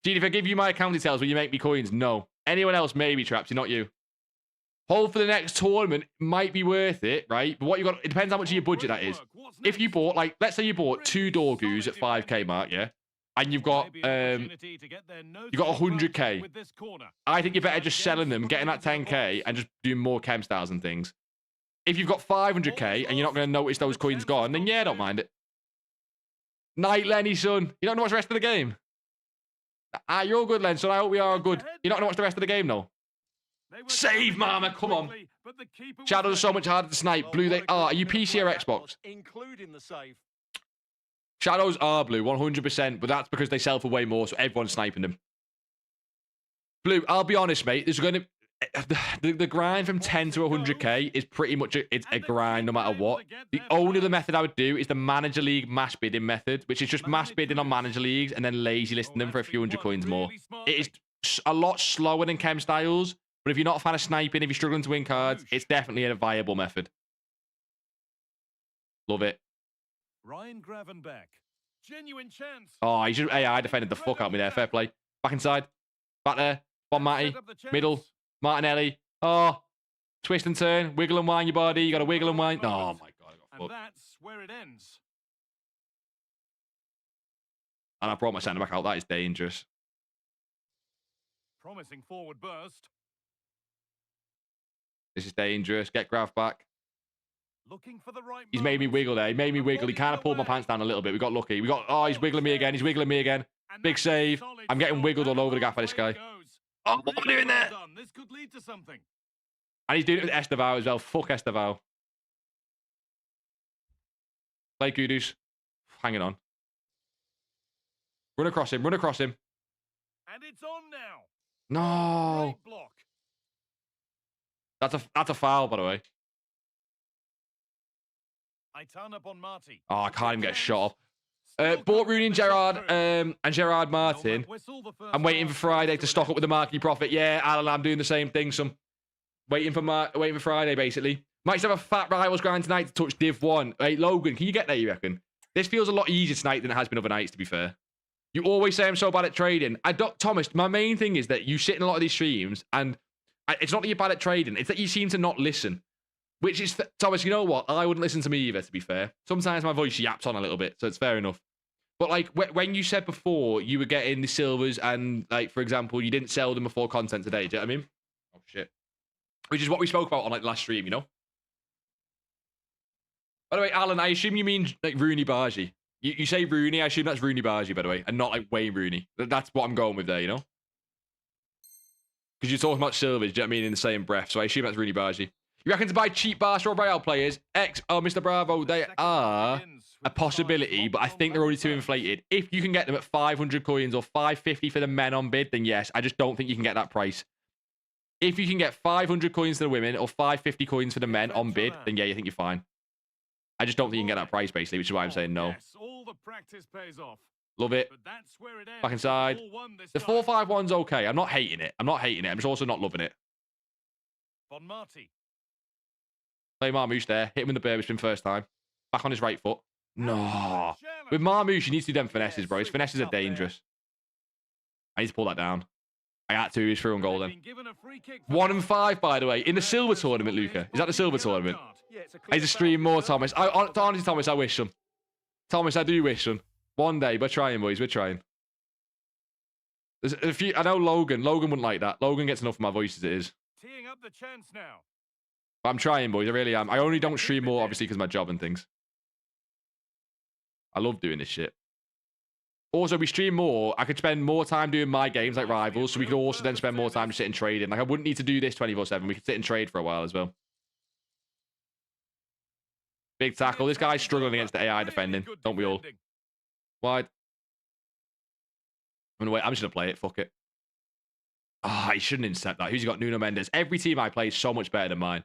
[SPEAKER 1] Gee, if I give you my account details, will you make me coins? No. Anyone else, maybe, Traps. You're not you. Hold for the next tournament might be worth it, right? But what you got, it depends how much of your budget that is. If you bought, like, let's say you bought 2 Dorgus at 5k mark, yeah? And you've got, you got 100k. I think you're better just selling them, getting that 10k, and just doing more chem styles and things. If you've got 500k and you're not going to notice those coins gone, then yeah, don't mind it. Night, Lenny, son. You don't know what's the rest of the game? Ah, you're all good, Len, son. I hope we are good. You don't know what's the rest of the game, though? Save, mama. Come on. Shadows are so much harder to snipe. Blue, they are. Are you PC or Xbox?
[SPEAKER 4] Including the save.
[SPEAKER 1] Shadows are blue, 100%, but that's because they sell for way more, so everyone's sniping them. Blue, I'll be honest, mate. There's going to... The grind from 10 to 100k is pretty much it's a grind no matter what. The only other method I would do is the Manager League mass bidding method, which is just mass bidding on Manager Leagues and then lazy listing them for a few hundred coins more. It is a lot slower than Chem Styles, but if you're not a fan of sniping, if you're struggling to win cards, it's definitely a viable method. Love it.
[SPEAKER 3] Ryan Gravenbeck. Genuine chance.
[SPEAKER 1] Oh, he should AI defended the fuck out of me there. Fair play. Back inside. Back there. Bon Matty. Middle. Martinelli. Oh. Twist and turn. Wiggle and wind your body. You got to wiggle and wind. Oh, my God. I got
[SPEAKER 3] And
[SPEAKER 1] fucked.
[SPEAKER 3] that's where it ends.
[SPEAKER 1] And I brought my centre back out. That is dangerous.
[SPEAKER 3] Promising forward burst.
[SPEAKER 1] This is dangerous. Get Grav back.
[SPEAKER 3] Looking for the right
[SPEAKER 1] He's made me
[SPEAKER 3] moment.
[SPEAKER 1] wiggle there. He made me wiggle. He kind of pulled my pants down a little bit. We got lucky. We got... Oh, he's wiggling me again. He's wiggling me again.
[SPEAKER 3] And
[SPEAKER 1] Big
[SPEAKER 3] that's
[SPEAKER 1] save.
[SPEAKER 3] solid
[SPEAKER 1] I'm getting
[SPEAKER 3] stop.
[SPEAKER 1] wiggled all
[SPEAKER 3] And
[SPEAKER 1] over the gap by this
[SPEAKER 3] away
[SPEAKER 1] guy.
[SPEAKER 3] it goes.
[SPEAKER 1] Oh, what am I doing
[SPEAKER 3] Well
[SPEAKER 1] there?
[SPEAKER 3] done. This could lead to something.
[SPEAKER 1] And he's doing it with Estevao as well. Fuck Estevao. Play Kudus. Hanging on. Run across him. Run across him.
[SPEAKER 3] And it's on now.
[SPEAKER 1] No.
[SPEAKER 3] Great block.
[SPEAKER 1] That's a foul, by the way.
[SPEAKER 3] I turn up on Marty.
[SPEAKER 1] Oh, I can't even get a shot off. Bought Rooney and Gerard Martin. I'm waiting for Friday to stock up with the marquee profit. Yeah, Alan, I'm doing the same thing. Some waiting for Friday, basically. Might just have a fat rivals grind tonight to touch Div 1. Hey, Logan, can you get there, you reckon? This feels a lot easier tonight than it has been other nights, to be fair. You always say I'm so bad at trading. Thomas, my main thing is that you sit in a lot of these streams, and it's not that you're bad at trading, it's that you seem to not listen. Which is, Thomas, you know what? I wouldn't listen to me either, to be fair. Sometimes my voice yaps on a little bit, so it's fair enough. But, like, when you said before you were getting the silvers and, like, for example, you didn't sell them before content today, do you know what I mean? Oh, shit. Which is what we spoke about on, like, the last stream, you know? By the way, Alan, I assume you mean, like, Rooney Bargy. You say Rooney, I assume that's Rooney Bargy, by the way, and not, like, Wayne Rooney. That's what I'm going with there, you know? Because you're talking about silvers, do you know what I mean, in the same breath, so I assume that's Rooney Bargy. You reckon to buy cheap Barca or Real players? Mr. Bravo, they are a possibility, but I think they're already too inflated. If you can get them at 500 coins or 550 for the men on bid, then yes. I just don't think you can get that price. If you can get 500 coins for the women or 550 coins for the men on bid, then yeah, you think you're fine. I just don't think you can get that price, basically, which is why I'm saying no. Love it. Back inside. The 4-5-1's okay. I'm not hating it. I'm just also not loving it. Play Marmouche there. Hit him in the Berbish spin first time. Back on his right foot. No. With Marmouche, you need to do them finesses, bro. His finesses are dangerous. I need to pull that down. I had to. He's through on goal then. 1 and 5, by the way. In the silver tournament, Luca. Is that the silver tournament? I need to stream more, Thomas. Honestly, Thomas, I wish some. Thomas, I do wish some. One day. We're trying, boys. We're trying. There's a few. I know Logan. Logan wouldn't like that. Logan gets enough of my voice as it is.
[SPEAKER 3] Teeing up the chance now.
[SPEAKER 1] But I'm trying, boys. I really am. I only don't stream more, obviously, because of my job and things. I love doing this shit. Also, we stream more. I could spend more time doing my games like Rivals, so we could also then spend more time just sitting trading. Like, I wouldn't need to do this 24/7. We could sit and trade for a while as well. Big tackle. This guy's struggling against the AI defending. Don't we all? Wide. I'm gonna wait. I'm just gonna play it. Fuck it. Ah, he shouldn't intercept that. Who's he got? Nuno Mendes. Every team I play is so much better than mine.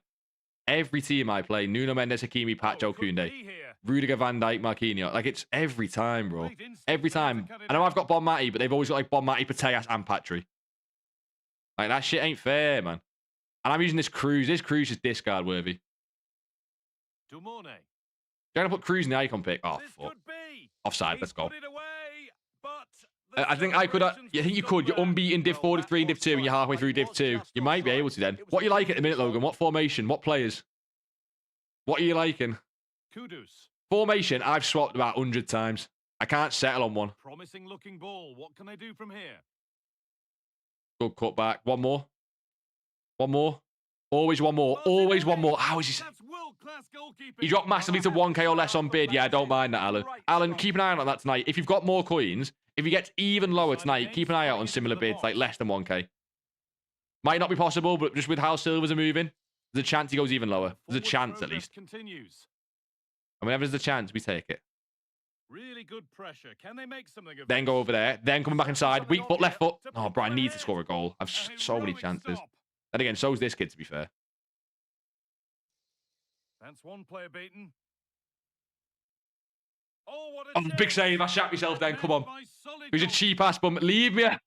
[SPEAKER 1] Every team I play, Nuno Mendes, Hakimi, Pacho, Koundé, Rudiger, Van Dijk, Marquinhos. Like, it's every time, bro. Every time. I know I've got Bonmati, but they've always got, like, Bonmati, Pateas, and Patry. Like, that shit ain't fair, man. And I'm using this Cruz. This Cruz is discard worthy. You're going to put Cruz in the icon pick. Oh, fuck. Offside. Let's go. I think I could. I think you could. You're unbeaten Div 4, Div 3, and Div 2, and you're halfway through Div 2. You might be able to then. What you like at the minute, Logan? What formation? What players? What are you liking? Formation, I've swapped about 100 times. I can't settle on one.
[SPEAKER 3] Promising looking ball. What can they do from here?
[SPEAKER 1] Good cut back. One more. One more. Always one more. Always one more. How is he? He dropped massively to 1k or less on bid. Yeah, I don't mind that, Alan. Alan, keep an eye on that tonight. If you've got more coins, if he gets even lower tonight, keep an eye out on similar bids, like less than 1k. Might not be possible, but just with how silvers are moving, there's a chance he goes even lower. There's a chance, at least. And whenever there's a chance, we take it.
[SPEAKER 3] Really good pressure. Can they make something of
[SPEAKER 1] then go over there. Then coming back inside. Weak foot, left foot. Oh, bro, I need to score a goal. I've so many chances. And again, so's this kid, to be fair.
[SPEAKER 3] That's one player beaten. Oh,
[SPEAKER 1] big save. I shat myself then. Come on. Who's a cheap ass bum? Leave me alone.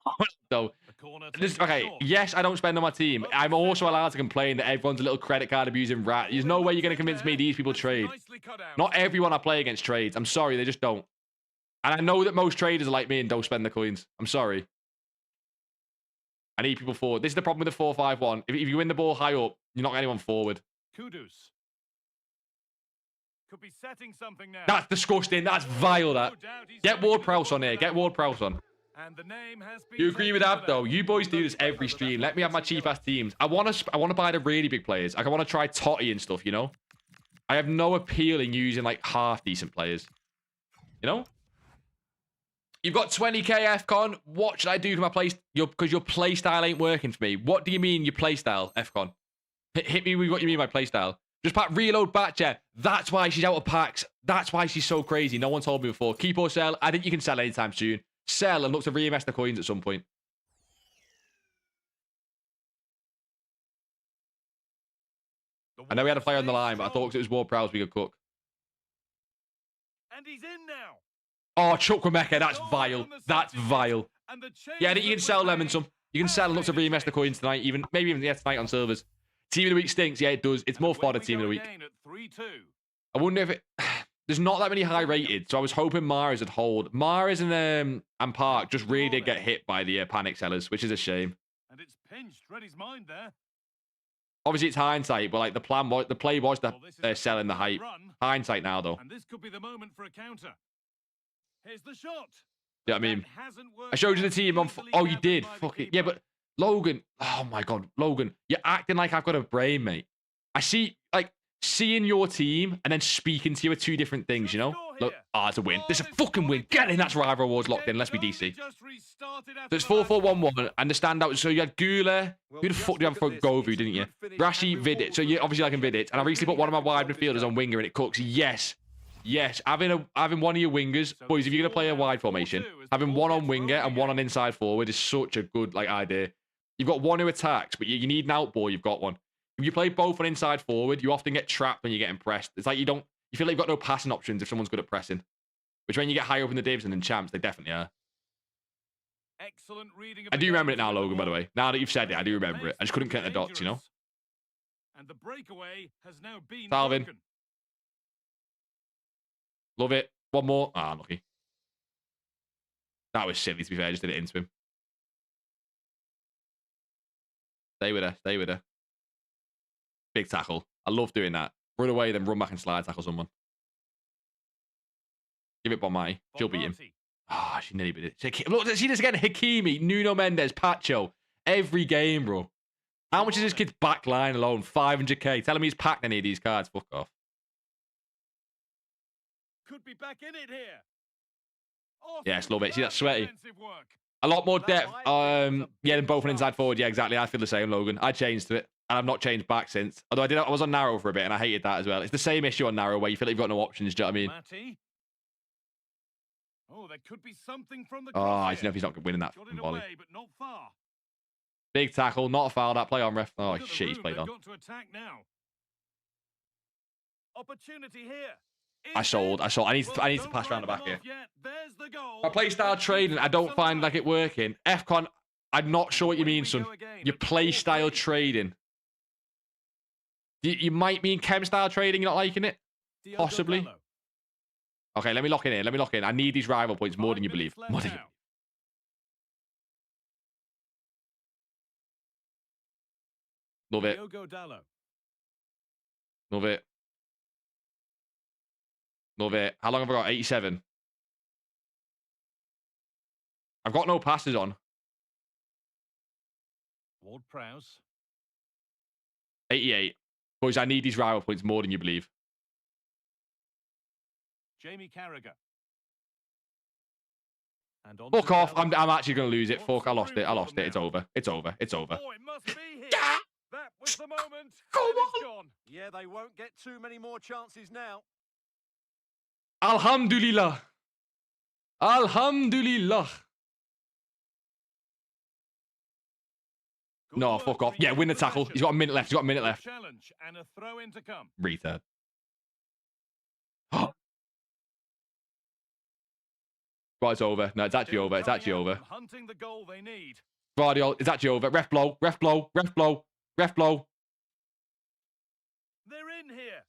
[SPEAKER 1] So, okay, yes, I don't spend on my team. I'm also allowed to complain that everyone's a little credit card abusing rat. There's no way you're going to convince me these people trade. Not everyone I play against trades. I'm sorry, they just don't. And I know that most traders are like me and don't spend the coins. I'm sorry. I need people forward. This is the problem with the 4-5-1. If you win the ball high up, you're not getting anyone forward.
[SPEAKER 3] Kudus. Could be setting something now.
[SPEAKER 1] That's disgusting. That's vile, that. Get Ward-Prowse on here. Get Ward-Prowse on.
[SPEAKER 3] And the name has been
[SPEAKER 1] You agree with that, though? You boys do this every stream. Let me have my cheap-ass teams. I want to buy the really big players. Like, I want to try Totti and stuff, you know? I have no appeal in using, like, half-decent players. You know? You've got 20k FCon. What should I do to my play? Because your play style ain't working for me. What do you mean your play style, FCon? Hit me with what you mean by play style. Just pack reload Batcher. That's why she's out of packs. That's why she's so crazy. No one told me before. Keep or sell. I think you can sell anytime soon. Sell and look to reinvest the coins at some point. I know we had a player on the line, but I thought it was Ward-Prowse we could cook.
[SPEAKER 3] And he's in now.
[SPEAKER 1] Oh, Chukwemeka, that's vile. That's vile. Yeah, I think you can sell them and some. You can sell them up to reinvest the coins tonight, maybe even tonight on servers. Team of the week stinks. Yeah, it does. It's more fodder team of the week. I wonder if it. There's not that many high rated, so I was hoping Mahrez would hold. Mahrez and Park just really did get hit by the panic sellers, which is a shame.
[SPEAKER 3] And it's pinched Reddy's mind there.
[SPEAKER 1] Obviously, it's hindsight, but like the play was to sell in the hype. Hindsight now, though.
[SPEAKER 3] And this could be the moment for a counter. Here's the shot.
[SPEAKER 1] Yeah, I mean, I showed you the team on. Oh, you did. Fuck it. Yeah, but Logan. Oh my God, Logan, you're acting like I've got a brain, mate. I see, like, seeing your team and then speaking to you are two different things, you know? Look, it's a win. This is a fucking win. Get in. That's rival awards locked in. Let's be DC. So it's 4-4-1-1, and the standout. So you had Gula. Who the fuck did you have for Govu, didn't you? Rashi, Vidic. So you obviously like Vidic. And I recently put one of my wide midfielders on winger, and it cooks. Yes. Yes, having one of your wingers, boys, if you're going to play a wide formation, having one on winger and one on inside forward is such a good idea. You've got one who attacks, but you need an outball, you've got one. If you play both on inside forward, you often get trapped when you get pressed. It's like you feel like you've got no passing options if someone's good at pressing. Which when you get high up in the division and champs, they definitely are.
[SPEAKER 3] Excellent reading.
[SPEAKER 1] I do remember it now, Logan, by the way. Now that you've said it, I do remember it. I just couldn't connect the dots, you know?
[SPEAKER 3] And the breakaway has now been
[SPEAKER 1] Salvin.
[SPEAKER 3] broken.
[SPEAKER 1] Love it. One more. Ah, lucky. That was silly, to be fair. I just did it into him. Stay with her. Stay with her. Big tackle. I love doing that. Run away, then run back and slide tackle someone. Give it Bomai. She'll beat him. Ah, she nearly beat it. Look, see this again. Hakimi, Nuno Mendes, Pacho. Every game, bro. How much is this kid's back line alone? 500k. Telling me he's packed any of these cards. Fuck off.
[SPEAKER 3] Could be back in it here.
[SPEAKER 1] Yes, love it. See that sweaty. A lot more depth. Yeah, than both on inside forward. Yeah, exactly. I feel the same, Logan. I changed to it, and I've not changed back since. Although I was on narrow for a bit, and I hated that as well. It's the same issue on narrow where you feel like you've got no options. Do you know what I mean?
[SPEAKER 3] Oh, there could be something from the.
[SPEAKER 1] Oh, I don't know if he's not winning that volley.
[SPEAKER 3] But not far.
[SPEAKER 1] Big tackle, not a foul. That play on ref. Oh shit, he's played on.
[SPEAKER 3] Got to attack now. Opportunity here.
[SPEAKER 1] I sold. I need to pass around the back here. I play style trading. I don't find like it working. FCon, I'm not sure what you mean, son. You play style trading. You might mean chem style trading. You're not liking it? Possibly. Okay, let me lock in here. Let me lock in. I need these rival points more than you believe. More than you. Love it. Love it. Love it. How long have I got? 87. I've got no passes on.
[SPEAKER 3] Ward Prowse.
[SPEAKER 1] 88. Boys, I need these rival points more than you believe.
[SPEAKER 3] Jamie Carragher. And on
[SPEAKER 1] Fuck off. I'm actually going to lose it. Fuck, I lost it. I lost it. It's over. It's over. It's over.
[SPEAKER 3] Oh, it must be here. That was the moment.
[SPEAKER 1] Come on.
[SPEAKER 3] Gone.
[SPEAKER 4] Yeah, they won't get too many more chances now.
[SPEAKER 1] Alhamdulillah. Alhamdulillah. No, fuck off. Yeah, win the tackle. He's got a minute left. He's got a minute left.
[SPEAKER 3] Challenge and a throw in to come.
[SPEAKER 1] Retard. Right, it's over. No, it's actually over. It's actually over.
[SPEAKER 3] Hunting the goal they need.
[SPEAKER 1] Radio, it's actually over. Ref blow. Ref blow. Ref blow. Ref blow.
[SPEAKER 3] They're in here.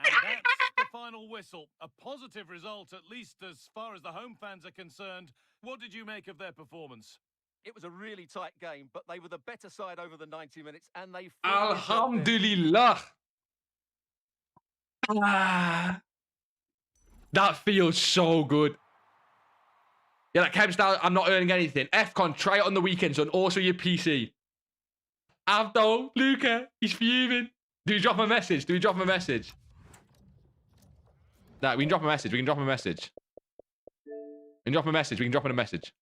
[SPEAKER 3] And that's the final whistle. A positive result, at least as far as the home fans are concerned. What did you make of their performance?
[SPEAKER 4] It was a really tight game, but they were the better side over the 90 minutes, and they...
[SPEAKER 1] Alhamdulillah. That feels so good. Yeah, that chem style, I'm not earning anything. FCon, try it on the weekends on also your PC. Avdo, Luca, he's fuming. Do we drop him a message? Do we drop him a message? Nah, we can drop a message. We can drop him a message. We can drop him a message. We can drop him a message.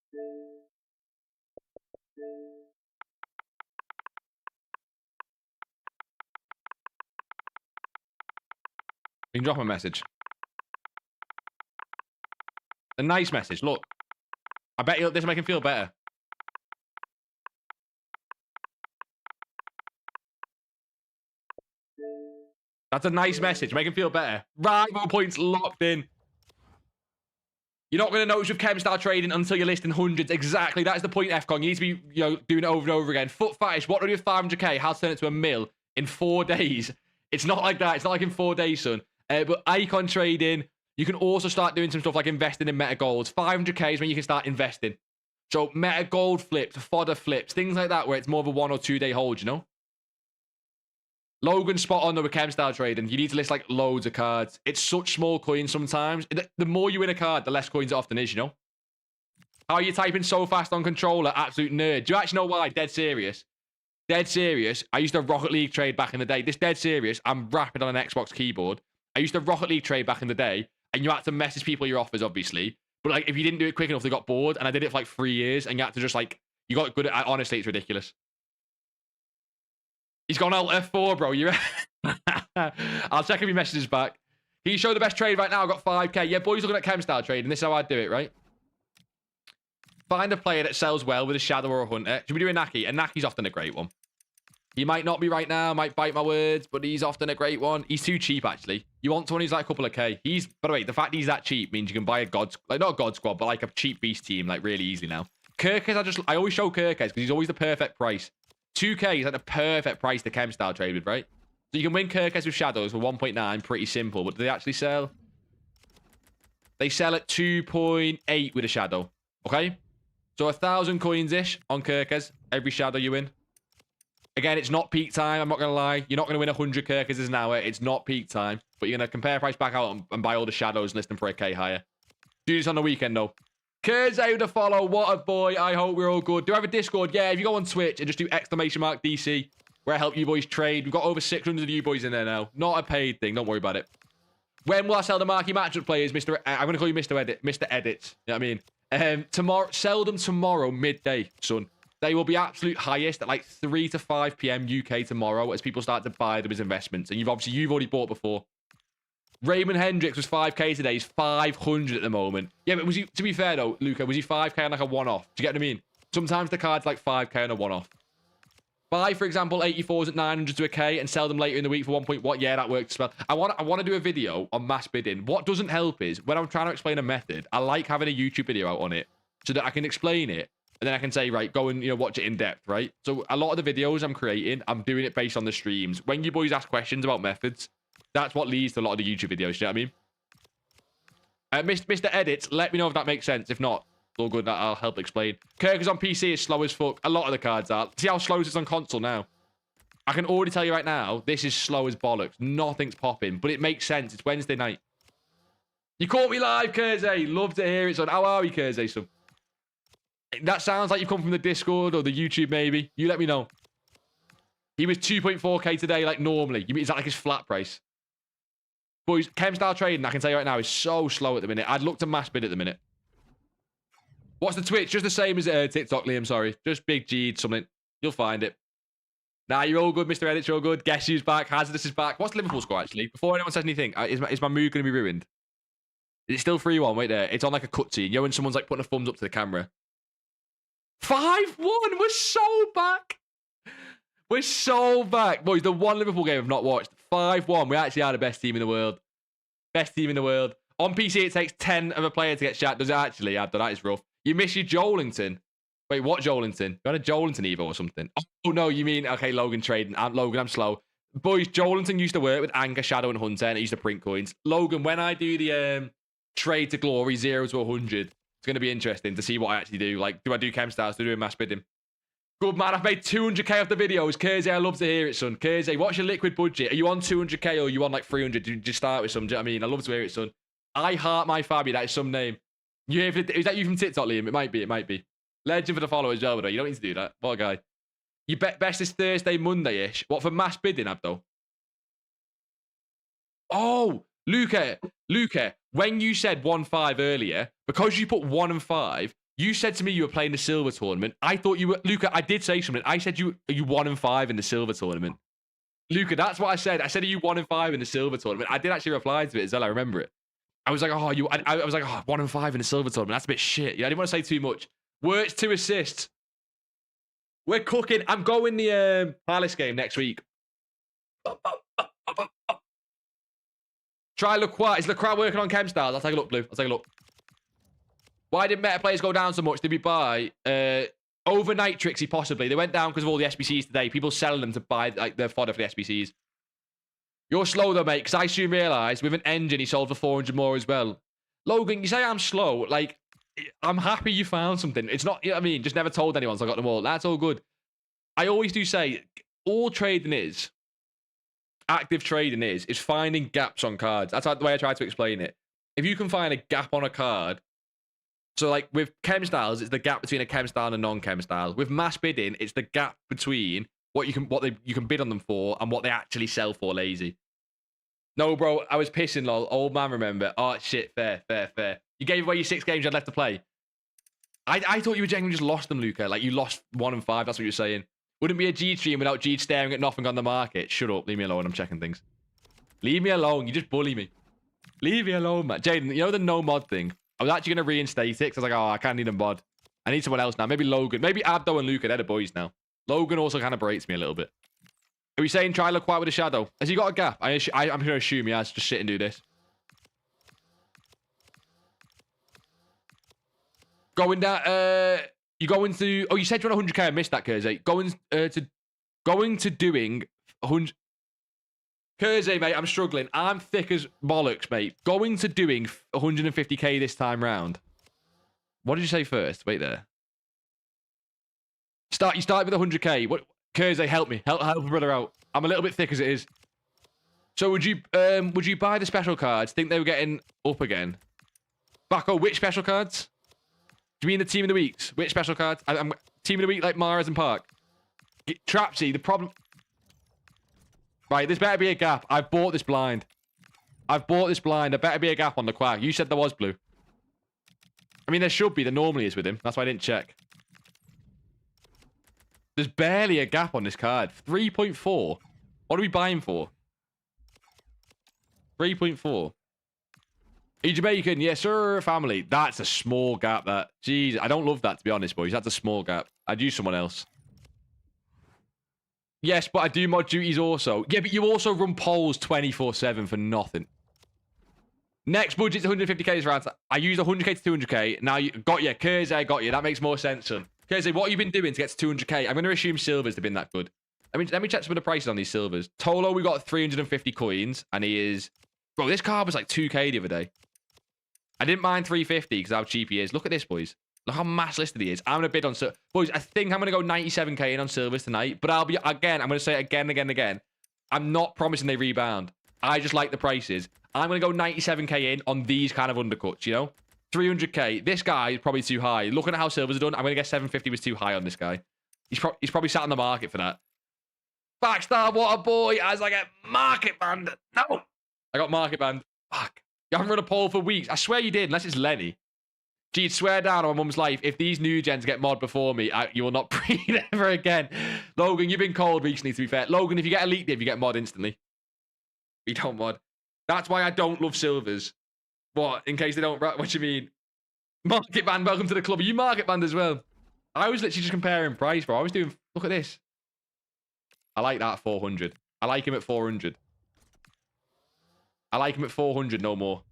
[SPEAKER 1] We can drop him a message. A nice message. Look. I bet this will make him feel better. That's a nice message. Make him feel better. Rival points locked in. You're not going to notice with chem style trading until you're listing hundreds. Exactly. That's the point, FCon. You need to be, doing it over and over again. Foot fetish. What do we do with 500k? How to turn it to a mil in 4 days? It's not like that. It's not like in 4 days, son. But icon trading, you can also start doing some stuff like investing in meta golds. 500k is when you can start investing. So meta gold flips, fodder flips, things like that, where it's more of a 1 or 2 day hold, Logan, spot on though with chem style trading. You need to list like loads of cards. It's such small coins sometimes. The more you win a card, the less coins it often is, How are you typing so fast on controller? Absolute nerd. Do you actually know why? Dead serious. Dead serious. I used to Rocket League trade back in the day. This dead serious. I'm rapid on an Xbox keyboard. I used to Rocket League trade back in the day, and you had to message people your offers, obviously. But like, if you didn't do it quick enough, they got bored. And I did it for like 3 years, and you had to just like, you got good at. Honestly, it's ridiculous. He's gone Alt F4, bro. You. I'll check if he messages back. Can you show the best trade right now? I've got 5k. Yeah, boys, looking at chem style trading. This is how I do it, right? Find a player that sells well with a shadow or a hunter. Should we do a Naki? A Naki's often a great one. He might not be right now, might bite my words, but he's often a great one. He's too cheap, actually. You want someone who's like a couple of K. By the way, the fact he's that cheap means you can buy a not a God squad, but like a cheap beast team, like really easily now. Kirkes, I always show Kirkes because he's always the perfect price. 2k is like the perfect price to chem style trade with, right? So you can win Kirkes with shadows for 1.9, pretty simple, but do they actually sell? They sell at 2.8 with a shadow, okay? So 1,000 coins-ish on Kirkes, every shadow you win. Again, it's not peak time, I'm not going to lie. You're not going to win 100 Kirkeses an hour. It's not peak time. But you're going to compare price back out and buy all the shadows and list them for a K higher. Do this on the weekend, though. Kurze with a follow. What a boy. I hope we're all good. Do I have a Discord? Yeah, if you go on Twitch and just do !DC, where I help you boys trade. We've got over 600 of you boys in there now. Not a paid thing. Don't worry about it. When will I sell the marquee matchup players, Mr. I'm going to call you Mr. Edit. Mr. Edits. You know what I mean? Tomorrow, sell them tomorrow, midday, son. They will be absolute highest at like 3 to 5 p.m. UK tomorrow as people start to buy them as investments. And you've already bought before. Raymond Hendricks was 5k today. He's 500 at the moment. Yeah, but was he, to be fair though, Luca, was he 5k on like a one-off? Do you get what I mean? Sometimes the card's like 5k on a one-off. Buy, for example, 84s at 900 to a K and sell them later in the week for 1 point what? Yeah, that works as well. I want to do a video on mass bidding. What doesn't help is when I'm trying to explain a method, I like having a YouTube video out on it so that I can explain it. And then I can say, right, go and, watch it in depth, right? So a lot of the videos I'm creating, I'm doing it based on the streams. When you boys ask questions about methods, that's what leads to a lot of the YouTube videos, you know what I mean? Mr. Edits, let me know if that makes sense. If not, it's all good. I'll help explain. Kirk is on PC is slow as fuck. A lot of the cards are. See how slow it is on console now? I can already tell you right now, this is slow as bollocks. Nothing's popping, but it makes sense. It's Wednesday night. You caught me live, Kurze. Love to hear it, son. How are we, Kurze, son? That sounds like you've come from the Discord or the YouTube, maybe. You let me know. He was 2.4k today, like normally. Is that like his flat price? Boys, chem style trading, I can tell you right now, is so slow at the minute. I'd look to mass bid at the minute. What's the Twitch? Just the same as TikTok, Liam, sorry. Just Big G, something. You'll find it. Nah, you're all good, Mr. Edits, you're all good. Guess who's back? Hazardous is back. What's Liverpool score, actually? Before anyone says anything, is my mood going to be ruined? Is it still 3-1? Wait there. It's on like a cutscene. When someone's like putting a thumbs up to the camera. 5-1. We're so back. We're so back. Boys, the one Liverpool game I've not watched. 5-1. We actually are the best team in the world. Best team in the world. On PC, it takes 10 of a player to get shot. Does it actually, Abdo? That is rough. You miss your Joelinton. Wait, what Joelinton? You had a Joelinton Evo or something? Oh, no, you mean, okay, Logan trading. Logan, I'm slow. Boys, Joelinton used to work with Anchor, Shadow, and Hunter, and it used to print coins. Logan, when I do the trade to glory, 0 to 100, it's going to be interesting to see what I actually do. Like, do I do chem stars? Do I do mass bidding? Good, man. I've made 200k off the videos. Kurze, I love to hear it, son. Kurze, what's your liquid budget? Are you on 200k or are you on like 300? Did you start with some? Do you know what I mean? I love to hear it, son. I heart my Fabi. That is some name. Is that you from TikTok, Liam? It might be. It might be. Legend for the follow as well, though. You don't need to do that. What a guy. You bet best is Thursday, Monday-ish. What, for mass bidding, Abdo? Oh, Luca, when you said 1-5 earlier, because you put 1 and 5, you said to me you were playing the silver tournament. I thought you were... Luca, I did say something. I said are you 1 and 5 in the silver tournament? Luca, that's what I said. I said, are you 1 and 5 in the silver tournament? I did actually reply to it as well. I remember it. I was like, I was like, 1 and 5 in the silver tournament. That's a bit shit. Yeah, I didn't want to say too much. Works 2 assists. We're cooking. I'm going the Palace game next week. Try Lacroix. Is Lacroix working on chem stars? I'll take a look, Blue. I'll take a look. Why did meta players go down so much? Did we buy overnight Trixie? Possibly. They went down because of all the SBCs today. People selling them to buy like their fodder for the SBCs. You're slow though, mate, because I soon realised with an engine he sold for 400 more as well. Logan, you say I'm slow. Like, I'm happy you found something. It's not, you know what I mean? Just never told anyone, so I got them all. That's all good. I always do say, all trading is, active trading is finding gaps on cards. That's the way I try to explain it. If you can find a gap on a card, so like with chem styles, it's the gap between a chem style and a non-chem style. With mass bidding, it's the gap between what you can bid on them for and what they actually sell for, lazy. No, bro, I was pissing, lol. Old man, remember. Oh, shit, fair. You gave away your 6 games you had left to play. I thought you were genuinely just lost them, Luca. Like, you lost 1 and 5, that's what you're saying. Wouldn't be a G stream without G staring at nothing on the market. Shut up, leave me alone, I'm checking things. Leave me alone, you just bully me. Leave me alone, man. Jaden, you know the no mod thing? I was actually going to reinstate it, because I was like, oh, I can't need a mod. I need someone else now. Maybe Logan. Maybe Abdo and Luca, they're the boys now. Logan also kind of berates me a little bit. Are we saying try look quiet with a shadow? Has he got a gap? I'm going to assume he has. Just sit and do this. Going down. You going to? Oh, you said you're on 100k. I missed that, Kersey. Going to doing 100. Kersey, mate, I'm struggling. I'm thick as bollocks, mate. Going to doing 150k this time round. What did you say first? Wait there. You start with 100k. What? Kersey, help me. Help a brother out. I'm a little bit thick as it is. So would you buy the special cards? Think they were getting up again? Backo, which special cards? Do you mean the team of the weeks? Which special cards? I'm team of the week like Mares and Park. Trapsy, the problem. Right, there's better be a gap. I've bought this blind. There better be a gap on the quack. You said there was, Blue. I mean, there should be. There normally is with him. That's why I didn't check. There's barely a gap on this card. 3.4. What are we buying for? 3.4. Are you Jamaican? Yes, sir, family. That's a small gap, that. Jeez, I don't love that, to be honest, boys. That's a small gap. I'd use someone else. Yes, but I do mod duties also. Yeah, but you also run polls 24/7 for nothing. Next budget's 150k round. I used 100k to 200k. Now you got you. Kersey, I got you. That makes more sense, son. Kersey, what have you been doing to get to 200k? I'm going to assume silvers have been that good. Let me check some of the prices on these silvers. Tolo, we got 350 coins, and he is... Bro, this card was like 2k the other day. I didn't mind 350 because how cheap he is. Look at this, boys. Look how mass listed he is. I'm going to bid on... Boys, I think I'm going to go 97k in on silvers tonight, but I'll be... Again, I'm going to say it again. I'm not promising they rebound. I just like the prices. I'm going to go 97k in on these kind of undercuts, you know? 300k. This guy is probably too high. Looking at how silvers are done, I'm going to guess 750 was too high on this guy. He's probably sat on the market for that. Backstar, what a boy, as I get market banned. No! I got market banned. Fuck. You haven't run a poll for weeks. I swear you did, unless it's Lenny. Gee, swear down on my mum's life, if these new gens get mod before me, you will not breed ever again. Logan, you've been cold recently, to be fair. Logan, if you get elite div, you get mod instantly. We don't mod. That's why I don't love silvers. What? In case they don't... What do you mean? Market band, welcome to the club. Are you market band as well? I was literally just comparing price, bro. I was doing... Look at this. I like that at 400. I like him at 400. I like him at 400, no more.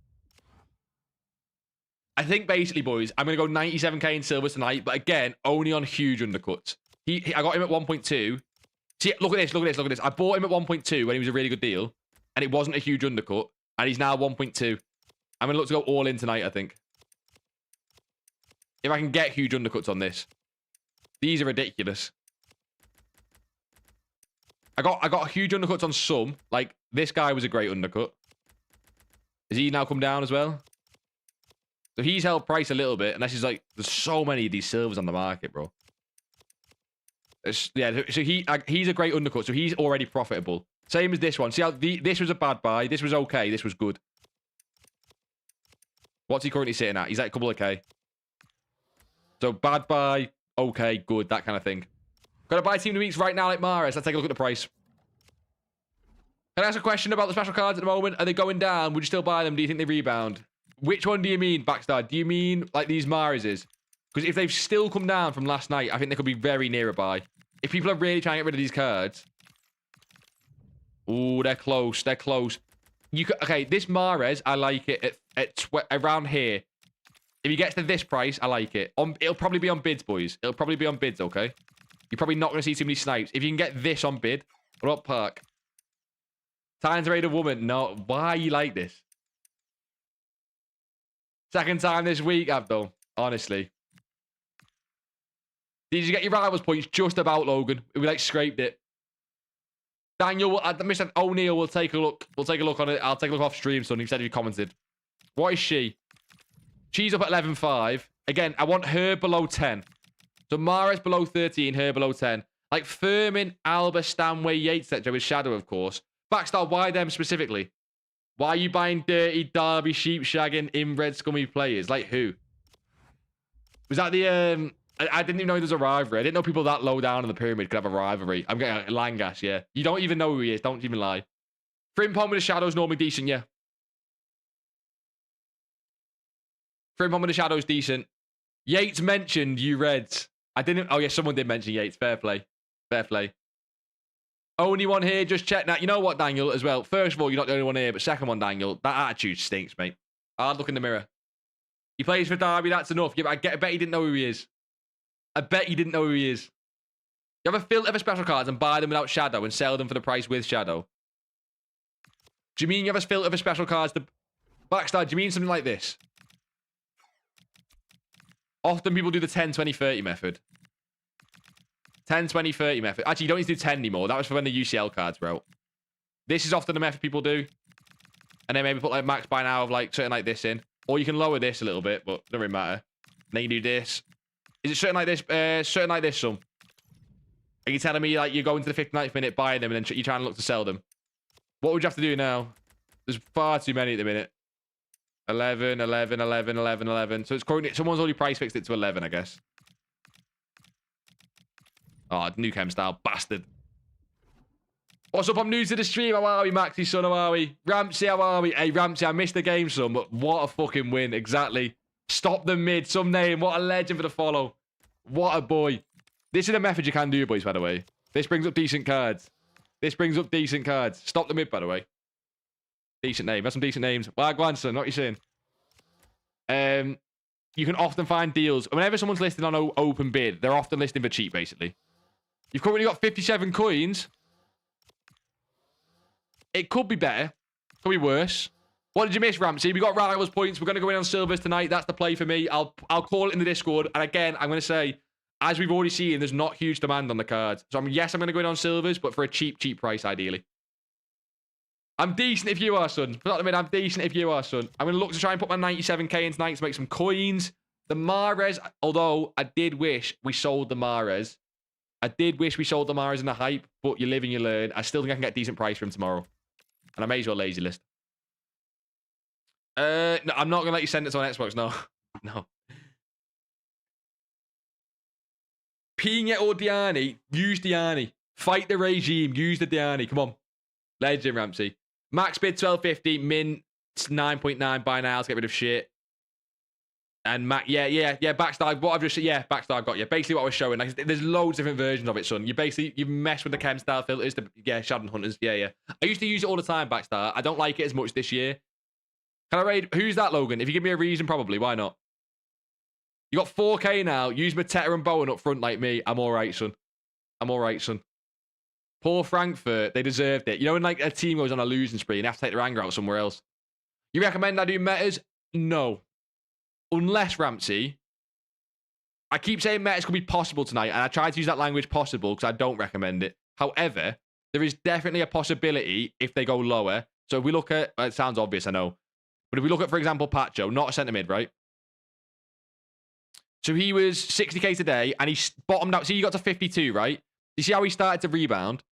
[SPEAKER 1] I think basically, boys, I'm going to go 97k in silver tonight, but again, only on huge undercuts. I got him at 1.2. See, look at this. I bought him at 1.2 when he was a really good deal, and it wasn't a huge undercut, and he's now 1.2. I'm going to look to go all in tonight, I think. If I can get huge undercuts on this. These are ridiculous. I got huge undercuts on some. Like, this guy was a great undercut. Has he now come down as well? So he's held price a little bit. Unless he's like, there's so many of these silvers on the market, bro. Yeah, so he's a great undercut. So he's already profitable. Same as this one. See how this was a bad buy. This was okay. This was good. What's he currently sitting at? He's at a couple of K. So bad buy, okay, good, that kind of thing. Got to buy team of the weeks right now like Mares. Let's take a look at the price. Can I ask a question about the special cards at the moment? Are they going down? Would you still buy them? Do you think they rebound? Which one do you mean, Backstar? Do you mean like these Mareses? Because if they've still come down from last night, I think they could be very near a buy. If people are really trying to get rid of these cards. Ooh, they're close. They're close. Okay, this Mares, I like it at around here. If he gets to this price, I like it. It'll probably be on bids, boys. It'll probably be on bids, okay? You're probably not going to see too many snipes. If you can get this on bid, what up, Park? Time to raid a woman. No, why are you like this? Second time this week, Abdul. Honestly. Did you get your rivals points? Just about, Logan. We like scraped it. Daniel, Mr. O'Neill will take a look. We'll take a look on it. I'll take a look off stream, son. He said he commented. What is she? She's up at 11.5. Again, I want her below 10. So Mahrez below 13, her below 10. Like Furman, Alba, Stanway, Yates, etc. with Shadow, of course. Backstar, why them specifically? Why are you buying dirty, Derby, sheep shagging, inbred, scummy players? Like who? Was that the... I didn't even know there was a rivalry. I didn't know people that low down in the pyramid could have a rivalry. I'm getting Langas, yeah. You don't even know who he is. Don't even lie. Frimpong with the Shadow's normally decent, yeah. Frimpong with the Shadow's decent. Yates mentioned you Reds. I didn't... Oh, yeah, someone did mention Yates. Fair play. Fair play. Only one here. Just check that. You know what, Daniel, as well? First of all, you're not the only one here. But second one, Daniel, that attitude stinks, mate. Hard look in the mirror. He plays for Derby. That's enough. Yeah, but I bet he didn't know who he is. I bet he didn't know who he is. You have a filter for special cards and buy them without Shadow and sell them for the price with Shadow. Do you mean you have a filter for special cards to... Backstar, do you mean something like this? Often people do the 10, 20, 30 method. 10, 20, 30 method. Actually, you don't need to do 10 anymore. That was for when the UCL cards were out. This is often the method people do. And then maybe put like max buy now of like something like this in. Or you can lower this a little bit, but it doesn't really matter. Then you do this. Is it something like this? Something like this, son. Are you telling me like you're going to the 59th minute, buying them, and then you're trying to look to sell them? What would you have to do now? There's far too many at the minute. 11, 11, 11, 11, 11. So it's currently... Someone's already price fixed it to 11, I guess. Oh, new chem style. Bastard. What's up? I'm new to the stream. How are we, Maxi, son? How are we? Ramsey, how are we? Hey, Ramsey, I missed the game, son, but what a fucking win. Exactly. Stop the mid. Some name. What a legend for the follow. What a boy. This is a method you can do, boys, by the way. This brings up decent cards. This brings up decent cards. Stop the mid, by the way. Decent name. That's some decent names. Wagwan, son. What are you saying? You can often find deals. Whenever someone's listed on open bid, they're often listing for cheap, basically. You've currently got 57 coins. It could be better. Could be worse. What did you miss, Ramsey? We got rivals points. We're going to go in on silvers tonight. That's the play for me. I'll call it in the Discord. And again, I'm going to say, as we've already seen, there's not huge demand on the cards. So yes, I'm going to go in on silvers, but for a cheap price, ideally. I'm decent if you are, son. I'm decent if you are, son. I'm going to look to try and put my 97k in tonight to make some coins. The Mahrez, although I did wish we sold the Mahrez. I did wish we sold the Mahrez in the hype, but you live and you learn. I still think I can get a decent price for him tomorrow. And I may as well lazy list. No, I'm not going to let you send it to on Xbox, no. No. Pina or Diani? Use Diani. Fight the regime. Use the Diani. Come on. Legend, Ramsey. Max bid 12.50. Min 9.9. Buy now to get rid of shit. And yeah. Backstar. What I've just said. Yeah, Backstar got you. Basically, what I was showing. Like, there's loads of different versions of it, son. You mess with the chem style filters. Shadow Hunters. Yeah. I used to use it all the time, Backstar. I don't like it as much this year. Can I raid? Who's that, Logan? If you give me a reason, probably. Why not? You got 4k now. Use Mateta and Bowen up front like me. I'm all right, son. I'm all right, son. Poor Frankfurt. They deserved it. You know when like a team goes on a losing spree and they have to take their anger out somewhere else? You recommend I do metas? No. Unless, Ramsey, I keep saying metas could be possible tonight, and I try to use that language possible because I don't recommend it. However, there is definitely a possibility if they go lower. So if we look at... It sounds obvious, I know. But if we look at, for example, Pacho, not a centre mid, right? So he was 60k today, and he bottomed out. See, he got to 52, right? You see how he started to rebound?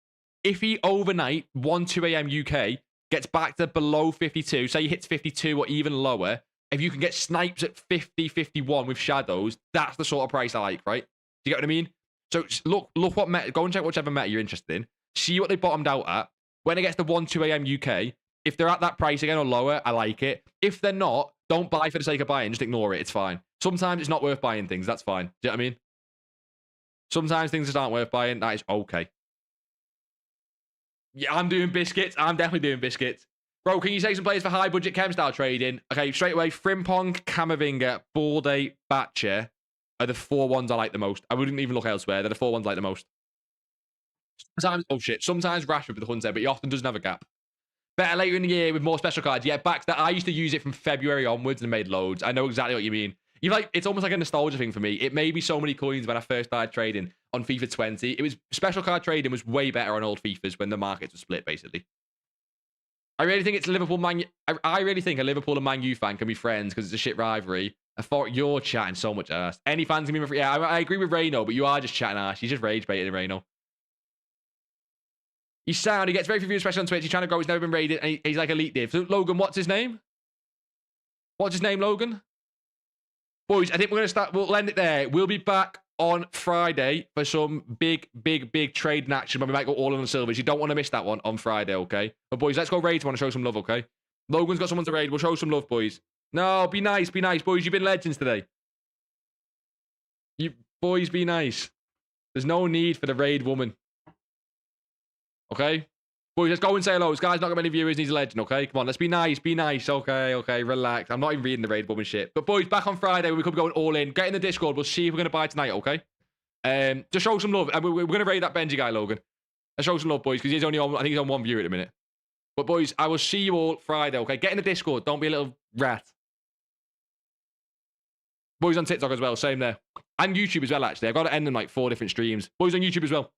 [SPEAKER 1] If he overnight, 2 a.m. UK, gets back to below 52, say he hits 52 or even lower, if you can get snipes at 50, 51 with shadows, that's the sort of price I like, right? Do you get what I mean? So look what meta, go and check whichever meta you're interested in. See what they bottomed out at. When it gets to 2 a.m. UK, if they're at that price again or lower, I like it. If they're not, don't buy for the sake of buying. Just ignore it. It's fine. Sometimes it's not worth buying things. That's fine. Do you know what I mean? Sometimes things just aren't worth buying. That is okay. Yeah, I'm doing biscuits. I'm definitely doing biscuits. Bro, can you say some players for high budget chem style trading? Okay, straight away, Frimpong, Camavinga, Balde, Batcher are the 4 ones I like the most. I wouldn't even look elsewhere. They're the 4 ones I like the most. Sometimes, oh shit, sometimes Rashford with the Hunter, but he often doesn't have a gap. Better later in the year with more special cards. Yeah, back that I used to use it from February onwards and made loads. I know exactly what you mean. You like, it's almost like a nostalgia thing for me. It made me so many coins when I first started trading on FIFA 20. It was special card trading was way better on old FIFAs when the markets were split, basically. I really think it's Liverpool Man. I really think a Liverpool and Man U fan can be friends because it's a shit rivalry. I thought you're chatting so much ass. Any fans can be? Yeah, I agree with Reno, but you are just chatting ass. He's just rage baiting Reno. He's sound. He gets very few views, especially on Twitch. He's trying to go. He's never been raided. And he's like elite div. So Logan, what's his name? What's his name, Logan? Boys, I think we're going to start. We'll end it there. We'll be back on Friday for some big trading action. But we might go all in on silvers. You don't want to miss that one on Friday, okay? But boys, let's go raid to want to show some love, okay? Logan's got someone to raid. We'll show some love, boys. No, be nice, boys. You've been legends today. You boys, be nice. There's no need for the raid woman. Okay? Boys, let's go and say hello. This guy's not got many viewers and he's a legend, okay? Come on, let's be nice. Okay, relax. I'm not even reading the raid woman shit. But boys, back on Friday, we could be going all in. Get in the Discord. We'll see if we're going to buy tonight, okay? Just show some love. And we're going to raid that Benji guy, Logan. Let's show some love, boys, because he's only on, I think he's on 1 viewer at the minute. But boys, I will see you all Friday, okay? Get in the Discord. Don't be a little rat. Boys on TikTok as well, same there. And YouTube as well, actually. I've got to end in like 4 different streams. Boys on YouTube as well.